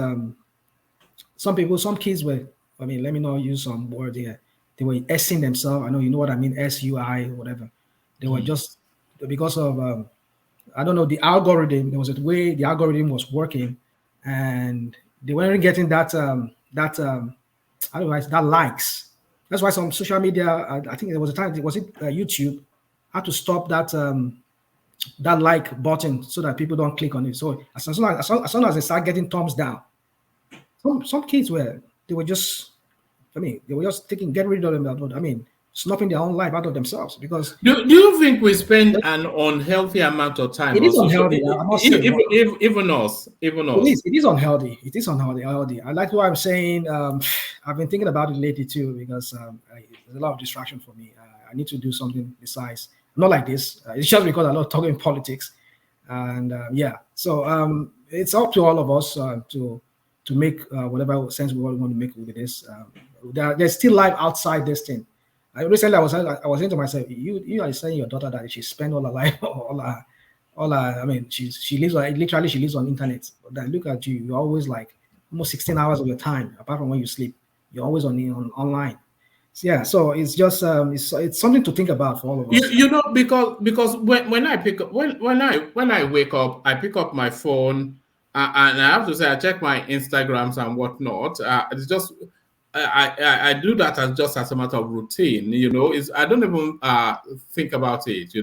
some kids were, let me not use some word here. They were S-ing themselves. I know you know what I mean, SUI, whatever. They were just because of, I don't know, the algorithm. There was a way the algorithm was working, and they weren't getting that likes. That's why some social media, I think there was a time, YouTube had to stop that like button so that people don't click on it. So as soon as they start getting thumbs down, some kids they were just getting rid of them. I mean, snuffing their own life out of themselves because. Do you think we spend an unhealthy amount of time? It is unhealthy. Even us. It is unhealthy. It is unhealthy. I like what I'm saying. I've been thinking about it lately too because there's a lot of distraction for me. I need to do something besides. Not like this. It's just because I love talking politics, and so it's up to all of us to make whatever sense we want to make with this. There's still life outside this thing. Recently, I was saying to myself, you are saying your daughter that she spent all her life, I mean, she lives on internet. But then look at you. You're always like almost 16 hours of your time, apart from when you sleep. You're always on online. Yeah, so it's just it's something to think about for all of us. Because when I wake up, I pick up my phone and I have to say I check my Instagrams and whatnot. It's just I do that as a matter of routine. I don't even think about it.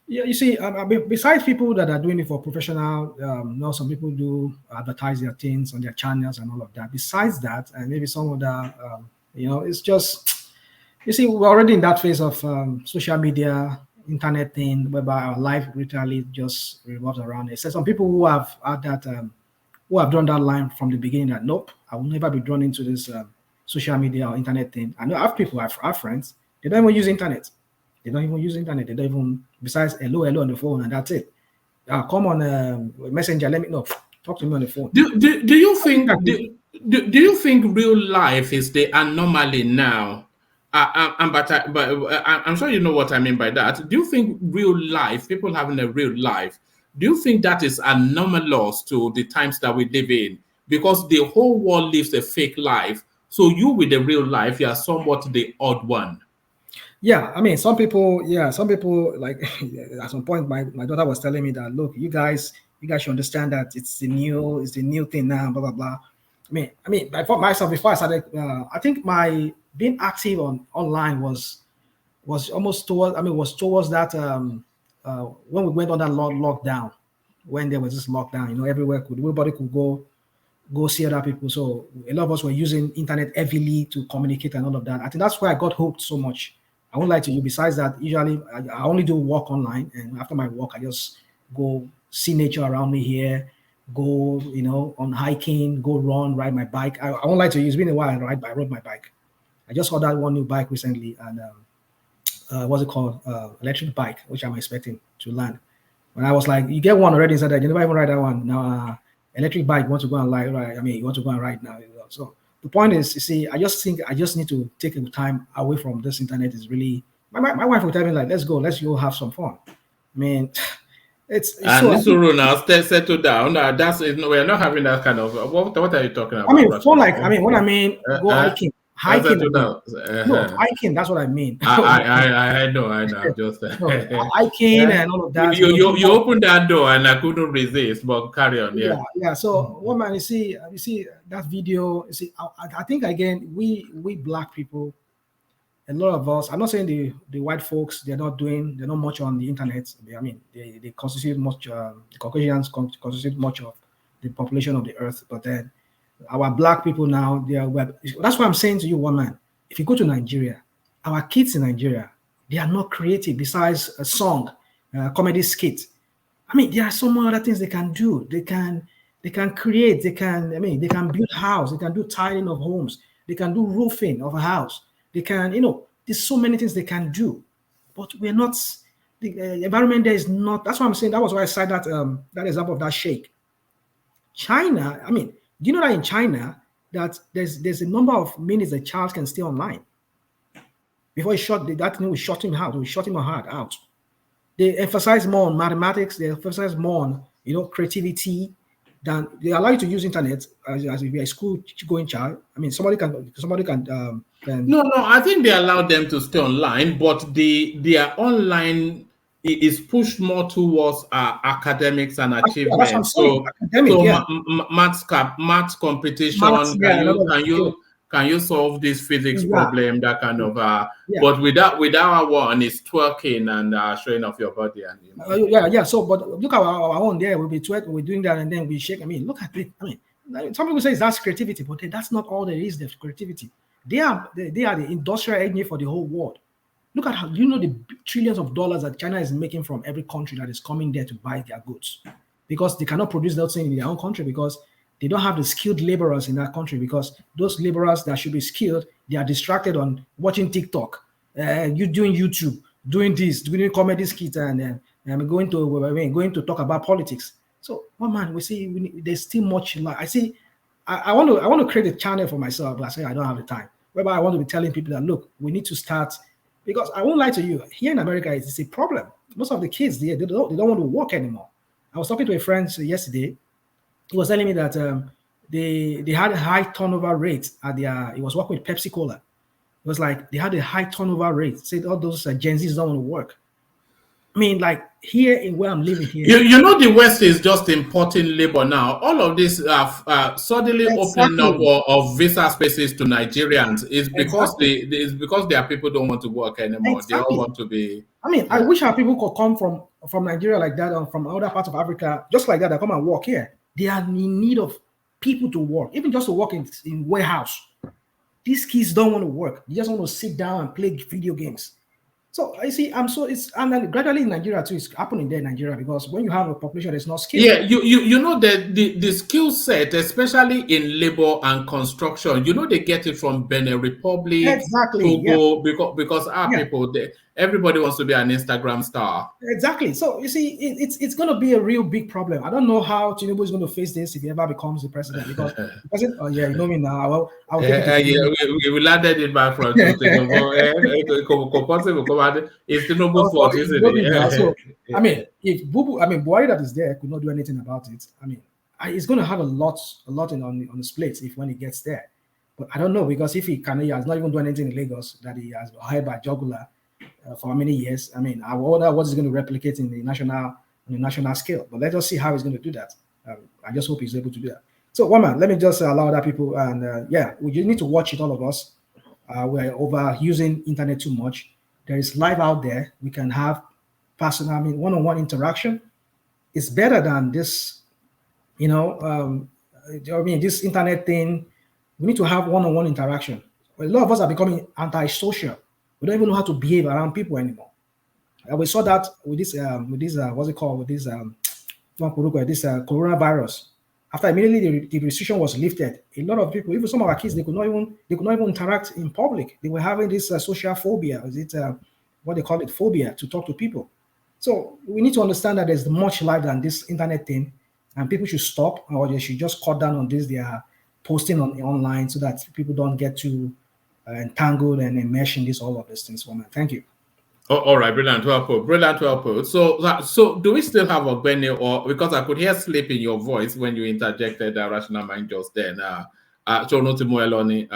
Yeah, you see, besides people that are doing it for professional, some people do advertise their things on their channels and all of that. Besides that, and maybe some other You know, it's just, you see, we're already in that phase of social media, internet thing, whereby our life literally just revolves around it. So some people who have had that, who have drawn that line from the beginning that, nope, I will never be drawn into this social media or internet thing. I know I have people, I have friends, they don't even use internet. They don't even use internet. They don't even, besides hello on the phone, and that's it. Come on Messenger, let me know. Talk to me on the phone. Do you think do you think real life is the anomaly now? I'm sure you know what I mean by that. Do you think real life, people having a real life, do you think that is anomalous to the times that we live in? Because the whole world lives a fake life. So you with the real life, you are somewhat the odd one. Yeah, I mean, some people like at some point, my daughter was telling me that, look, you guys should understand that it's the new thing now, blah blah blah. I mean, for myself, before I started, I think my being active online was almost towards that when we went on that lockdown, when there was this lockdown, you know, everybody could go see other people. So a lot of us were using internet heavily to communicate and all of that. I think that's why I got hooked so much. I won't lie to you. Besides that, usually I only do work online, and after my work, I just go see nature around me here, go, you know, on hiking, go run, ride my bike. I won't lie to you. It's been a while I rode my bike. I just ordered one new bike recently, and what's it called? Electric bike, which I'm expecting to land. When I was like, you get one already inside that, you never even ride that one. Now, electric bike, you want to go and ride. I mean, you want to go and ride now. So the point is, you see, I just think I just need to take the time away from this internet. Is really my wife will tell me like, let's go have some fun. I mean, it's and so now settle down. That's it. We're not having that kind of what are you talking about? I mean, fun like what I mean, go hiking. No, hiking. That's what I mean. I know. Just hiking and all of that. You opened that door and I couldn't resist. But carry on. Yeah. So, woman, you see that video. You see, I think again, we black people, a lot of us. I'm not saying the white folks. They're not much on the internet. I mean, they constitute much. The Caucasians constitute much of the population of the earth. But then, our black people now, that's why I'm saying to you, woman, if you go to Nigeria, our kids in Nigeria, they are not creative besides a song, comedy skit. I mean, there are so many other things they can do. They can create, they can build house, they can do tiling of homes, they can do roofing of a house, they can, there's so many things they can do. But we're not, the environment there is not, that's what I'm saying. That was why I cited that example of that sheikh. China, I mean, do you know that in China that there's a number of minutes a child can stay online before that thing will shut him out, will shut him out. They emphasize more on mathematics, they emphasize more on creativity than they allow you to use internet as if you're a school going child. I mean, somebody can No, I think they allow them to stay online, but their online is pushed more towards academics and achievement. Maths competition. Can you solve this physics problem? That kind of. But with our one, it's twerking and showing off your body and. So, but look at our own there. We'll be twerking, we're doing that, and then we shake. I mean, look at it. I mean, some people say that's creativity, but that's not all there is. There's creativity. They are the industrial engine for the whole world. Look at how the trillions of dollars that China is making from every country that is coming there to buy their goods, because they cannot produce those things in their own country because they don't have the skilled laborers in that country, because those laborers that should be skilled, they are distracted on watching TikTok, you doing YouTube, doing this, doing comedy skits, and going to talk about politics. So, we see there's still much. I see. I want to create a channel for myself, but I say I don't have the time. Whereby I want to be telling people that, look, we need to start, because I won't lie to you. Here in America, it's a problem. Most of the kids they don't want to work anymore. I was talking to a friend yesterday. He was telling me that they had a high turnover rate at their. He was working with Pepsi Cola. It was like they had a high turnover rate. Said all those Gen Zs don't want to work. I mean, like here in where I'm living here. The West is just importing labor now. All of this suddenly opening up of visa spaces to Nigerians is because their people don't want to work anymore. Exactly. They all want to be. I mean, I wish our people could come from Nigeria like that, or from other parts of Africa, just like that come and work here. They are in need of people to work, even just to work in warehouse. These kids don't want to work. They just want to sit down and play video games. So I see, and then gradually in Nigeria too, it's happening there in Nigeria, because when you have a population that's not skilled. Yeah, you know that the skill set, especially in labor and construction, you know, they get it from Benin Republic, Exactly, Togo, because our Yeah. people, everybody wants to be an Instagram star. Exactly. So you see, it's going to be a real big problem. I don't know how Tinubu is going to face this if he ever becomes the president, because oh yeah, you know me now. Well, I'll take it. We landed it back from Tinubu. It's Tinubu's fault, isn't it? So I mean, if Buhari that is there could not do anything about it, I mean, he's going to have a lot on his plate when he gets there. But I don't know, because if he has not even done anything in Lagos that he has hired by jugular for how many years? I mean, I wonder what he's going to replicate on the national scale. But let's just see how he's going to do that. I just hope he's able to do that. So, woman, let me just allow other people, and we just need to watch it, all of us. We're overusing internet too much. There is life out there. We can have personal, one-on-one interaction. It's better than this, this internet thing. We need to have one-on-one interaction. A lot of us are becoming antisocial. We don't even know how to behave around people anymore. We saw that with this what's it called, with this coronavirus. After immediately the restriction was lifted, a lot of people, even some of our kids, they could not even interact in public. They were having this social phobia. Is it what they call it, phobia, to talk to people? So we need to understand that there's much life than this internet thing, and people should stop, or they should just cut down on this. They are posting online so that people don't get too entangled and enmeshed in all of these things. Woman, thank you. All right, brilliant, well put. So do we still have Ogbeni, or because I could hear sleep in your voice when you interjected Rational Mind just then? Ogbeni,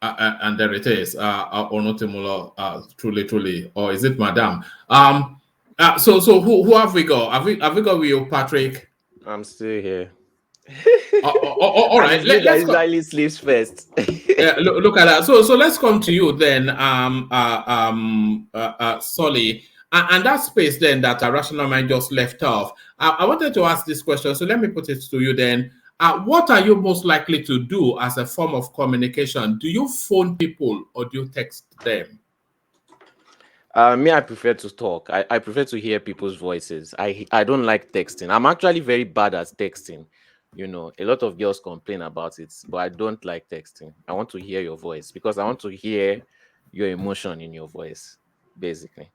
and there it is. Onotimulo, truly, or is it Madam? So who have we got? Have we got you, Patrick? I'm still here. All right, let's go. Sleeps first. Look at that. So let's come to you then, Solly, and that space then that Rational Mind just left off. I wanted to ask this question, so let me put it to you then. What are you most likely to do as a form of communication? Do you phone people or do you text them? Me, I prefer to talk. I prefer to hear people's voices. I don't like texting. I'm actually very bad at texting. A lot of girls complain about it, but I don't like texting. I want to hear your voice because I want to hear your emotion in your voice, basically.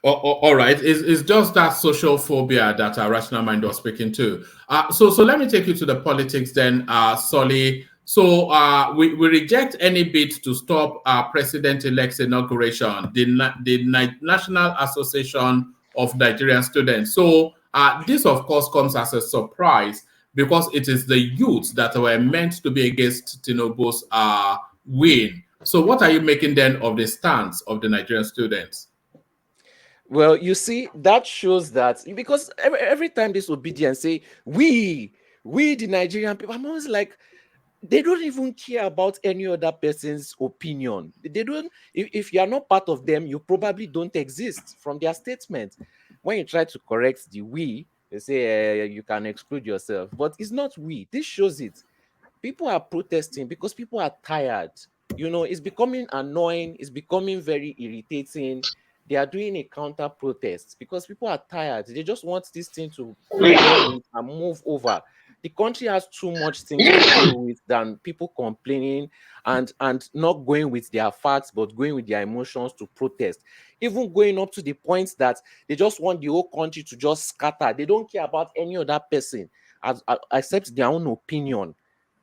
All right. It's just that social phobia that Rational Mind was speaking to. So let me take you to the politics then, Solly. So we reject any bid to stop President-elect's inauguration, the National Association of Nigerian Students. So this, of course, comes as a surprise because it is the youths that were meant to be against Tinubu's win. So what are you making then of the stance of the Nigerian students? Well, you see, that shows that because every time this obedience say, we the Nigerian people, I'm always like, they don't even care about any other person's opinion. They don't, if you are not part of them, you probably don't exist from their statement. When you try to correct the we, they say you can exclude yourself, but it's not we. This shows it. People are protesting because people are tired. It's becoming annoying. It's becoming very irritating. They are doing a counter protest because people are tired. They just want this thing to be done with and move over. The country has too much things to deal with than people complaining and not going with their facts, but going with their emotions to protest. Even going up to the point that they just want the whole country to just scatter. They don't care about any other person except their own opinion.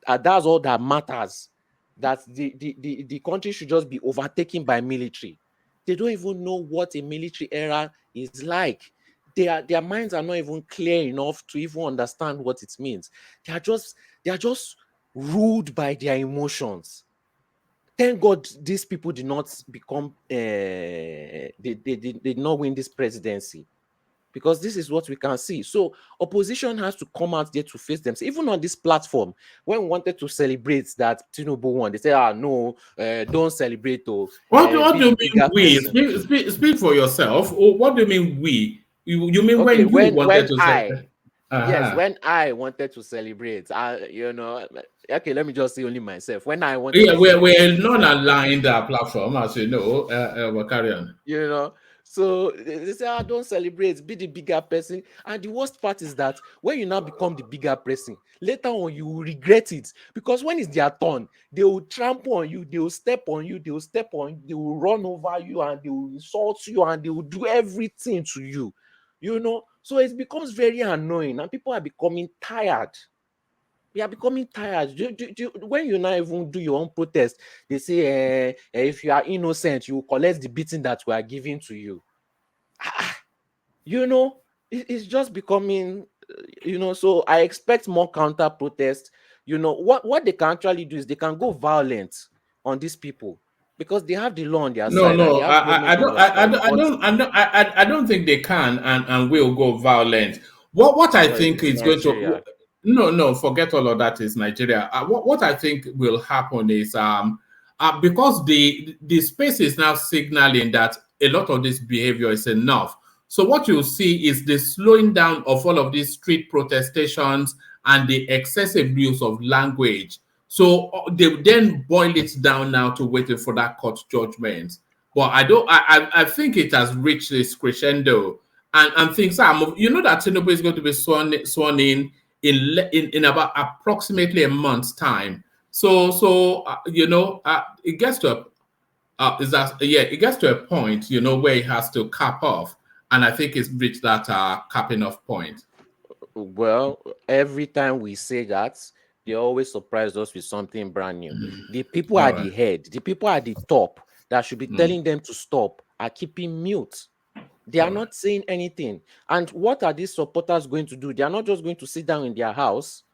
That's all that matters. That the country should just be overtaken by military. They don't even know what a military era is like. Their minds are not even clear enough to even understand what it means. They are just ruled by their emotions. Thank God these people did not become they did not win this presidency, because this is what we can see. So opposition has to come out there to face them. So even on this platform, when we wanted to celebrate that Tinubu won, they say, no, don't celebrate. What do you mean we? Speak for yourself. What do you mean we? You mean when you wanted to say? Yes, when I wanted to celebrate, okay, let me just say only myself. When I wanted to we're celebrate, non-aligned platform, as you know. We'll carry on. So they say, don't celebrate, be the bigger person. And the worst part is that when you now become the bigger person, later on you will regret it, because when it's their turn, they will trample on you, they will step on you, they will run over you, and they will insult you, and they will do everything to you. So it becomes very annoying, and people are becoming tired. We are becoming tired. When you now even do your own protest, they say, if you are innocent, you will collect the beating that we are giving to you. It's just becoming, so I expect more counter protest. What they can actually do is they can go violent on these people, because they have the law on their side, and they have government on their side. I don't think they can and will go violent. What I But think it's is going to Nigeria. no, forget all of that. Is Nigeria. What I think will happen is because the space is now signaling that a lot of this behavior is enough. So what you'll see is the slowing down of all of these street protestations and the excessive use of language. So they then boil it down now to waiting for that court judgment. But I think it has reached this crescendo, and things are that Tinubu is going to be sworn in about approximately a month's time. So it gets to it gets to a point where it has to cap off, and I think it's reached that capping off point. Well, every time we say that, they always surprise us with something brand new. The people at the head, the people at the top that should be telling them to stop are keeping mute. They are not saying anything. And what are these supporters going to do? They are not just going to sit down in their house.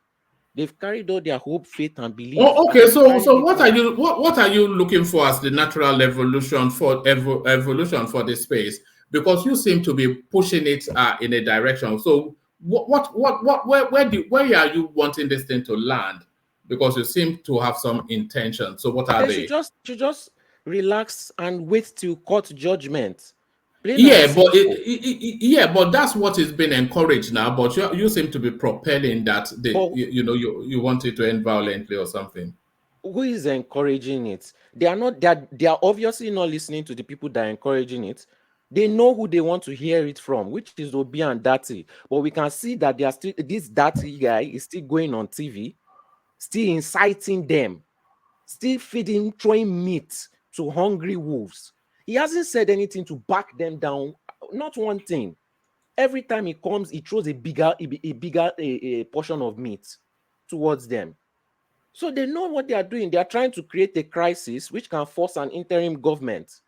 They've carried all their hope, faith, and belief. Okay, so what are you looking for as the natural evolution for the space? Because you seem to be pushing it in a direction. So where are you wanting this thing to land? Because you seem to have some intention. So what are they? Should just relax and wait till court judgment. Yeah, but that's what is being encouraged now. But you seem to be propelling that you want it to end violently or something. Who is encouraging it? They are obviously not listening to the people that are encouraging it. They know who they want to hear it from, which is Obi and Dati. But we can see that they are still, this Dati guy is still going on TV, still inciting them, still feeding, throwing meat to hungry wolves. He hasn't said anything to back them down. Not one thing. Every time he comes, he throws a bigger portion of meat towards them. So they know what they are doing. They are trying to create a crisis which can force an interim government.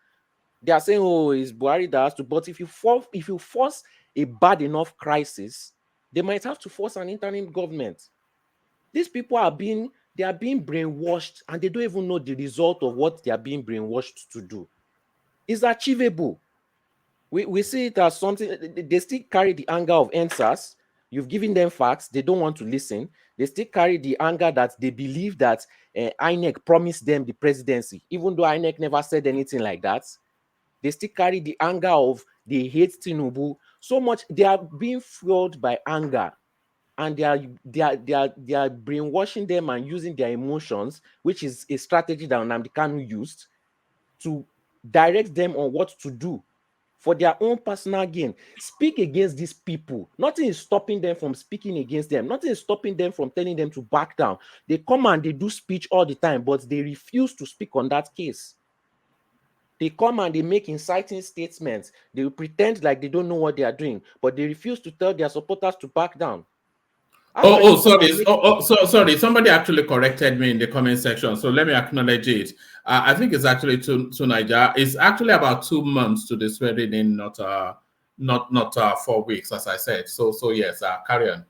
They are saying, "Oh, it's Buhari that has to." But if you force a bad enough crisis, they might have to force an interim government. These people are being brainwashed, and they don't even know the result of what they are being brainwashed to do. It's achievable. We see it as something. They still carry the anger of NSAS. You've given them facts. They don't want to listen. They still carry the anger that they believe that INEC promised them the presidency, even though INEC never said anything like that. They still carry the anger of they hate Tinubu so much. They are being fueled by anger, and they are brainwashing them and using their emotions, which is a strategy that Nnamdi Kanu used to direct them on what to do for their own personal gain. Speak against these people. Nothing is stopping them from speaking against them. Nothing is stopping them from telling them to back down. They come and they do speech all the time, but they refuse to speak on that case. They come and they make inciting statements. They will pretend like they don't know what they are doing, but they refuse to tell their supporters to back down. Sorry. Somebody actually corrected me in the comment section, so let me acknowledge it. I think it's actually to Nigeria. It's actually about 2 months to the swearing in, not 4 weeks, as I said. So yes, carry on.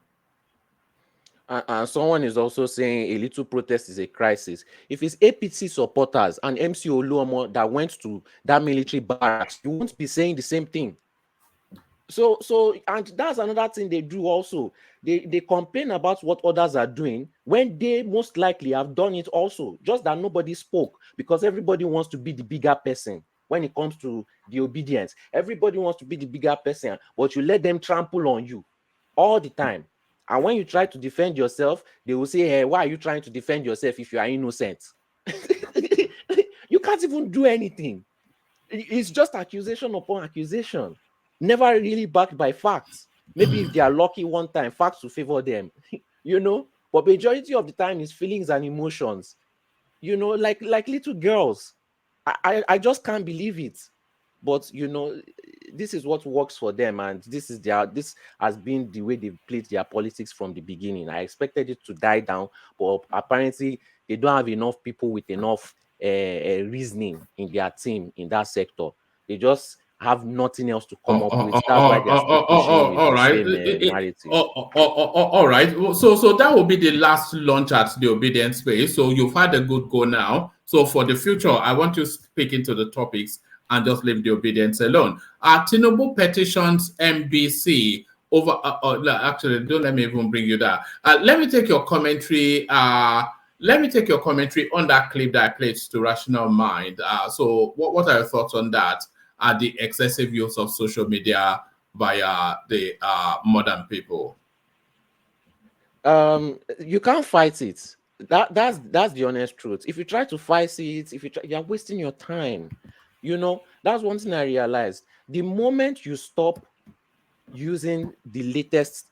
And someone is also saying a little protest is a crisis. If it's APC supporters and MC Oluomo that went to that military barracks, you won't be saying the same thing. So and that's another thing they do also. They complain about what others are doing when they most likely have done it also, just that nobody spoke, because everybody wants to be the bigger person when it comes to the obedience. Everybody wants to be the bigger person, but you let them trample on you all the time. And when you try to defend yourself, they will say, hey, why are you trying to defend yourself if you are innocent? You can't even do anything. It's just accusation upon accusation, never really backed by facts. Maybe if they are lucky one time, facts will favor them, but majority of the time is feelings and emotions, like little girls. I just can't believe it. But this is what works for them, and this has been the way they've played their politics from the beginning. I expected it to die down, but apparently they don't have enough people with enough reasoning in their team in that sector. They just have nothing else to come up with. That's why they're still pushing with all the right. same narrative. All right. So that will be the last launch at the obedient space. So you've had a good go now. So for the future, I want you to speak into the topics and just leave the obedience alone. Tinubu petitions MBC over. Actually, don't let me even bring you that. Let me take your commentary. Let me take your commentary on that clip that I played to Rational Mind. So what are your thoughts on that? The excessive use of social media by the modern people? You can't fight it. That's the honest truth. If you try to fight it, you're wasting your time. That's one thing I realized. The moment you stop using the latest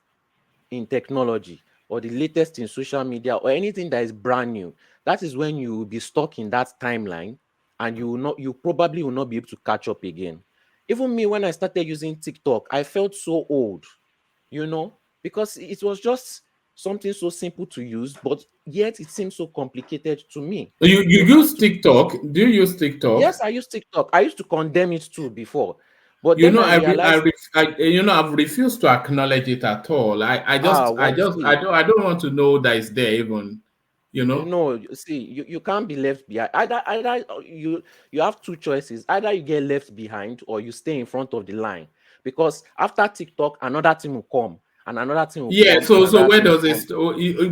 in technology or the latest in social media or anything that is brand new, that is when you will be stuck in that timeline, and you probably will not be able to catch up again. Even me, when I started using TikTok, I felt so old, because it was just something so simple to use, but yet it seems so complicated to me. You use TikTok? Do you use TikTok? Yes, I use TikTok. I used to condemn it too before, but then I realized, I've refused to acknowledge it at all. I don't want to know that it's there even. No, see, you can't be left behind. Either you have two choices. Either you get left behind or you stay in front of the line, because after TikTok, another thing will come and another thing will come. So where does it?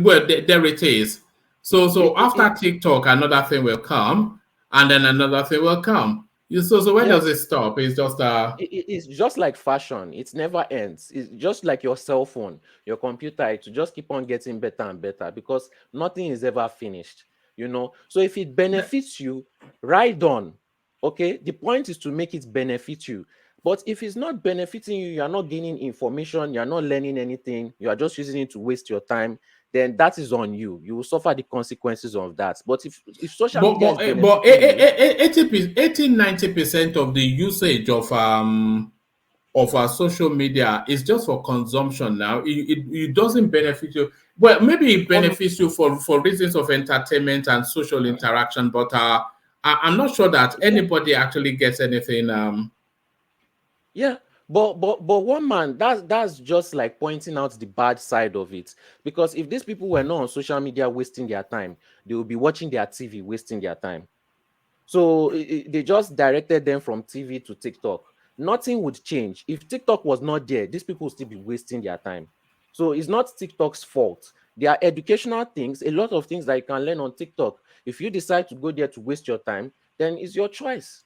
Well, there it is. So after TikTok, another thing will come, and then another thing will come. So where does it stop? It's just It's just like fashion. It never ends. It's just like your cell phone, your computer. It will just keep on getting better and better, because nothing is ever finished. So if it benefits you, ride on. Okay. The point is to make it benefit you. But if it's not benefiting you, you are not gaining information, you are not learning anything, you are just using it to waste your time, then that is on you. You will suffer the consequences of that. But if social media is benefiting you, 80-90% of the usage of our social media is just for consumption now. It doesn't benefit you. Well, maybe it benefits you for reasons of entertainment and social interaction, but I'm not sure that anybody actually gets anything. Yeah, but one man, that's just like pointing out the bad side of it. Because if these people were not on social media wasting their time, they would be watching their TV wasting their time. So they just directed them from TV to TikTok. Nothing would change. If TikTok was not there, these people would still be wasting their time. So it's not TikTok's fault. There are educational things, a lot of things that you can learn on TikTok. If you decide to go there to waste your time, then it's your choice.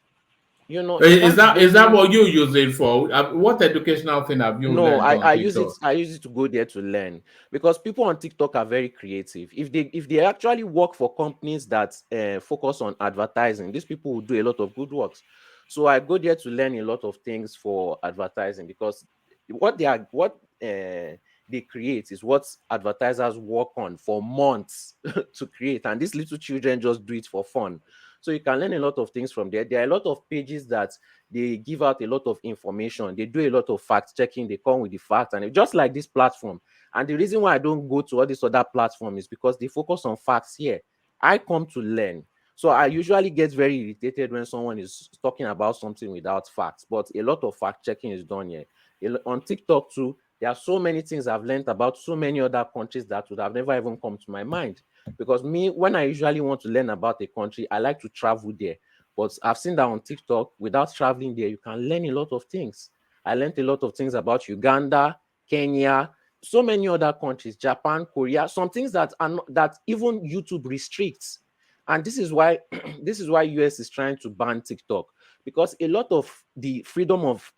Is that what you use it for? What educational thing have you No, learned on I use TikTok? I use it to go there to learn, because people on TikTok are very creative. If they actually work for companies that focus on advertising, these people will do a lot of good works. So I go there to learn a lot of things for advertising, because what they create is what advertisers work on for months to create, and these little children just do it for fun. So you can learn a lot of things from there. There are a lot of pages that they give out a lot of information. They do a lot of fact checking. They come with the facts, and just like this platform. And the reason why I don't go to all this other platform is because they focus on facts here. I come to learn. So I usually get very irritated when someone is talking about something without facts, but a lot of fact checking is done here. On TikTok too, there are so many things I've learned about so many other countries that would have never even come to my mind. Because me, when I usually want to learn about a country, I like to travel there. But I've seen that on TikTok, without traveling there, you can learn a lot of things. I learned a lot of things about Uganda, Kenya, so many other countries, Japan, Korea, some things that are not, that even YouTube restricts. And this is why US is trying to ban TikTok, because a lot of the freedom of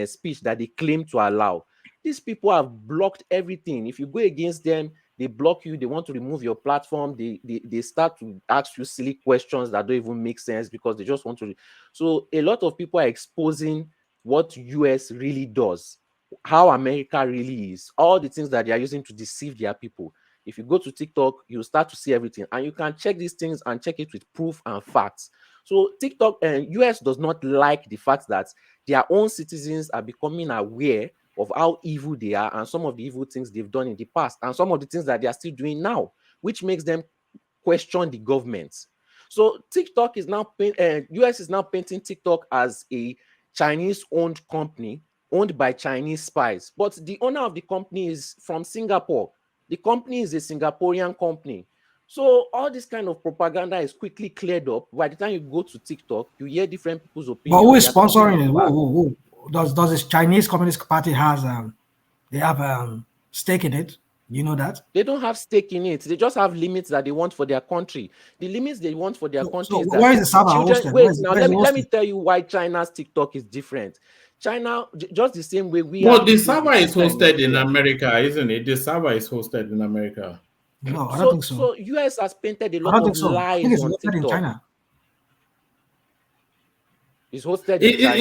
speech that they claim to allow, These people have blocked everything. If you go against them, they block you. They want to remove your platform. They start to ask you silly questions that don't even make sense because they just want to. So a lot of people are exposing what US really does, how America really is, all the things that they are using to deceive their people. If you go to TikTok, you start to see everything, and you can check these things and check it with proof and facts. So TikTok and US does not like the fact that their own citizens are becoming aware of how evil they are and some of the evil things they've done in the past and some of the things that they are still doing now, which makes them question the government. So TikTok is now US is now painting TikTok as a Chinese-owned company owned by Chinese spies, but the owner of the company is from Singapore. The company is a Singaporean company. So all this kind of propaganda is quickly cleared up. By the time you go to TikTok, you hear different people's opinions. But who is sponsoring it? Who? Does this Chinese Communist Party has they have stake in it? You know that? They don't have stake in it. They just have limits that they want for their country. The limits they want for their country is that where is the server hosted? Wait, now let me tell you why China's TikTok is different. China, just the same way we Well, have. the server is hosted in America, isn't it? The server is hosted in America. No, I don't think so. So US has painted a lot of lies on TikTok. In China. It's hosted in China.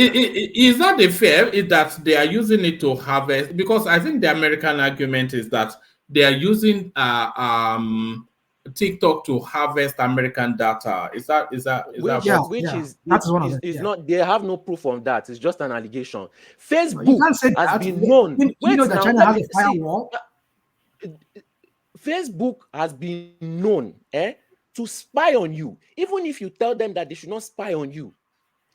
Is that the fair? Is that they are using it to harvest? Because I think the American argument is that they are using TikTok to harvest American data. Is that not? They have no proof on that. It's just an allegation. Facebook has been known. You know that China has a firewall. Facebook has been known to spy on you. Even if you tell them that they should not spy on you,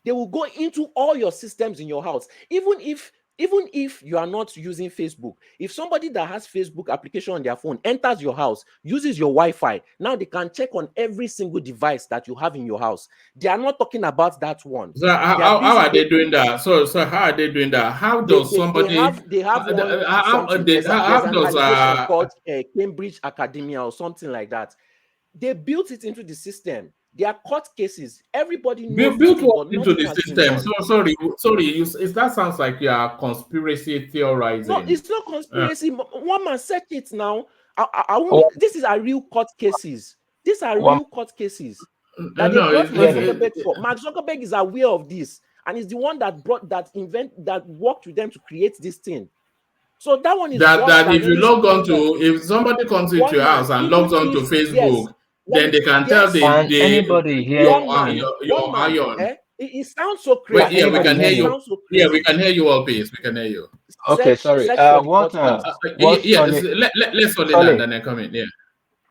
they will go into all your systems in your house. Even if you are not using Facebook, if somebody that has Facebook application on their phone enters your house, uses your Wi-Fi, now they can check on every single device that you have in your house. They are not talking about that one. So how are they doing that? So how are they doing that? How does somebody? They have one. There's an allegation called Cambridge Academia or something like that. They built it into the system. There are court cases. Everybody knows built what into the system. So sorry. That sounds like you are conspiracy theorizing. No, it's not conspiracy. One man said it now. This is a real court cases. These are real court cases. That Mark Zuckerberg is aware of this, and is the one that worked with them to create this thing. So that one is that if you log on to, if somebody comes into your house and logs on to Facebook. Yes. Then they can tell anybody here your iron. It sounds so crazy. Wait, we can hear you. Yeah, we can hear you all, please. We can hear you. Okay, sorry. Let's solid and then come in. Yeah.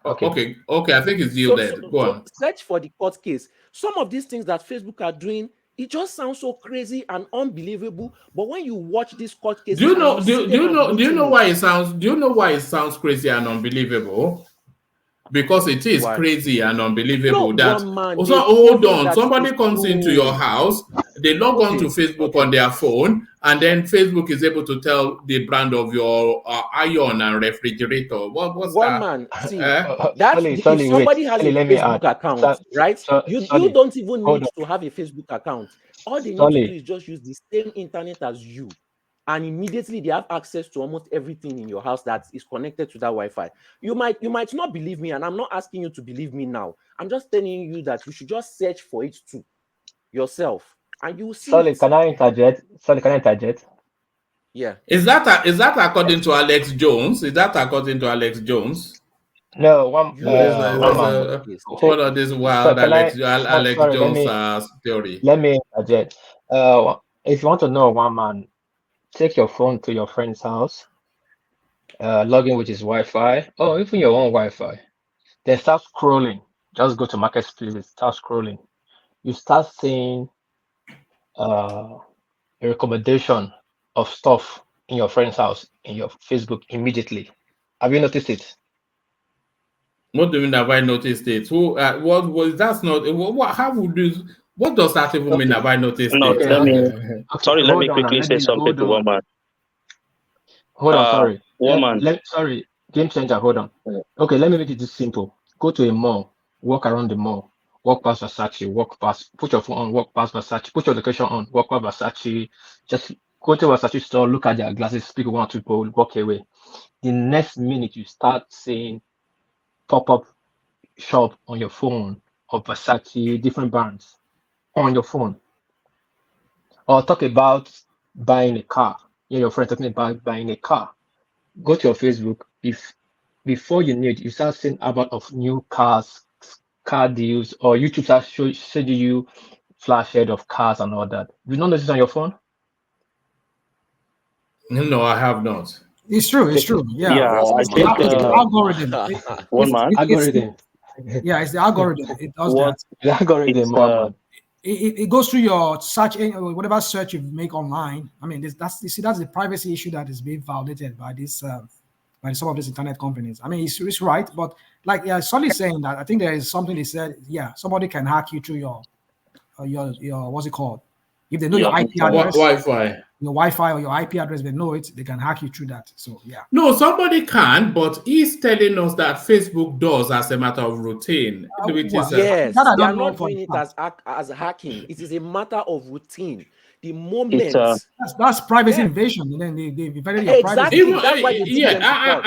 Okay. I think it's you there. Go on. Search for the court case. Some of these things that Facebook are doing, it just sounds so crazy and unbelievable. But when you watch this court case, do you know why it sounds crazy and unbelievable? Because it is crazy and unbelievable. Hold on. Somebody comes into your house, they log on to Facebook on their phone, and then Facebook is able to tell the brand of your iron and refrigerator. What's that? Man, see, if somebody has a Facebook account, right? You don't even need to have a Facebook account. All they need to do is just use the same internet as you. And immediately they have access to almost everything in your house that is connected to that Wi-Fi. You might not believe me, and I'm not asking you to believe me now. I'm just telling you that you should just search for it too yourself, and you will see. Can I interject? Yeah. Is that according to Alex Jones? No, one hold on, this wild Alex Jones theory. Let me interject. If you want to know one man, take your phone to your friend's house, log in with his Wi-Fi, or even your own Wi-Fi. Then start scrolling. Just go to marketplace, start scrolling. You start seeing a recommendation of stuff in your friend's house in your Facebook immediately. Have you noticed it? What do you mean have I noticed it? What was that's not what? How would you? What does that even mean? Have I noticed it? Let me quickly say something to one man. Hold on, sorry. One man. Sorry, game changer. Hold on. Okay, let me make it this simple. Go to a mall, walk around the mall, walk past Versace, put your phone on, walk past Versace, put your location on, walk past Versace. Just go to a statue store, look at their glasses, speak with one or two people, walk away. The next minute you start seeing pop-up shop on your phone of Versace, different brands on your phone. Or talk about buying a car. Your friend talking about buying a car. Go to your Facebook. If before you knew it, you start seeing about of new cars, car deals, or YouTube start showing you flash head of cars and all that. You not notice on your phone? No, I have not. It's true. It's true. Yeah. Yeah, I It's think the algorithm. one man. Algorithm. Yeah, it's the algorithm. It does What that. The algorithm, Muhammad. It goes through your search, whatever search you make online. I mean, that's the privacy issue that is being violated by this by some of these internet companies. I mean, it's right, but like Solly saying that, I think there is something they said. Yeah, somebody can hack you through your what's it called? If they know your IP address, your Wi-Fi or your IP address, they know it. They can hack you through that. So yeah. No, somebody can, but he's telling us that Facebook does as a matter of routine. Yes, they are not doing it as hacking. It is a matter of routine. The moment that's privacy invasion, and then they invaded your exactly. privacy. That's why they take them to court.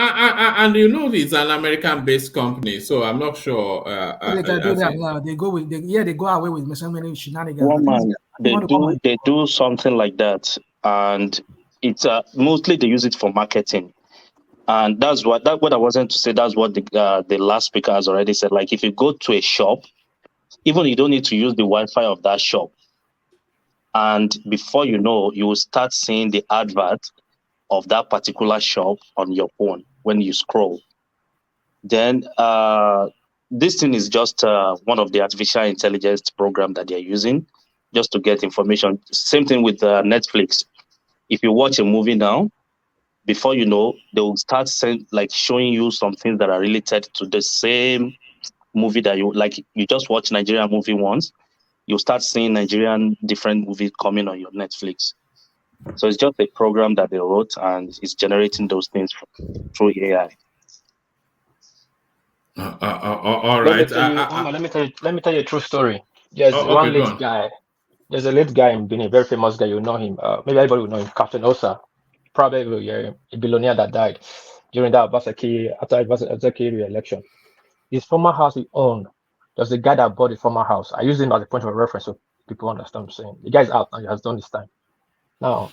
And you know, it's an American-based company, so I'm not sure. They can do that. Yeah, they go away with so many shenanigans. One man, they do something like that, and it's mostly they use it for marketing, and that's what I wasn't to say. That's what the last speaker has already said. Like if you go to a shop, even you don't need to use the Wi-Fi of that shop. And before you know, you will start seeing the advert of that particular shop on your phone when you scroll. Then this thing is just one of the artificial intelligence program that they're using just to get information. Same thing with Netflix. If you watch a movie now, before you know, they will start showing you some things that are related to the same movie that you like. You just watch Nigerian movie once. You start seeing Nigerian different movies coming on your Netflix. So it's just a program that they wrote and it's generating those things through AI. All right. Let me tell you a true story. There's one late guy. There's a late guy in Benin, very famous guy. You know him. Maybe everybody will know him. Captain Osa, probably a billionaire that died during that Obaseki re-election. His former house he owned. There's a guy that bought his former house. I use him as a point of reference so people understand what I'm saying. The guy's out and he has done this time. Now,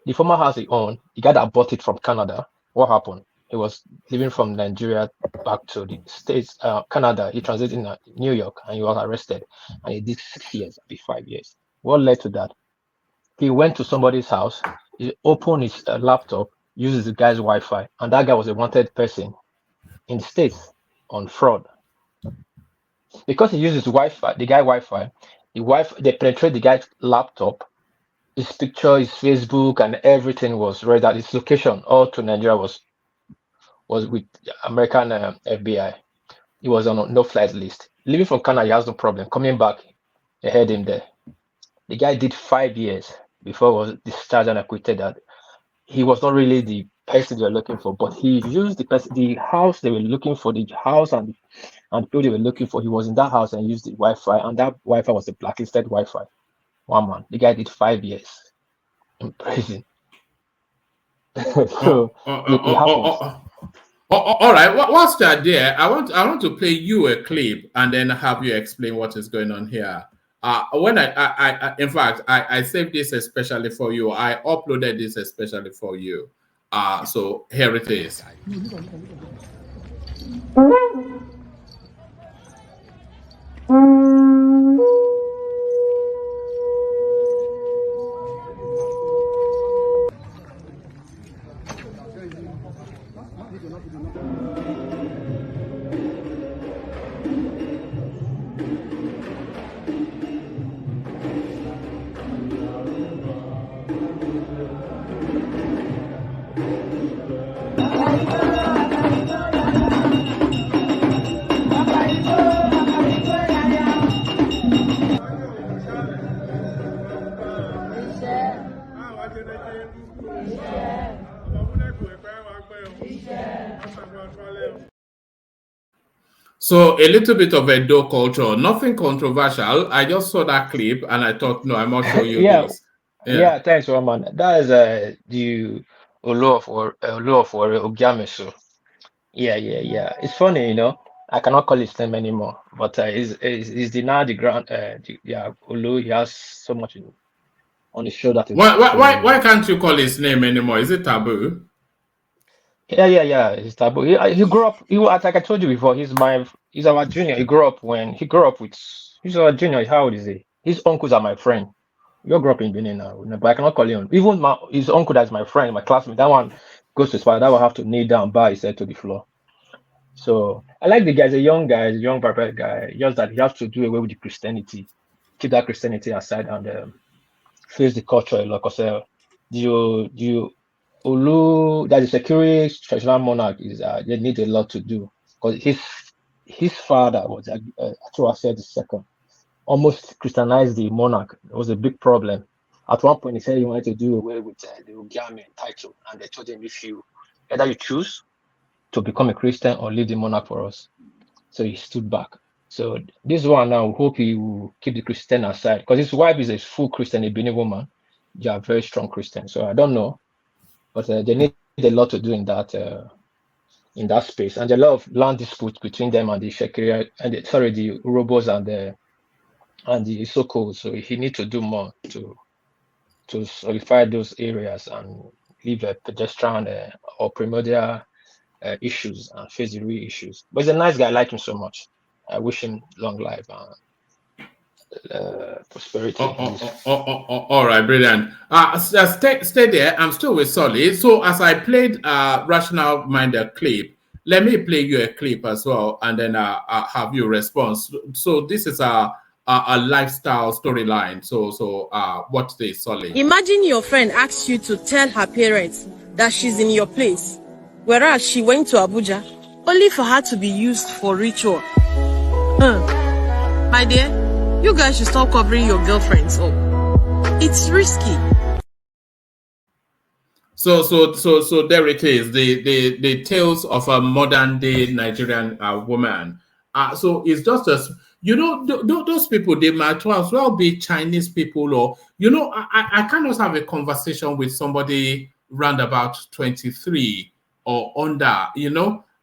the former house he owned, the guy that bought it from Canada, what happened? He was living from Nigeria back to the States, Canada. He transited in New York and he was arrested. And he did 6 years, be 5 years. What led to that? He went to somebody's house, he opened his laptop, uses the guy's Wi-Fi, and that guy was a wanted person in the States on fraud. Because he uses Wi-Fi, the guy Wi-Fi, they penetrate the guy's laptop, his picture, his Facebook, and everything was read that his location all to Nigeria was with American FBI. He was on a no-flight list. Leaving from Canada, he has no problem. Coming back, they had him there. The guy did 5 years before he was discharged and acquitted. That he was not really the person they were looking for, but he used the house they were looking for, the house and the people they were looking for. He was in that house and used the Wi-Fi, and that Wi-Fi was a blacklisted Wi-Fi. One man, the guy did 5 years in prison. So it happens. All right. Whilst you're there, I want to play you a clip and then have you explain what is going on here. When in fact, I saved this especially for you. I uploaded this especially for you. So here it is. So a little bit of Edo culture, nothing controversial. I just saw that clip and I thought, no, I must show you this. Yeah, thanks, Roman. That is the Olu of Ogiamesu. Yeah. It's funny, you know. I cannot call his name anymore, but is the now the ground. Yeah, Olu. He has so much on his show that is. Why can't you call his name anymore? Is it taboo? Yeah. He's taboo. He grew up. Like I told you before, he's our junior. He grew up with. He's our junior. How old is he? His uncles are my friend. You grew up in Benin now, but I cannot call him. Even his uncle that's my friend, my classmate. That one goes to spy. That will have to kneel down, bow his head to the floor. So I like the guy. He's a young guy. He's a young barbaric guy. Just that he has to do away with the Christianity, keep that Christianity aside, and face the culture a lot. Because the Olu, that the security traditional monarch is they need a lot to do because his father was Atuase II, almost Christianized the monarch. It was a big problem. At one point, he said he wanted to do away with the Ugiame title, and they told him if you either you choose to become a Christian or leave the monarch for us. So he stood back. So this one now, we hope he will keep the Christian aside because his wife is a full Christian, a Benin woman. They are very strong Christian. So I don't know, but they need a lot to do in that space, and a lot of land disputes between them and the Shekiri and the Urobos and the Isoko. So he needs to do more to solidify those areas and leave a pedestrian or primordial issues and face the real issues. But he's a nice guy. I like him so much. I wish him long life and prosperity. All right, brilliant. Stay there. I'm still with Solid. So as I played Rational Minded clip, let me play you a clip as well, and then I'll have you response. So this is a lifestyle storyline. So watch this, Solid. Imagine your friend asks you to tell her parents that she's in your place, whereas she went to Abuja only for her to be used for ritual. My dear, you guys should stop covering your girlfriends up. It's risky. So there it is, the tales of a modern day Nigerian woman. So it's just as those people, they might as well be Chinese people, or I cannot have a conversation with somebody round about 23 or under,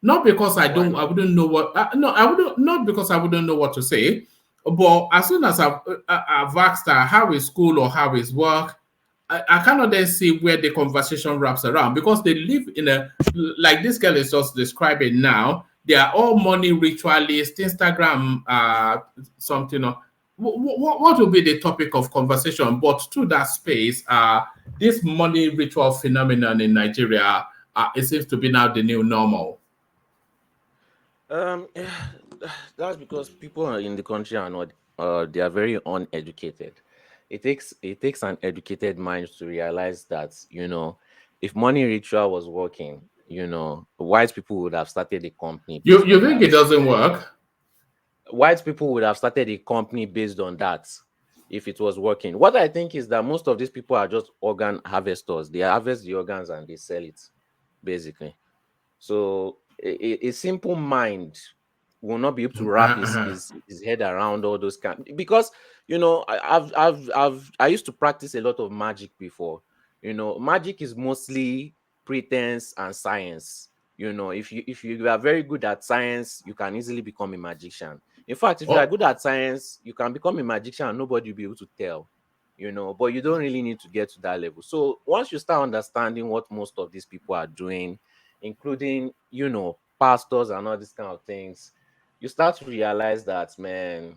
not because I wouldn't know what not because I wouldn't know what to say, but as soon as I've asked her how is school or how is work, I cannot then see where the conversation wraps around, because they live in a, like this girl is just describing now, they are all money ritualists, Instagram, something. What will be the topic of conversation? But to that space, this money ritual phenomenon in Nigeria, it seems to be now the new normal. That's because people in the country are not, they are very uneducated. It takes an educated mind to realize that, if money ritual was working, white people would have started a company. You think it doesn't work? White people would have started a company based on that if it was working. What I think is that most of these people are just organ harvesters. They harvest the organs and they sell it, basically. So a simple mind will not be able to wrap his head around all those because I used to practice a lot of magic before. Magic is mostly pretense and science. If you are very good at science, you can easily become a magician. In fact, if you are good at science, you can become a magician and nobody will be able to tell. But you don't really need to get to that level. So once you start understanding what most of these people are doing, including pastors and all these kind of things, you start to realize that, man,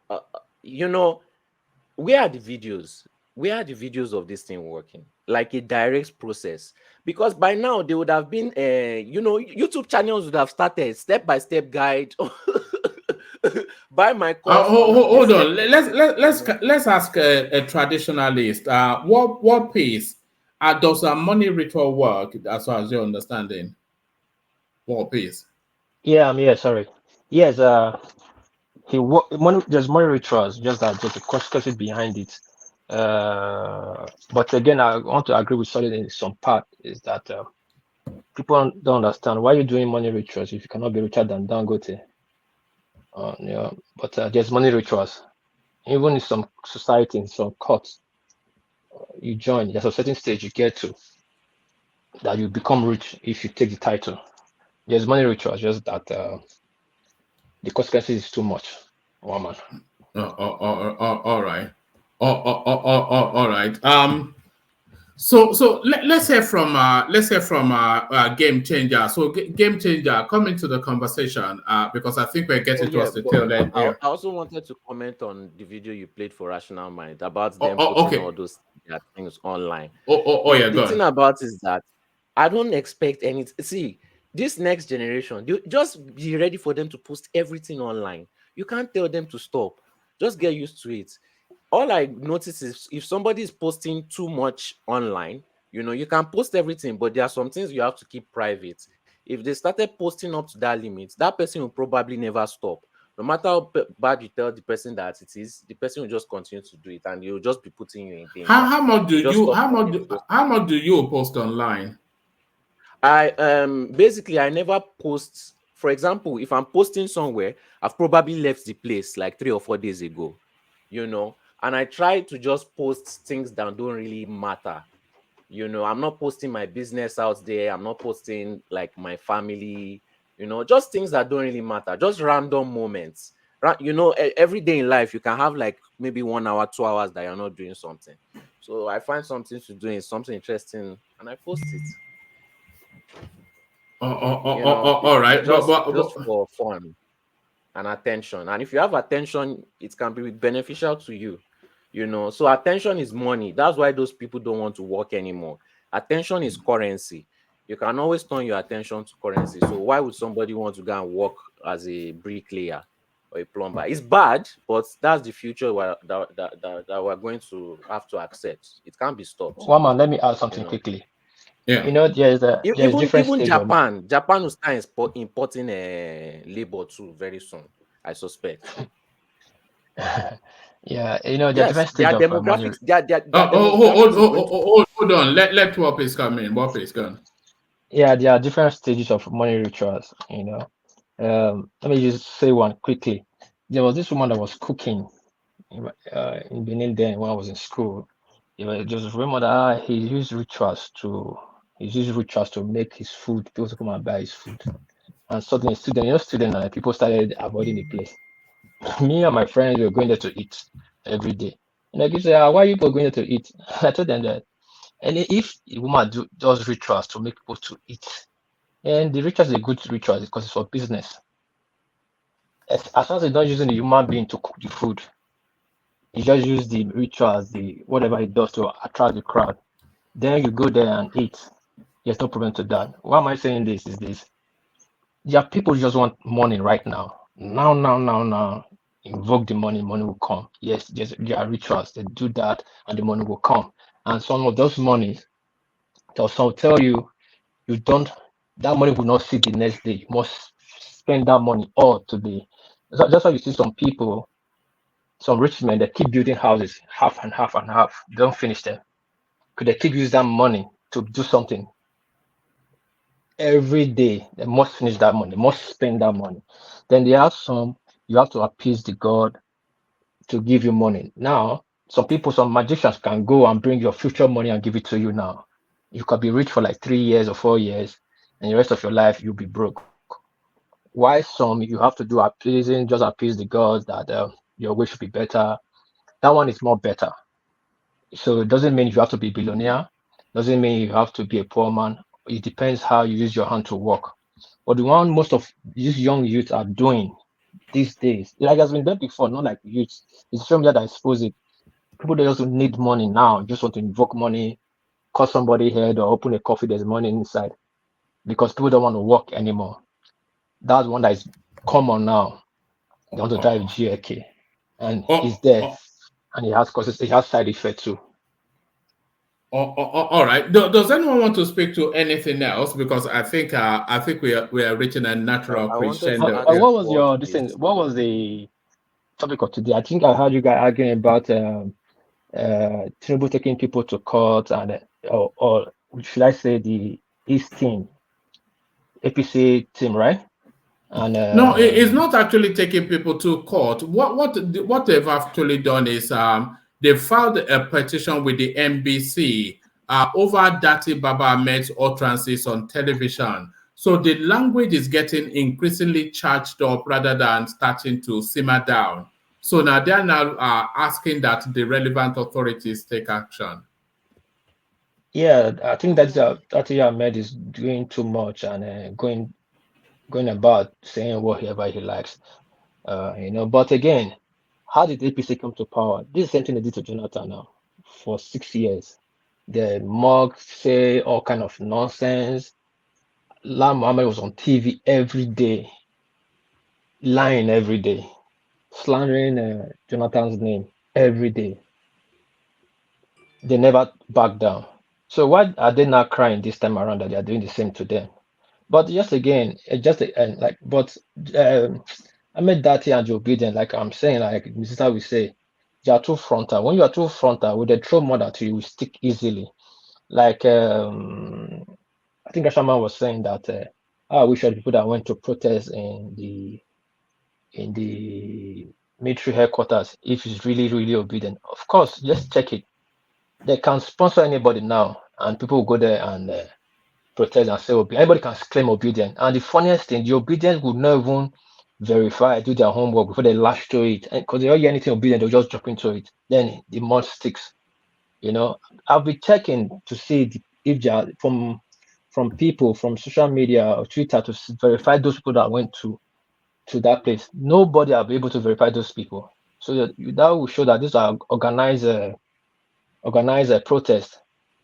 where are the videos of this thing working, like a direct process? Because by now they would have been YouTube channels would have started step-by-step guide. Buy my course. Hold on, let's ask a traditionalist, what pace does a money ritual work, as far as your understanding? What pace? Yeah, sorry. Yes, there's money rituals, just that there's a conspiracy behind it. But again, I want to agree with Solid in some part, is that people don't understand why you're doing money rituals if you cannot be richer than Dangote. But there's money rituals. Even in some society, in some courts, you join, there's a certain stage you get to that you become rich if you take the title. There's money rituals, just that the consequences is too much. One man. All right. All right. So let's hear from Game Changer. So Game Changer, come into the conversation because I think we're getting towards the tail end I here. also wanted to comment on the video you played for Rational Mind about them putting all those things online. Yeah, the thing about is that I don't expect any. See, this next generation, you just be ready for them to post everything online. You can't tell them to stop. Just get used to it. All I notice is if somebody is posting too much online, you can post everything, but there are some things you have to keep private. If they started posting up to that limit, that person will probably never stop. No matter how bad you tell the person that it is, the person will just continue to do it, and you'll just be putting you in danger. How much do you post online? Basically I never post. For example, if I'm posting somewhere, I've probably left the place like 3 or 4 days ago, and I try to just post things that don't really matter. I'm not posting my business out there. I'm not posting like my family, just things that don't really matter, just random moments. Every day in life, you can have like maybe 1 hour, 2 hours that you're not doing something. So I find something to do, something interesting, and I post it. All right. Just for fun and attention. And if you have attention, it can be beneficial to you. So attention is money. That's why those people don't want to work anymore. Attention is currency. You can always turn your attention to currency. So why would somebody want to go and work as a bricklayer or a plumber? It's bad, but that's the future that we're going to have to accept. It can't be stopped. One man, let me add something quickly. Yeah. There's different even stage Japan will start importing labor too very soon, I suspect. Yeah, there are different stages of money. Hold on. Let Wapis come in. Wapis, go on. Yeah, there are different stages of money rituals. Let me just say one quickly. There was this woman that was cooking in Benin then when I was in school. Just remember that he used rituals to make his food. People to come and buy his food, and suddenly students, people started avoiding the place. Me and my friends were going there to eat every day. And I say, why are you people going there to eat? I told them that, and if a woman does rituals to make people to eat, and the rituals is a good ritual because it's for business. As long as they're not using the human being to cook the food, you just use the rituals, the whatever it does to attract the crowd. Then you go there and eat. There's no problem to that. Why am I saying this? Is this? Yeah, people just want money right now. Now. Invoke the money will come. Yes, there are rituals. They do that, and the money will come. And some of those money, they'll tell you, that money will not see the next day. You must spend that money all today. That's why you see some people, some rich men, they keep building houses, half and half and half. They don't finish them. Could they keep using that money to do something? Every day, they must finish that money. They must spend that money. Then there are some, you have to appease the God to give you money. Now, some magicians can go and bring your future money and give it to you now. You could be rich for like 3 years or 4 years, and the rest of your life, you'll be broke. Why some, you have to do appeasing, just appease the gods that your wish should be better. That one is more better. So it doesn't mean you have to be a billionaire. Doesn't mean you have to be a poor man. It depends how you use your hand to work. But the one most of these young youth are doing these days, like has been done before, not like youth. It's from that I suppose it. People that also need money now, just want to invoke money, cut somebody head or open a coffee, there's money inside. Because people don't want to work anymore. That's one that is common now. They want to drive GLK. And he's there. And it has side effects too. All right. Does anyone want to speak to anything else? Because I think we are reaching a natural crescendo. What was the topic of today? I think I heard you guys arguing about Tinubu taking people to court and or should I say the East team, APC team, right? And no, it's not actually taking people to court. What they've actually done is they filed a petition with the NBC over Dati Baba Ahmed's utterances on television. So the language is getting increasingly charged up rather than starting to simmer down. So now they are now asking that the relevant authorities take action. Yeah, I think that Dati Ahmed is doing too much and going about saying whatever he likes. But again, how did APC come to power? This is the same thing they did to Jonathan now for 6 years. They mock, say all kind of nonsense. Lam Mohammed was on TV every day, lying every day, slandering Jonathan's name every day. They never back down. So why are they not crying this time around that they are doing the same to them? But just again, I made Dati and Joe Biden, like I'm saying, like Mr. will say, you are too frontal. When you are too frontal, with the throw murder to you, will stick easily. Like I think Ashama was saying that I wish the people that went to protest in the military headquarters, if it's really, really obedient. Of course, just check it. They can sponsor anybody now, and people will go there and protest and say anybody can claim obedience. And the funniest thing, the obedience would not even verify, do their homework before they lash to it. And because they don't hear anything obedient, they'll just jump into it. Then the mud sticks. I'll be checking to see if they are from people from social media or Twitter to verify those people that went to that place. Nobody will be able to verify those people. So that will show that these are organized protest,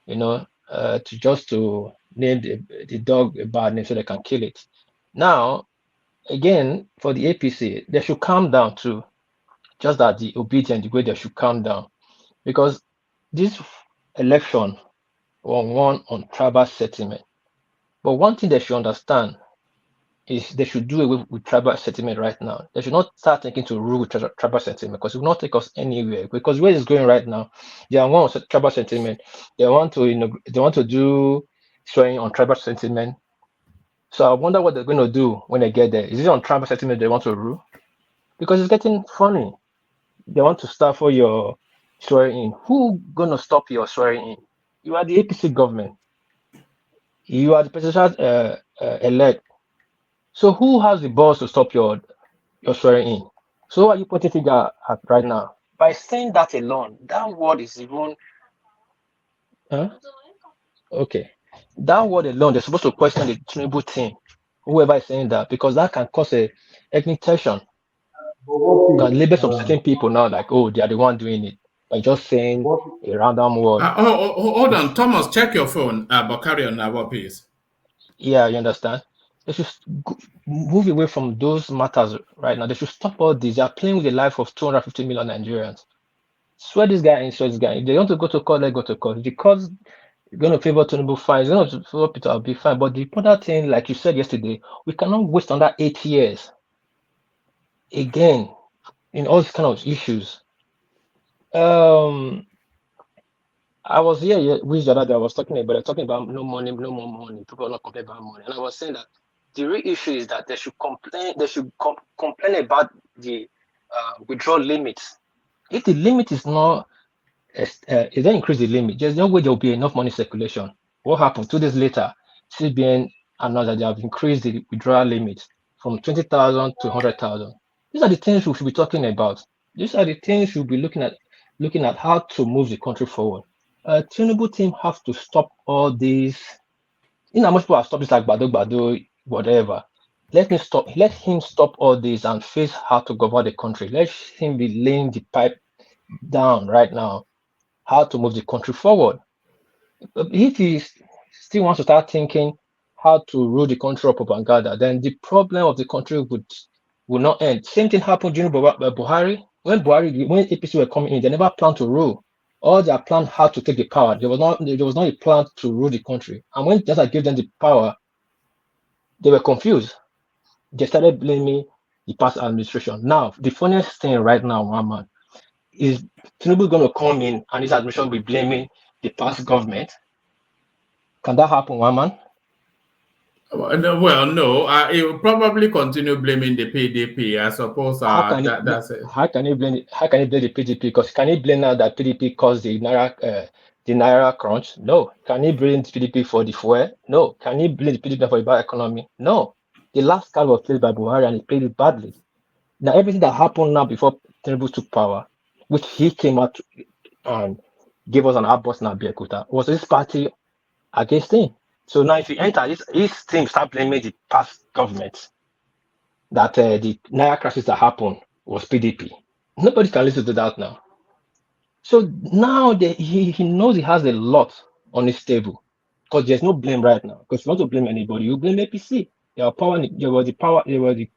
to name the dog a bad name so they can kill it. Now, again, for the APC, they should calm down too. Just that the obedient, the way they should calm down. Because this election was won on tribal settlement. But one thing they should understand is they should do away with tribal settlement right now. They should not start thinking to rule with tribal settlement because it will not take us anywhere. Because where it's going right now, they are one on tribal settlement. They want to do swearing on tribal settlement. So I wonder what they're going to do when they get there. Is it on tribal settlement they want to rule? Because it's getting funny. They want to start for your swearing in. Who gonna stop your swearing in? You are the APC government. You are the presidential elect. So who has the balls to stop your swearing in? So what are you putting figure at right now? By saying that alone, that word is even okay. That word alone, they're supposed to question the Tinubu team, whoever is saying that, because that can cause a ethnic tension. Can label some certain people now like, oh, they are the one doing it by just saying a random word. Hold on, Thomas, check your phone. But carry on now, please. Yeah, you understand? They should move away from those matters right now. They should stop all this. They are playing with the life of 250 million Nigerians. Swear this guy in, swear this guy. If they want to go to court, let go to court. Because you're going to favor Tinubu, fine. It's going to favor Peter, I'll be fine. But the important thing, like you said yesterday, we cannot waste another 8 years again in all these kind of issues. I was here with the other day. I was talking about no money, no more money. People are not complaining about money, and I was saying that the real issue is that they should complain. They should complain about the withdrawal limits. If the limit is not, if they increase the limit, there's no way there will be enough money circulation. What happened 2 days later? CBN announced that they have increased the withdrawal limit from 20,000 to 100,000. These are the things we should be talking about. These are the things we'll be looking at how to move the country forward. Tinubu team have to stop all these. Most people have stopped this like Bado, whatever. Let him stop all this and face how to govern the country. Let him be laying the pipe down right now, how to move the country forward. If he still wants to start thinking how to rule the country or propaganda, then the problem of the country will not end. Same thing happened during Buhari. When APC were coming in, they never planned to rule. All their plan how to take the power. There was not a plan to rule the country. And when just gave them the power, they were confused. They started blaming the past administration. Now, the funniest thing right now, Muhammad, is Tinubu going to come in and his administration will be blaming the past government? Can that happen, Muhammad? Well, no, it will probably continue blaming the PDP. I suppose that's it. How can you blame the PDP? Because can you blame now that PDP caused the naira crunch? No. Can you blame the PDP for the fuel? No. Can you blame the PDP for the bad economy? No. The last card was played by Buhari and he played it badly. Now everything that happened now before Tinubu took power, which he came out and gave us an outburst in Abeokuta, was this party against him. So now if you enter his team, start blaming the past government that the naira crisis that happened was PDP. Nobody can listen to that now. So now he knows he has a lot on his table because there's no blame right now. Because if you want to blame anybody, you blame APC. They were the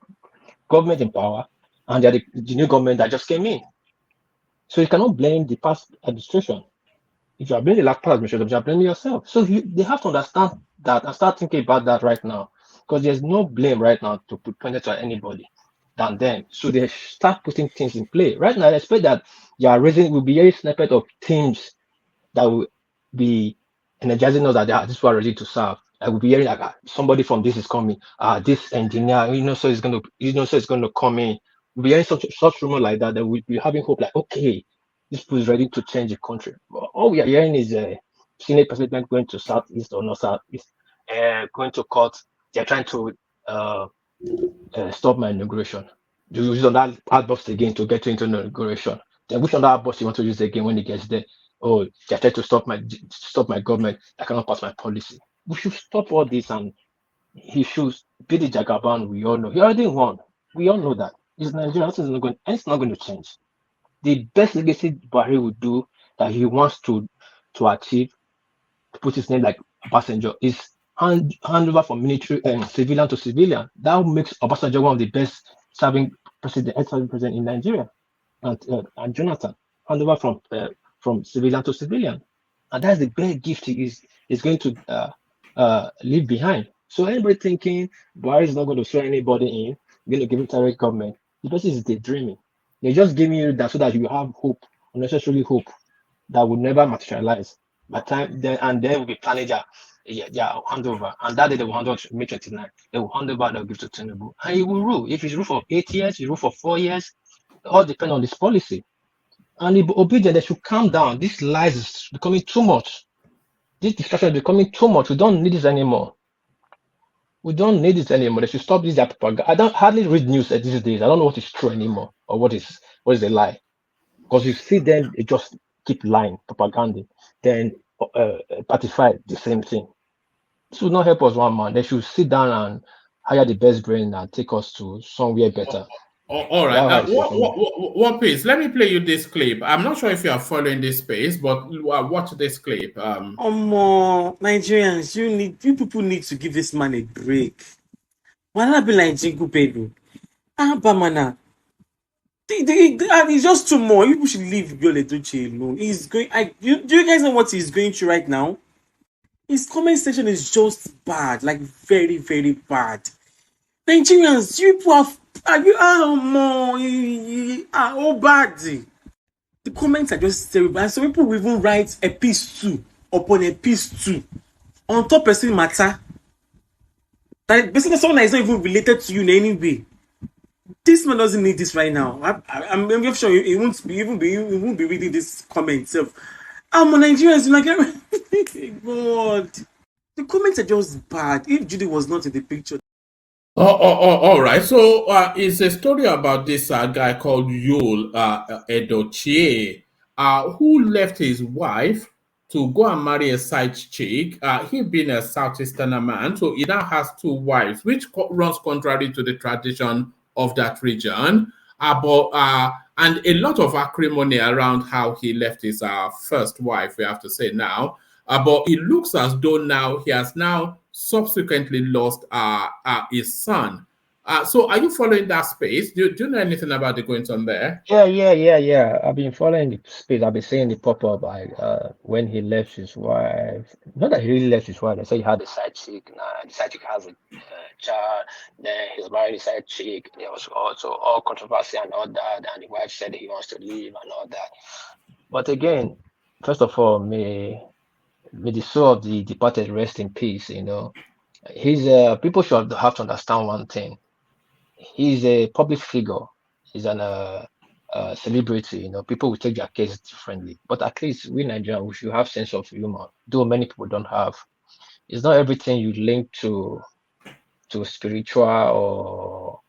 government in power, and they're the new government that just came in. So you cannot blame the past administration. If you are blaming the past administration, you are blaming yourself. So they have to understand that and start thinking about that right now. Because there's no blame right now to put pointed at anybody than them. So they start putting things in play. Right now, I expect that we'll be hearing snippet of teams that will be energizing us that this are ready to serve. I will be hearing like somebody from this is coming, this engineer, so it's going to come in. We'll be hearing such rumor like that we'll be having hope like, okay, this people is ready to change the country. But all we are hearing is Senate president going to Southeast or North Southeast, going to court. They're trying to stop my inauguration. Do you use on that outbox again to get into inauguration? Then which other outbox you want to use again when it gets there? Oh, they're trying to stop my government. I cannot pass my policy. We should stop all this and he should be the Jagaban. We all know. He already won. We all know that. It's Nigeria. It's not going to change. The best legacy Buhari would do that he wants to achieve, to put his name like Obasanjo, is hand over from military and civilian to civilian. That makes Obasanjo one of the best serving president in Nigeria, and Jonathan hand over from civilian to civilian, and that's the best gift he is going to leave behind. So anybody thinking Buhari is not going to throw anybody in, going to give him direct government, the person is daydreaming. They're just giving you that so that you have hope, unnecessarily hope, that will never materialize. By time then we'll be planning their handover, and that day they will hand over to May 29. They will hand over, they'll give to Tinubu, and he will rule. If he's rule for 8 years, he rule for 4 years, it all depends on this policy. And if obedient, they should calm down. This lies is becoming too much. This distraction is becoming too much. We don't need this anymore. They should stop this propaganda. I don't hardly read news these days. I don't know what is true anymore or what is a lie. Because you see them, they just keep lying, propaganda. Then partify the same thing. This will not help us one man. They should sit down and hire the best brain and take us to somewhere better. All right. One piece. Let me play you this clip. I'm not sure if you are following this space, but watch this clip. Nigerians, you people need to give this man a break. Why not be like Jingle Baby? Bamana. It's just too more. You should leave Biole Duce alone. He's going. Do you guys know what he's going through right now? His comment section is just bad, like very, very bad. Nigerians, you people are bad. The comments are just terrible, and some people will even write a piece 2 upon a piece 2 on top person matter. That basically someone that is not even related to you in any way. This man doesn't need this right now. I'm sure he won't be reading this comment itself. I'm a Nigerian, like God. The comments are just bad. If Judy was not in the picture. All right. So it's a story about this guy called Yul Edochie, who left his wife to go and marry a side chick. He being a Southeasterner man, so he now has 2 wives, which runs contrary to the tradition of that region. And a lot of acrimony around how he left his first wife, we have to say now. But it looks as though now he has now subsequently lost his son. So are you following that space? Do you know anything about the goings on there? Yeah. I've been following the space. I've been seeing the pop up when he left his wife. Not that he really left his wife. They say he had a side chick. The side chick has a child. Then he's married a side chick. There was also all controversy and all that. And the wife said he wants to leave and all that. But again, first of all, may the soul of the departed rest in peace. He's people should have to understand one thing. He's a public figure. He's an celebrity. You know, people will take their case differently. But at least we Nigerians, we should have sense of humor. Though many people don't have. It's not everything you link to spiritual or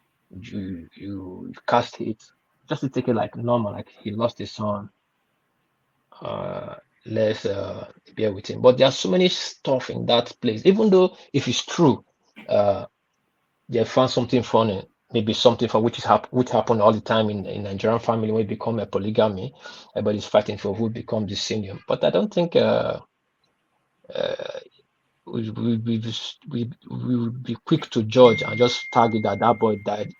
you cast it. Just to take it like normal, like he lost his son. Let's bear with him. But there's so many stuff in that place. Even though if it's true, they found something funny, maybe something for which happen all the time in Nigerian family when it become a polygamy, everybody's fighting for who become the senior. But I don't think we would be quick to judge and just target that boy died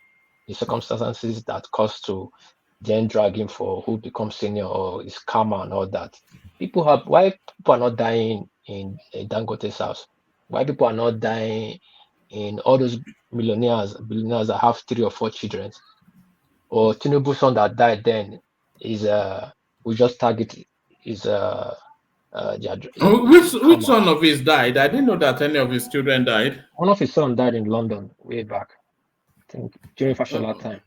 in circumstances that caused to then drag him for who becomes senior or his karma and all that. Why people are not dying in Dangote's house? Why people are not dying in all those billionaires that have 3 or 4 children? Or Tinubu's son that died then is we just target is Which son of his died? I didn't know that any of his children died. One of his sons died in London way back, I think during Fashola time.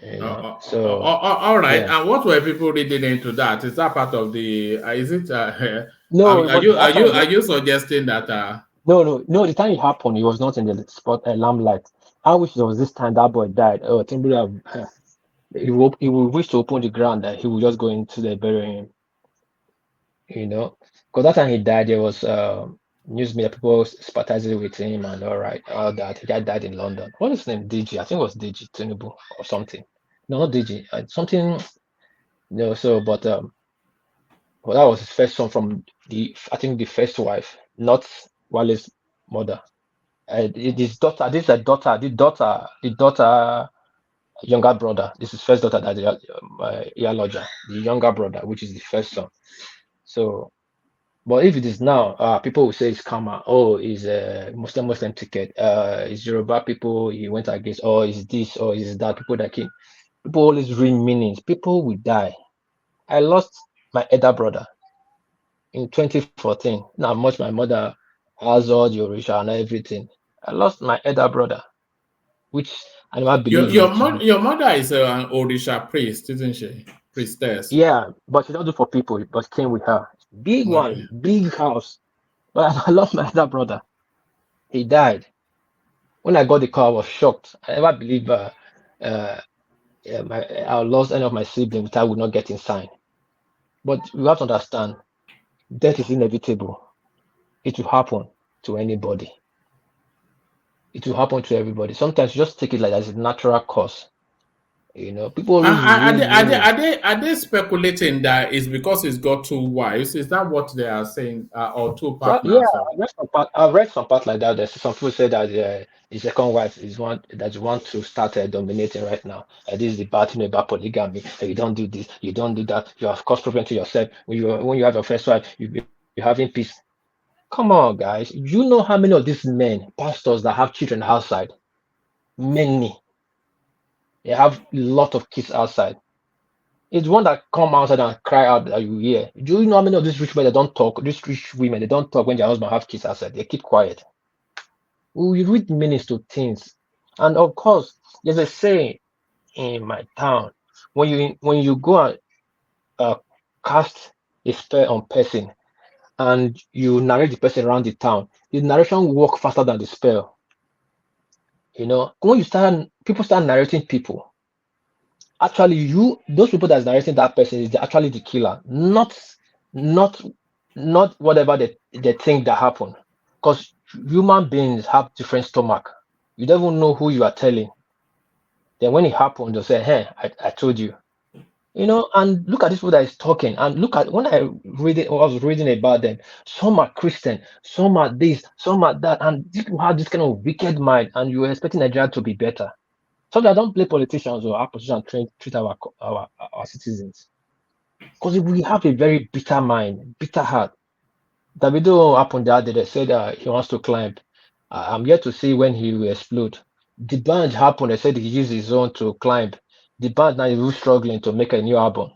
You know, so all right. yeah. And what were people reading into that? Is that part of the? Is it? No. Are you suggesting that? No. The time it happened, he was not in the spot limelight. I wish there was this time that boy died. Oh, Tinubu, he would wish to open the ground that he would just go into the burying him. You know, because that time he died, there was news media people sympathizing with him and all that. He died in London. What is his name? DG. I think it was DG Tinubu or something. No, not DG. Something. No, so but that was his first son from the first wife, not Wale's mother. His daughter. This is the daughter, younger brother. This is first daughter that Iyaloja, the younger brother, which is the first son. So, but if it is now, people will say it's karma. Oh, is a Muslim ticket. Is Yoruba people he went against. Or is this or is that? People always read meanings. People will die. I lost my elder brother in 2014. Now much my mother has all the Orisha and everything. I lost my elder brother, which I never believed. Your mother is an Orisha priest, isn't she? Priestess. Yeah, but she don't do for people. But came with her. Big one, big house. But I lost my elder brother. He died. When I got the call, I was shocked. I never believed I lost any of my siblings that I would not get inside. But you have to understand, death is inevitable. It will happen to anybody. It will happen to everybody. Sometimes you just take it like as a natural cause. You know, people are they speculating that it's because he's got 2 wives? Is that what they are saying, or 2 partners? Yeah, I've read some part like that. There's some people say that his second wife is one that you want to start dominating right now. This is the bad thing about polygamy. You don't do this, you don't do that. You have caused problem to yourself. When you have your first wife, you're having peace. Come on, guys. You know how many of these men, pastors that have children outside? Many. They have a lot of kids outside. It's one that come outside and cry out that you hear. Do you know how many of these rich men that don't talk? These rich women, they don't talk when their husband have kids outside. They keep quiet. We read meanings to things, and of course, there's a saying in my town: when you go and cast a spell on person, and you narrate the person around the town, the narration will work faster than the spell. You know, when people start narrating people. Actually, those people that's narrating that person is actually the killer, not whatever they think that happened. Because human beings have different stomach. You don't even know who you are telling. Then when it happened, they'll say, "Hey, I told you." You know, and look at this people that is talking, and look at when I was reading about them. Some are Christian, some are this, some are that, and people have this kind of wicked mind, and you're expecting Nigeria to be better. So I don't play politicians or our politicians treat our citizens. Because we have a very bitter mind, bitter heart. Davido happened the other day, said he wants to climb. I'm yet to see when he will explode. The band happened, they said he used his own to climb. The band now is struggling to make a new album.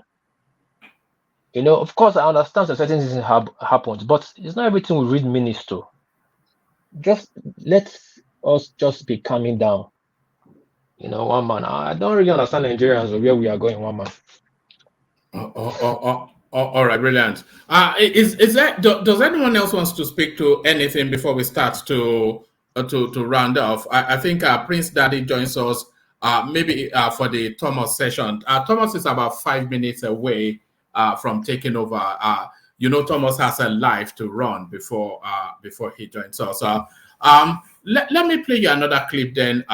You know, of course, I understand that certain things happen, but it's not everything we read minutes to. just let us just be calming down. One man. I don't really understand Nigerians or where we are going, one man. All right, brilliant. Is that does anyone else wants to speak to anything before we start to round off? I think Prince Daddy joins us maybe for the Thomas session. Thomas is about 5 minutes away from taking over. Thomas has a life to run before he joins us. Let me play you another clip then.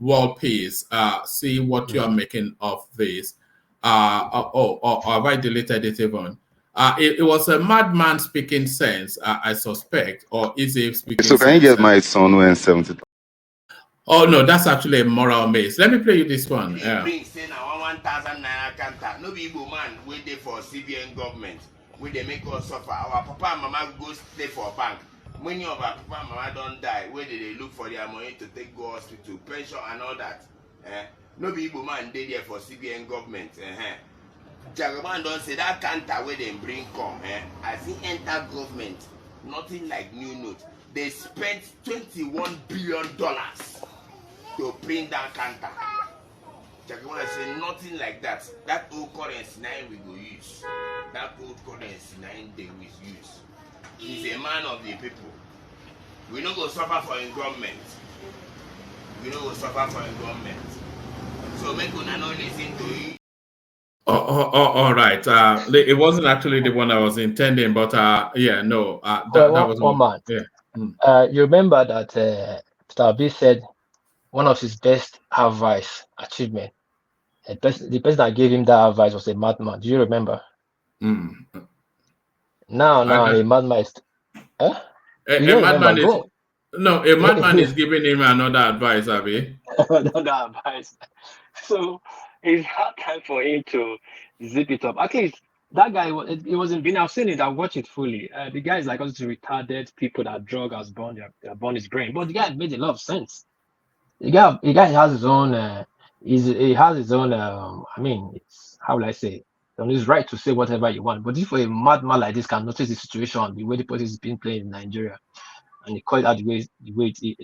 World Peace. See what you are making of this. Have I deleted it even? It was a madman speaking sense, I suspect, or is he speaking So can you sense? get my son when 70? Oh no, that's actually a moral maze. Let me play you this one. Bring say now 1,000 naira counter. No be Igbo man wait there for CBN government. Where they make us suffer. Our papa and mama go stay for bank. Many of our papa and mama don't die. Where they look for their money to take go hospital, pension and all that. No be Igbo man dey there for CBN government. Jagaban don't say that counter where they bring come. I see enter government. Nothing like new note. They spent $21 billion to print that counter. Jagaban say nothing like that. That old currency now we go use. That old currency now they will use. He's a man of the people. We no go suffer for his government. We no go suffer for his government. So make una no listen to you. All right. It wasn't actually the one I was intending, but yeah, no. That was one man. Yeah. You remember that Mr. Obi said one of his best advice achievement. The person that gave him that advice was a madman. Do you remember? Now a madman is. Huh? A madman is no. A madman is giving him another advice, Abi. Another advice. So it's hard time for him to zip it up. At least that guy, it wasn't been. I've seen it. I watched it fully. The guy is like also retarded people that drug has burned his brain. But the guy made a lot of sense. The guy has his own. He has his own. I mean, it's how will I say? On his right to say whatever you want. But if a madman like this can notice the situation, the way the politics is being played in Nigeria, and he call it out the way he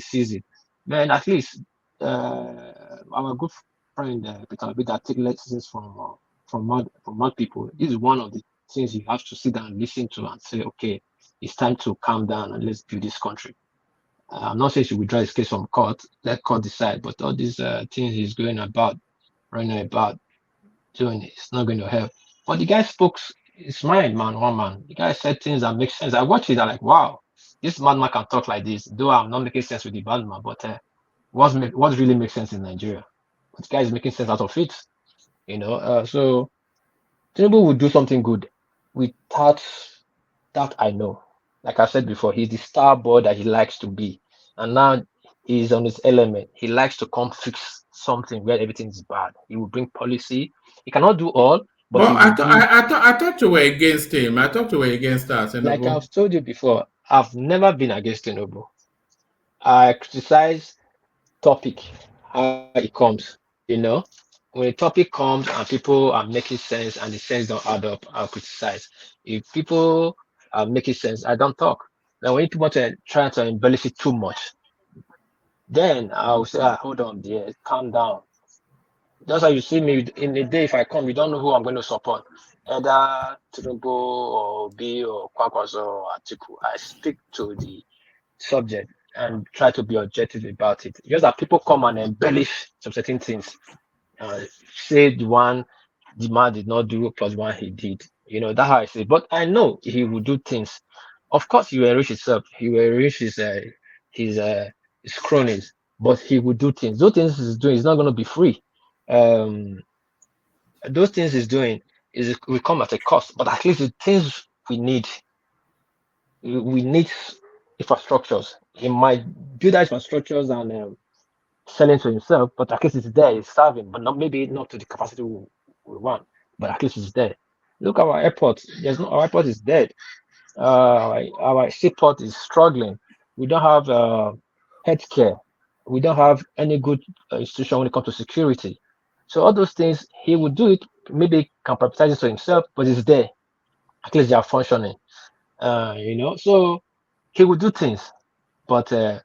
sees it, man, at least our good friend Peter Obi that take lessons from mad people. This is one of the things you have to sit down and listen to and say, okay, it's time to calm down and let's build this country. I'm not saying he should withdraw his case from court. Let court decide. But all these things he's going about, running about, doing it's not going to help. But the guy spoke his mind, man. One man. The guy said things that make sense. I watched it. I'm like, wow, this madman can talk like this. Though I'm not making sense with the madman, but what really makes sense in Nigeria? But the guy is making sense out of it. So Tinubu will do something good. Without that, I know. Like I said before, he's the star boy that he likes to be. And now he's on his element. He likes to come fix something where everything is bad. He will bring policy. He cannot do all, but I thought you were against him. I thought you were against that. Like I've told you before, I've never been against Tinubu. I criticize topic, how it comes, When a topic comes and people are making sense and the sense don't add up, I'll criticize. If people are making sense, I don't talk. Now, when people try to embellish it too much, then I'll say, hold on, dear, calm down. Just like you see me in a day, if I come, you don't know who I'm going to support. Either Tinubu or Obi or Kwakwazo or Atiku. I speak to the subject and try to be objective about it. Just that people come and embellish some certain things. Say the man did not do plus one he did. That's how I say. But I know he will do things. Of course, he will enrich himself. He will enrich his cronies. But he will do things. Those things he's doing is not going to be free. Those things he's doing will come at a cost. But at least the things we need infrastructures. He might build that infrastructures and selling to himself, but at least it's there, it's serving, but maybe not to the capacity we want, but at least it's there. Look at our airport. Our airport is dead. Our seaport is struggling. We don't have healthcare. We don't have any good institution when it comes to security. So all those things, he would do it, maybe can prioritize it to himself, but it's there. At least they are functioning. So he will do things, but to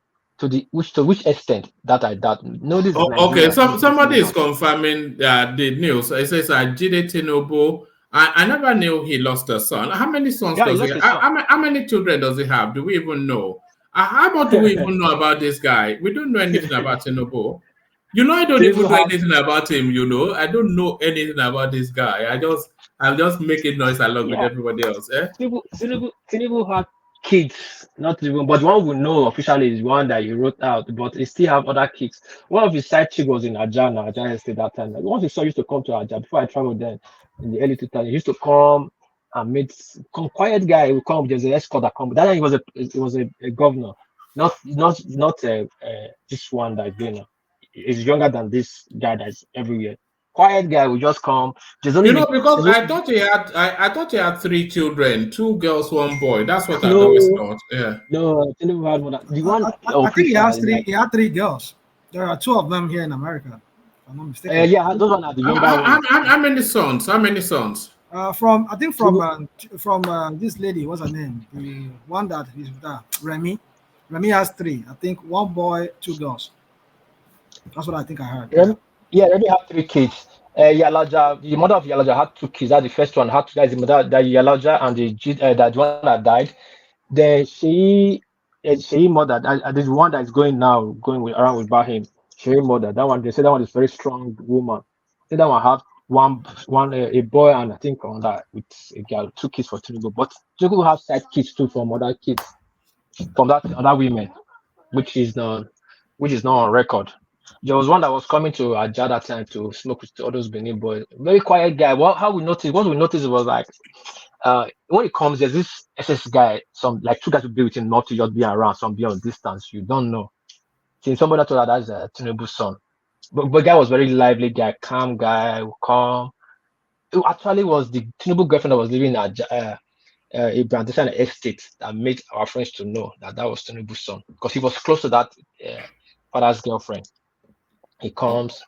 which extent that I doubt. No, this is Okay, Nigeria. so This is somebody is not. confirming the news. It says Jide Tinubu. I never knew he lost a son. How many sons Yeah, he does he lost have? his son. How many children does he have? Do we even know? How much do we even know about this guy? We don't know anything about Tinubu. I don't even Tinubu know has anything about him. I don't know anything about this guy. I'm just making noise along with yeah. everybody else. Eh? Tinubu had kids, not even, but one we know officially is one that he wrote out, but he still have other kids. One of his side chick was in Ajah State that time. Like, once his son used to come to Ajah before I traveled then in the early 2000s, he used to come and meet come quiet guy. He would come, there's an escort that come. That time he was a governor, not this one that's been. He's younger than this guy that's everywhere. Quiet guy will just come. There's only Because there's I only thought I thought he had three children, two girls, one boy. That's what I'd always no. thought. Yeah. No, Tinubu had more than the one I think he has official. three. Like, He had three girls. There are two of them here in America, if I'm not mistaken. yeah, those one are the younger ones. How many sons? How many sons? From I think from this lady, what's her name? The one that is with her, Remy. Remy has three. I think one boy, two girls. That's what I think I heard. Yeah, Remy had three kids. Yalaja, the mother of Yalaja had two kids. That the first one had two. That's the mother that Yalaja and that one that died. Then she mother. There's one that is going now, around with him. She mother. That one. They say that one is very strong woman. Say that one have one a boy and I think on that with a girl, two kids for Tinubu. But Tinubu have side kids too from other kids from that other women, which is not on record. There was one that was coming to Ajah that time to smoke with all those Benin boys. Very quiet guy. What we noticed was like when it comes, there's this SS guy, some like two guys will be with him, not to just be around, some be on distance. You don't know. Since somebody told her that's Tinubu's son. But guy was very lively guy, calm guy, calm. It actually was the Tinubu girlfriend that was living at a plantation estate that made our friends to know that was Tinubu's son because he was close to that father's girlfriend. He comes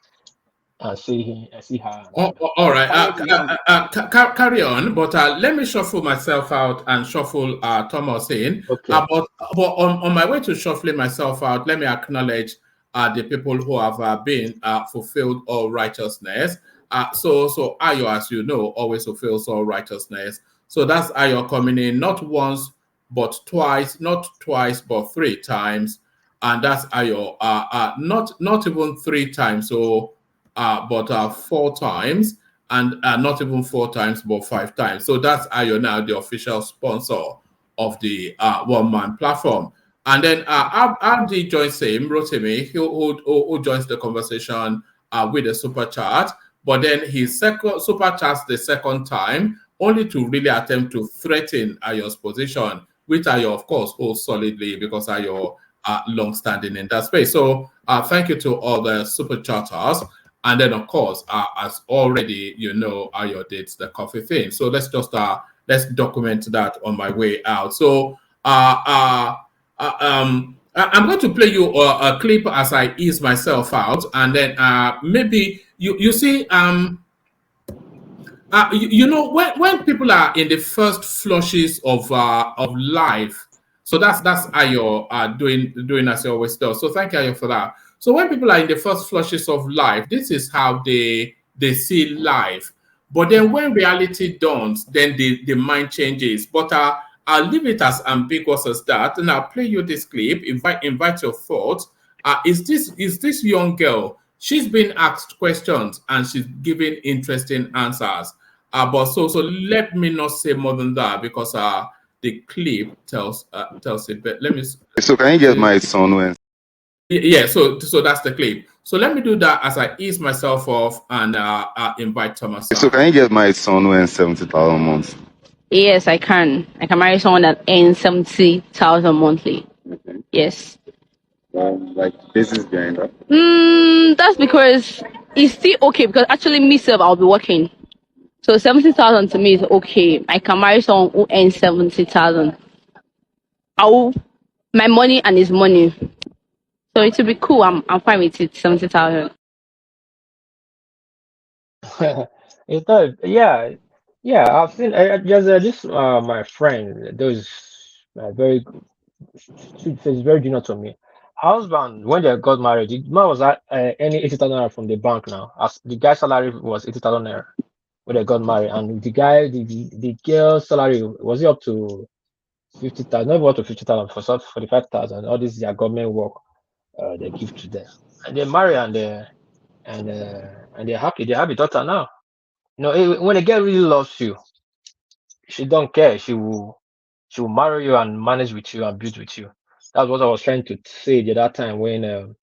and see her. All right. Carry on, but let me shuffle myself out and shuffle Thomas in. Okay. But on my way to shuffling myself out, let me acknowledge the people who have been fulfilled all righteousness. So Ayo, as you know, always fulfills all righteousness. So that's Ayo coming in not once but twice, not twice but three times, and that's Ayo. Not even three times. So. But 4 times, and not even 4 times, but 5 times. So that's Ayo now, the official sponsor of the one-man platform. And then RD joins him, Rotimi, who joins the conversation with a super chat. But then he super chats the second time, only to really attempt to threaten Ayo's position, which Ayo, of course, holds solidly because Ayo long-standing in that space. So thank you to all the super chatters. And then, of course, as already you know, Ayo did the coffee thing. So let's just let's document that on my way out. So I'm going to play you a clip as I ease myself out, and then maybe you see when people are in the first flushes of life. So that's Ayo doing as he always does. So thank you, Ayo, for that. So when people are in the first flushes of life, this is how they see life. But then when reality dawns, then the mind changes. But I'll leave it as ambiguous as that, and I'll play you this clip. Invite your thoughts. Is this young girl? She's been asked questions and she's giving interesting answers. But so let me not say more than that because the clip tells it. But let me. So can you get my son when? Yeah, so that's the clip. So let me do that as I ease myself off and invite Thomas. So can you get my son when 70,000 months? Yes, I can. I can marry someone that earns 70,000 monthly. Okay. Yes. Like basis behind that? That's because it's still okay because actually myself I'll be working. So 70,000 to me is okay. I can marry someone who earns 70,000. My money and his money. So it will be cool. I'm fine with it. 70,000. It's not. Yeah. I've seen. There's this my friend. Those very she's very junior to me. Husband, when they got married, the man was at any 80,000 naira from the bank now. As the guy's salary was 80,000 naira when they got married, and the girl's salary was it up to 50,000, not even up to 50,000 for 45,000. All this their government work they give to them, and they marry and they're happy. They have a daughter now. You know, when a girl really loves you, she don't care. She will marry you and manage with you and build with you. That's what I was trying to say at that time when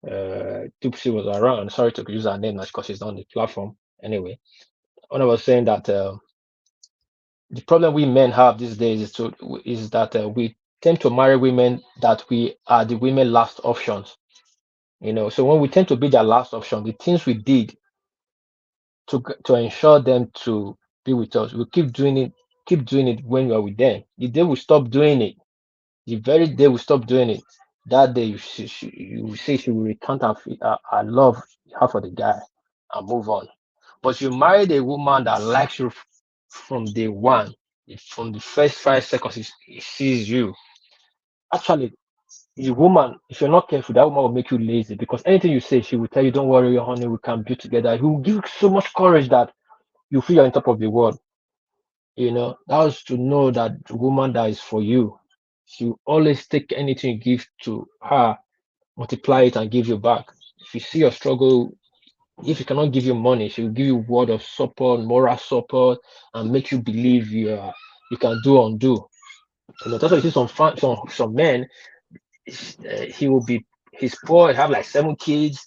Tupsi was around. Sorry to use her name now because she's not on the platform. Anyway, when I was saying that the problem we men have these days is that we tend to marry women that we are the women last options. You know, so when we tend to be their last option, the things we did to ensure them to be with us, we keep doing it when we are with them. The day we stop doing it, the very day we stop doing it, that day you will say she will recount her love her for the guy and move on. But you married a woman that likes you from day one, from the first 5 seconds he sees you. Actually, the woman, if you're not careful, that woman will make you lazy because anything you say, she will tell you, "Don't worry, honey, we can build together." He will give you so much courage that you feel you're on top of the world. You know, that was to know that the woman that is for you, she will always take anything you give to her, multiply it and give you back. If you see your struggle, if she cannot give you money, she will give you word of support, moral support, and make you believe you can do undo. You know, that's why you see some men, he will be he's poor, have like 7 kids,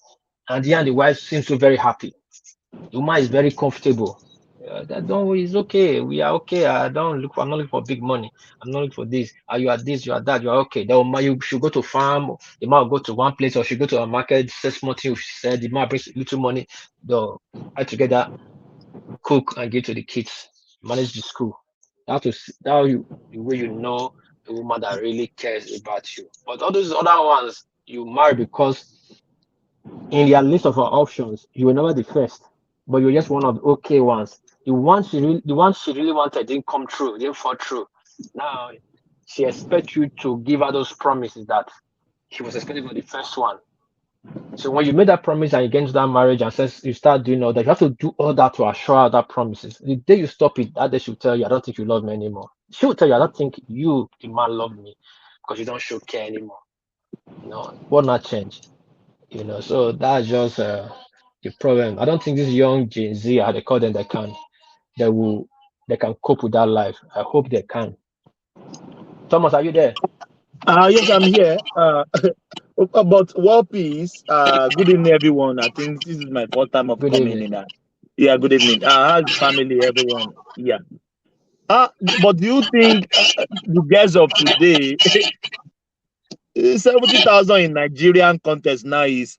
and the wife seems so very happy. The woman is very comfortable. That don't worry, it's okay. We are okay. I'm not looking for big money. I'm not looking for this. You are this, you are that, you are okay. You should go to farm, the man will go to one place, or should go to a market, say small thing, she said, the man brings little money, they'll add together, cook and give to the kids, manage the school. The way you know the woman that really cares about you. But all those other ones you marry because in their list of options, you were never the first, but you're just one of the okay ones. The one she really wanted didn't come true, didn't fall through. Now she expects you to give her those promises that she was expecting for the first one. So when you made that promise and you get into that marriage and says you start doing all that, you have to do all that to assure her that promises. The day you stop it, that day she'll tell you, "I don't think you love me anymore." She will tell you, "I don't think you, the man, love me because you don't show care anymore." You know, what not change? You know, so that's just the problem. I don't think this young Gen Z, how they call them, they can cope with that life. I hope they can. Thomas, are you there? Yes, I'm here. About World Peace. Good evening, everyone. I think this is my first time of Good coming evening. in. Yeah, good evening. How's the family, everyone? Yeah. But do you think the girls of today, 70,000 in Nigerian context now is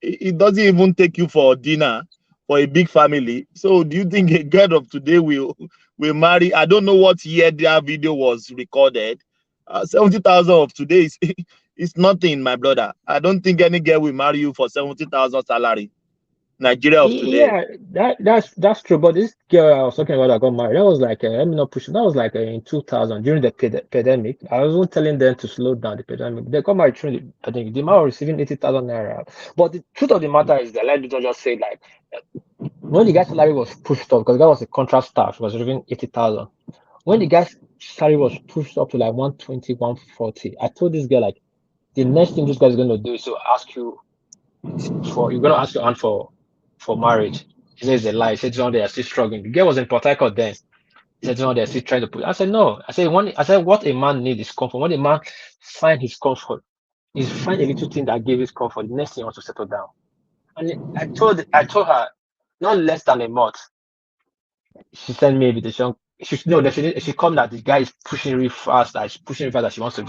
it doesn't even take you for dinner for a big family. So do you think a girl of today will marry? I don't know what year that video was recorded. 70,000 of today is it's nothing, my brother. I don't think any girl will marry you for 70,000 salary. Nigeria of today. Yeah, that's true. But this girl I was talking about that got married, that was like let me not push it. That was like in 2000 during the pandemic. I was telling them to slow down the pandemic. They got married during the pandemic. The man was receiving 80,000 naira. But the truth of the matter is that let me just say like when the guy's salary was pushed up because the guy was a contract staff, he was receiving 80,000. When the guy's salary was pushed up to like 120, 140, I told this girl like the next thing this guy is going to do is to ask you you're going to ask your aunt for marriage. He says it's a lie. He said, "No, they are still struggling." The girl was in Port Harcourt then. He said, "No, they're still trying to put." I said, "No." I said, what a man needs is comfort. When a man find his comfort, is find a little thing that gives his comfort. The next thing he wants to settle down. And I told her, not less than a month. She sent me an invitation. She come that the guy is pushing really fast. That she's pushing really fast. That she wants to.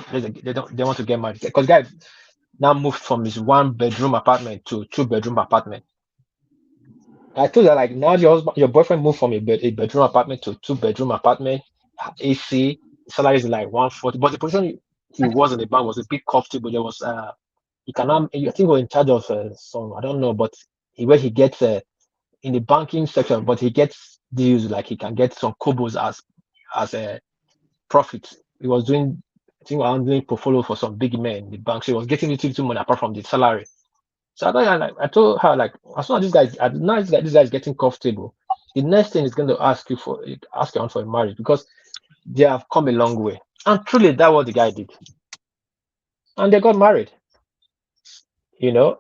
They want to get married because guy now moved from his 1 bedroom apartment to 2 bedroom apartment. I told her like now your boyfriend moved from a bedroom apartment to 2 bedroom apartment, AC, salary is like 140, but the position he was in the bank was a bit comfortable. There was he cannot I think he was in charge of some I don't know, but where he gets in the banking section, but he gets deals like he can get some kobos as a profit. He was doing think we're handling portfolio for some big men in the bank. So he was getting little money apart from the salary. So I told her, like, as soon as this guy is getting comfortable, the next thing is going to ask you out for a marriage, because they have come a long way. And truly, that was the guy did. And they got married.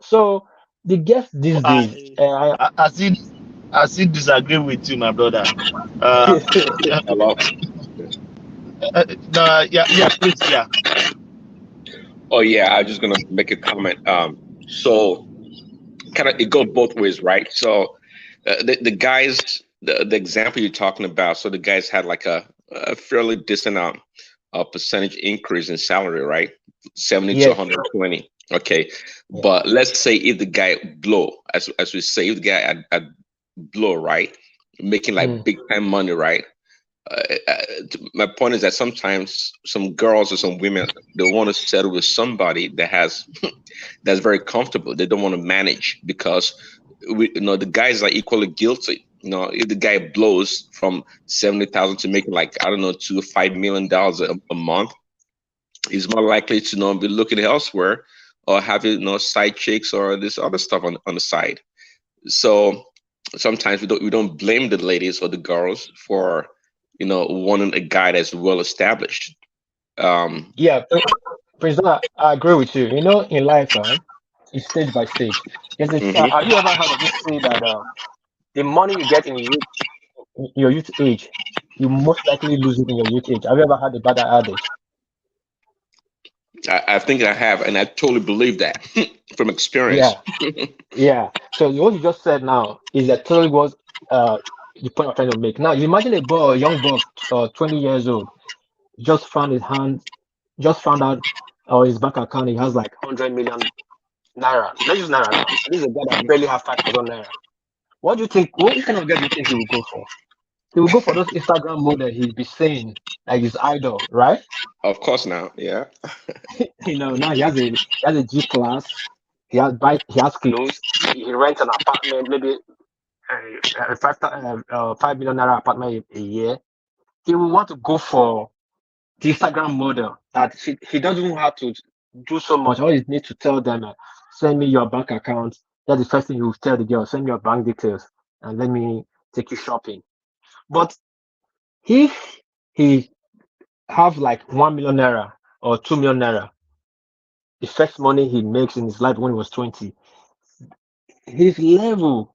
So the guests these days, I still disagree with you, my brother. Hello. No, yeah, please, yeah. Oh yeah, I was just gonna make a comment. So kind of it goes both ways, right? So the guys, the example you're talking about, so the guys had like a fairly decent percentage increase in salary, right? 70 to Yes. 120. Okay, but let's say if the guy blow, as we say, if the guy had blow, right, making like big time money, right? My point is that sometimes some girls or some women, they want to settle with somebody that has that's very comfortable. They don't want to manage because the guys are equally guilty. If the guy blows from 70,000 to making like I don't know $2 to $5 million a month, he's more likely to not be looking elsewhere or having side chicks or this other stuff on the side. So sometimes we don't blame the ladies or the girls for wanting a guy that's well established. Yeah, Prince, I agree with you. In life, it's stage by stage. Have you ever heard of this say that the money you get in your youth age, you most likely lose it in your youth age? Have you ever heard about that adage? I think I have, and I totally believe that from experience. Yeah. So what you just said now is that totally was the point I'm trying to make. Now, you imagine a young boy of 20 years old just found out his bank account, he has like 100 million naira. Let's use naira now. This is a guy that barely have 5,000 naira. What do you think? What kind of guy do you think he will go for? He will go for those Instagram model he'll be saying like his idol, right? Of course, now, yeah. Now he has a G class. He has clothes. He rents an apartment, maybe a 5 million naira apartment a year. He will want to go for the Instagram model that he doesn't have to do so much. All he needs to tell them, send me your bank account. That's the first thing you will tell the girl. Send me your bank details and let me take you shopping. But if he have like 1 million naira or 2 million naira, the first money he makes in his life when he was 20, his level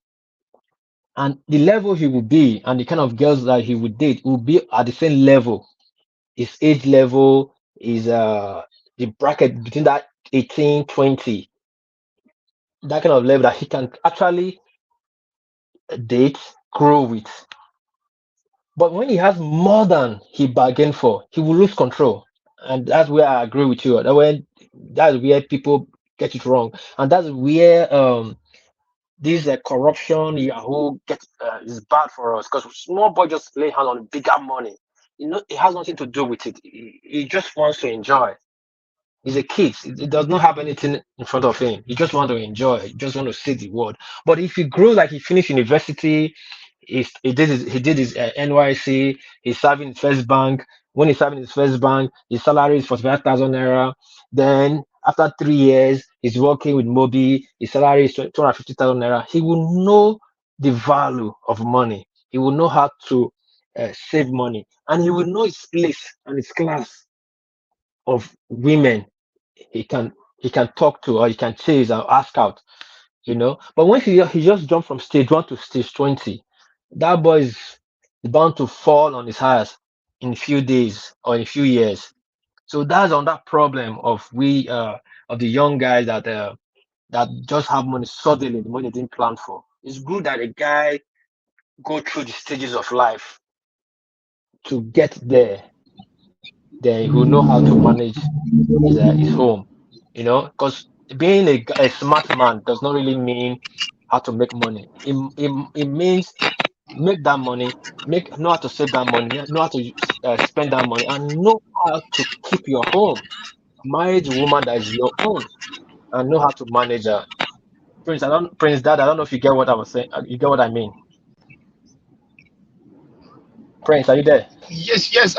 and the level he will be and the kind of girls that he would date will be at the same level. His age level is the bracket between that 18, 20, that kind of level that he can actually date, grow with. But when he has more than he bargained for, he will lose control. And that's where I agree with you. That's where people get it wrong. And that's where this corruption, Yahoo is bad for us, because small boy just lay hand on bigger money. It has nothing to do with it. He just wants to enjoy. He's a kid. It does not have anything in front of him. He just want to enjoy. He just want to see the world. But if he grows like he finished university, he did his NYC. He's serving his first bank. When he's serving his first bank, his salary is 45,000 naira. Then after 3 years, he's working with Mobi. His salary is 250,000 naira. He will know the value of money. He will know how to save money, and he will know his place and his class of women he can talk to, or he can chase or ask out. But when he just jumped from stage 1 to stage 20, that boy is bound to fall on his ass in a few days or in a few years. So that's on that problem of the young guys that just have money suddenly, the money they didn't plan for. It's good that a guy go through the stages of life to get there. Then he will know how to manage his home. Because being a smart man does not really mean how to make money. It means make that money, know how to save that money, know how to spend that money, and know how to keep your home. Marriage woman that is your own, and know how to manage her. Prince Dad, I don't know if you get what I was saying. You get what I mean? Prince, are you there? Yes, yes,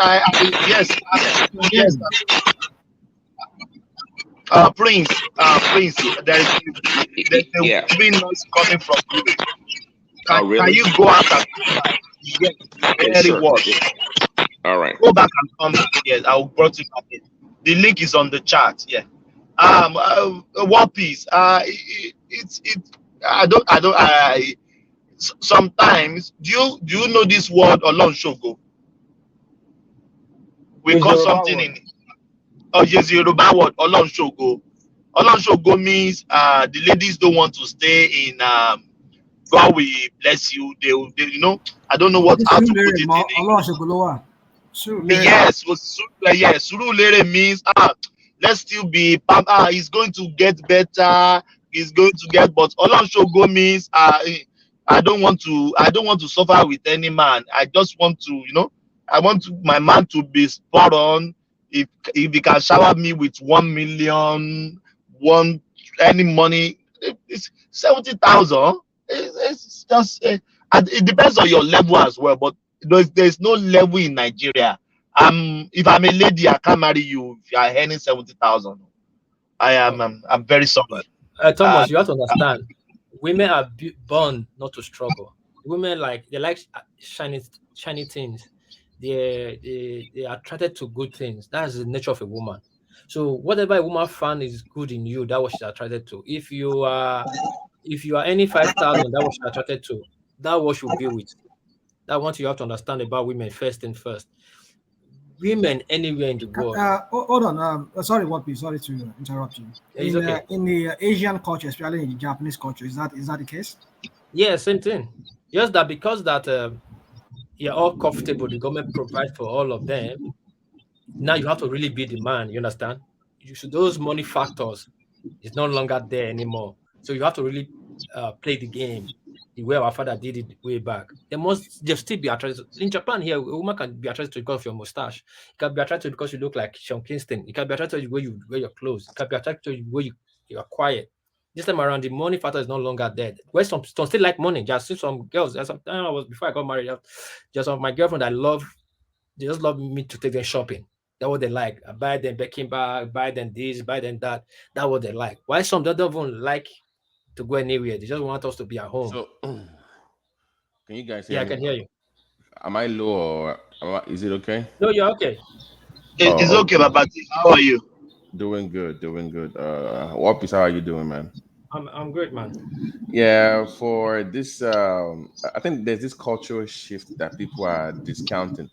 yes. Prince, there's Yeah. a noise coming from you. Oh, Can really? you go out and come back? Yes, Okay, very sure. well. Yeah. All right. Go back and come back. Yes, I will brought you back in. The link is on the chat. Yeah. One piece. It's sometimes do you know this word Olonshogo? We It's call Yoruba something word. in yes, Yoruba word Olonshogo. Olonshogo means the ladies don't want to stay in God will bless you. They you know, I don't know Okay, how to Surulere put it mọ in Ọlọ́run English. ṣògo Surulere. Yes, yes. Surulere means let's still be it's going to get better. It's going to get, but Olonshogo means I don't want to suffer with any man. I just want to, I want my man to be spot on. If he can shower me with 1 million, any money, it's 70,000. It's just it depends on your level as well. But there's no level in Nigeria. If I'm a lady, I can't marry you if you are earning 70,000. I'm very sorry. Thomas, you have to understand, women are born not to struggle. Women they like shiny things. They are attracted to good things. That's the nature of a woman. So whatever a woman found is good in you, that's what she's attracted to. If you are earning 5,000, that's what she's attracted to. That's what she'll be with. That's what you have to understand about women first and first. Women anywhere in the world. Hold on. Sorry, Wapi. Sorry to interrupt you. It's okay. In the Asian culture, especially in the Japanese culture, is that the case? Yeah, same thing. Just that because you're all comfortable, the government provides for all of them. Now you have to really be the man. You understand? Those money factors is no longer there anymore. So you have to really play the game the way our father did it way back. They still be attracted. In Japan here, a woman can be attracted because of your mustache. It can be attracted because you look like Sean Kingston. It can be attracted to the way you wear your clothes. It can be attracted to the way you are quiet. This time around, the money factor is no longer there. Where some still like money. Just see some girls. Before I got married, just some of my girlfriend they just love me to take them shopping. That's what they like. I buy them Birkin bag, buy them this, buy them that. That's what they like. Why some don't even like to go anywhere? They just want us to be at home. So, can you guys hear Yeah, I me? can hear you. Am I low or is it okay? No, you're okay. It's okay, Babati. How are you? Doing good. Wapis, how are you doing, man? I'm good, man. Yeah, for this, I think there's this cultural shift that people are discounting.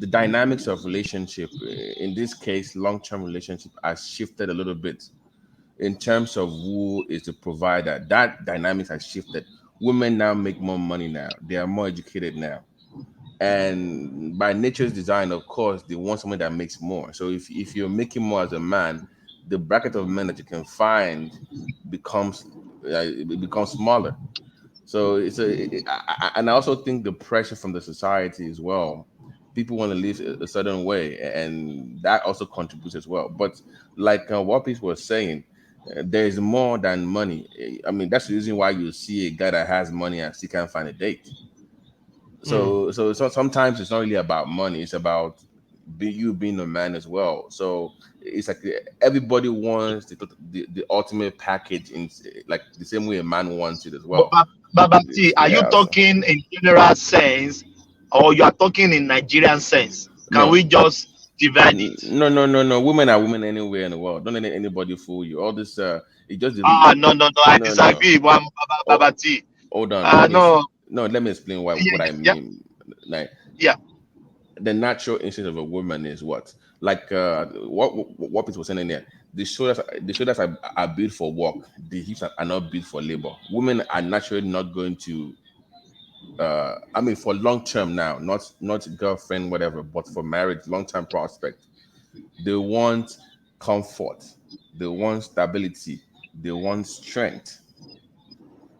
The dynamics of relationship, in this case, long-term relationship, has shifted a little bit in terms of who is the provider. That dynamics has shifted. Women now make more money now. They are more educated now. And by nature's design, of course, they want someone that makes more. So if you're making more as a man, the bracket of men that you can find becomes it becomes smaller. So and I also think the pressure from the society as well. People want to live a certain way, and that also contributes as well. But like what people were saying, there is more than money. I mean, that's the reason why you see a guy that has money and still can't find a date. So sometimes it's not really about money. It's about you being a man as well. So it's like everybody wants the ultimate package in like the same way a man wants it as well. Babati, are you Yeah. talking in general sense or you are talking in Nigerian sense? Can No. we just divide it? No. Women are women anywhere in the world. Don't let anybody fool you. All this it just No. I disagree, Babati. Hold on. No. Let me explain what I mean. Like, yeah. The natural instinct of a woman is what? Like what people were saying in there. The shoulders are built for work. The hips are not built for labor. Women are naturally not going to I mean for long term now, not girlfriend, whatever, but for marriage, long term prospect. They want comfort, they want stability, they want strength.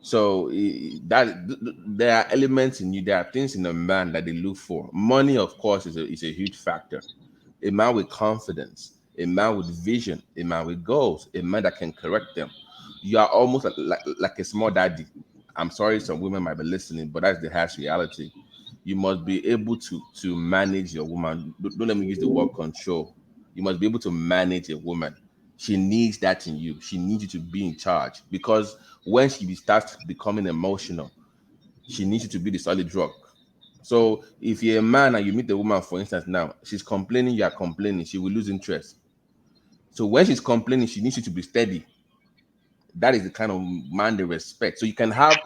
So there are elements in you, there are things in a man that they look for. Money, of course, is a huge factor. A man with confidence, a man with vision, a man with goals, a man that can correct them. You are almost like a small daddy. I'm sorry, some women might be listening, but that's the harsh reality. You must be able to manage your woman. Don't let me use the word control. You must be able to manage a woman. She needs that in you. She needs you to be in charge, because when she starts becoming emotional, she needs you to be the solid rock. So if you're a man and you meet a woman, for instance, now she's complaining, you are complaining, she will lose interest. So when she's complaining, she needs you to be steady. That is the kind of man they respect. So you can have,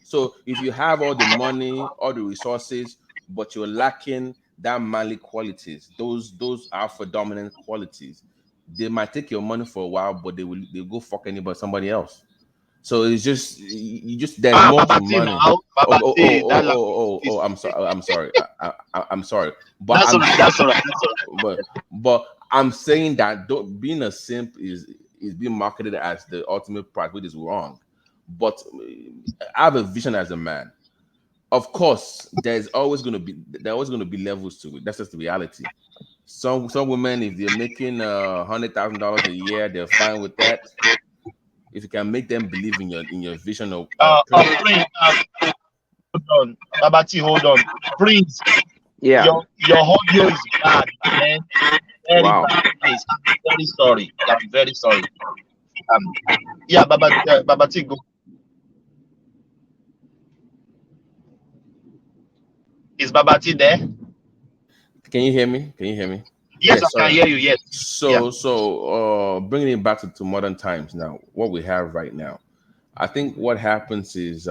so if you have all the money, all the resources, but you're lacking that manly qualities, those alpha dominant qualities, they might take your money for a while, but they'll go fuck anybody, somebody else. So it's just you just there's more to Babati money. now, Babati, that language Oh, is I'm sorry. I'm sorry. I'm sorry. But that's all I'm right. That's all right. That's all right. but I'm saying that being a simp is being marketed as the ultimate prize, which is wrong. But I have a vision as a man. Of course, there's always going to be levels to it. That's just the reality. Some women, if they're making $100,000 a year, they're fine with that. If you can make them believe in your vision of Prince, hold on. Babati, hold on. Prince, Yeah. your audio is bad, man. Very Wow. bad, please. I'm very sorry. I'm very sorry. Yeah, Babati, go. Is Babati there? Can you hear me? Can you hear me? Yes, Yes, I can sorry. hear you. Yes. So bringing it back to modern times now, what we have right now, I think what happens is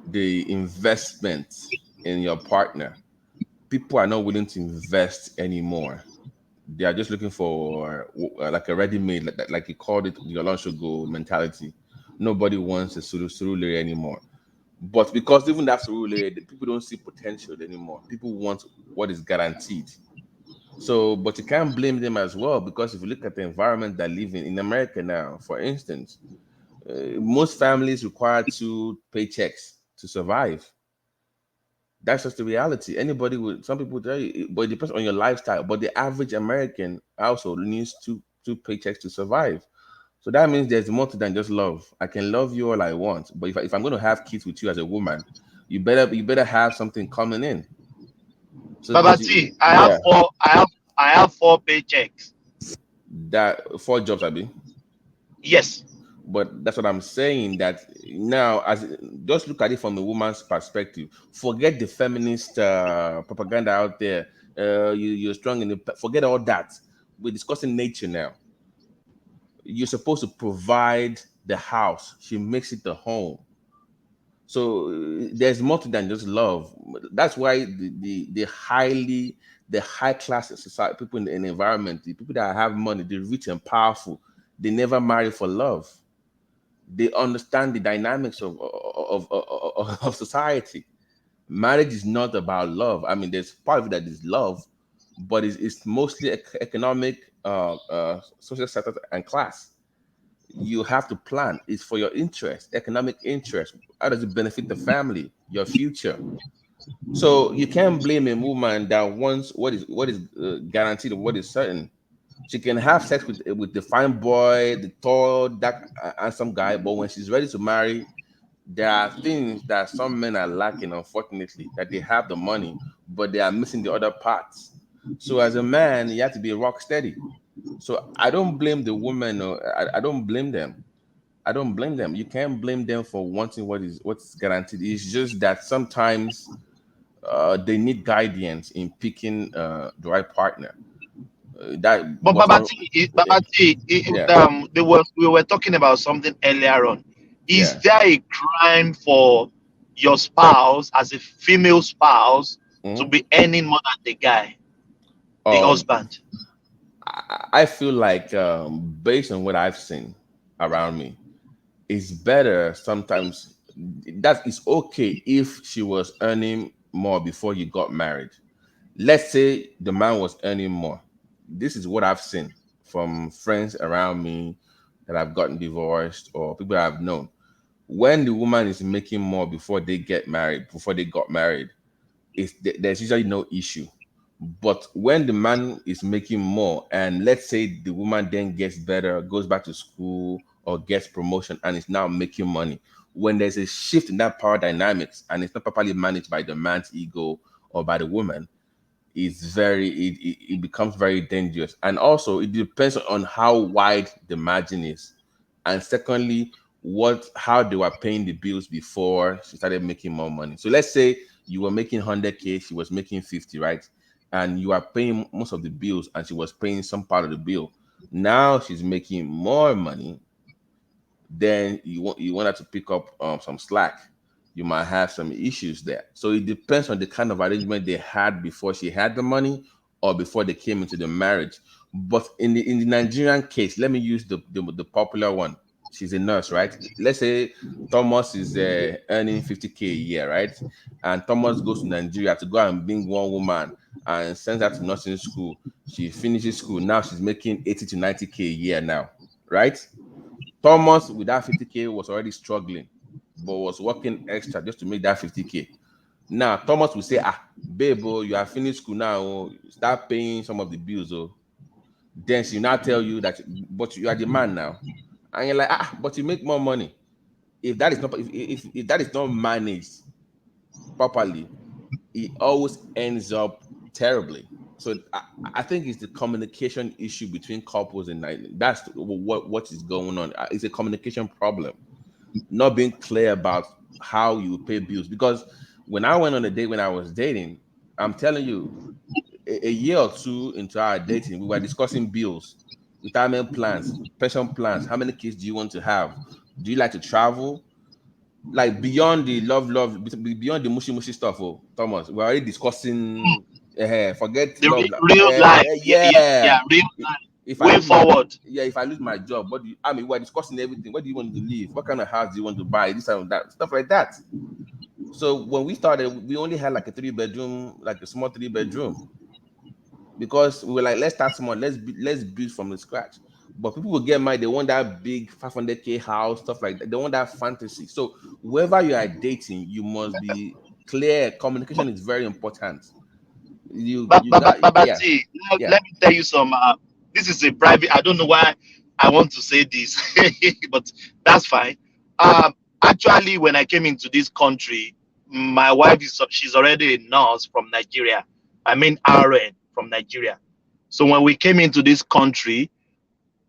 the investment in your partner. People are not willing to invest anymore. They are just looking for like a ready-made, like you called it, your lunch go mentality. Nobody wants a surulere anymore. But because even that surulere, people don't see potential anymore. People want what is guaranteed. So, but you can't blame them as well, because if you look at the environment they live in America now, for instance, most families require 2 paychecks to survive. That's just the reality. Anybody would, some people tell you, but it depends on your lifestyle. But the average American household needs two paychecks to survive. So that means there's more to than just love. I can love you all I want, but if I'm going to have kids with you as a woman, you better have something coming in. So Babati, yeah, I have 4 paychecks. that 4 jobs, Abi. Yes. But that's what I'm saying. That now, as just look at it from a woman's perspective. Forget the feminist propaganda out there. You're strong in the. Forget all that. We're discussing nature now. You're supposed to provide the house. She makes it the home. So there's more to than just love. That's why the high class society people in the environment, the people that have money, the rich and powerful, they never marry for love. They understand the dynamics of society. Marriage is not about love. I mean, there's part of it that is love, but it's mostly economic, social status, and class. You have to plan. It's for your interest, economic interest. How does it benefit the family, your future? So you can't blame a woman that wants what is guaranteed or what is certain. She can have sex with the fine boy, the tall, dark, handsome guy, but when she's ready to marry, there are things that some men are lacking, unfortunately, that they have the money, but they are missing the other parts. So as a man, you have to be rock steady. So I don't blame the woman, or I don't blame them. I don't blame them. You can't blame them for wanting what's guaranteed. It's just that sometimes they need guidance in picking the right partner. That But was not. Yeah, we were talking about something earlier on. Is yeah. there a crime for your spouse, as a female spouse, to Mhm. be earning more than the guy, the Um, husband? I feel like based on what I've seen around me, it's better sometimes. That is okay if she was earning more before you got married. Let's say the man was earning more. This is what I've seen from friends around me that have gotten divorced or people I've known. When the woman is making more before they get married, before they got married, there's usually no issue. But when the man is making more, and let's say the woman then gets better, goes back to school, or gets promotion and is now making money, when there's a shift in that power dynamics and it's not properly managed by the man's ego or by the woman, it becomes very dangerous. And also it depends on how wide the margin is. And secondly, how they were paying the bills before she started making more money. So let's say you were making 100K, she was making 50, right? And you are paying most of the bills and she was paying some part of the bill. Now she's making more money, then you want her to pick up some slack. You might have some issues there. So it depends on the kind of arrangement they had before she had the money or before they came into the marriage. But in the Nigerian case, let me use the popular one. She's a nurse, right? Let's say Thomas is earning 50K a year, right? And Thomas goes to Nigeria to go and bring one woman and sends her to nursing school. She finishes school. Now she's making 80 to 90K a year now, right? Thomas with that 50K was already struggling, but was working extra just to make that 50K. Now Thomas will say, babe, you have finished school now, start paying some of the bills. Then she now tell you that, but you are the man now. And you're like, but you make more money. If that is not if that is not managed properly, it always ends up terribly. So I think it's the communication issue between couples, and that's what is going on. It's a communication problem, not being clear about how you pay bills. Because when I went on a date when I was dating, I'm telling you, a year or two into our dating, we were discussing bills, retirement plans, pension plans. How many kids do you want to have? Do you like to travel? Like beyond the love, beyond the mushy stuff. Oh, Thomas, we're already discussing. Forget The love. real life. Yeah. Real life. If Way forward. If I lose my job, we're discussing everything. What do you want to leave? What kind of house do you want to buy? This and that, stuff like that. So when we started, we only had like a 3-bedroom, like a small 3-bedroom, because we were like, let's start small, let's build from the scratch. But people will get married, they want that big 500K house, stuff like that. They want that fantasy. So whoever you are dating, you must be clear. Communication is very important. Let me tell you some. This is a private. I don't know why I want to say this, but that's fine. Actually, when I came into this country, my wife she's already a nurse from Nigeria. I mean, RN from Nigeria. So when we came into this country,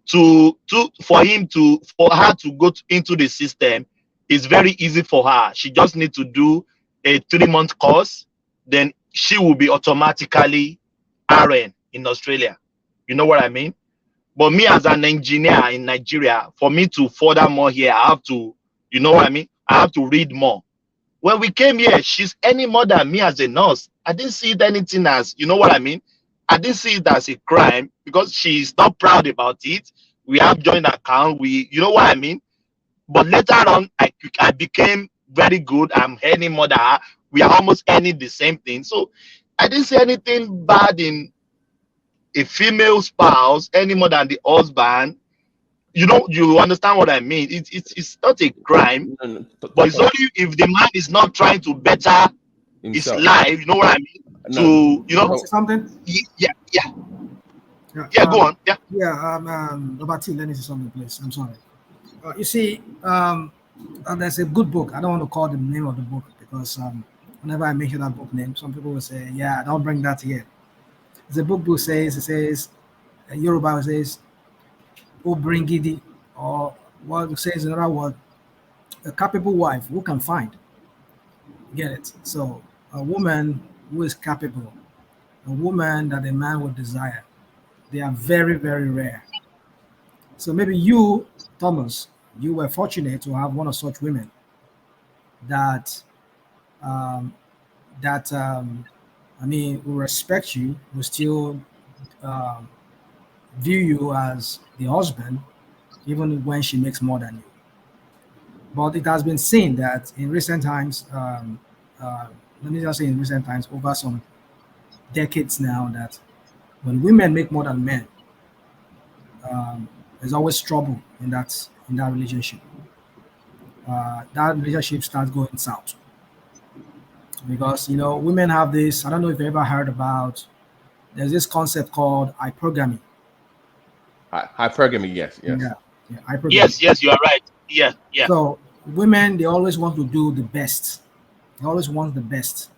for her to go into the system, it's very easy for her. She just needs to do a 3-month course, then she will be automatically RN in Australia. You know what I mean? But me as an engineer in Nigeria, for me to further more here, I have to, you know what I mean? I have to read more. When we came here, she's any more than me as a nurse. I didn't see it anything as, you know what I mean? I didn't see it as a crime because she's not proud about it. We have joint account. You know what I mean? But later on, I became very good. I'm earning more than her. We are almost earning the same thing. So I didn't see anything bad in a female spouse any more than the husband. You understand what I mean? It's not a crime, but it's only if the man is not trying to better his life. You know what I mean? Something. Yeah. Go on. Robert T, let me say something, please. I'm sorry. You see, there's a good book. I don't want to call the name of the book because whenever I mention that book name, some people will say, "Yeah, don't bring that here." The book says, Yoruba says, "O bringidi," or what it says in another word, a capable wife who can find. Get it? So a woman who is capable, a woman that a man would desire, they are very, very rare. So maybe you, Thomas, you were fortunate to have one of such women that will respect you, will still view you as the husband, even when she makes more than you. But it has been seen that in recent times, let me just say in recent times, over some decades now, that when women make more than men, there's always trouble in that relationship. That relationship starts going south because women have this. I don't know if you ever heard about. There's this concept called hypergamy. Hypergamy, yes. Yeah, hypergamy. Yes, you are right. Yeah. So women, they always want to do the best. They always want the best.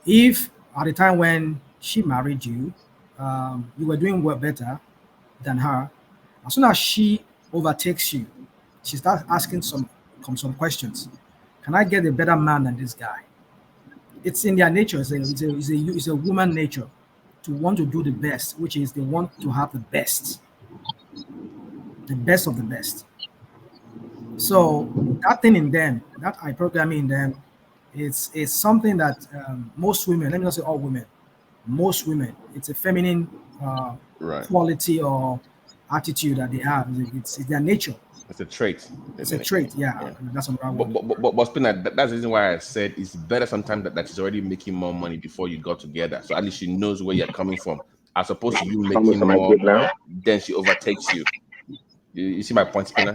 If at the time when she married you, you were doing well better than her. As soon as she overtakes you, she starts asking some questions. Can I get a better man than this guy? It's in their nature. It's a woman nature to want to do the best, which is they want to have the best of the best. So that thing in them, that I programming in them, it's something that most women, let me not say all women, most women, it's a feminine quality or attitude that they have. It's their nature. It's a trait. It's a trait, yeah. That's what I want. But Spinner, that's the reason why I said it's better sometimes that she's already making more money before you got together. So at least she knows where you're coming from, as opposed to you making more, then she overtakes you. You see my point, Spinner?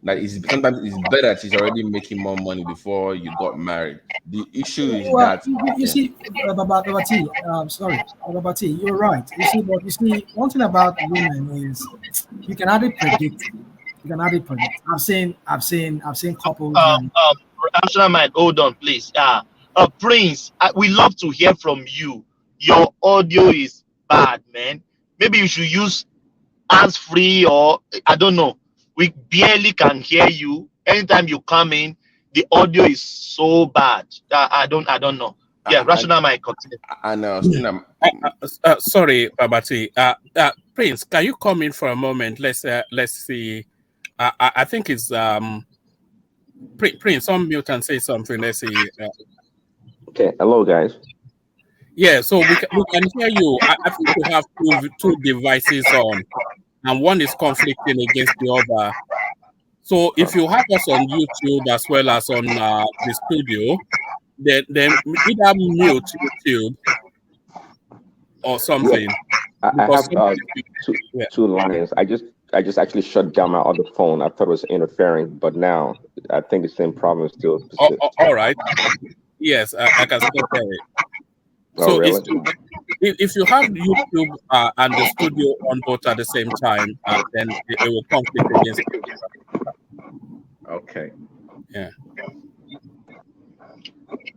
Like sometimes it's better that she's already making more money before you got married. The issue is that you see, Babati, you're right. You see, one thing about women is you can hardly predict. I've seen couples. National Mind, hold on, please. Prince, we love to hear from you. Your audio is bad, man. Maybe you should use hands-free, or I don't know. We barely can hear you. Anytime you come in, the audio is so bad. I don't know. Yeah, Rational Mind, continue. I know. Sorry, Babati. Prince, can you come in for a moment? Let's see. I think it's Prince, unmute and say something. Let's see. Okay. Hello, guys. Yeah, so we can hear you. I think we have two devices on, and one is conflicting against the other. So if you have us on YouTube as well as on the studio, then either mute YouTube or something. I have two lines. I just actually shut down my other phone. I thought it was interfering, but now I think the same problem still persists. All right. Yes, I can still hear it. So really? if you have YouTube and the studio on both at the same time, then it will conflict against you. Okay. Yeah.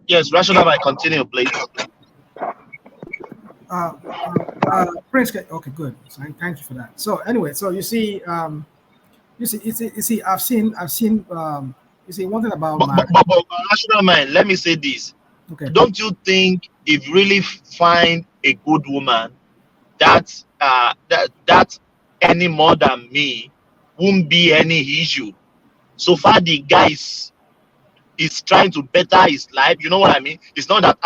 Yes, Rational Mind, continue, please. Prince, okay, good. So, thank you for that. So anyway, so you see, I've seen, you see, one thing about but Rational Mind, let me say this. Okay. Don't you think if you really find a good woman, that any more than me won't be any issue? So far, the guy is trying to better his life. You know what I mean? It's not that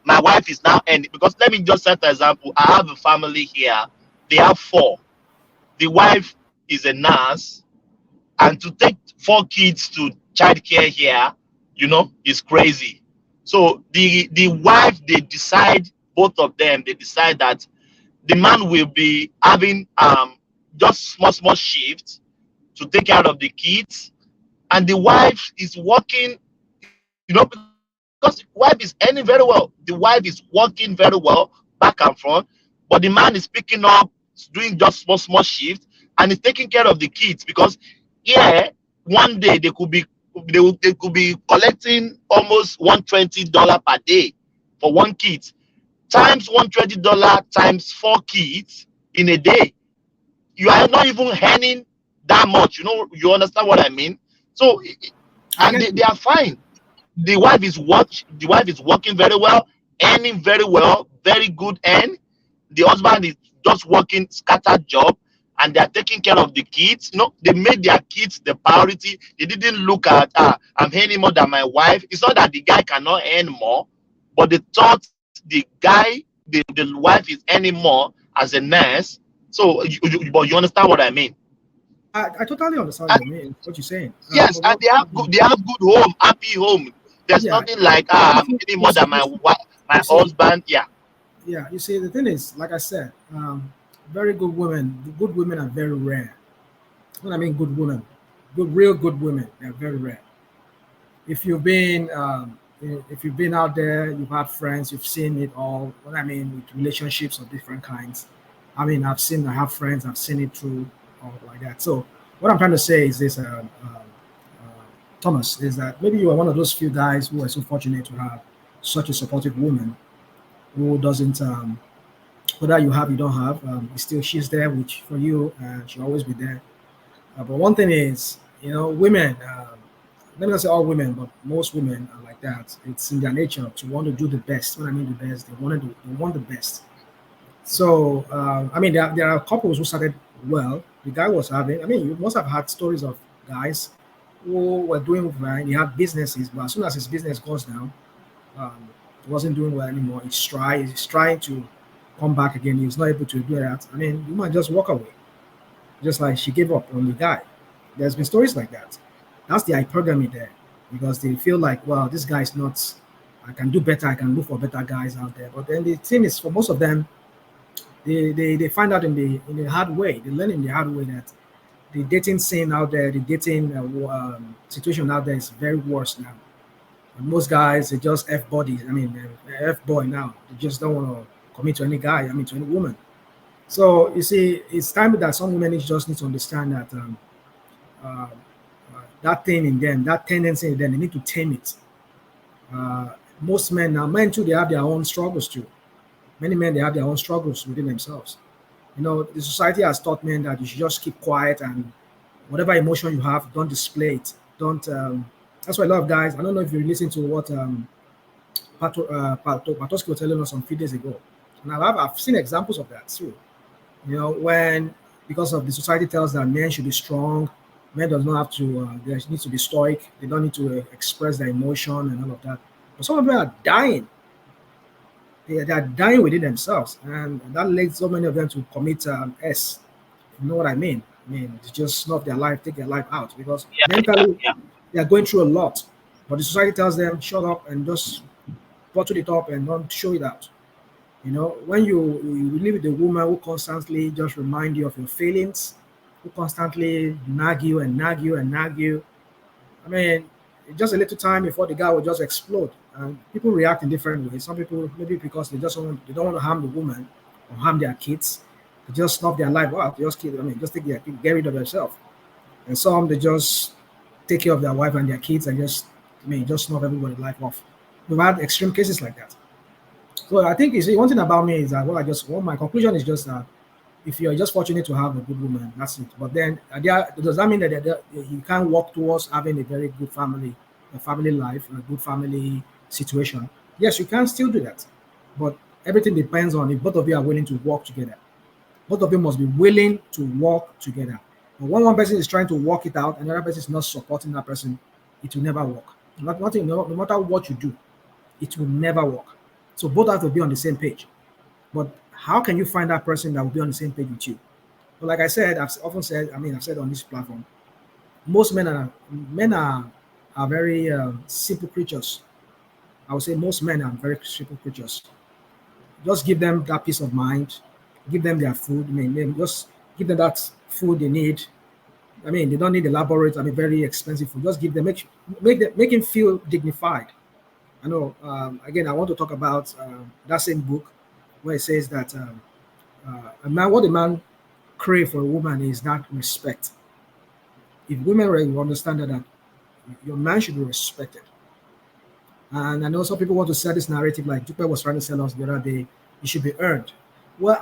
my wife is now ending, because let me just set an example. I have a family here. They have 4. The wife is a nurse, and to take 4 kids to childcare here, is crazy. So the wife, they decide, both of them, they decide that the man will be having just small shifts to take care of the kids, and the wife is working, because the wife is earning very well. The wife is working very well back and front, but the man is picking up, doing just small shifts, and is taking care of the kids, because one day they could be collecting almost $120 per day for 1 kid, times $120 times 4 kids in a day. You are not even earning that much. You understand what I mean? So, and they are fine. The wife is working very well, earning very well, very good earn. The husband is just working scattered job, and they are taking care of the kids. They made their kids the priority. They didn't look at I'm earning more than my wife. It's not that the guy cannot earn more, but they thought the wife is earning more as a nurse. So but you understand what I mean? I totally understand what you mean, what you're saying. Yes, and they have good home, happy home. There's nothing like I'm earning more than my husband. Yeah. Yeah, you see, the thing is, like I said, very good women. Good women are very rare. What I mean, good women, real good women, they're very rare. If you've been out there, you've had friends, you've seen it all. What I mean, with relationships of different kinds. I mean, I have friends, I've seen it through, all like that. So what I'm trying to say is this, Thomas, is that maybe you are one of those few guys who are so fortunate to have such a supportive woman. who doesn't, whether you have, you don't have, still she's there, which for you, she'll always be there. But one thing is, women, let me not say all women, but most women are like that. It's in their nature to want to do the best. When I mean the best, they want the best. So, I mean, there are couples who started well. The guy was having, I mean, you must have had stories of guys who were doing fine. He had businesses, but as soon as his business goes down, he wasn't doing well anymore. He's trying to come back again. He's not able to do that. I mean, you might just walk away, just like she gave up on the guy. There's been stories like that. That's the hypergamy there, because they feel like, well, this guy is not. I can do better. I can look for better guys out there. But then the thing is, for most of them, they find out in the hard way. They learn in the hard way that the dating scene out there, the dating situation out there is very worse now. And most guys, they just F bodies. I mean, F boy now. They just don't want to commit to any guy. I mean, to any woman. So you see, it's time that some women just need to understand that uh, that thing in them, that tendency in them, they need to tame it. Most men too, they have their own struggles too. Many men, they have their own struggles within themselves. The society has taught men that you should just keep quiet, and whatever emotion you have, don't display it. Don't. That's why a lot of guys. I don't know if you listen to what Patoski was telling us some few days ago, and I've seen examples of that too. When, because of the society tells that men should be strong, men does not have to. They need to be stoic. They don't need to express their emotion and all of that. But some of them are dying. They are dying within themselves, and that leads so many of them to commit S. You know what I mean? I mean, it's just snuff their life, take their life out, because mentally they are going through a lot. But the society tells them, shut up and just bottle it up and don't show it out. When you live with a woman who constantly just remind you of your feelings, who constantly nag you and nag you and nag you, I mean, just a little time before the guy will just explode. And people react in different ways. Some people, maybe because they don't want to harm the woman or harm their kids, they just snuff their life out. Just kill. I mean, just get rid of themselves. And some, they just take care of their wife and their kids and just snuff everybody's life off. We've had extreme cases like that. So I think, you see, one thing about me is that my conclusion is just that if you're just fortunate to have a good woman, that's it. But then, does that mean that you can't work towards having a very good family, a family life, a good family situation? Yes, you can still do that. But everything depends on if both of you are willing to work together. Both of you must be willing to work together. But when one person is trying to work it out and the other person is not supporting that person, it will never work. No matter what you do, it will never work. So both have to be on the same page. But how can you find that person that will be on the same page with you? But like I said, I've often said, I've said on this platform, most men are very simple creatures. I would say most men are very simple creatures. Just give them that peace of mind, give them their food. Just give them that food they need. They don't need elaborate, very expensive food. Just give them, make him feel dignified. I know. Again, I want to talk about that same book where it says that what a man crave for a woman is that respect. If women really understand that your man should be respected, and I know some people want to sell this narrative like Dupe was trying to sell us the other day, it should be earned. Well,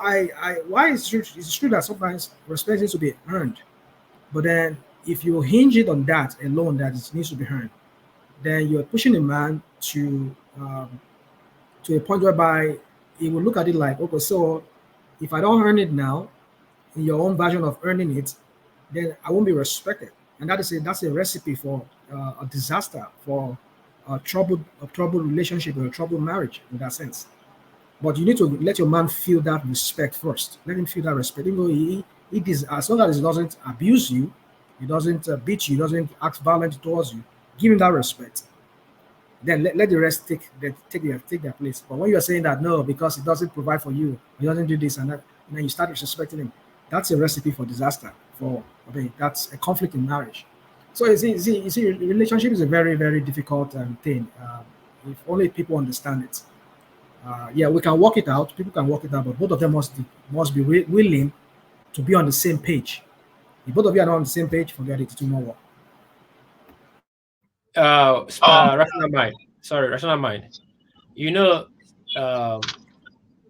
why it's true that sometimes respect needs to be earned, but then if you hinge it on that alone, that it needs to be earned, then you're pushing a man to a point whereby he will look at it like, okay, so if I don't earn it now, in your own version of earning it, then I won't be respected, and that's a recipe for a disaster, for a troubled relationship or a troubled marriage in that sense. But you need to let your man feel that respect first. Let him feel that respect. Even though as long as he doesn't abuse you, he doesn't beat you, he doesn't act violent towards you, give him that respect. Then let the rest take their place. But when you are saying that no, because he doesn't provide for you, he doesn't do this and that, and then you start disrespecting him, that's a recipe for disaster. That's a conflict in marriage. So you see, relationship is a very, very difficult thing. If only people understand it. We can work it out. People can work it out, but both of them must be willing to be on the same page. If both of you are not on the same page, forget it. It will not work. Rational mind.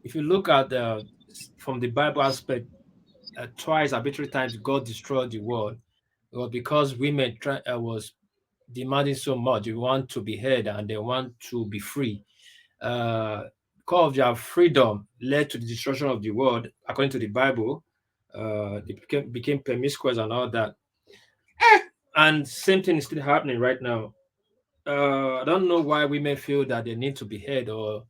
if you look at from the Bible aspect, twice arbitrary times God destroyed the world. It was because women was demanding so much. They want to be heard and they want to be free. Because of their freedom led to the destruction of the world, according to the Bible. They became promiscuous and all that. And same thing is still happening right now. I don't know why women feel that they need to be heard or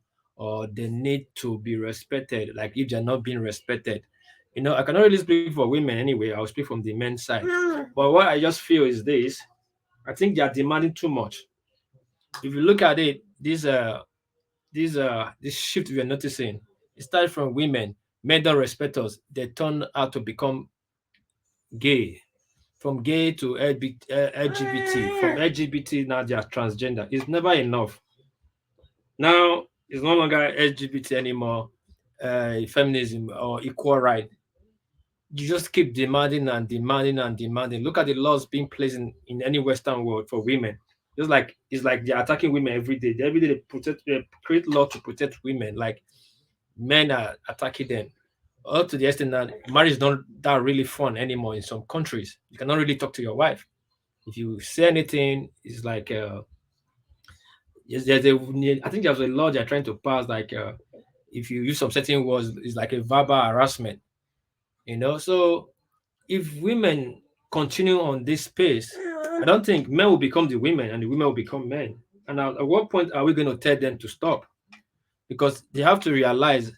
they need to be respected, like if they're not being respected. I cannot really speak for women anyway. I'll speak from the men's side. But what I just feel is this: I think they are demanding too much. If you look at it, this shift we are noticing, it started from women. Men don't respect us. They turn out to become gay. From gay to LGBT, from LGBT now they are transgender. It's never enough. Now it's no longer LGBT anymore, feminism or equal right. You just keep demanding and demanding and demanding. Look at the laws being placed in any Western world for women. Just like it's like they're attacking women every day. Every day they create law to protect women. Like men are attacking them. Up to the extent that marriage is not that really fun anymore in some countries. You cannot really talk to your wife. If you say anything, it's like I think there's a law they're trying to pass, like if you use some certain words, it's like a verbal harassment. So if women continue on this pace, I don't think men will become the women and the women will become men. And at what point are we going to tell them to stop? Because they have to realize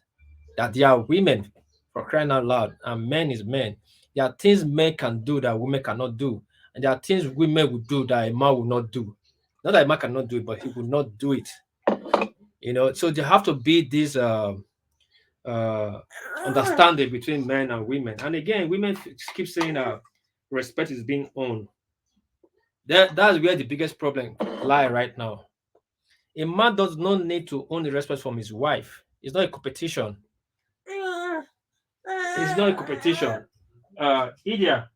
that they are women, for crying out loud, and men is men. There are things men can do that women cannot do, and there are things women will do that a man will not do. Not that a man cannot do it, but he will not do it. So there have to be this understanding between men and women. And again, women keep saying respect is being owned. That's where the biggest problem lie right now. A man does not need to own the respect from his wife. It's not a competition. It's not a competition. Idia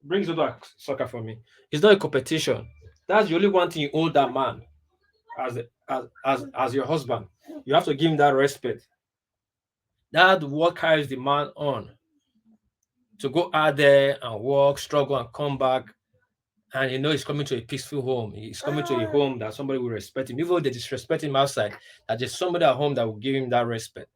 brings over soccer for me. It's not a competition. That's the only one thing you owe that man as your husband. You have to give him that respect. That's what carries the man on to go out there and work, struggle, and come back. And he's coming to a peaceful home. He's coming to a home that somebody will respect him. Even though they disrespect him outside, that there's somebody at home that will give him that respect.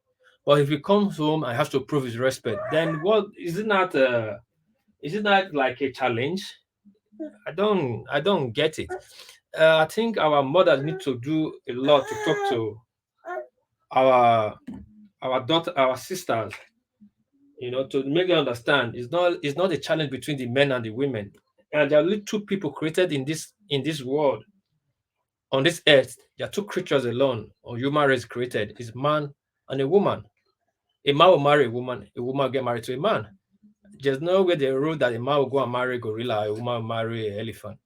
But if he comes home and has to prove his respect, then what is it not? Is it not like a challenge? I don't get it. I think our mothers need to do a lot to talk to our daughter, our sisters, to make them understand it's not a challenge between the men and the women. And there are only two people created in this world, on this earth. There are two creatures alone, or human race created, is man and a woman. A man will marry a woman will get married to a man. There's no way they rule that a man will go and marry a gorilla, a woman will marry an elephant.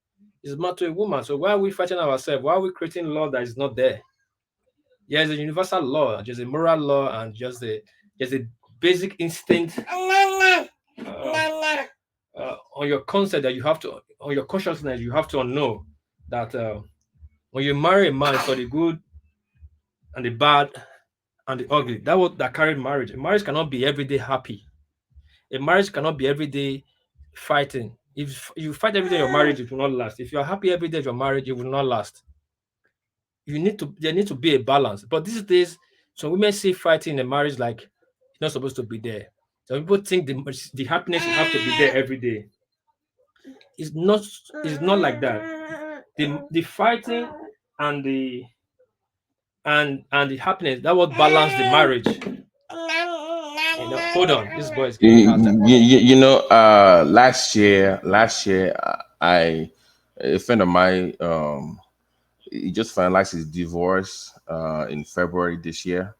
It's man to a woman. So why are we fighting ourselves? Why are we creating law that is not there? There's a universal law, there's a moral law, and there's a basic instinct on your concept that you have to, on your consciousness, you have to know that when you marry a man, for the good and the bad and the ugly, that carried marriage. A marriage cannot be every day happy. A marriage cannot be every day fighting. If you fight every day in your marriage, it will not last. If you're happy every day of your marriage, it will not last. There needs to be a balance. But these days, some women see fighting in a marriage like it's not supposed to be there. Some people think the happiness should have to be there every day. It's not like that. The fighting and the happiness, that would balance the marriage. Hold on, this boy is giving me last year, I a friend of mine, he just finalized his divorce in February this year.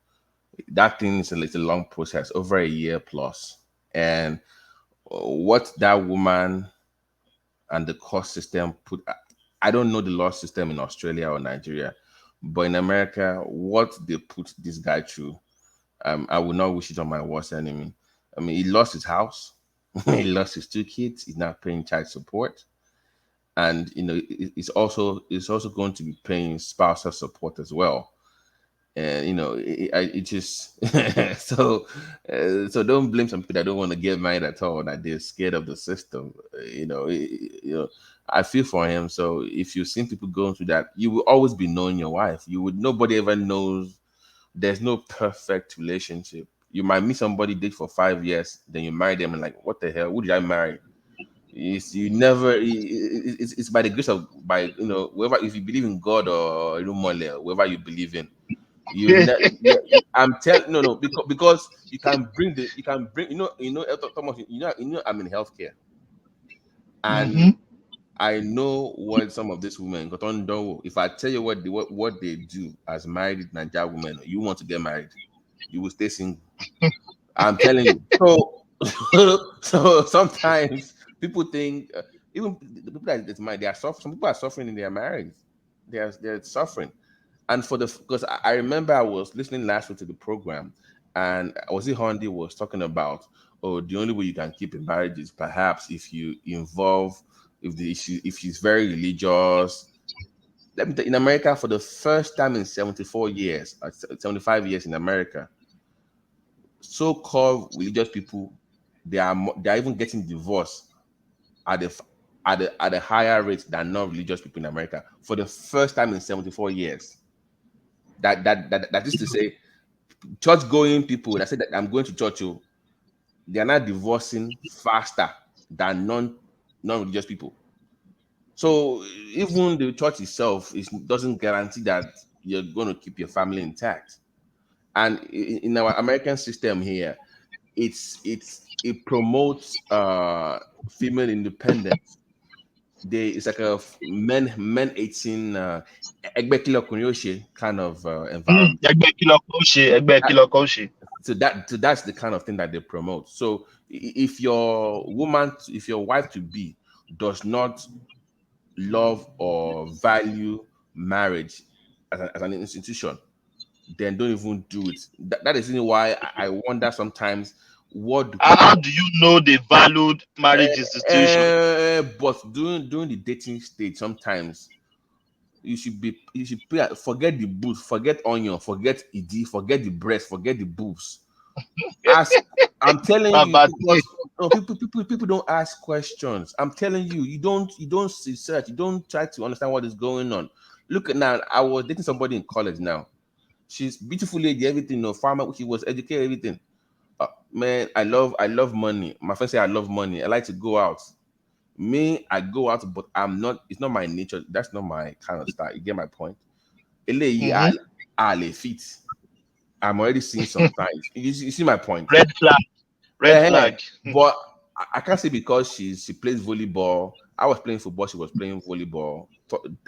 That thing is a long process, over a year plus. And what that woman and the court system put, I don't know the law system in Australia or Nigeria, but in America, what they put this guy through, I would not wish it on my worst enemy. I mean, he lost his house, he lost his two kids, he's not paying child support, and it's also going to be paying spousal support as well. And it just so so don't blame some people that don't want to get married at all, that they're scared of the system. I feel for him. So if you've seen people going through that, you will always be knowing your wife. Nobody ever knows. There's no perfect relationship. You might meet somebody, date for 5 years, then you marry them and like, what the hell? Who did I marry? You never. It's by the grace of whoever. If you believe in God or whoever you believe in, I'm telling no because you can bring Thomas, I'm in healthcare, and I know what some of these women got on do. If I tell you what they do as married Nigerian women, you want to get married, you will stay single. I'm telling you. So sometimes people think even the people that they are suffering. Some people are suffering in their marriage. They're suffering, and because I remember I was listening last week to the program, and Ozzy Hondi was talking about, the only way you can keep a marriage is perhaps if you involve if she's very religious. Let me tell you, in America, for the first time in 74 years, 75 years in America, so-called religious people, they're even getting divorced at a higher rate than non-religious people in America for the first time in 74 years. That is to say, church-going people that say that I'm going to church, they are not divorcing faster than non-religious people. So even the church itself doesn't guarantee that you're going to keep your family intact. And in our American system here, it promotes female independence. It's like a men 18 kind of environment. So that's the kind of thing that they promote. So if your wife to be does not love or value marriage as an institution, then don't even do it. That is why I wonder sometimes, how do you know they valued marriage institution? But during the dating stage, sometimes you should forget the boobs, forget onion, forget ED, forget the breast, forget the boobs. I'm telling you, because people don't ask questions. I'm telling you, you don't research, you don't try to understand what is going on. Look at now, I was dating somebody in college now. She's beautiful lady, everything, farmer, she was educated, everything. Man, I love money. My friends say I love money. I like to go out. Me, I go out, but it's not my nature. That's not my kind of style. You get my point? I fit. I'm already seeing some signs. You see my point? Red flag. But I can't say because she plays volleyball. I was playing football. She was playing volleyball.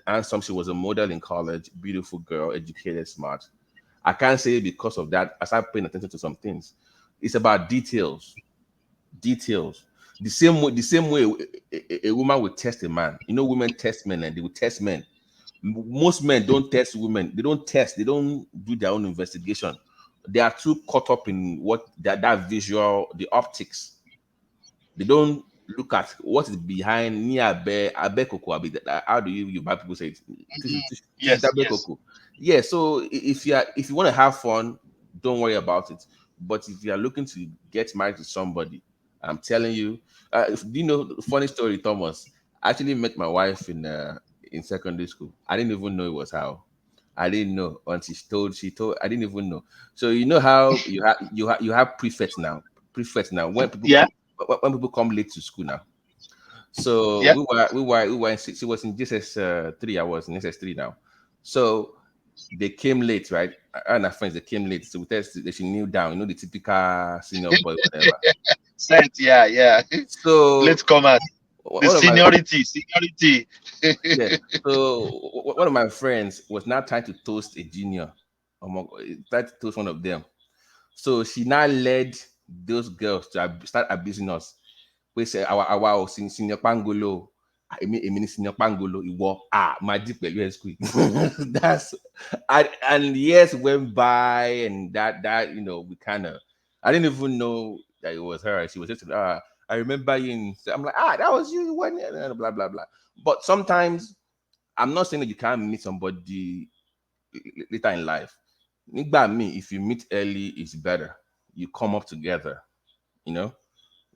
And she was a model in college. Beautiful girl, educated, smart. I can't say because of that. I started paying attention to some things. It's about details. Details. The same way a woman would test a man. Women test men and they would test men. Most men don't test women. They don't test. They don't do their own investigation. They are too caught up in what that visual, the optics. They don't look at what is behind near how do you bad people say it? Yes. Yeah, so if you want to have fun, don't worry about it. But if you are looking to get married to somebody, I'm telling you, do you know the funny story, Thomas? I actually met my wife in secondary school. I didn't even know it was how. I didn't know until she told. I didn't even know. So you know how you have prefects now. When people come late to school now. So we were she was in JSS 3. I was in SS3 now. So they came late, right? And our friends, they came late. So we tested, they should kneel down, the typical senior boy, whatever. Yeah. So let's come out. The seniority. Yeah. So one of my friends was now trying to toast a junior. Tried to toast one of them. So she now led those girls to start abusing us. We say our senior pangolo. I mean senior pangolo. My deep school. That's and years went by, and that we kind of, I didn't even know that it was her. She was just I remember you. I'm like, that was you, one, blah blah blah. But sometimes I'm not saying that you can't meet somebody later in life. If you meet early, it's better. You come up together, you know.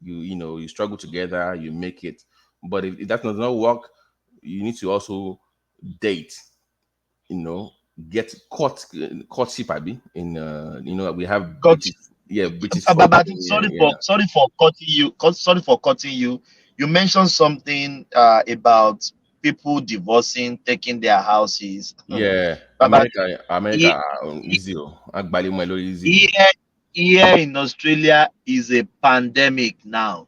You struggle together, you make it. But if that does not work, you need to also date, get courtship, Abby. We have British, British folk. But Yeah. sorry for cutting you. Sorry for cutting you. You mentioned something about people divorcing, taking their houses. Yeah, But America, easy. Easy. here in Australia is a pandemic now.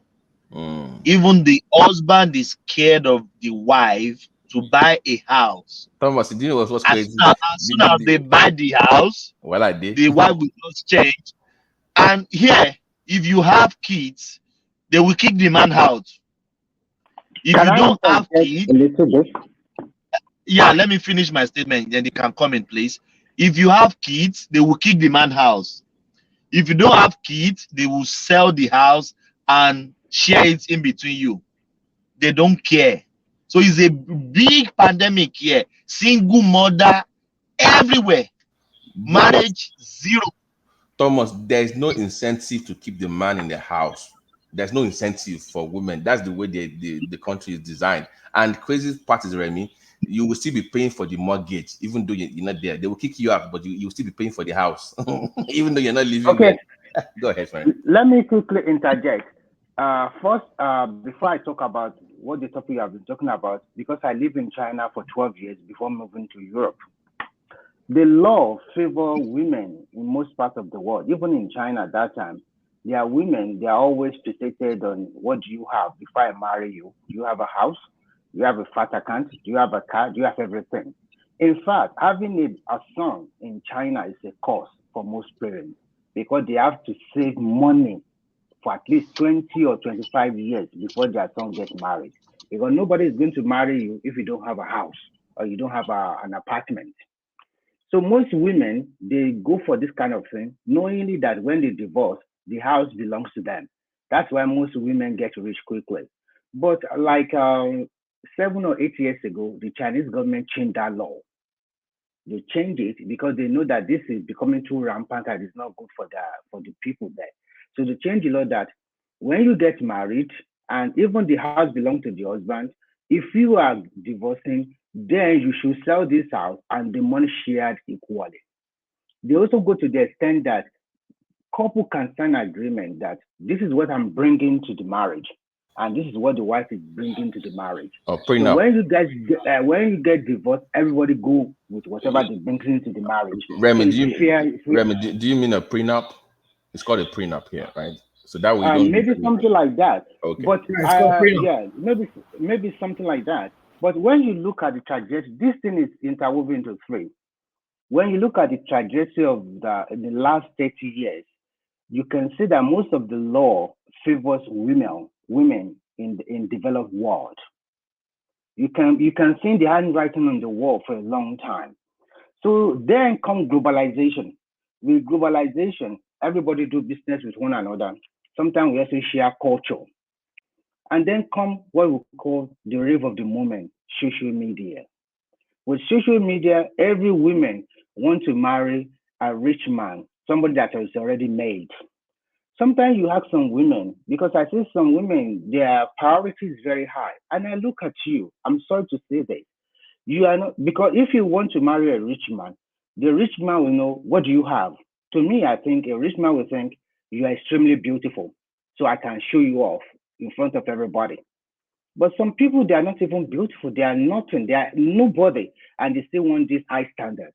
Mm. Even the husband is scared of the wife to buy a house. Thomas, do you know what's crazy? As soon as they buy the house, well, I did. the wife will just change. And here, if you have kids, they will kick the man out. If you don't have kids, yeah, let me finish my statement, then they can comment, please. If you have kids, they will kick the man house. If you don't have kids, they will sell the house and share it in between you. They don't care. So it's a big pandemic here. Single mother everywhere. Marriage zero. Thomas, there's no incentive to keep the man in the house. There's no incentive for women. That's the way the country is designed. And crazy part is, Remy, you will still be paying for the mortgage, even though you're not there. They will kick you out, but you will still be paying for the house, even though you're not living there. Go ahead, friend. Let me quickly interject. First, before I talk about what the topic I've been talking about, because I lived in China for 12 years before moving to Europe. The law favor women in most parts of the world. Even in China at that time, there are women, they are always fixated on what do you have before I marry you. Do you have a house? Do you have a fat account? Do you have a car? Do you have everything? In fact, having a son in China is a cost for most parents because they have to save money for at least 20 or 25 years before their son gets married. Because nobody is going to marry you if you don't have a house or you don't have an apartment. So most women, they go for this kind of thing, knowingly that when they divorce, the house belongs to them. That's why most women get rich quickly. But like 7 or 8 years ago, the Chinese government changed that law. They changed it because they know that this is becoming too rampant and it's not good for the people there. So they changed the law that when you get married and even the house belongs to the husband, if you are divorcing, then you should sell this house and the money shared equally. They also go to the extent that couple can sign an agreement that this is what I'm bringing to the marriage, and this is what the wife is bringing to the marriage. Oh, so prenup. when you get divorced, everybody go with whatever they bring into the marriage. Remy, So do you mean a prenup? It's called a prenup here, right? So that way you don't maybe something like that. Okay. But maybe something like that. But when you look at the trajectory, this thing is interwoven into three. When you look at the trajectory of in the last 30 years, you can see that most of the law favors women in developed world. You can see the handwriting on the wall for a long time. So then come globalization. With globalization, everybody do business with one another. Sometimes we also share culture. And then come what we call the rave of the moment, social media. With social media, every woman wants to marry a rich man, somebody that is already made. Sometimes you have some women, because I see some women, their priority is very high. And I look at you, I'm sorry to say this. You are not, because if you want to marry a rich man, the rich man will know, what do you have? To me, I think a rich man will think, you are extremely beautiful, so I can show you off in front of everybody. But some people, they are not even beautiful. They are nothing. They are nobody, and they still want this high standard.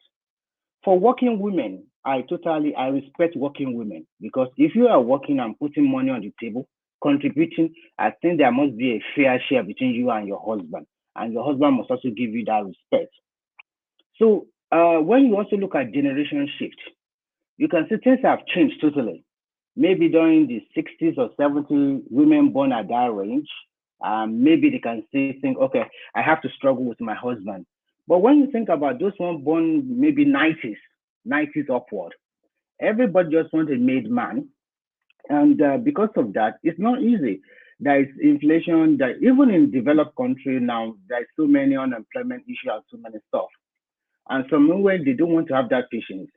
For working women, I respect working women, because if you are working and putting money on the table, contributing, I think there must be a fair share between you and your husband, and your husband must also give you that respect. So when you also look at generation shift, you can see things have changed totally. Maybe during the 60s or 70s, women born at that range, maybe they can still think, okay, I have to struggle with my husband. But when you think about those one born maybe 90s upward, everybody just wants a made man. And because of that, it's not easy. There is inflation, that even in developed country now, there's so many unemployment issues and so many stuff. And some women, they don't want to have that patience.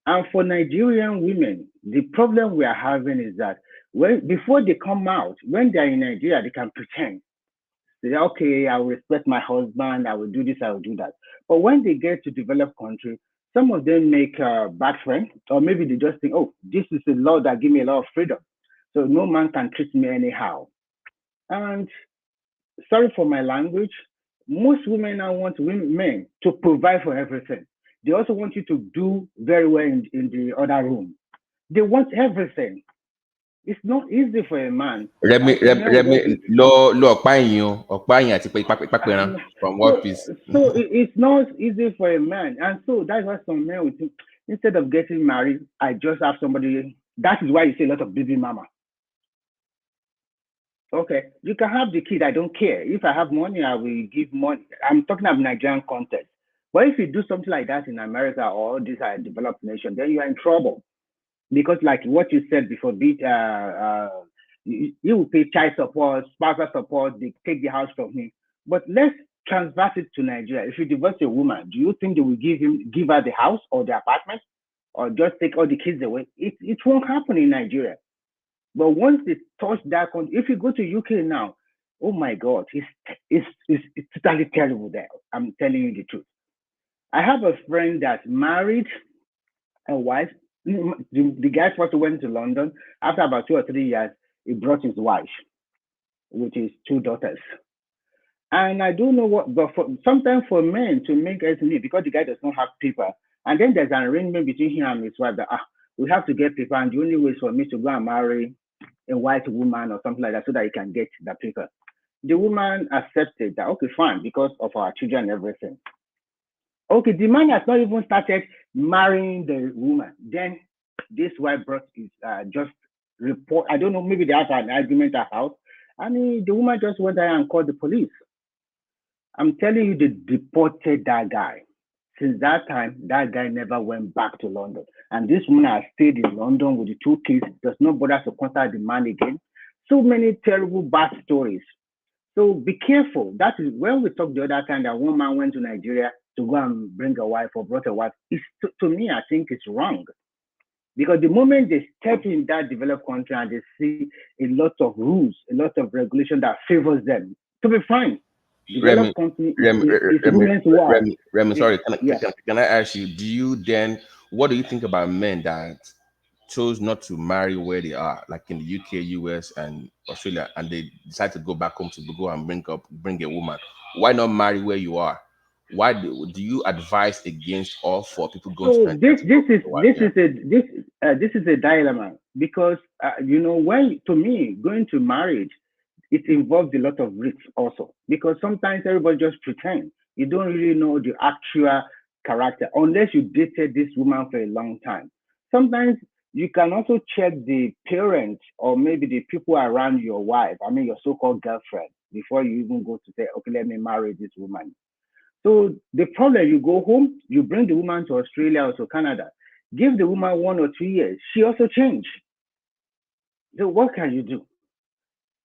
And for Nigerian women, the problem we are having is that before they come out, when they are in Nigeria, they can pretend. They say, okay, I will respect my husband, I will do this, I will do that. But when they get to developed country, some of them make bad friends, or maybe they just think, oh, this is a law that gives me a lot of freedom. So no man can treat me anyhow. And sorry for my language, most women now want men to provide for everything. They also want you to do very well in the other room. They want everything. It's not easy for a man. Remy, from what piece? So it's not easy for a man. And so that's why some men will think, instead of getting married, I just have somebody. That is why you see a lot of baby mama. Okay, you can have the kid. I don't care. If I have money, I will give money. I'm talking about Nigerian context. But if you do something like that in America or these are developed nations, then you are in trouble. Because like what you said before, you will pay child support, spousal support, they take the house from him. But let's transverse it to Nigeria. If you divorce a woman, do you think they will give her the house or the apartment? Or just take all the kids away? It won't happen in Nigeria. But once they touch that country, if you go to UK now, oh my God, it's totally terrible there. I'm telling you the truth. I have a friend that married a wife. The guy first went to London. After about 2 or 3 years, he brought his wife with his 2 daughters. And I don't know what, but sometimes for men to make ends meet, because the guy does not have paper, and then there's an arrangement between him and his wife that we have to get paper, and the only way is for me to go and marry a white woman or something like that so that he can get the paper. The woman accepted that, okay, fine, because of our children and everything. Okay, the man has not even started marrying the woman. Then this wife brought his just report. I don't know, maybe they have an argument at house. I mean, the woman just went there and called the police. I'm telling you, they deported that guy. Since that time, that guy never went back to London. And this woman has stayed in London with the 2 kids, does not bother to contact the man again. So many terrible bad stories. So be careful. That is when we talked the other time that one man went to Nigeria to go and bring a wife or brought a wife. To me, I think it's wrong. Because the moment they step in that developed country and they see a lot of rules, a lot of regulation that favors them, to be fine. Remy, sorry. Can I ask you, what do you think about men that chose not to marry where they are, like in the UK, US, and Australia, and they decide to go back home to go and bring a woman? Why not marry where you are? Why do you advise against all for people going so to this is a dilemma, because when, to me, going to marriage, it involves a lot of risk also, because sometimes everybody just pretends. You don't really know the actual character unless you dated this woman for a long time. Sometimes you can also check the parents or maybe the people around your wife, I mean your so-called girlfriend, before you even go to say, okay, let me marry this woman. So the problem, you go home, you bring the woman to Australia or to Canada, give the woman 1 or 2 years, she also changed. So what can you do?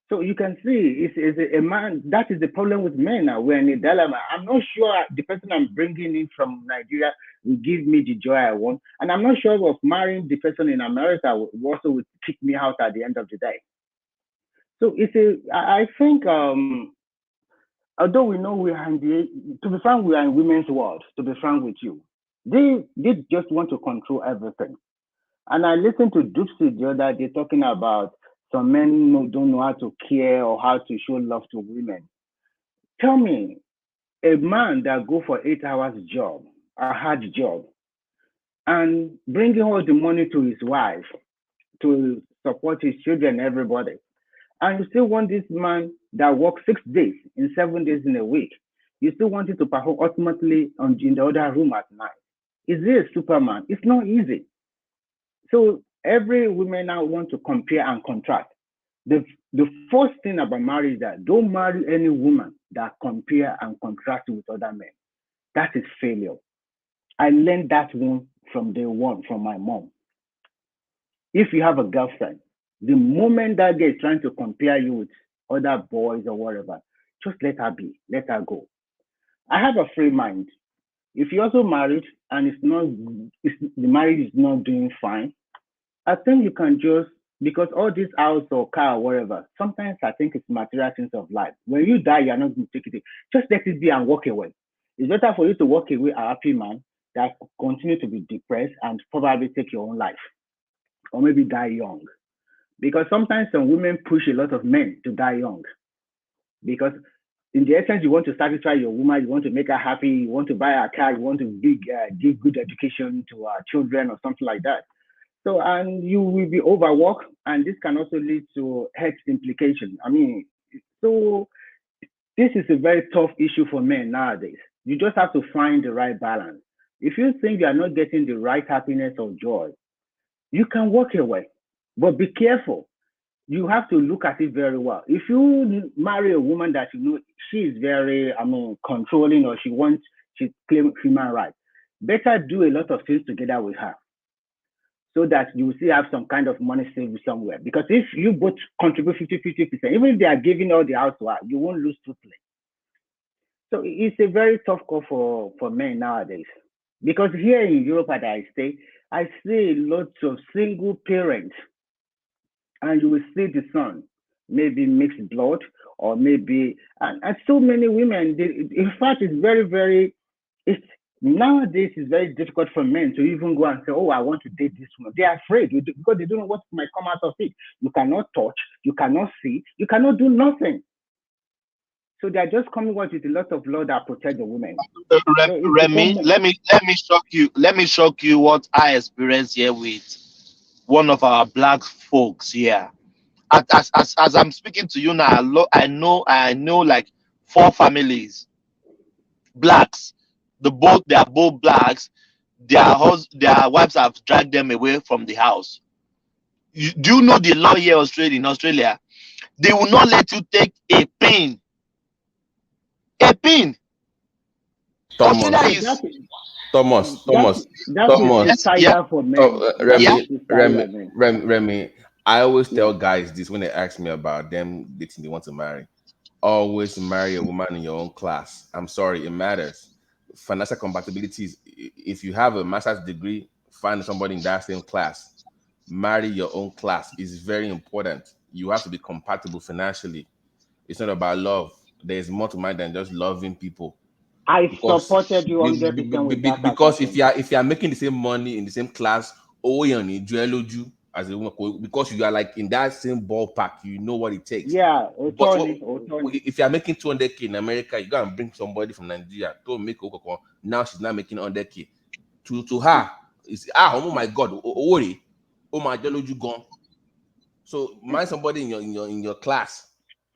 So you can see, it's a man. That is the problem with men now. We're in a dilemma. I'm not sure the person I'm bringing in from Nigeria will give me the joy I want, and I'm not sure if marrying the person in America also would kick me out at the end of the day. So I think, although we know we are to be frank, we are in women's world. To be frank with you, they just want to control everything. And I listened to Dupsy the other day talking about some men don't know how to care or how to show love to women. Tell me, a man that go for 8 hours job, a hard job, and bringing all the money to his wife to support his children, everybody, and you still want this man that works 6 days in 7 days in a week, you still want him to perform ultimately in the other room at night. Is he a Superman? It's not easy. So every woman now want to compare and contrast. The first thing about marriage is that don't marry any woman that compare and contrast with other men. That is failure. I learned that one from day one from my mom. If you have a girlfriend, the moment that girl is trying to compare you with other boys or whatever, just let her be, let her go. I have a free mind. If you're also married and the marriage is not doing fine, I think you can just, because all this house or car or whatever, sometimes I think it's material things of life. When you die, you're not going to take it. Just let it be and walk away. It's better for you to walk away a happy man that continue to be depressed and probably take your own life or maybe die young. Because sometimes some women push a lot of men to die young. Because in the essence, you want to satisfy your woman, you want to make her happy, you want to buy her a car, you want to give good education to our children or something like that. So, and you will be overworked, and this can also lead to health implications. I mean, so this is a very tough issue for men nowadays. You just have to find the right balance. If you think you are not getting the right happiness or joy, you can walk away, but be careful. You have to look at it very well. If you marry a woman that you know she is very, controlling, or she claims human rights, better do a lot of things together with her, so that you will still have some kind of money saved somewhere. Because if you both contribute 50%, even if they are giving all the house to her, you won't lose totally. So it's a very tough call for men nowadays. Because here in Europe that I stay, I see lots of single parents, and you will see the son, maybe mixed blood, or maybe, and so many women, in fact, it's very, very, nowadays it's very difficult for men to even go and say, oh, I want to date this woman. They are afraid because they don't know what might come out of it. You cannot touch, you cannot see, you cannot do nothing. So they are just coming out with a lot of law that protect the women. Remy, let me shock you. Let me shock you what I experienced here with one of our black folks here. As I'm speaking to you now, I know like 4 families, blacks. They are both blacks. Their wives have dragged them away from the house. Do you know the law here in Australia? They will not let you take a pin. A pin. Thomas, Remy, I always tell guys this when they ask me about them dating they want to marry. Always marry a woman in your own class. I'm sorry, it matters. Financial compatibility is, if you have a master's degree, find somebody in that same class. Marry your own class is very important. You have to be compatible financially. It's not about love. There's more to mind than just loving people. Supported you 100% with that. Because if you are making the same money in the same class, as a woman, because you are like in that same ballpark, you know what it takes. Yeah, if you are making 200K in America, you gotta bring somebody from Nigeria to make Okoko. Now she's not making 100K. To her, it's oh my God, oh my God, gone. So find somebody in your class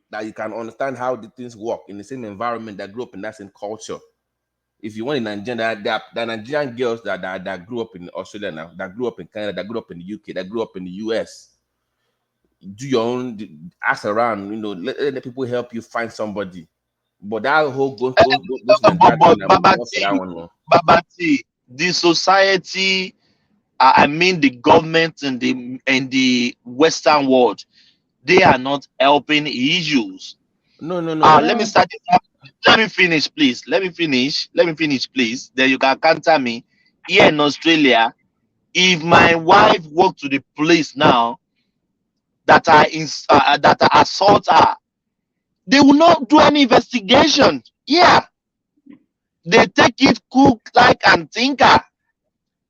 that you can understand how the things work in the same environment, that grew up in that same culture. If you want in Nigeria, there are Nigerian girls that grew up in Australia now, that grew up in Canada, that grew up in the UK, that grew up in the US. Do your own, ask around, let people help you find somebody. But that whole Babati, the society, I mean the government and the Western world, they are not helping issues. No. Let me start. Let me finish, please. Let me finish, please. Then you can counter me. Here in Australia, if my wife walk to the police now that I assault her, they will not do any investigation. Yeah, they take it cook like and thinker.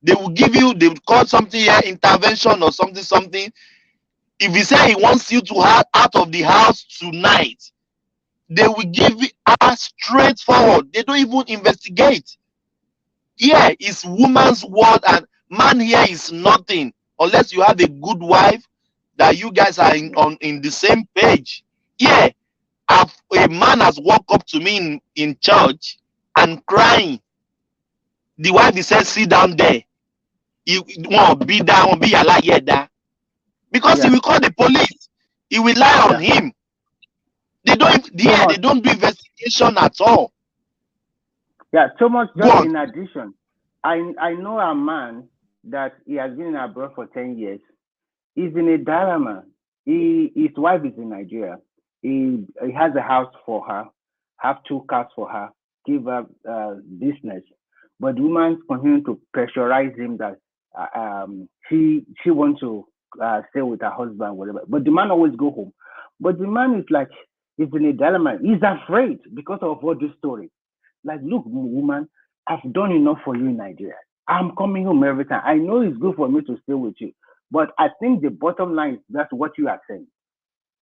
They will call something here intervention or something. If he say he wants you to out of the house tonight, they will give it straightforward. They don't even investigate. Yeah, it's woman's word, and man here is nothing unless you have a good wife that you guys are in the same page. Yeah, a man has walked up to me in church and crying. The wife is said, sit down there. You won't be down, won't be alive yet there. Because he will call the police. He will lie on him. They don't do investigation at all. Yeah, Thomas, just in addition, I know a man that he has been abroad for 10 years. He's in a dilemma. His wife is in Nigeria. He has a house for her, have 2 cars for her, give her business. but the woman continuing to pressurize him that she wants to stay with her husband, whatever. But the man always go home. But the man is like, he's in a dilemma. He's afraid because of all this story. Like, look, woman, I've done enough for you in Nigeria. I'm coming home every time. I know it's good for me to stay with you, but I think the bottom line is that's what you are saying.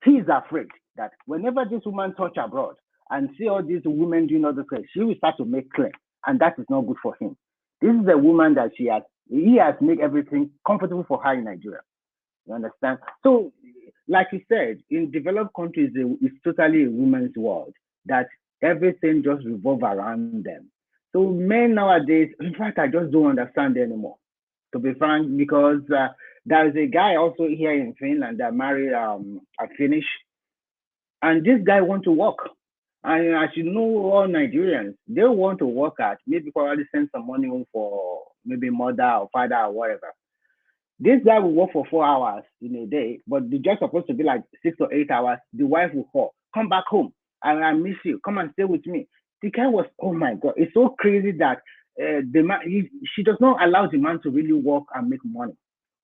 He is afraid that whenever this woman touch abroad and see all these women doing other things, she will start to make claim, and that is not good for him. This is a woman that he has made everything comfortable for her in Nigeria. You understand? So, like you said, in developed countries, it's totally a women's world that everything just revolves around them. So men nowadays, in fact, I just don't understand anymore, to be frank, because there's a guy also here in Finland that married a Finnish, and this guy want to work. And as you know, all Nigerians, they want to work at, maybe probably send some money home for maybe mother or father or whatever. This guy will work for 4 hours in a day, but the job supposed to be like 6 or 8 hours. The wife will call, come back home. I miss you. Come and stay with me. The guy was, oh my God, it's so crazy that the man, she does not allow the man to really work and make money.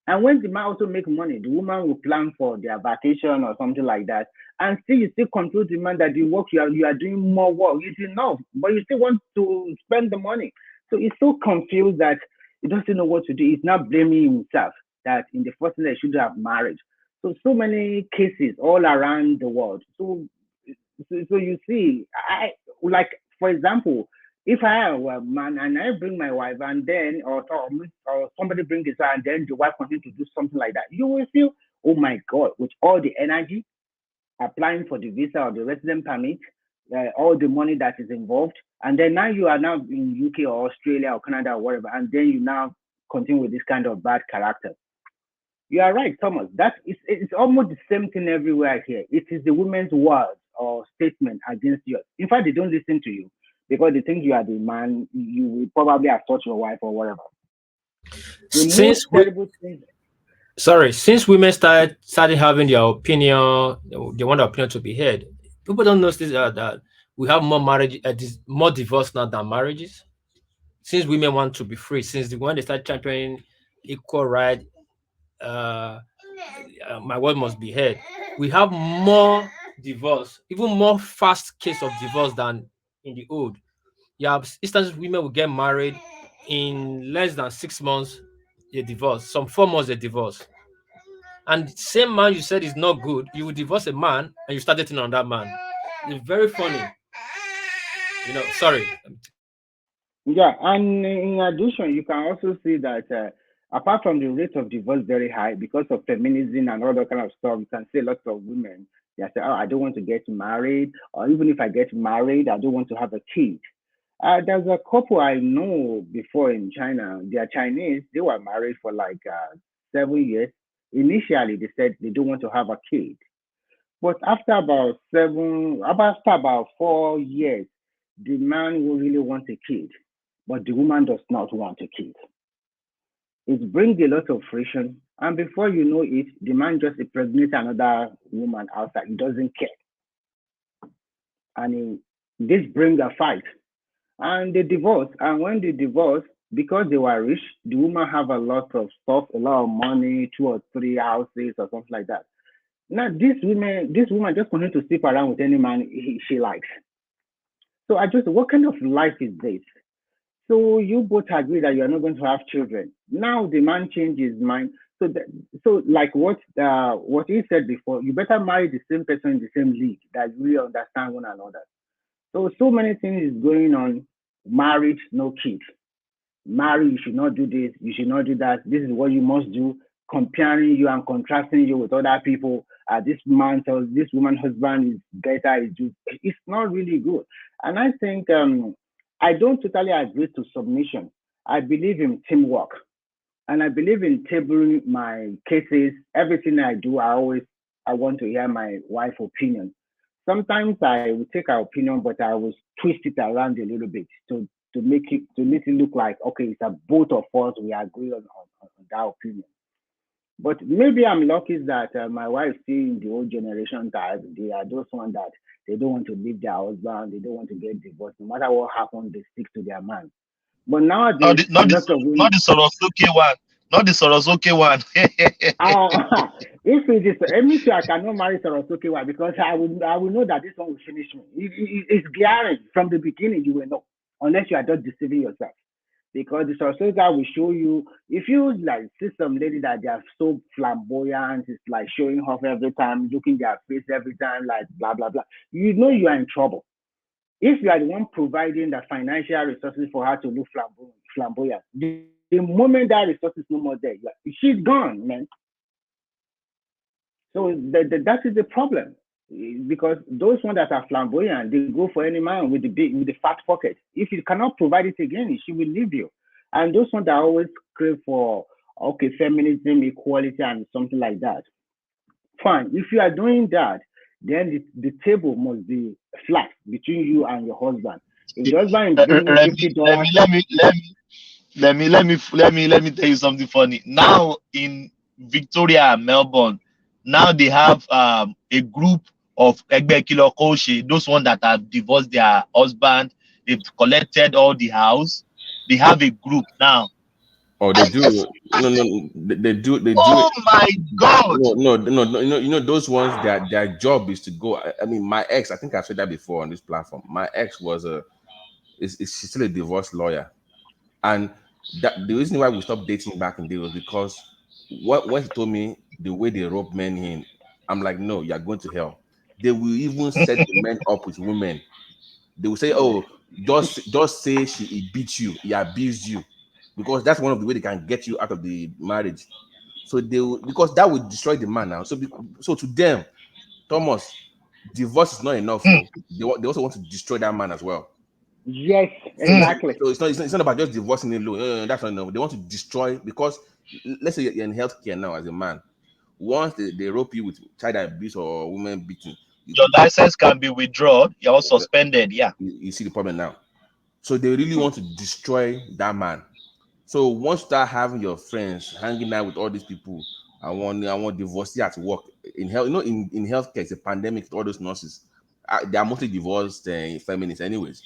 And when the man also make money, the woman will plan for their vacation or something like that. And still, you still control the man that the work you are doing more work. It's enough, but you still want to spend the money. So he's so confused that he doesn't know what to do. He's not blaming himself that in the first place he should have married. So many cases all around the world. So you see, I like, for example, if I have a man and I bring my wife and then or somebody brings his wife and then the wife continues to do something like that, you will feel, oh my God, with all the energy applying for the visa or the resident permit, all the money that is involved, and then now you are now in UK or Australia or Canada or wherever, and then you now continue with this kind of bad character. You are right, Thomas. It's almost the same thing everywhere here. It is the women's words or statement against you. In fact, they don't listen to you because they think you are the man. You will probably assault your wife or whatever. Since women started having their opinion, they want their opinion to be heard. People don't notice that we have more marriage, more divorce now than marriages. Since women want to be free, since when they start championing equal right, my word must be heard. We have more divorce, even more fast case of divorce than in the old. You have instances women will get married in less than 6 months, they divorce. Some 4 months they divorce. And same man you said is not good, you will divorce a man and you start dating on that man. It's very funny. Sorry. Yeah, and in addition, you can also see that apart from the rate of divorce very high because of feminism and all that kind of stuff, you can see lots of women they say, "Oh, I don't want to get married," or even if I get married, I don't want to have a kid. There's a couple I know before in China. They are Chinese. They were married for like 7 years. Initially, they said they don't want to have a kid, but after about 4 years, the man will really want a kid, but the woman does not want a kid. It brings a lot of friction, and before you know it, the man just impregnates another woman outside. He doesn't care, and this brings a fight, and they divorce. And when they divorce, because they were rich, the woman have a lot of stuff, a lot of money, 2 or 3 houses or something like that. Now this woman just continue to sleep around with any man she likes. So what kind of life is this? So you both agree that you are not going to have children. Now the man changes his mind. So like what he said before, you better marry the same person in the same league that really understand one another. So many things is going on. Marriage, no kids. Marry, you should not do this, you should not do that. This is what you must do. Comparing you and contrasting you with other people. This man or this woman's husband is better. It's not really good. And I think I don't totally agree to submission. I believe in teamwork, and I believe in tabling my cases. Everything I do, I want to hear my wife's opinion. Sometimes I will take her opinion, but I will twist it around a little bit to make it look like, okay, it's a both of us, we agree on that opinion. But maybe I'm lucky that my wife seeing the old generation type. They are those ones that they don't want to leave their husband, they don't want to get divorced. No matter what happens, they stick to their man. But nowadays, not a lot of women. the Sorosuke one. Not the Sorosuke one. If it is, let me say I cannot marry Sorosuke, why? Because I will know that this one will finish me. It's glaring from the beginning. You will know, unless you are just deceiving yourself. Because the Sorosuke will show you, if you like see some lady that they are so flamboyant, it's like showing off every time, looking their face every time, like blah blah blah. You know you are in trouble. If you are the one providing the financial resources for her to look flamboyant, the moment that resource is no more there, she's gone, man. So that is the problem, because those ones that are flamboyant, they go for any man with the fat pocket. If you cannot provide it again, she will leave you. And those ones that always crave for feminism, equality, and something like that. Fine. If you are doing that, then the table must be flat between you and your husband. If the husband is bringing $50, let me tell you something funny. Now in Victoria and Melbourne, now they have a group of Egbe Kilo Koshi, those ones that have divorced their husband, they've collected all the house. They have a group now. Oh, they do. No, they do. Oh my God! No. Those ones. Their job is to go. I mean, my ex. I think I've said that before on this platform. My ex was she's still a divorce lawyer, and that the reason why we stopped dating back in the day was because when he told me the way they rope men in, I'm like, no, you're going to hell. They will even set the men up with women. They will say, oh, just say he beat you, he abused you, because that's one of the way they can get you out of the marriage. So because that would destroy the man now. So to them, Thomas, divorce is not enough. They also want to destroy that man as well. Yes, exactly. So it's not about just divorcing alone. That's not enough. They want to destroy, because let's say you're in healthcare now as a man. Once they rope you with child abuse or women beating, your license can be withdrawn. You're also suspended. Yeah. You see the problem now. So they really want to destroy that man. So once you start having your friends hanging out with all these people, I want divorcee at work. In health, in healthcare, it's a pandemic. All those nurses, they are mostly divorced feminists, anyways.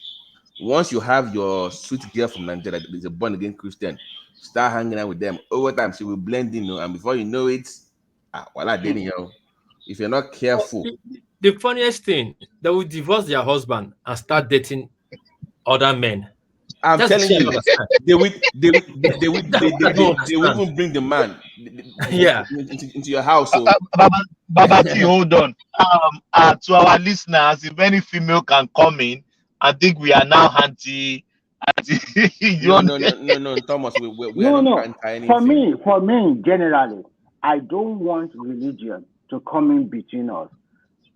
Once you have your sweet girl from Nigeria that is a born again Christian, start hanging out with them. Over time, she will blend in, and before you know it, if you're not careful. The funniest thing, they will divorce their husband and start dating other men. I'm telling you, they will even bring the man into your house. So Babati, hold on. To our listeners, if any female can come in, I think we are now anti. No, Thomas. We are not anti anything. For me, generally, I don't want religion to come in between us.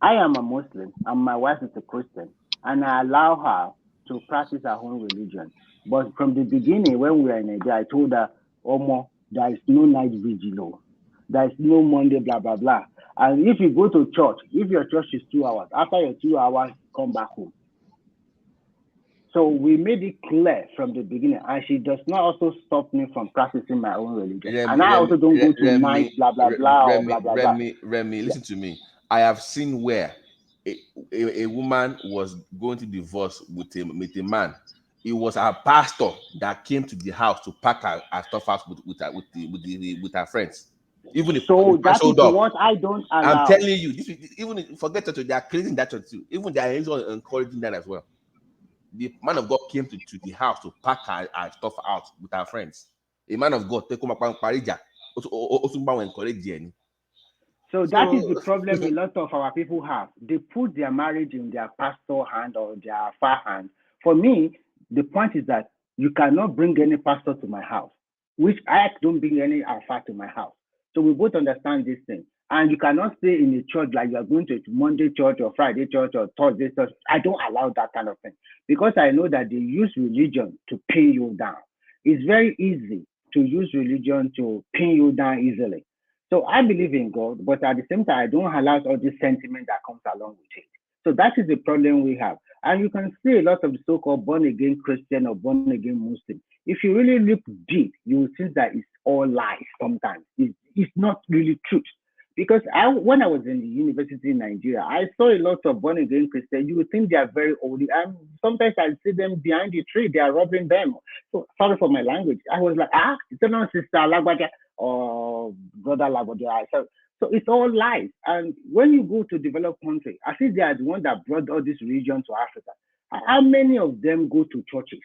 I am a Muslim and my wife is a Christian, and I allow her to practice her own religion. But from the beginning, when we were in Nigeria, I told her, Omo, there is no night vigil, there is no Monday, blah, blah, blah. And if you go to church, if your church is 2 hours, after your 2 hours, come back home. So we made it clear from the beginning, and she does not also stop me from practicing my own religion. And I also don't go to night, blah, blah, blah, or blah, blah, blah. Remy, listen to me. I have seen where a woman was going to divorce with a man. It was her pastor that came to the house to pack her stuff out with her friends. Even if that is what I don't allow. I'm telling you, even forget church, they are creating that church too. Even they are encouraging that as well. The man of God came to the house to pack her stuff out with her friends. A man of God take Parija also encourage Jenny. So that is the problem a lot of our people have. They put their marriage in their pastor hand or their far hand. For me, the point is that you cannot bring any pastor to my house, which I don't bring any alpha to my house. So we both understand this thing. And you cannot stay in a church like you are going to Monday church or Friday church or Thursday church. I don't allow that kind of thing, because I know that they use religion to pin you down. It's very easy to use religion to pin you down easily. So I believe in God, but at the same time, I don't allow all this sentiment that comes along with it. So that is the problem we have. And you can see a lot of the so-called born-again Christian or born-again Muslim. If you really look deep, you will see that it's all lies sometimes. It's not really truth. Because when I was in the university in Nigeria, I saw a lot of born again Christians. You would think they are very old. And sometimes I see them behind the tree, they are robbing them. So sorry for my language. I was like, it's not sister Lagwaja or brother Lagwaja. So it's all lies. And when you go to developed country, I think they are the one that brought all this religion to Africa. How many of them go to churches?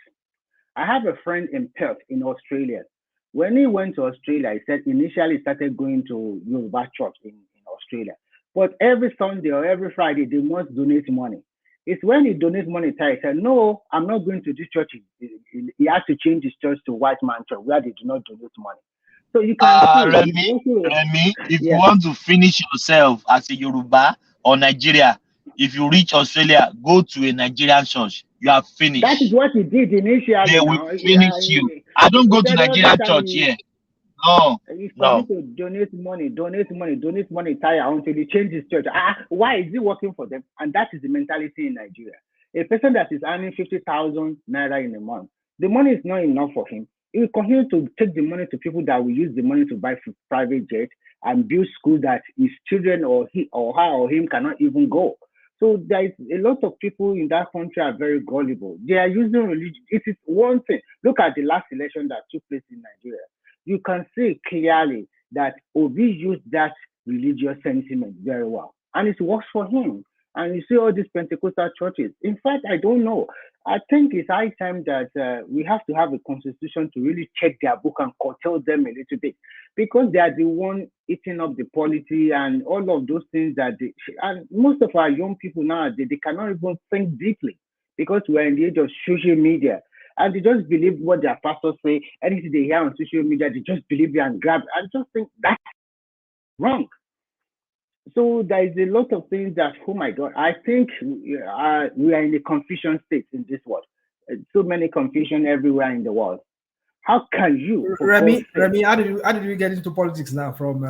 I have a friend in Perth in Australia. When he went to Australia, he said initially he started going to Yoruba church in Australia. But every Sunday or every Friday, they must donate money. It's when he donates money, he said, no, I'm not going to this church. He has to change his church to white man church where they do not donate money. So you can see. Remy, if you want to finish yourself as a Yoruba or Nigeria, if you reach Australia, go to a Nigerian church. You are finished. That is what he did initially. They will finish you. I don't go to Nigerian church here. No, he's coming to donate money, tire until he changes church. Why is it working for them? And that is the mentality in Nigeria. A person that is earning 50,000 naira in a month, the money is not enough for him. He will continue to take the money to people that will use the money to buy private jet and build school that his children or he or her or him cannot even go. So there is a lot of people in that country are very gullible. They are using religion. It is one thing. Look at the last election that took place in Nigeria. You can see clearly that Obi used that religious sentiment very well. And it works for him. And you see all these Pentecostal churches. In fact, I don't know. I think it's high time that we have to have a constitution to really check their book and curtail them a little bit, because they are the one eating up the polity and all of those things and most of our young people now, they cannot even think deeply because we're in the age of social media. And they just believe what their pastors say. Anything they hear on social media, they just believe it and grab. I just think that's wrong. So there is a lot of things that, oh my God, I think we are in a confusion state in this world. So many confusion everywhere in the world. How can you, Remy, how did we get into politics now? From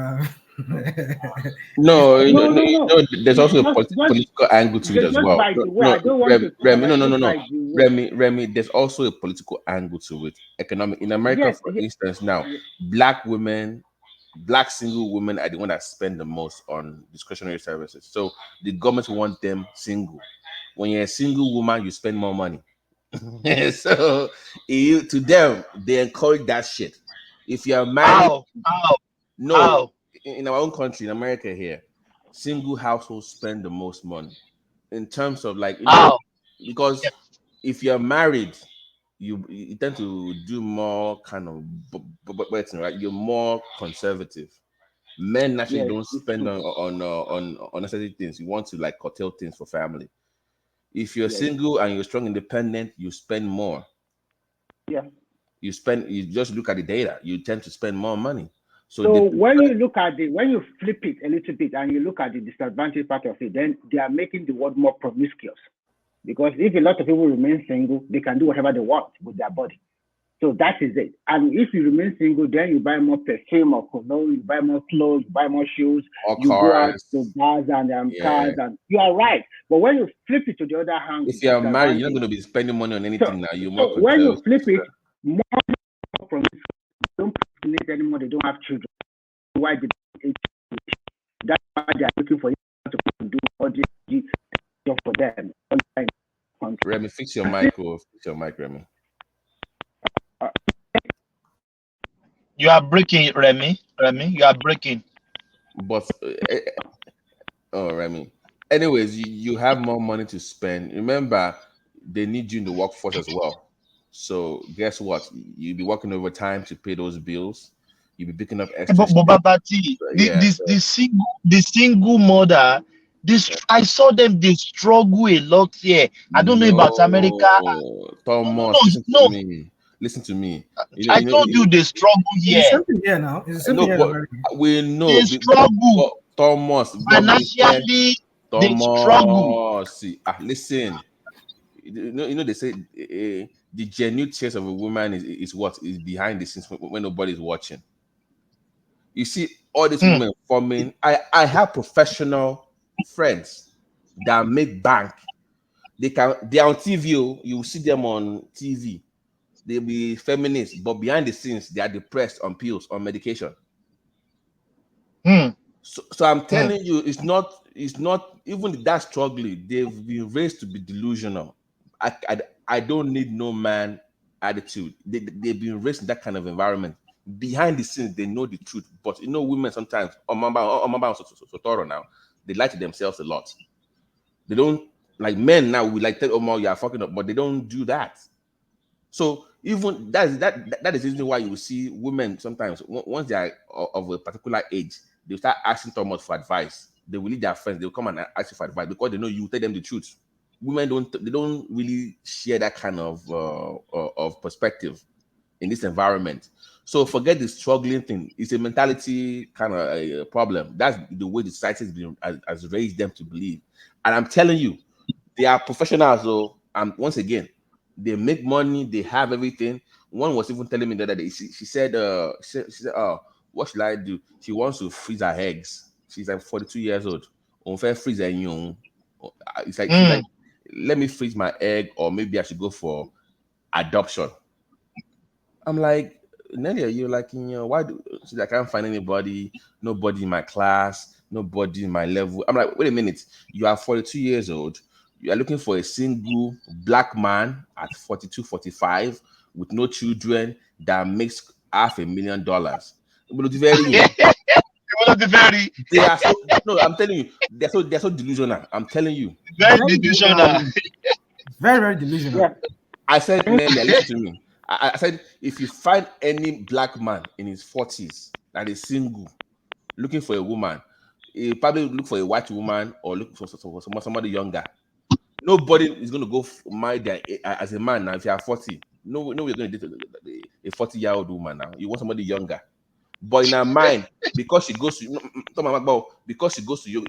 No, there's also a political angle to it as well. Remy, there's also a political angle to it. Economic in America, for instance, now black single women are the one that spend the most on discretionary services. So the government want them single. When you're a single woman, you spend more money. So to them, they encourage that shit. If you're married, in our own country, in America here, single households spend the most money in terms of because if you're married, you tend to do more kind of right? You're more conservative. Men naturally don't spend on unnecessary things. You want to curtail things for family. If you're single and you're strong, independent, you spend more. Yeah. You just look at the data. You tend to spend more money. So when you flip it a little bit and you look at the disadvantage part of it, then they are making the world more promiscuous. Because if a lot of people remain single, they can do whatever they want with their body. So that is it. And if you remain single, then you buy more perfume or cologne, you buy more clothes, you buy more shoes, you go out to bars and cars, and you are right. But when you flip it to the other hand, if you are married, you're not going to be spending money on anything now. You're more when you flip it, more from don't procrastinate anymore. They don't have children. Why that's why they are looking for you to do all this job for them. Remy, fix your mic, Remy. You are breaking, Remy. You are breaking. But Remy. Anyways, you have more money to spend. Remember, they need you in the workforce as well. So guess what? You'll be working overtime to pay those bills. You'll be picking up extra. The single mother. I saw them. They struggle a lot here. I don't know about America. Thomas, listen to me. I told you they struggle here. It's something here now. It's something here in America. We know they struggle. Thomas, financially, they struggle. See, listen. They say the genuine chase of a woman is behind the scenes when nobody's watching. You see all these women forming. I have professional friends that make bank. They're on TV. You see them on TV. They'll be feminists, but behind the scenes, they are depressed on pills, on medication. So I'm telling you, it's not even that struggling. They've been raised to be delusional. I don't need no man attitude. They've been raised in that kind of environment. Behind the scenes, they know the truth. But you know, women sometimes, now, they lie to themselves a lot. They don't, like men now, we like tell Omar, you are fucking up, but they don't do that. So even that is the reason why you will see women sometimes, once they are of a particular age, they start asking Thomas for advice. They will lead their friends, they will come and ask you for advice because they know you tell them the truth. Women don't really share that kind of perspective in this environment. So forget the struggling thing. It's a mentality kind of a problem. That's the way the society has raised them to believe. And I'm telling you, they are professionals though. And once again, they make money, they have everything. One was even telling me the other day, she said, oh, what should I do? She wants to freeze her eggs. She's like 42 years old. Freeze her young. It's like, she's like, let me freeze my egg, or maybe I should go for adoption. I'm like, Nelly, you're like, why do she's like, I can't find anybody, nobody in my class, nobody in my level. I'm like, wait a minute, you are 42 years old. You are looking for a single black man at 42, 45 with no children that makes $500,000. They are so, no, I'm telling you, they're so delusional. I'm telling you. Very delusional. Very delusional. Yeah. I said, Nelly, listen to me. I said, if you find any black man in his 40s that is single, looking for a woman, he probably look for a white woman or look for somebody younger. Nobody is going to go marry their, as a man now. If you are 40, no, you're going to date a 40-year-old woman now. You want somebody younger. But in her mind, because she goes to,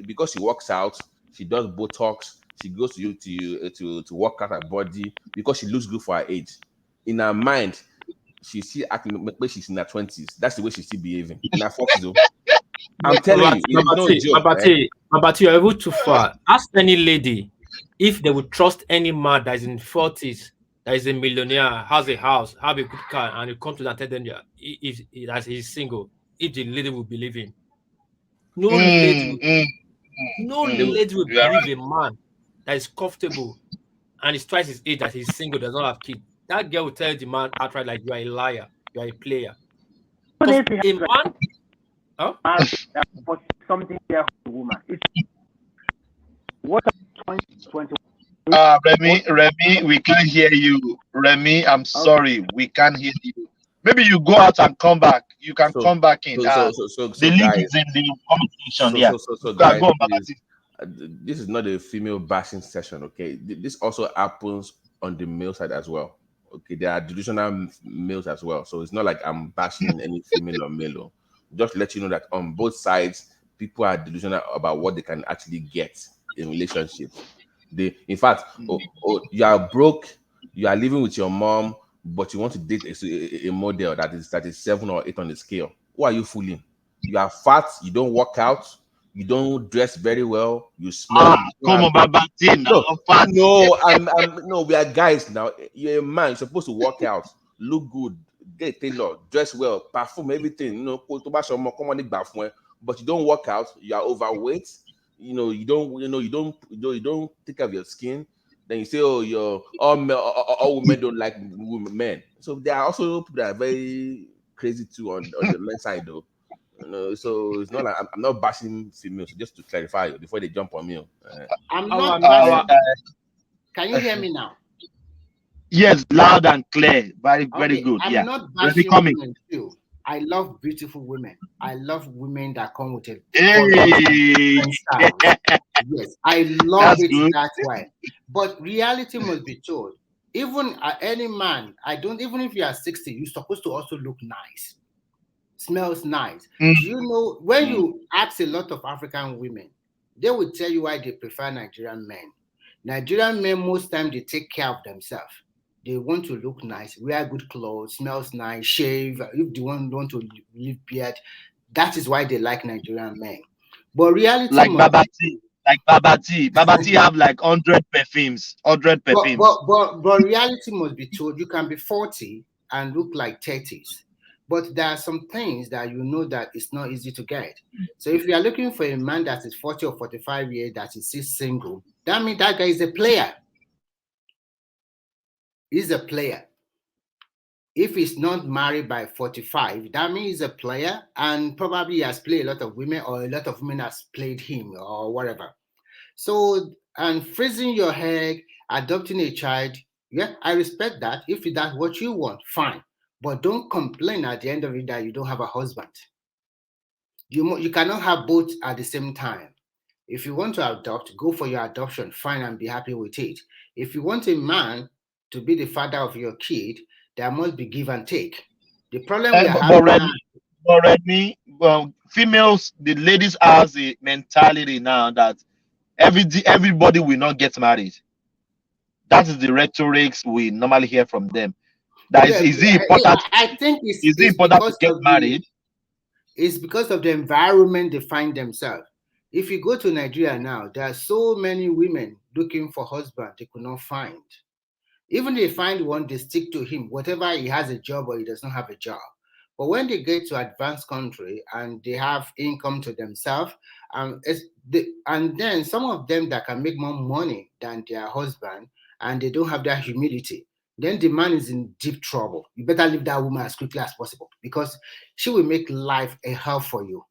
because she works out, she does Botox, she goes to work out her body because she looks good for her age. In her mind, she's still acting like she's in her 20s. That's the way she's still behaving. In her 40s, though. I'm telling you, it's no joke. But you're able to far. Ask any lady if they would trust any man that is in 40s, that is a millionaire, has a house, have a good car, and you come to that tell them if he's single, if the lady will believe him. No lady will believe a man that is comfortable and is twice his age, that he's single, does not have kids. That girl will tell the man outright, like, you are a liar, you are a player. Because a man, for something there, woman. What 2021? Remy, we can't hear you. Remy, I'm sorry, we can't hear you. Maybe you go out and come back. You can come back in. The link guys, is in the comment section. Guys, go on, this is not a female bashing session, okay? This also happens on the male side as well. Okay, there are delusional males as well. So it's not like I'm bashing any female or male. Just to let you know that on both sides, people are delusional about what they can actually get in relationships. In fact, you are broke, you are living with your mom, but you want to date a model that is 7 or 8 on the scale. Who are you fooling? You are fat, you don't work out, you don't dress very well, you smell. Come on, Babati. No, we are guys now. You're a man, you're supposed to work out, look good, get tailor, dress well, perform everything. But you don't work out, you are overweight. You don't take care of your skin. Then you say, oh, all women don't like men. So there are also people that are very crazy too on the men's side, though. So it's not like I'm not bashing females. Just to clarify before they jump on me. I'm not bashing. Can you hear me now? Yes, loud and clear. Very good. I'm not bashing women too. I love beautiful women. I love women that come with a style. Yes, I love it that way. But reality must be told. Even any man, even if you are 60, you're supposed to also look nice. Smells nice. Do you know, when you ask a lot of African women, they will tell you why they prefer Nigerian men. Nigerian men, most time, they take care of themselves. They want to look nice, wear good clothes, smells nice, shave. If they want to leave beard, that is why they like Nigerian men. But reality, like Babati have like 100 perfumes, 100 perfumes. But reality must be told. You can be 40 and look like 30s. But there are some things that you know that it's not easy to get. So if you are looking for a man that is 40 or 45 years that is still single, that means that guy is a player. He's a player. If he's not married by 45, that means he's a player and probably he has played a lot of women or a lot of women has played him or whatever. So, and freezing your head, adopting a child, yeah, I respect that. If that's what you want, fine. But don't complain at the end of it that you don't have a husband. You cannot have both at the same time. If you want to adopt, go for your adoption, fine, and be happy with it. If you want a man to be the father of your kid, there must be give and take. The problem we are having already, well, females, the ladies has a mentality now that everybody will not get married. That is the rhetorics we normally hear from them. That is it important? I think it's important to get married. It's because of the environment they find themselves. If you go to Nigeria now, there are so many women looking for husband they could not find. Even if they find one, they stick to him, whatever he has a job or he does not have a job. But when they get to advanced country and they have income to themselves, and then some of them that can make more money than their husband and they don't have that humility, then the man is in deep trouble. You better leave that woman as quickly as possible because she will make life a hell for you.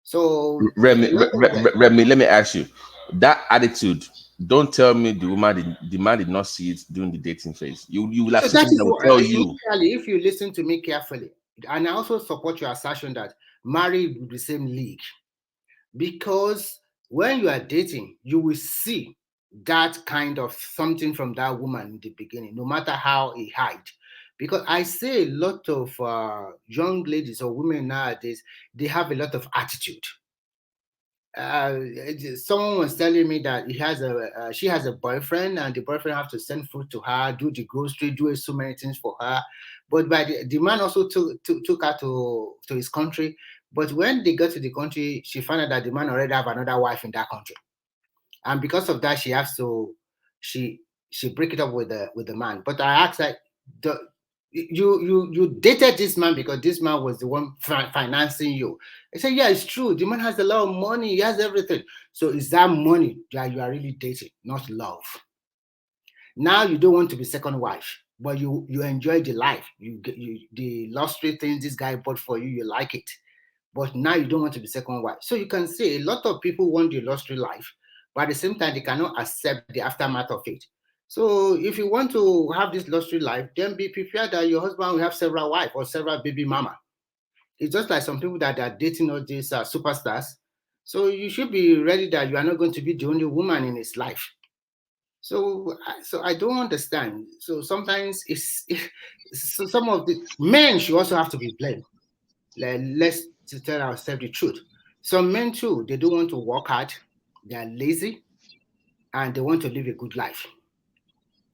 So Remy, let me ask you, that attitude, don't tell me the man did not see it during the dating phase. You will have so something that will tell you. If you listen to me carefully, and I also support your assertion that married with the same league, because when you are dating, you will see that kind of something from that woman in the beginning, no matter how he hide. Because I see a lot of young ladies or women nowadays, they have a lot of attitude. Someone was telling me that she has a boyfriend and the boyfriend have to send food to her, do the grocery, do so many things for her. But by the man also took her to his country. But when they got to the country, she found out that the man already have another wife in that country. And because of that, she has to she break it up with the man. But I asked her, you dated this man because this man was the one financing you. I said, yeah, it's true. The man has a lot of money. He has everything. So is that money that you are really dating, not love? Now you don't want to be second wife, but you enjoy the life. The luxury things this guy bought for you, you like it. But now you don't want to be second wife. So you can say a lot of people want the luxury life, but at the same time, they cannot accept the aftermath of it. So if you want to have this luxury life, then be prepared that your husband will have several wives or several baby mama. It's just like some people that are dating all these superstars. So you should be ready that you are not going to be the only woman in his life. So I don't understand. So sometimes so some of the men should also have to be blamed. Let's tell ourselves the truth. Some men too, they don't want to work hard. They are lazy and they want to live a good life.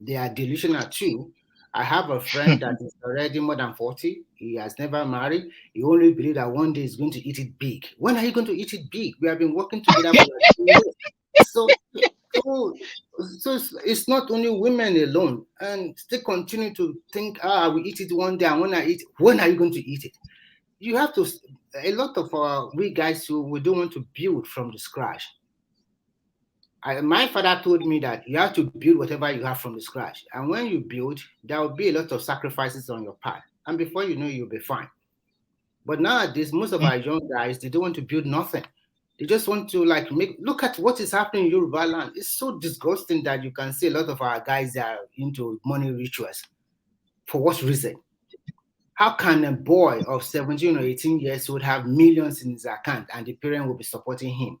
They are delusional too. I have a friend that is already more than 40. He has never married. He only believes that one day he's going to eat it big. When are you going to eat it big? We have been working together for like 2 years. So it's not only women alone. And they continue to think, I will eat it one day. And when are you going to eat it? You have to, a lot of we guys who we don't want to build from the scratch. My father told me that you have to build whatever you have from the scratch. And when you build, there will be a lot of sacrifices on your part. And before you know, you'll be fine. But nowadays, most of our young guys, they don't want to build nothing. They just want to look at what is happening in Yoruba land. It's so disgusting that you can see a lot of our guys are into money rituals. For what reason? How can a boy of 17 or 18 years old have millions in his account and the parent will be supporting him?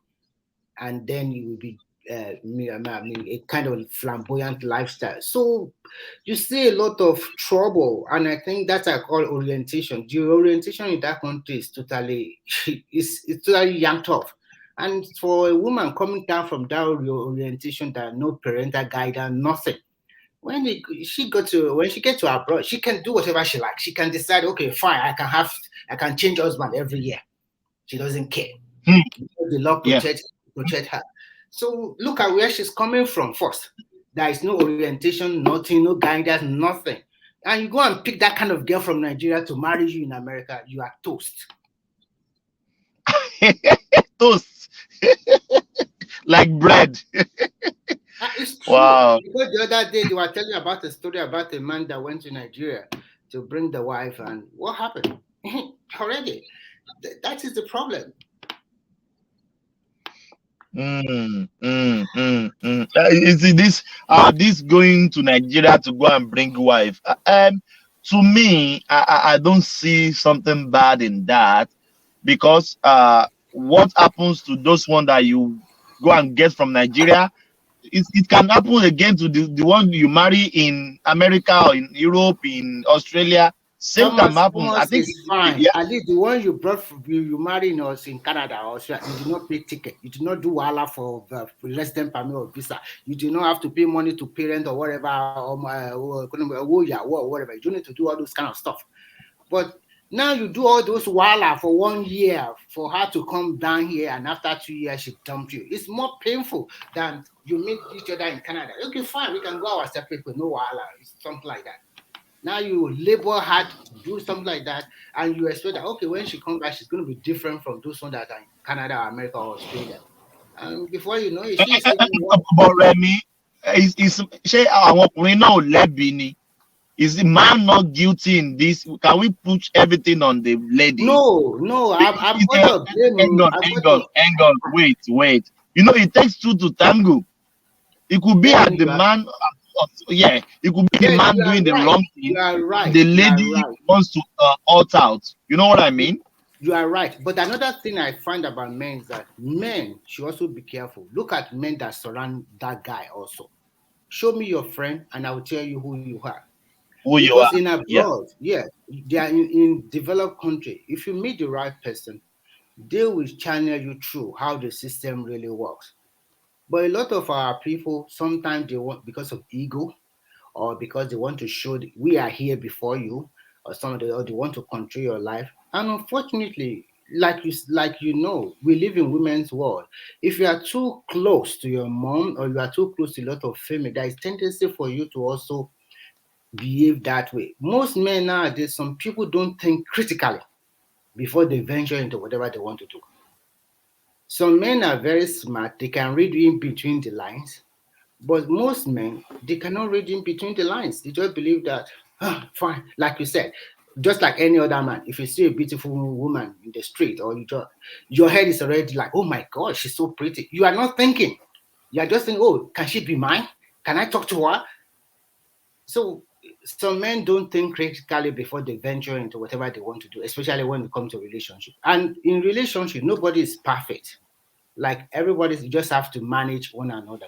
And then you will be a kind of flamboyant lifestyle. So you see a lot of trouble, and I think that's I call orientation. The orientation in that country is totally yanked off. And for a woman coming down from that orientation, that no parental guidance, nothing. When she gets to abroad, she can do whatever she likes. She can decide, okay, fine, I can change husband every year. She doesn't care. The law protect her. So look at where she's coming from first. There is no orientation, nothing, no guidance, nothing. and you go and pick that kind of girl from Nigeria to marry you in America, you are toast. Toast. Like bread. It's true. Wow. Because the other day they were telling about a story about a man that went to Nigeria to bring the wife, and what happened? Already. That is the problem. You see this going to Nigeria to go and bring wife. To me, I don't see something bad in that, because what happens to those one that you go and get from Nigeria, it can happen again to the one you marry in America or in Europe, in Australia. Same can happen. I think it's fine. yeah. At least the one you brought from you married us in Canada or Australia, you did not pay ticket. You did not do wala for resident permit or visa. You do not have to pay money to parent or whatever, or whatever. You don't need to do all those kind of stuff. But now you do all those wala for 1 year for her to come down here, and after 2 years she dumped you. It's more painful than you meet each other in Canada. Okay, fine, we can go our separate with no wala. It's something like that. Now you labor hard to do something like that, and you expect that, okay, when she comes back, she's going to be different from those ones that are in Canada, America, or Australia. And before you know it, she's But Remy, is the man not guilty in this? Can we push everything on the lady? No, I'm going to blame. Hang on, wait. You know, it takes two to tango. It could be at the man. Yeah, it could be the man doing the wrong thing. You are right. The lady wants to alt out. You know what I mean? You are right. But another thing I find about men is that men should also be careful. Look at men that surround that guy also. Show me your friend, and I will tell you who you are. Because in abroad, they are in developed country. If you meet the right person, they will channel you through how the system really works. But a lot of our people, sometimes they want, because of ego, or because they want to show that we are here before you, or they want to control your life. And unfortunately, like you know, we live in women's world. If you are too close to your mom, or you are too close to a lot of family, there is tendency for you to also behave that way. Most men nowadays, some people don't think critically before they venture into whatever they want to do. Some men are very smart, they can read in between the lines, but most men, they cannot read in between the lines. They just believe that, fine, like you said, just like any other man, if you see a beautiful woman in the street, or your head is already like, oh my God, she's so pretty. You are not thinking. You are just thinking, oh, can she be mine? Can I talk to her? So some men don't think critically before they venture into whatever they want to do, especially when it comes to relationship. And in relationship, nobody is perfect. Like everybody, you just have to manage one another.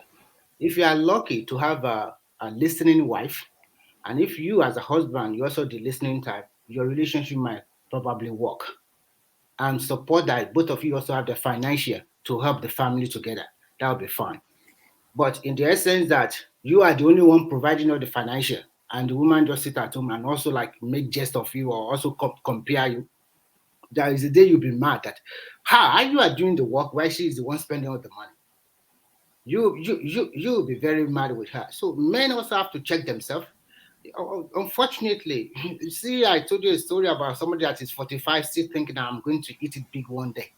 If you are lucky to have a listening wife, and if you as a husband, you're also the listening type, your relationship might probably work. And support that both of you also have the financial to help the family together. That would be fine. But in the essence that you are the only one providing all the financial, and the woman just sit at home and also like make jest of you, or also compare you, there is a day you'll be mad that how you are doing the work while she is the one spending all the money. You'll be very mad with her. So men also have to check themselves. Unfortunately, you see, I told you a story about somebody that is 45 still thinking that I'm going to eat it big one day.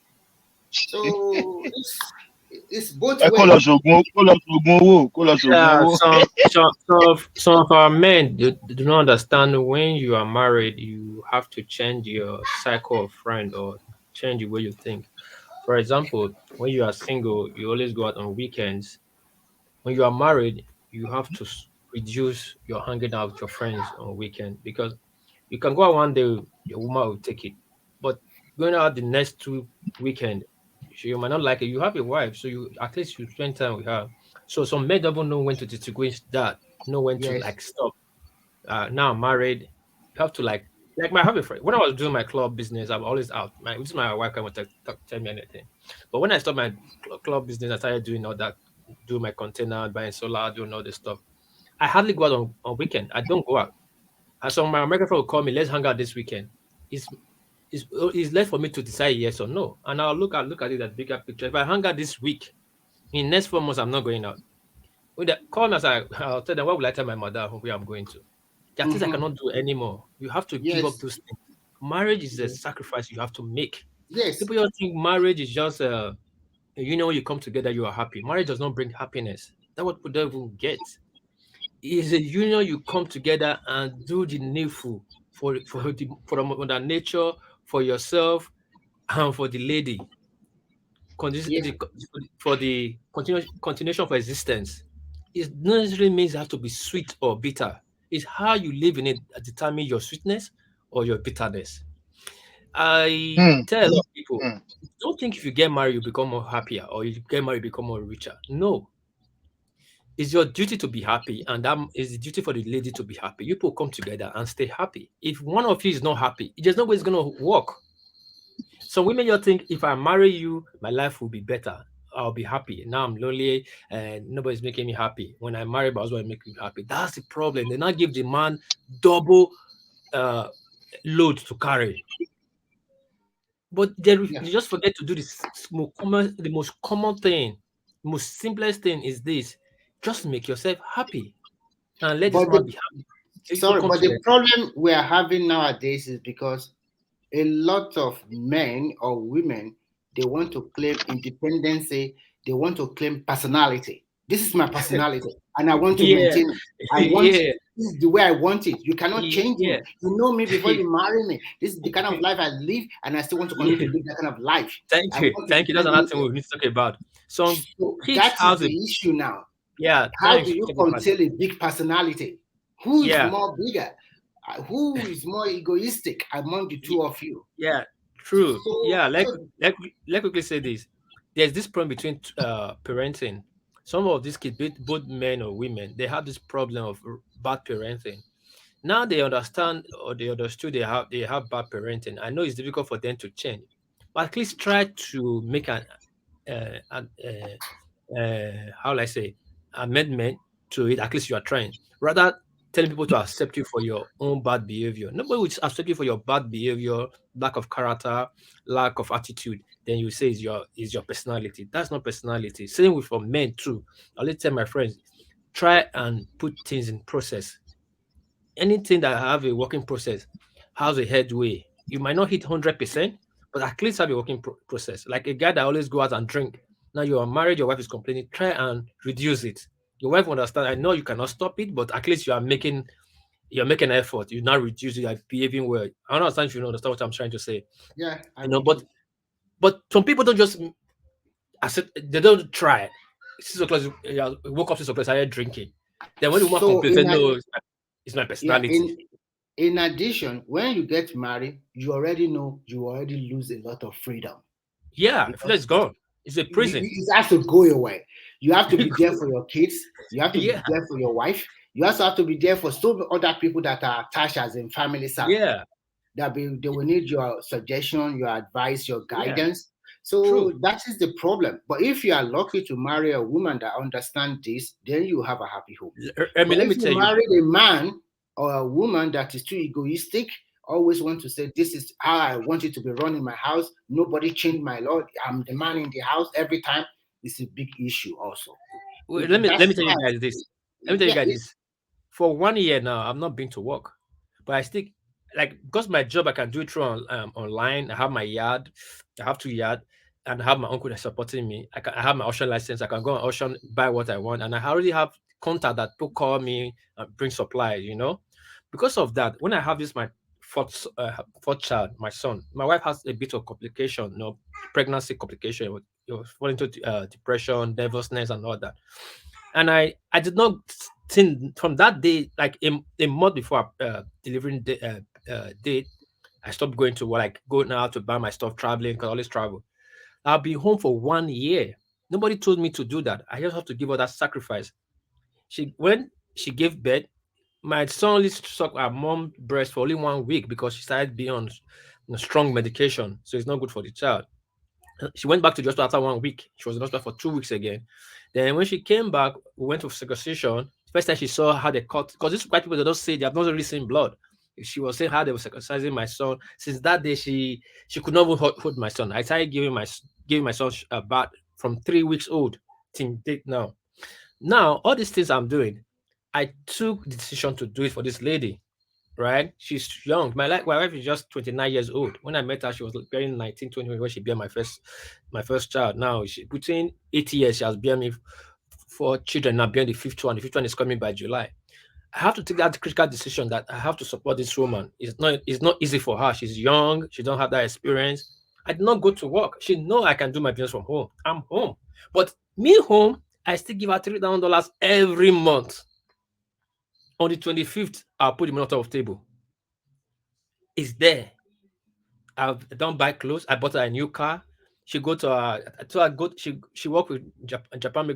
So it's both ways. Some of our men do not understand when you are married, you have to change your cycle of friend, or change the way you think. For example, when you are single, you always go out on weekends. When you are married, you have to reduce your hanging out with your friends on weekend, because you can go out one day, your woman will take it, but going out the next 2 weekend, you might not like it. You have a wife, so you at least you spend time with her. So some men don't know when to distinguish that, know when to like stop. Now I'm married, you have to like I have a friend. When I was doing my club business, I'm always out. My wife can't tell me anything. But when I stopped my club business, I started doing all that, do my container, buying solar, doing all this stuff. I hardly go out on weekend. I don't go out. And so my American friend will call me, let's hang out this weekend. It's left for me to decide yes or no. And I'll look at it as bigger picture. If I hang out this week, in next 4 months, I'm not going out. When they call me, I'll tell them, what will I tell my mother where I'm going to? There are things I cannot do anymore. You have to give up Yes. those things. Marriage is a sacrifice you have to make. Yes. People just think marriage is just when you come together, you are happy. Marriage does not bring happiness. That's what people don't even get. It's a union you come together and do the needful for the mother nature, for yourself, and for the lady. Yes. For the continuation of existence. It not necessarily means it has to be sweet or bitter. It's how you live in it that determine your sweetness or your bitterness. I tell a lot of people, don't think if you get married you become more happier or you get married you become more richer. No. It's your duty to be happy, and that is the duty for the lady to be happy. You people come together and stay happy. If one of you is not happy, there's no way it's gonna work. Some women just think if I marry you, my life will be better. I'll be happy. Now I'm lonely and nobody's making me happy. When I marry, my husband will make me happy. That's the problem. They now give the man double load to carry. But you just forget to do the most common thing, most simplest thing is this: just make yourself happy and let this man be happy. Sorry, but the problem we are having nowadays is because a lot of men or women, they want to claim independence, they want to claim personality. This is my personality, and I want to maintain it. I want this is the way I want it. You cannot change me. You know me before you marry me. This is the kind of life I live, and I still want to continue to live that kind of life. Thank you. That's another thing we need to talk about. So that is the issue now. Yeah. How do you control a big personality? Who is more bigger? Who is more egoistic among the two of you? Yeah, true. Let quickly say this. There's this problem between parenting. Some of these kids, both men or women, they have this problem of bad parenting. Now they understand or they understood they have bad parenting. I know it's difficult for them to change, but at least try to make how will I say, amendment to it. At least you are trying. Rather telling people to accept you for your own bad behavior. Nobody will accept you for your bad behavior, lack of character, lack of attitude. Then you say is your personality. That's not personality. Same with for men too. I'll tell my friends, try and put things in process. Anything that have a working process has a headway. You might not hit 100%, but at least have a working process. Like a guy that always go out and drink. Now you are married, your wife is complaining. Try and reduce it. Your wife will understand. I know you cannot stop it, but at least you're making an effort. You're not reducing, you're behaving well. I don't understand if you understand what I'm trying to say. Yeah, but some people don't just accept. They don't try. 6 o'clock, woke up 6 o'clock, started drinking. Then when you want to complain, no, it's my personality. In addition, when you get married, you already know you already lose a lot of freedom. Yeah, freedom is gone. It's a prison. It has to go away. You have to be there for your kids. You have to be there for your wife. You also have to be there for so many other people that are attached as in family side. Yeah. They will need your suggestion, your advice, your guidance. So that is the problem. But if you are lucky to marry a woman that understands this, then you have a happy home. Let me tell you. Marry a man or a woman that is too egoistic, always want to say, this is how I want it to be run in my house. Nobody changed my law. I'm the man in the house every time. It's a big issue also. Well, let me tell you guys this. Let me tell you guys this. For 1 year now, I've not been to work, but I still because my job I can do it through online. I have my yard, I have 2 yards, and I have my uncle that's supporting me. I have my auction license. I can go on auction, buy what I want, and I already have contact that people call me and bring supplies. Because of that, when I have this my fourth child, my son, my wife has a bit of complication, pregnancy complication, falling into depression, nervousness, and all that. And I did not think from that day, like a month before delivering date, I stopped going to work, going out to buy my stuff, traveling, because I always travel. I'll be home for 1 year. Nobody told me to do that. I just have to give her that sacrifice. When she gave birth, my son only sucked her mom's breast for only 1 week because she started being on strong medication, so it's not good for the child. She went back to the hospital after 1 week. She was in the hospital for 2 weeks again. Then when she came back, we went to circumcision. First time she saw how they cut, because these white people, they don't say, they have not really seen blood. She was saying how they were circumcising my son. Since that day, she could not even hold my son. I started giving my son a bath from 3 weeks old till date now. Now, all these things I'm doing, I took the decision to do it for this lady. right? She's young. My wife is just 29 years old. When I met her, she was bearing 19, 20 when she bear my first child. Now she between 80 years, she has bear me 4 children. Now bearing the fifth one. The fifth one is coming by July. I have to take that critical decision that I have to support this woman. It's not easy for her. She's young. She don't have that experience. I did not go to work. She know I can do my business from home. I'm home. But me home, I still give her $3,000 every month. On the 25th, I'll put the money on top of the table. It's there. I don't buy clothes. I bought her a new car. She go to she work with Japan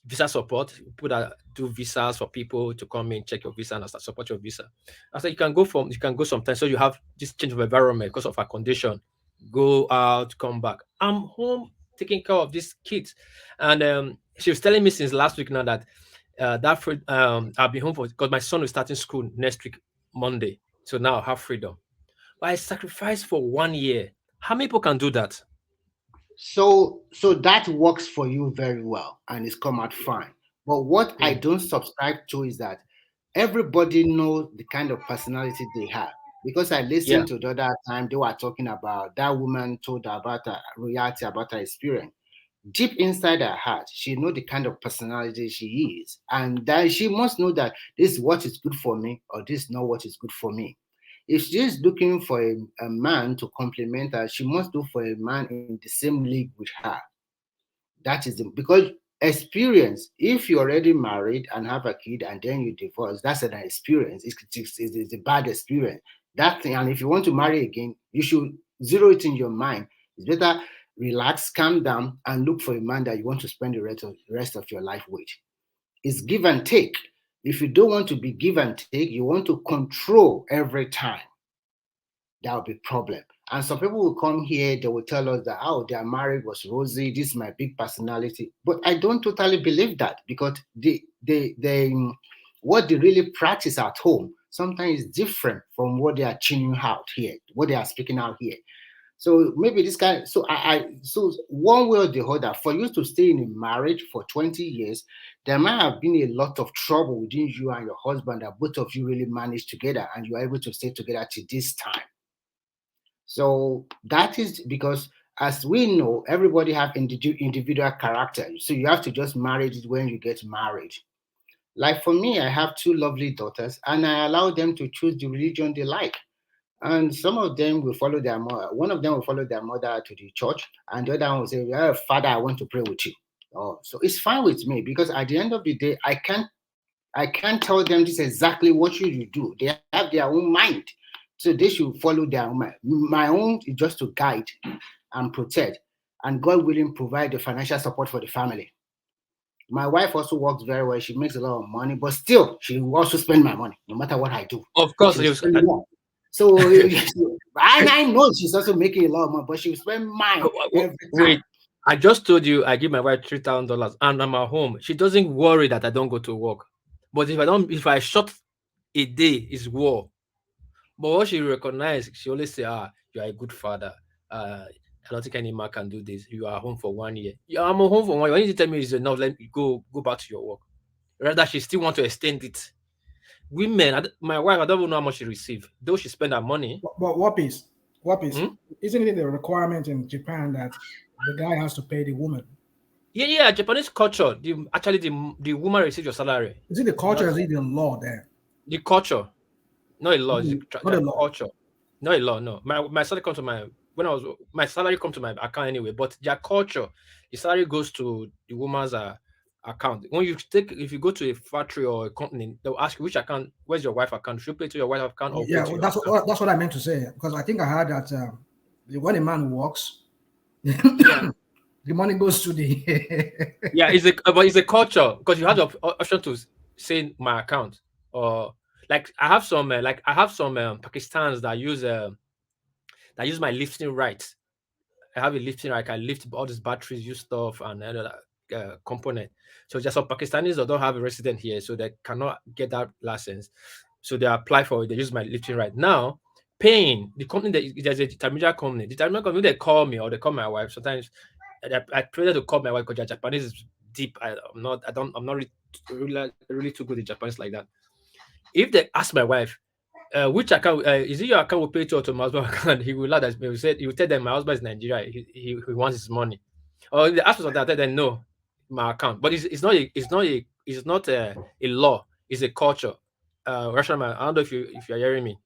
visa support. Put her do visas for people to come in, check your visa and support your visa. I said you can go sometimes, so you have this change of environment because of her condition. Go out, come back. I'm home taking care of these kids, and she was telling me since last week now that I'll be home because my son is starting school next week Monday, so now I have freedom. But I sacrificed for 1 year. How many people can do that? So that works for you very well and it's come out fine. But what I don't subscribe to is that everybody knows the kind of personality they have. Because I listened to the other time, they were talking about that woman told about her reality, about her experience. Deep inside her heart, she knows the kind of personality she is. And that she must know that this is what is good for me or this is not what is good for me. If she's looking for a man to complement her, she must look for a man in the same league with her. That is because experience, if you're already married and have a kid and then you divorce, that's an experience. It's a bad experience. That thing, and if you want to marry again, you should zero it in your mind. It's better relax, calm down, and look for a man that you want to spend the rest of your life with. It's give and take. If you don't want to be give and take, you want to control every time. That will be a problem. And some people will come here, they will tell us that, oh, their marriage was rosy, this is my big personality. But I don't totally believe that because what they really practice at home sometimes is different from what they are tuning out here, what they are speaking out here. So maybe this guy, so one way or the other, for you to stay in a marriage for 20 years, there might have been a lot of trouble within you and your husband that both of you really managed together and you are able to stay together till this time. So that is because, as we know, everybody have individual character. So you have to just marry it when you get married. Like for me, I have 2 lovely daughters and I allow them to choose the religion they like. And some of them will follow their mother. One of them will follow their mother to the church, and the other one will say, oh, Father, I want to pray with you. Oh, so it's fine with me because at the end of the day, I can't tell them this exactly what should you do. They have their own mind. So they should follow their own mind. My own is just to guide and protect, and God willing provide the financial support for the family. My wife also works very well. She makes a lot of money, but still, she will also spend my money, no matter what I do. Of course, so I know she's also making a lot of money, but she will spend mine every time. Wait, I just told you I give my wife $3,000 and I'm at home. She doesn't worry that I don't go to work. But if I shut a day, it's war. But what she recognizes, she always say, you are a good father. I don't think any man can do this. You are home for 1 year. Yeah, I'm home for 1 year. When you tell me it's enough, let me go back to your work. Rather, she still want to extend it. Women, my wife, I don't even know how much she receives, though she spend her money. But what is? Isn't it a requirement in Japan that the guy has to pay the woman? Yeah, Japanese culture, the woman receives your salary. Is it the culture or is it the law there? The culture. Not a law, it's not a law. Culture. Not a law, no. My salary comes to my salary comes to my account anyway, but their culture, the salary goes to the woman's account. If you go to a factory or a company, they'll ask you which account, where's your wife account? Should you pay to your wife account or yeah, that's what I meant to say. Because I think I heard that when a man works, the money goes to the yeah, it's a culture because you have the option to say my account or like I have some Pakistans that use my lifting rights. I have a lifting right. I can lift all these batteries, use stuff, and other component. So just some Pakistanis that don't have a resident here, so they cannot get that license. So they apply for it. They use my lifting right now. Paying the company there's a intermediate company. The intermediate company they call me or they call my wife. Sometimes I prefer to call my wife because Japanese is deep. I'm not really too good at Japanese like that. If they ask my wife, which account is it your account will pay to my husband account? He will laugh at me. He will tell them my husband is Nigeria. He wants his money. Or if they ask for that, I tell them no, my account. But it's not a law. It's a culture. Russian man, I don't know if you're hearing me.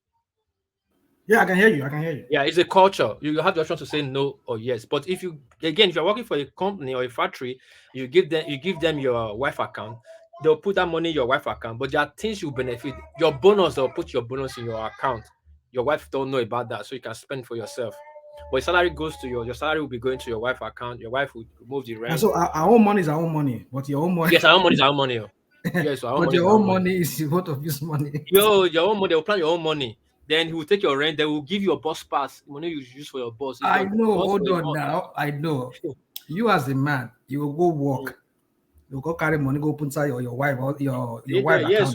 Yeah, I can hear you. I can hear you. Yeah, it's a culture. You have the option to say no or yes. But if you're working for a company or a factory, you give them your wife account. They'll put that money in your wife account. But there are things you benefit. Your bonus, they'll put your bonus in your account. Your wife don't know about that, so you can spend for yourself. But salary goes to your salary will be going to your wife account. Your wife will move the rent. And so our own money is our own money, but your own money. Yes, our own money is our own money. Yes, our own but money your own money is both of his money. Your own money. They'll plan your own money. Then he will take your rent. They will give you a bus pass. Money you use for your bus. I know. Hold on now. I know. You as a man, you will go work. You go carry money, go put inside your wife or your wife account.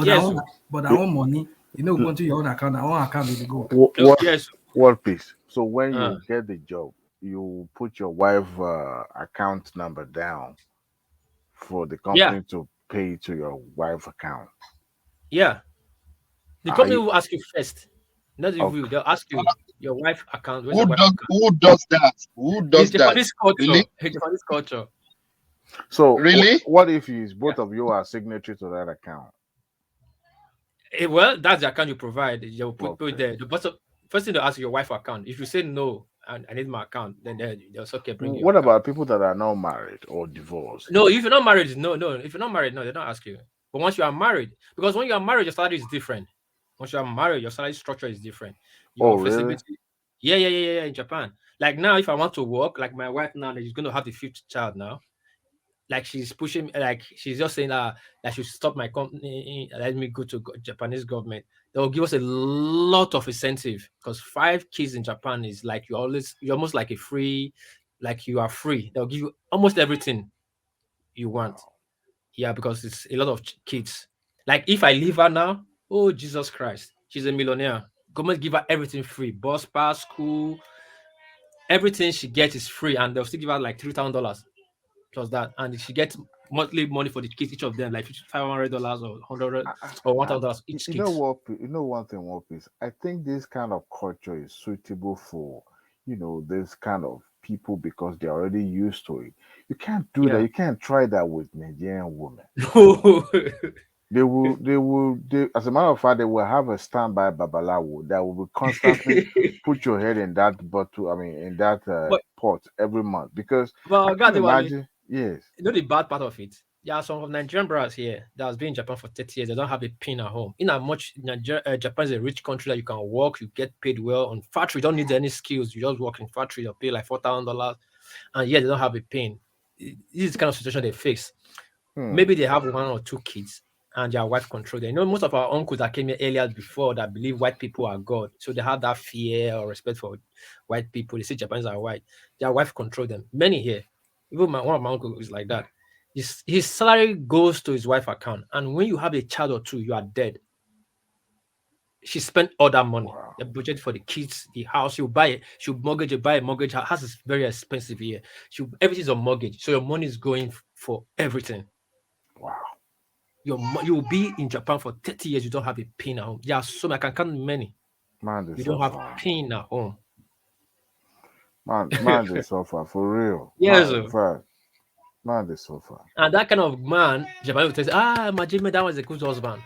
Yes, but our own money, go into your own account. Our own account will go. What piece? So when you get the job, you put your wife account number down for the company to pay to your wife account. Yeah. The company will ask you first. Not you. They'll ask you your wife account. Who does that? Who does that? Japanese culture. Really? Japanese culture. So really, what if both of you are signatory to that account? Well, that's the account you provide. You'll put there. First thing to ask your wife account. If you say no, I need my account, then they'll bring you. What about people that are not married or divorced? No, if you're not married, no. If you're not married, no, they don't ask you. But once you are married, because when you are married, your salary is different. Once you are married, your salary structure is different. Really? Yeah, in Japan. Like now, if I want to work, like my wife now, she's going to have the 5th child now. Like she's pushing, like she's just saying that I should stop my company, let me go to Japanese government. They will give us a lot of incentive because 5 kids in Japan is like you're almost like a free, like you are free. They'll give you almost everything you want. Yeah, because it's a lot of kids. Like if I leave her now, oh Jesus Christ, she's a millionaire. Government give her everything free, bus pass, school, everything she gets is free, and they'll still give her like $3,000 plus that, and she gets monthly money for the kids, each of them like $500 or $100 or $1,000 each. You know what? You know one thing. What is? I think this kind of culture is suitable for this kind of people because they're already used to it. You can't do that. You can't try that with Nigerian women. They will. As a matter of fact, they will have a standby babalawo that will be constantly put your head in that bottle. I mean, in that pot every month because. Well, God, imagine. Yes. You know the bad part of it? There are some of Nigerian brothers here that has been in Japan for 30 years. They don't have a pin at home. In as much Japan is a rich country that you can work, you get paid well on factory. You don't need any skills. You just work in factory. They'll pay like $4,000, and yet they don't have a pin. This is the kind of situation they face. Maybe they have 1 or 2 kids, and their wife control them. Most of our uncles that came here earlier before that believe white people are God, so they have that fear or respect for white people. They say Japanese are white. Their wife control them. Many here. Even one of my uncles is like that. His salary goes to his wife account, and when you have a child or 2, you are dead. She spent all that money. Wow. The budget for the kids, the house. She'll buy a mortgage. Her house is very expensive here. Everything's on mortgage, so your money is going for everything. Wow. You will be in Japan for 30 years. You don't have a pin at home. Yeah, so I can count many. Man, you don't have a pin at home. Man, they suffer for real. Yes, man, they suffer. And that kind of man, Japan will say, Majime, that was a good husband.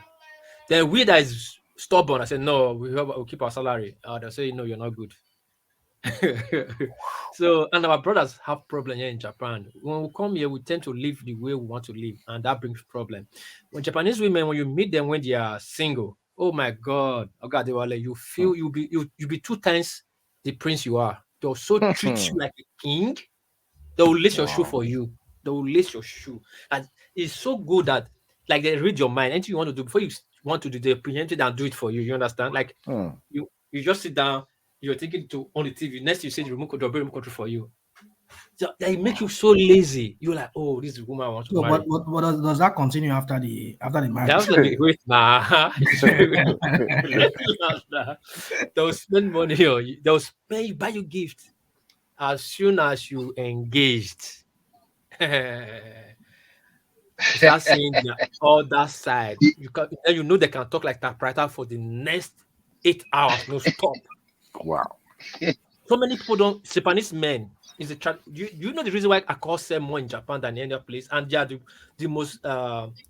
Then we that is stubborn, I said, no, we'll keep our salary. They'll say, no, you're not good. So, and our brothers have problem here in Japan. When we come here, we tend to live the way we want to live, and that brings problem. When Japanese women, when you meet them when they are single, oh my God, you feel you'll be 2 times the prince you are. They'll so treat you like a king. They will lace your shoe for you. They will lace your shoe, and it's so good that like they read your mind. Anything you want to do before you want to do, they preempt it and do it for you. You understand? Like you just sit down. You're thinking to on the TV. Next, you say the remote control for you. So they make you so lazy. You're like, oh, this woman I want to marry. What does that continue after the marriage? That's a big waste, nah. They'll spend money on you. They'll buy you gift as soon as you engaged. start seeing the other side. You know they can talk like typewriter for the next 8 hours, no stop. Wow. So many people don't. Japanese men is you know the reason why alcohol sell more in Japan than any other place, and they are the most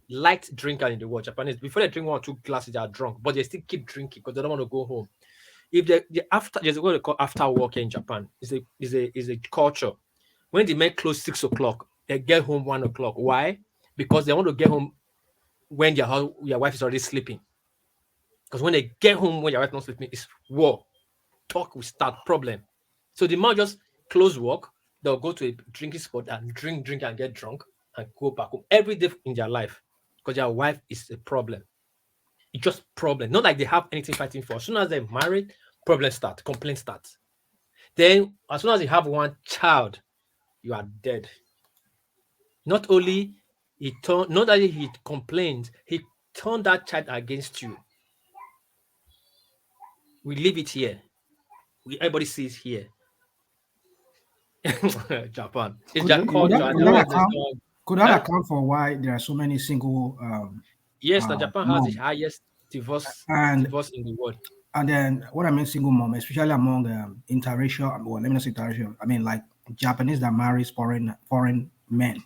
light drinker in the world. Japanese, before they drink 1 or 2 glasses, they are drunk, but they still keep drinking because they don't want to go home. If there's what they call after work in Japan. Is a culture. When the men close 6 o'clock, they get home 1 o'clock. Why? Because they want to get home when your wife is already sleeping. Because when they get home when your wife is not sleeping, it's war. Talk will start, problem. So the man just close work, they'll go to a drinking spot and drink and get drunk and go back home every day in their life because their wife is a problem. It's just problem. Not like they have anything fighting for. As soon as they're married, problem start, complaint starts. Then as soon as you have 1 child, you are dead. Not only not that he complained, he turned that child against you. We leave it here. Everybody sees here. Japan. It's their culture. Could that account for why there are so many single? Yes, Japan has the highest divorce in the world. And then what I mean single mom, especially among interracial, well, let me not say interracial. I mean like Japanese that marries foreign men.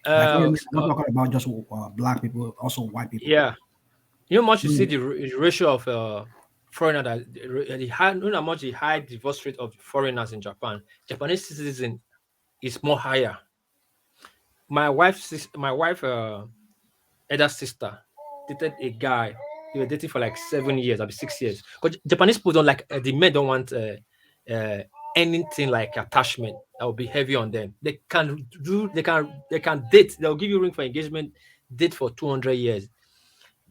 I'm not talking about just black people, also white people. Yeah, you know much you see the ratio of foreigner that you know how much the high divorce rate of foreigners in Japan. Japanese citizen is more higher. My wife's elder sister dated a guy. They were dating for like 7 years, maybe 6 years. Because Japanese people don't like the men don't want anything like attachment that will be heavy on them. They can date. They'll give you ring for engagement, date for 200 years.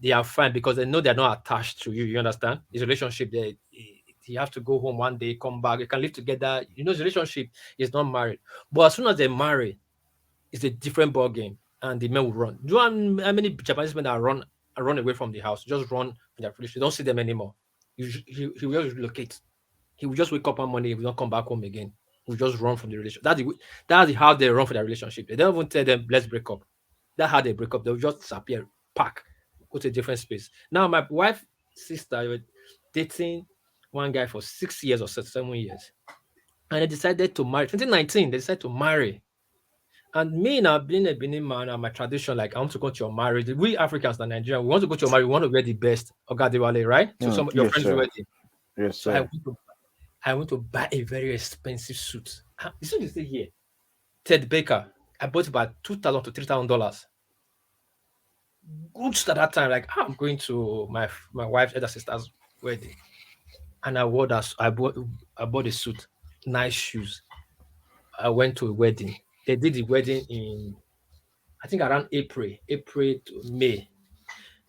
They are fine because they know they're not attached to you. You understand? It's a relationship. You have to go home one day, come back. You can live together. You know, the relationship is not married. But as soon as they marry, it's a different ball game, and the men will run. Do you know how many Japanese men that run away from the house? Just run from their relationship. You don't see them anymore. He will just relocate. He will just wake up one morning. He will not come back home again. He will just run from the relationship. That's how they run for their relationship. They don't even tell them, let's break up. That's how they break up. They'll just disappear, pack, go to a different space. Now, my wife's sister was dating one guy for 6 years or 7 years. And they decided to marry. 2019, they decided to marry. And me now, being a Benin man, and my tradition, like I want to go to your marriage. We Africans and Nigerians, we want to go to your marriage. We want to wear the best Ogadewale, right? So your friends will wear it. Yes, so sir. I went to buy a very expensive suit. The suit is still here. Ted Baker. I bought it about $2,000 to $3,000. Good at that time. Like I'm going to my wife's elder sister's wedding, and I wore that. I bought a suit, nice shoes. I went to a wedding. They did the wedding in, I think, around April to May.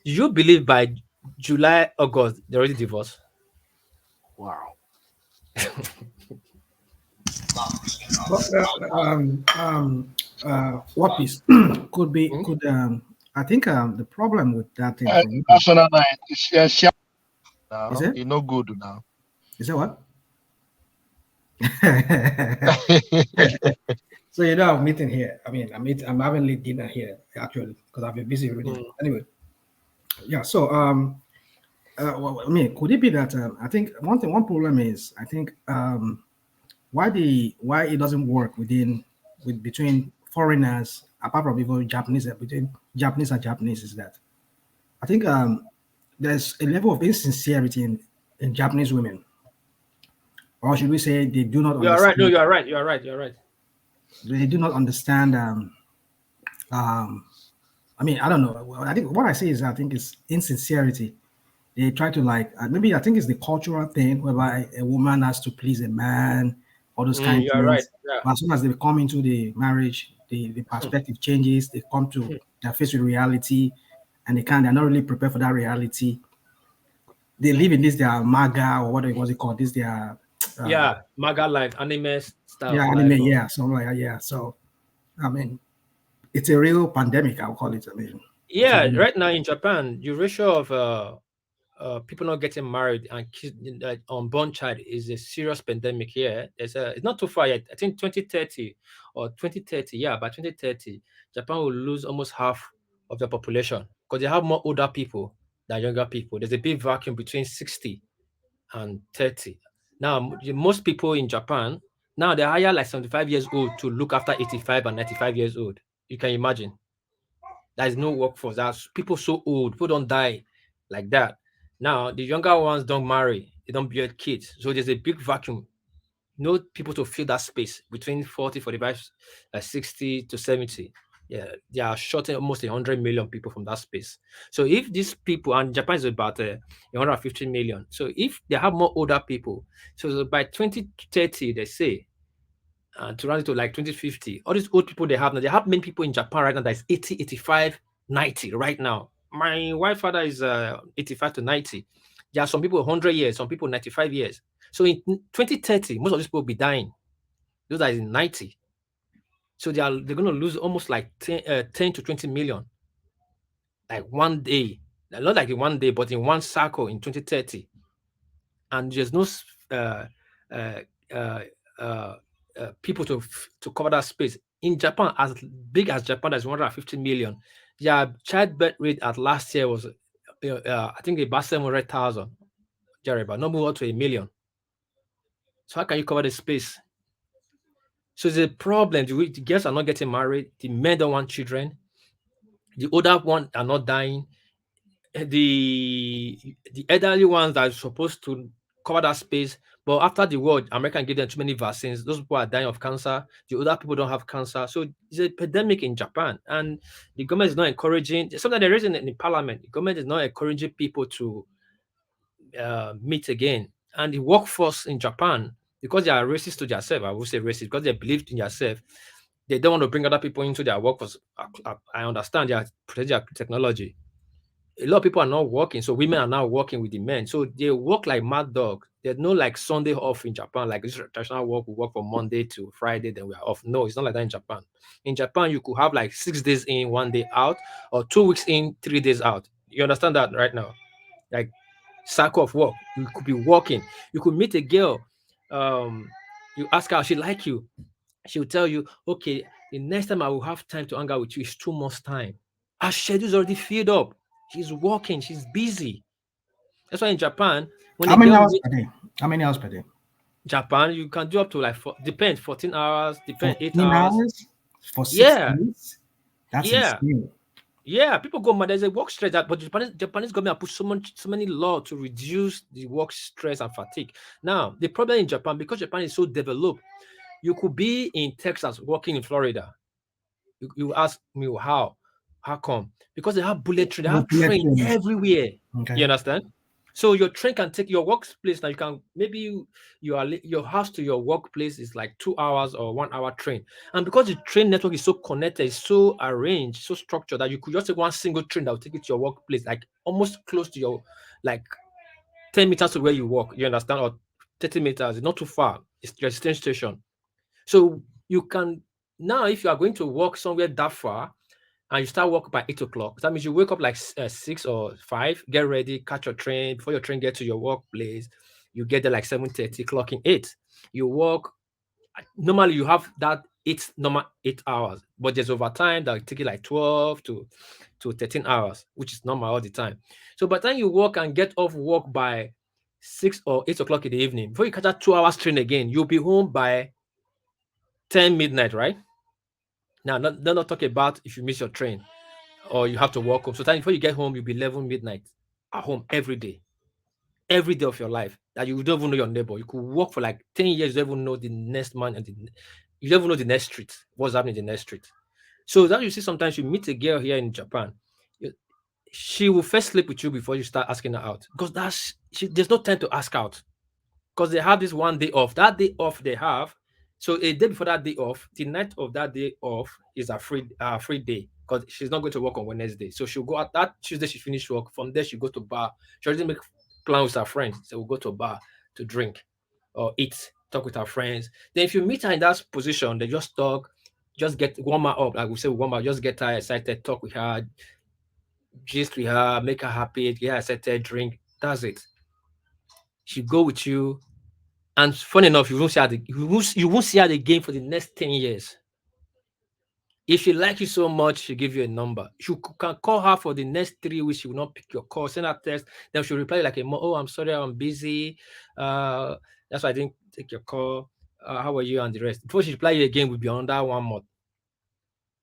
Do you believe by July, August, they already divorced? Wow. What piece could be I think the problem with that thing national night is it? You know good now. Is that what? So you know I'm meeting here. I mean I'm having late dinner here actually because I've been busy reading. Anyway, yeah. So well, I mean, could it be that I think one problem is I think why it doesn't work between foreigners apart from even Japanese between Japanese and Japanese is that I think there's a level of insincerity in Japanese women, or should we say they do not. You are right. No, you are right. You are right. You are right. They do not understand. I mean, I don't know. I think what I say is I think it's insincerity. They try to maybe I think it's the cultural thing whereby a woman has to please a man, all those kind of things. Right. Yeah. But as soon as they come into the marriage, the perspective changes. They come to they're faced with reality, and they're not really prepared for that reality. They live in this their MAGA or what was it called? This their MAGA life, anime stuff. Yeah, anime, something like that. Yeah. So I mean, it's a real pandemic, I'll call it. I mean, right now in Japan, the ratio of people not getting married and unborn child is a serious pandemic here. It's not too far yet. I think 2030 or 2030, yeah, by 2030, Japan will lose almost half of the population because they have more older people than younger people. There's a big vacuum between 60 and 30. Now, most people in Japan, now they hire like 75 years old to look after 85 and 95 years old. You can imagine. There is no workforce. There's people so old, people don't die like that. Now, the younger ones don't marry, they don't bear kids. So there's a big vacuum. No people to fill that space between 40, 45, 60 to 70. Yeah, they are shorting almost 100 million people from that space. So if these people, and Japan is about 150 million. So if they have more older people, so by 2030, they say, to run it to like 2050, all these old people they have now, they have many people in Japan right now that is 80, 85, 90 right now. My wife's father is 85 to 90. There are some people 100 years, some people 95 years. So in 2030, most of these people will be dying. Those are in 90. So they're going to lose almost like 10 to 20 million. Like one day. Not like in one day, but in one cycle in 2030. And there's no people to cover that space. In Japan, as big as Japan, that's 150 million. Their childbirth rate at last year was, I think, about 700,000. But not move up to 1 million. So how can you cover the space? So the problem, the girls are not getting married, the men don't want children, the older ones are not dying, the elderly ones that are supposed to cover that space, but after the war, America gave them too many vaccines. Those people are dying of cancer. The older people don't have cancer. So it's a pandemic in Japan, and the government is not encouraging. Something they're raising in the parliament. The government is not encouraging people to meet again. And the workforce in Japan, because they are racist to themselves, I would say racist, because they believe in themselves, they don't want to bring other people into their workforce. I understand they are protecting their technology. A lot of people are not working, so women are now working with the men. So they work like mad dog. There's no like Sunday off in Japan, like this traditional work. We work from Monday to Friday, then we are off. No, it's not like that in Japan. In Japan, you could have like 6 days in, 1 day out, or 2 weeks in, 3 days out. You understand that right now? Like cycle of work. You could be working. You could meet a girl. You ask her, she like you. She will tell you, okay, the next time I will have time to hang out with you is 2 months time. Her schedule is already filled up. She's working. She's busy. That's why in Japan, when How many hours per day? How many hours per day? Japan, you can do up to like depends 14 hours, depends 8 14 hours. hours for 6 Yeah. days? That's Yeah. insane. Yeah, people go mad. There's a work stress but Japanese government put so many laws to reduce the work stress and fatigue. Now, the problem in Japan, because Japan is so developed, you could be in Texas working in Florida. You ask me how come? Because they have bullet train, they have train everywhere. Okay. You understand? So your train can take your workplace. Now you can maybe your house to your workplace is like 2 hours or 1 hour train. And because the train network is so connected, it's so arranged, so structured that you could just take one single train that will take you to your workplace, like almost close to your, like 10 meters to where you work. You understand? Or 30 meters, it's not too far. It's your station. So you can now, if you are going to work somewhere that far, and you start work by 8 o'clock, that means you wake up like 6 or 5, get ready, catch your train. Before your train gets to your workplace, you get there like 7:30, clock in 8. You work. Normally, you have that 8 hours, but there's overtime that will take you like 12 to 13 hours, which is normal all the time. So by the time you work and get off work by 6 or 8 o'clock in the evening, before you catch that 2 hours train again, you'll be home by 10 midnight, right? Now, not talk about if you miss your train or you have to walk home. So time before you get home, you'll be 11 midnight at home every day of your life. That you don't even know your neighbor. You could walk for like 10 years, you don't even know the next man and you don't even know the next street, what's happening in the next street. So that you see sometimes you meet a girl here in Japan, she will first sleep with you before you start asking her out. Because there's no time to ask out. Because they have this 1 day off. That day off they have. So a day before that day off, the night of that day off is a free day because she's not going to work on Wednesday. So she'll go out that Tuesday. She finish work. From there, she go to bar. She already make plans with her friends. So we'll go to a bar to drink or eat, talk with her friends. Then if you meet her in that position, they just talk, just get warm her up. Like we say, warm her, just get her excited, talk with her, gist with her, make her happy, get her excited, drink. That's it. She go with you, and funny enough, you won't see her. You won't see her again for the next 10 years. If she likes you so much, she'll give you a number. You can call her for the next 3 weeks. She will not pick your call. Send her text. Then she'll reply like oh, I'm sorry, I'm busy. That's why I didn't take your call. How are you and the rest? Before she reply you again, will be under 1 month.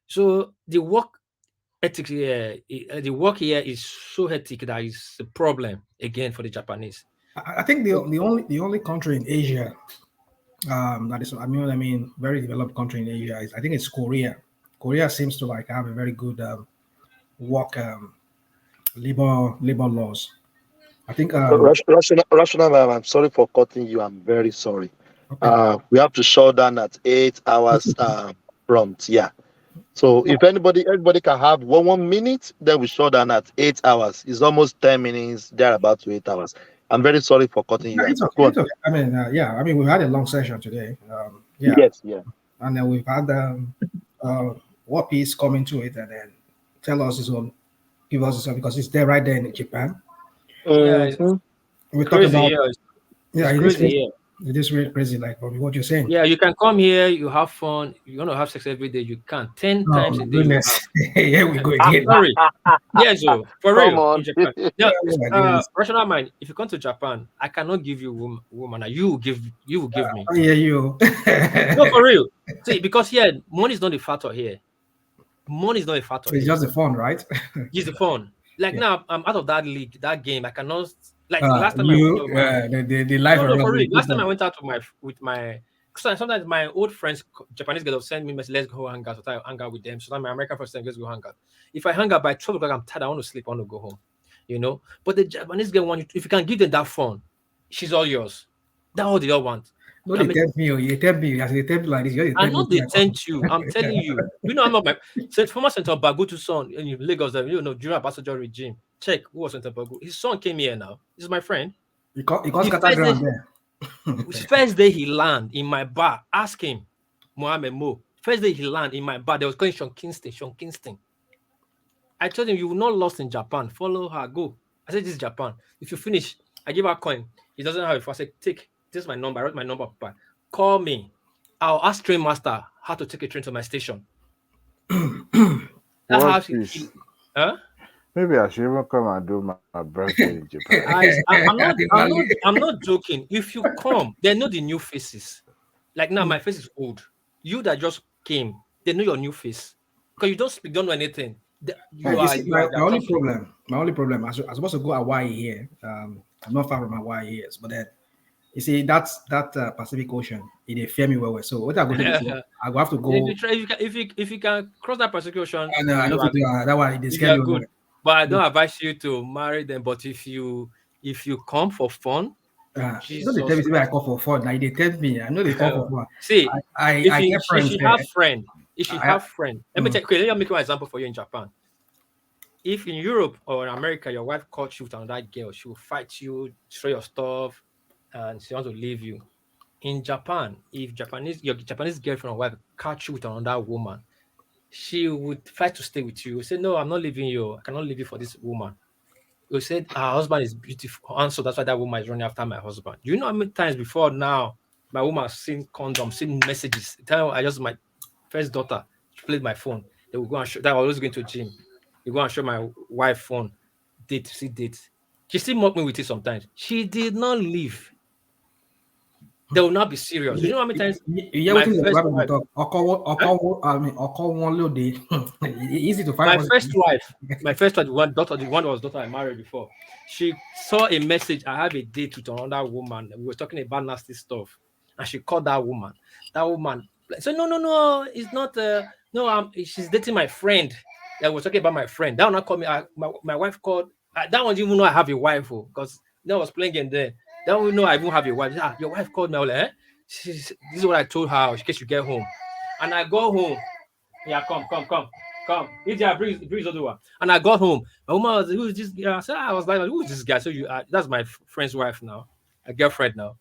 So the work ethics here, the work here is so hectic that is a problem again for the Japanese. I think the only country in Asia that is, I mean, very developed country in Asia is, I think it's Korea. Korea seems to like have a very good work labor laws. I think Rational, I'm sorry for cutting you. I'm very sorry. Okay. We have to shut down at 8 hours prompt. Yeah. So if everybody can have 1 minute, then we shut down at 8 hours. It's almost 10 minutes. They're about to 8 hours. I'm very sorry for cutting you. It's okay, it's okay. I mean, yeah. I mean, we had a long session today. Yeah. Yes. Yeah. And then we've had what piece coming to it, and then tell us his own, give us his own, because it's there right there in Japan. Yeah, we talk crazy. about It's crazy. It is really crazy, like what you're saying. Yeah, you can come here, you have fun. You want to have sex every day, you can 10 times a day. Goodness. Here we go again. Sorry. Yes, so for Come real. on. In Japan. Yeah, rational mind. If you come to Japan, I cannot give you woman. You will give me. Oh, yeah, you. No, for real. See, because here money is not a factor here. Money is not a factor. It's just the fun, right? It's the fun. Like now, I'm out of that league, that game. I cannot. Like last time the life. No, for real. Last time I went out with my. Sometimes my old friends, Japanese girls, send me message, let's go hang out. So I hang out with them. Sometimes my American friends say, let's go hang out. If I hang out by 12 o'clock, I'm tired. I want to sleep. I want to go home. You know. But the Japanese girl want you. If you can give them that fun, she's all yours. That's all they all want. No, they tempt me. You tempt me. As they tempt like this. I know they tempt you. I'm telling you. You know, I'm not my former Senator Bagutu's son in Lagos. During Ambassador regime. Check who was Senator Bagu. His son came here now. This is my friend. He got ground there. First day he landed in my bar, ask him, Mohammed Mo. First day he landed in my bar, there was calling Sean Kingston. I told him, you will not lost in Japan. Follow her, go. I said, this is Japan. If you finish, I give her a coin. He doesn't have it. I said, take, this is my number. I wrote my number. Call me. I'll ask train master how to take a train to my station. That's how she, huh? Maybe I should even come and do my birthday in Japan. I'm not joking. If you come, they know the new faces. Like now, my face is old. You that just came, they know your new face. Because you don't speak, don't know anything. My only problem, I'm supposed to go Hawaii here. I'm not far from Hawaii here. But then, you see, that Pacific Ocean, it Femi well. So what I go do? I go have to go. If you can cross that Pacific Ocean, I know to do that one. It is good. But I don't advise you to marry them. But if you come for fun, you know they tell me where I come for fun. Like they tell me, I know they come for fun. See, I get friends. If you have friends, let me take. Okay, let me make an example for you in Japan. If in Europe or in America, your wife caught you with another girl, she will fight you, destroy your stuff, and she wants to leave you. In Japan, if your Japanese girlfriend or wife catch you with another woman, she would fight to stay with you. Say, no, I'm not leaving you. I cannot leave you for this woman. You said, her husband is beautiful. And so that's why that woman is running after my husband. Do you know how many times before now my woman has seen condoms, seen messages? My first daughter, she played my phone. They will go and show that I was always going to gym. They go and show my wife phone. Date. She still mock me with it sometimes. She did not leave. They will not be serious. You know how many times? Easy to find. My first wife, the one that was daughter I married before. She saw a message. I have a date with another woman. We were talking about nasty stuff, and she called that woman. That woman said, "No, it's not. She's dating my friend. I was talking about my friend. That one not called me. My wife called. That one didn't even know I have a wife, because that was playing in there. That one know I even have a wife. Your wife called me. I was like, this is what I told her in case you get home. And I go home. Yeah, come. Idia, breeze over. And I got home. My woman was, who is this guy? I was like, who is this guy? So that's my friend's wife now, a girlfriend now.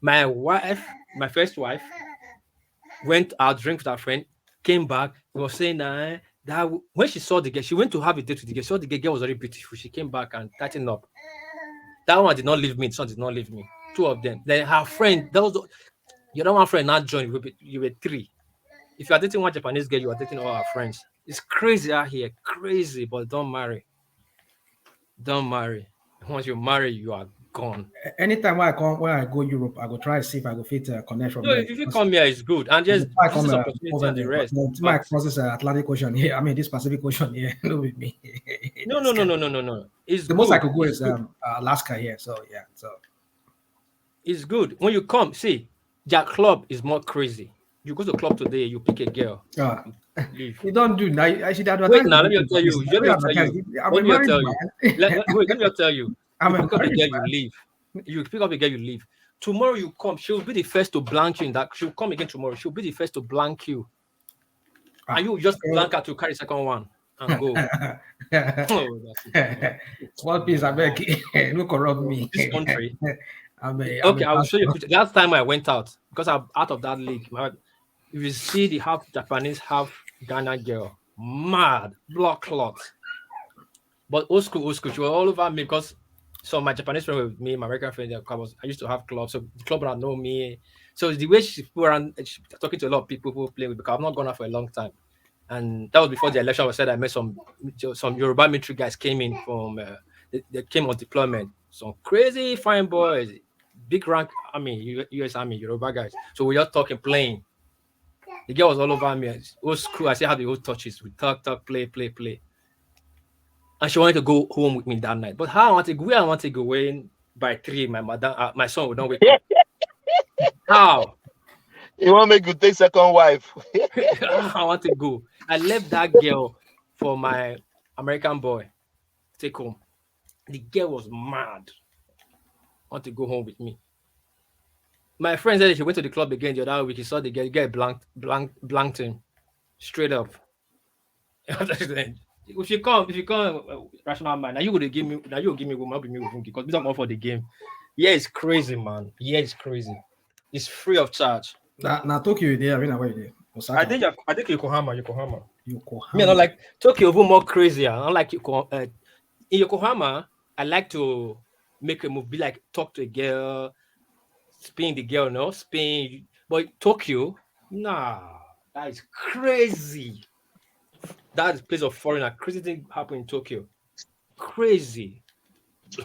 My wife, my first wife, went out, drink with her friend, came back, was saying that when she saw the girl, she went to have a date with the girl. She saw the girl was very beautiful. She came back and tightened up. That one did not leave me. This one did not leave me. Two of them. Then her friend, your other one friend not joined. You were three. If you are dating one Japanese girl, you are dating all her friends. It's crazy out here. Crazy, but don't marry. Don't marry. Once you marry, you are gone. Anytime when I go Europe, I go try to see if I go fit connect from No, there. if you come here, it's good. And just I this come is opportunity and the there, rest. but my crosses Atlantic Ocean here. I mean, this Pacific Ocean here. No with me. No. It's the good. most I could go It's is Alaska here. So yeah, so it's good. When you come, see, their club is more crazy. You go to club today, you pick a girl. Leave. you don't do now. I should advertise. Wait, now let me tell you. Let me tell you. Wait, let me tell you. I'm You pick up a married girl, man. you leave. You pick up a girl, you leave. Tomorrow you come, she'll be the first to blank you in that. She'll come again tomorrow. She'll be the first to blank you. And you just blank her to carry second one and go. Small piece, I beg. No corrupt me. This country. Okay, I will show you a picture. Last time I went out, because I'm out of that league. If you see the half Japanese, half Ghana girl, mad, blood clot. But old school, she was all over me because my Japanese friend with me, my American friend, I used to have clubs, so the club don't know me. So the way she put around, she's talking to a lot of people who play with, because I've not gone out for a long time. And that was before the election was said. I met some Yoruba military guys came in from, they came on deployment. Some crazy fine boys, big rank army, US Army, Yoruba guys. So we all talking, playing. The girl was all over me. Old school. I see how the old touches. We talk, play. And she wanted to go home with me that night. But how I want to go in by 3. My son would not wake up. How? You want to make you take second wife? I want to go. I left that girl for my American boy. Take home. The girl was mad. Want to go home with me. My friend said she went to the club again the other week. He saw the girl blanked him straight up. If you come, rational mind, now you would give me, woman, be me with because we don't go for the game. Yeah, it's crazy, man. Yeah, it's crazy. It's free of charge. Now Tokyo there, I mean, where there? I think Yokohama. Me, Yokohama. not like Tokyo, even more crazier. I like in Yokohama. I like to make a move, be like talk to a girl, spin the girl, no spin. But Tokyo, nah, that is crazy. That is place of foreigner. Crazy thing happen in Tokyo. Crazy.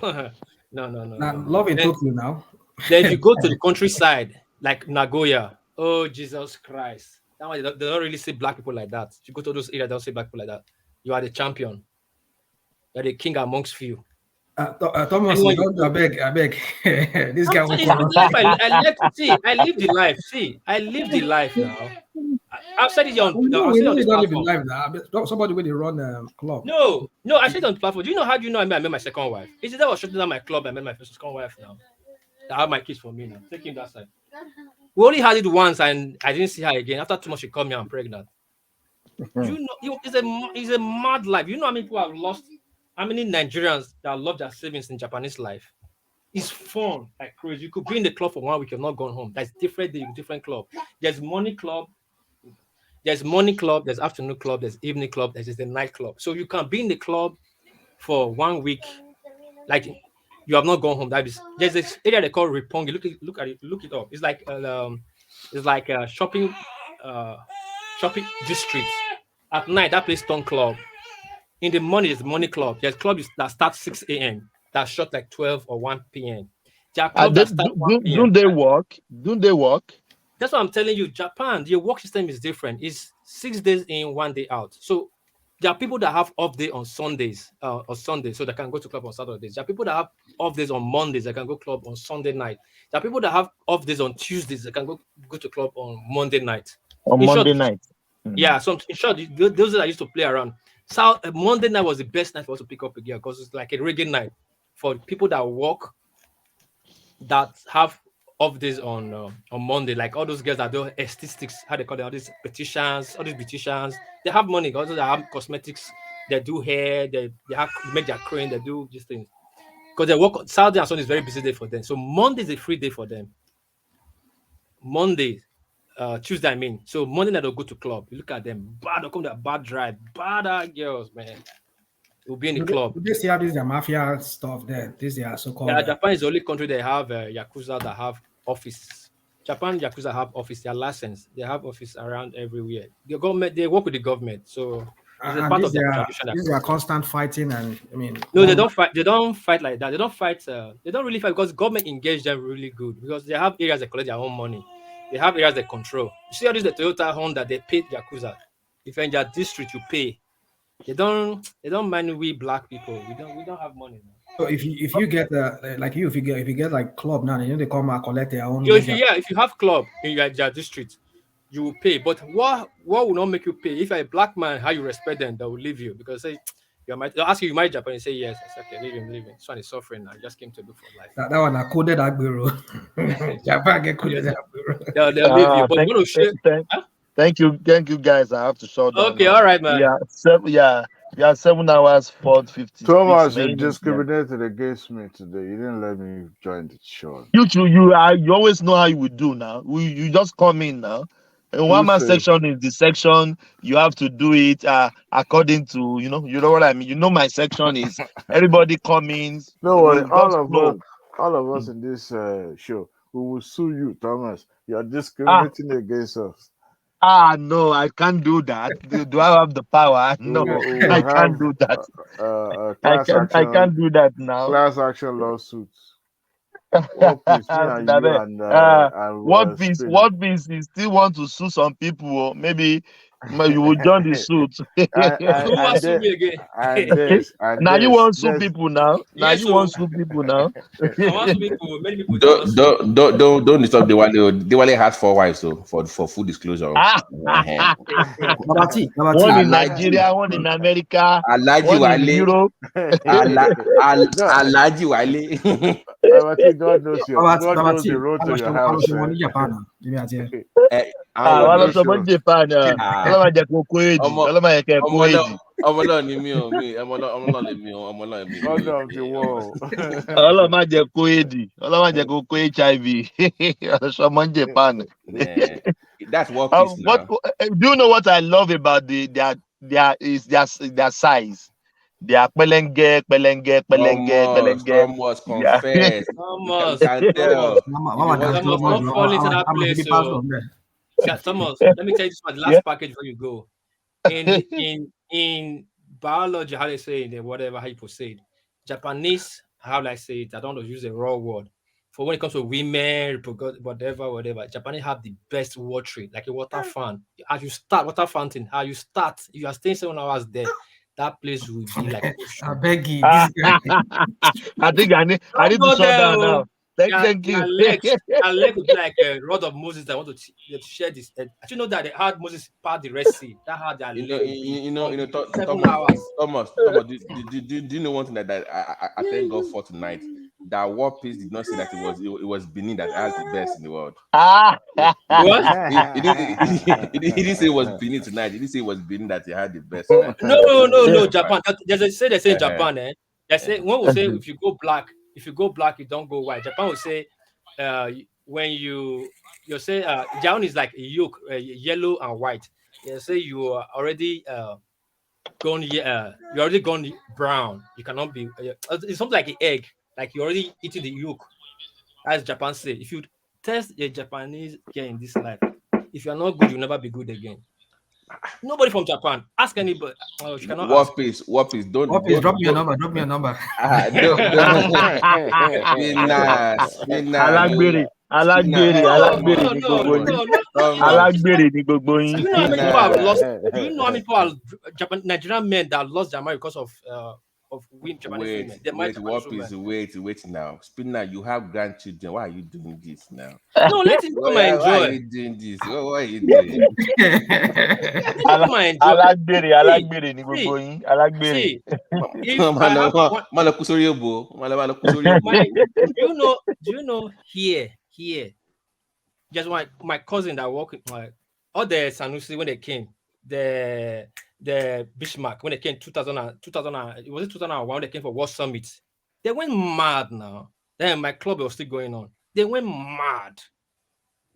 No. Love in Tokyo now. Then if you go to the countryside, like Nagoya, oh Jesus Christ. That one, they don't really see black people like that. If you go to those areas, they don't see black people like that. You are the champion. You are the king amongst few. Thomas, I beg. This guy will I live the life. See, I live the life now. I've said it on this platform. Live now. Somebody when they run club. No, I said it on the platform. Do you know how I met my second wife? Is it that I was shutting down my club? I met my second wife now. I have my kids for me now. Take him that side. We only had it once and I didn't see her again. After 2 months, she called me, I'm pregnant. You know, it's a mad life. You know how many people have lost, how many Nigerians that love their savings in Japanese life? It's fun, like crazy. You could be in the club for 1 week, you're not going home. That's different day, different club. There's morning club, there's afternoon club, there's evening club, there's the night club. So you can be in the club for 1 week, like you have not gone home. There's this area they call Roppongi. Look it up. It's like a shopping district. At night, that place turn club. In the morning, there's morning club. There's clubs that start 6 a.m. that shut like 12 or 1 p.m. Don't they work? That's what I'm telling you. Japan, your work system is different. It's 6 days in, 1 day out. So there are people that have off day on Sundays or Sundays, so they can go to club on Saturdays. There are people that have off days on Mondays, they can go club on Sunday night. There are people that have off days on Tuesdays, they can go to club on Monday night. Night. Yeah, so in short, those that I used to play around. So Monday night was the best night for us to pick up a girl because it's like a reggae night for people that work, that have off days on Monday, like all those girls that do aesthetics, how they call them, all these beauticians, they have money. Also, they have cosmetics, they do hair, they make their cream, they do these things. Because they work Saturday and Sunday is very busy day for them. So Monday is a free day for them. Tuesday, I mean. So Monday night they'll go to club. You look at them, they'll come to a bad drive, bad girls, man. It will be in the club. Do they still have this mafia stuff there? This they are so-called. Yeah, Japan is the only country they have yakuza that have offices. Japan yakuza have office. They are licensed. They have office around everywhere. The government, they work with the government, so it's a part of their tradition. These are constant fighting, and I mean, no, they don't fight. They don't fight like that. They don't fight. They don't really fight because government engage them really good because they have areas that collect their own money. They have areas they control. You see all this the Toyota Honda, they pay yakuza. If you're in their district, you pay. They don't mind we black people. We don't have money now. So if you get like if you get like club now, you know they come and collect their own. If you have club in your district, you will pay. But what will not make you pay? If you're a black man, how you respect them, they will leave you because say they'll ask you marry Japan, you say yes. It's okay, leave him. This one is suffering now. He just came to look for life. That one I coded Agbero. Japan get coded Agbero. They'll leave you. But you want to share. Thank you, guys. I have to shut down. Okay, all right, man. Yeah, 7 hours, 4:50. Thomas, you discriminated against me today. You didn't let me join the show. You always know how you would do now. You just come in now. And one man section is the section you have to do it according to you know what I mean. You know my section is everybody come in. No worry, all of us in this show, we will sue you, Thomas. You are discriminating against us. No, I can't do that. Do I have the power? No, I can't do that. I can't do that now. Class action lawsuits. What piece? You still want to sue some people? Maybe you will join the suit. Now you want to sue people now. You want to sue people now. Don't disturb the one. The one has 4 wives, so for full disclosure. One in Nigeria, one in America, one in Europe. Alaji Wale. God knows the road to your house. That's what peace now. Do you know what I love about their size? They are pelenge. Almost confess. Thomas, don't fall into that place. Thomas, let me tell you this for the last package before you go. In biology, how they say it, whatever how you proceed. Japanese, how I say it, I don't want to use a raw word. For when it comes to women, whatever, Japanese have the best water, like a water fan. As you start water fountain, if you are staying 7 hours there, that place will be like I beg you. I think I need to shut down now. Thank you. Our leg would be like a rod of Moses that want to share this. Did you know that they had Moses part the Red Sea? That had their leg. Thomas, do you know one thing that I thank God for tonight? That War Peace did not say that it was Benin that has the best in the world. What? He didn't say it was Benin tonight. He didn't say it was Benin that he had the best. No, Japan. They say in Japan, they say one will say if you go black, you don't go white. Japan will say when you say down is like a yolk, yellow and white. They say you are already gone brown. You cannot be. It's something like an egg. Like you're already eating the yolk. As Japan say, if you test a Japanese girl in this life, if you're not good, you'll never be good again. Nobody from Japan. Ask anybody. Oh, she cannot War Peace. Drop me a number. Alagbere ni gbogbo yin. Do you know how many people are Nigerian men that lost their marriage because of Japanese women? Wait now. Spinner, you have grandchildren. Why are you doing this now? No, let him come and enjoy. Why are you doing this? What are you doing? Alagbere ni gbogbo yin. Alagbere. Do you know here? Just my cousin that work with all the Sanusi when they came, the Bismarck when they came 2000 it was 2001 when they came for World Summit. They went mad now. Then my club was still going on. They went mad.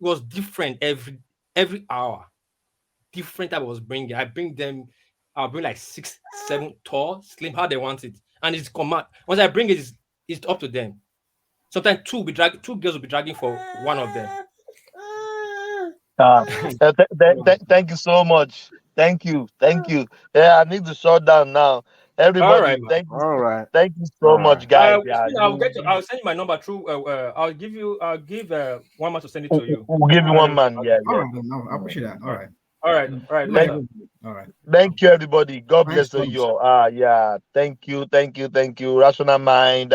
It was different every hour. Different type I was bringing. I bring them I'll bring like 6, 7 tall, slim, how they want it. And it's command. Once I bring it, it's up to them. Sometimes 2 girls will be dragging for one of them. Thank you so much. Thank you. Yeah, I need to shut down now. Everybody, thank you so much, guys. I'll send you my number through. I'll give one man to send it to you. We'll give you one man. Yeah. No, I appreciate that. All right. Thank you, everybody. God bless you all. Yeah. Thank you. Rational Mind,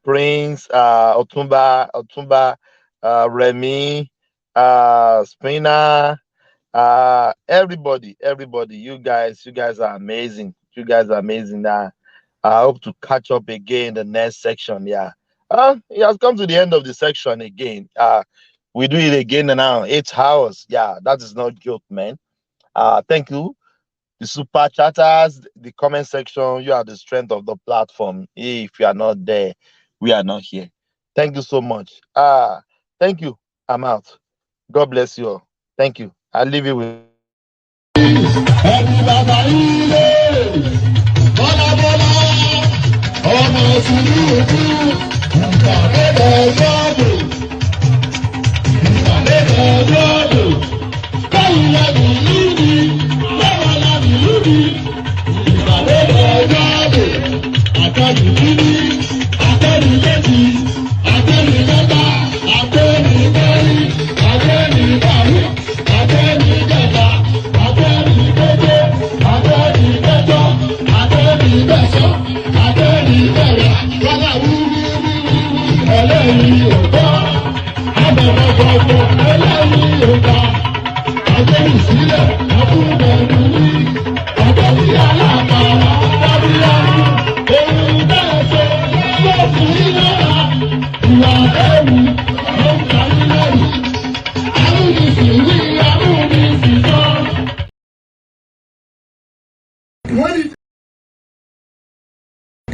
Prince, Otumba, Remy, Spina, everybody. You guys are amazing. I hope to catch up again in the next section. Yeah. It has come to the end of the section again. We do it again now, 8 hours. Yeah, that is not joke, man. Thank you. The super chatters, the comment section, you are the strength of the platform. If you are not there, we are not here. Thank you so much. Thank you. I'm out. God bless you all. Thank you. I'll leave you with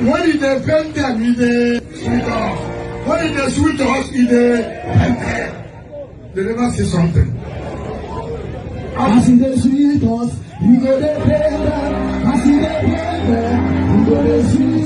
when it offend them, it sweet us. When it sweet us, they never say something. As in the sweet us, you go to pay them. As in the pay them, you go to sweet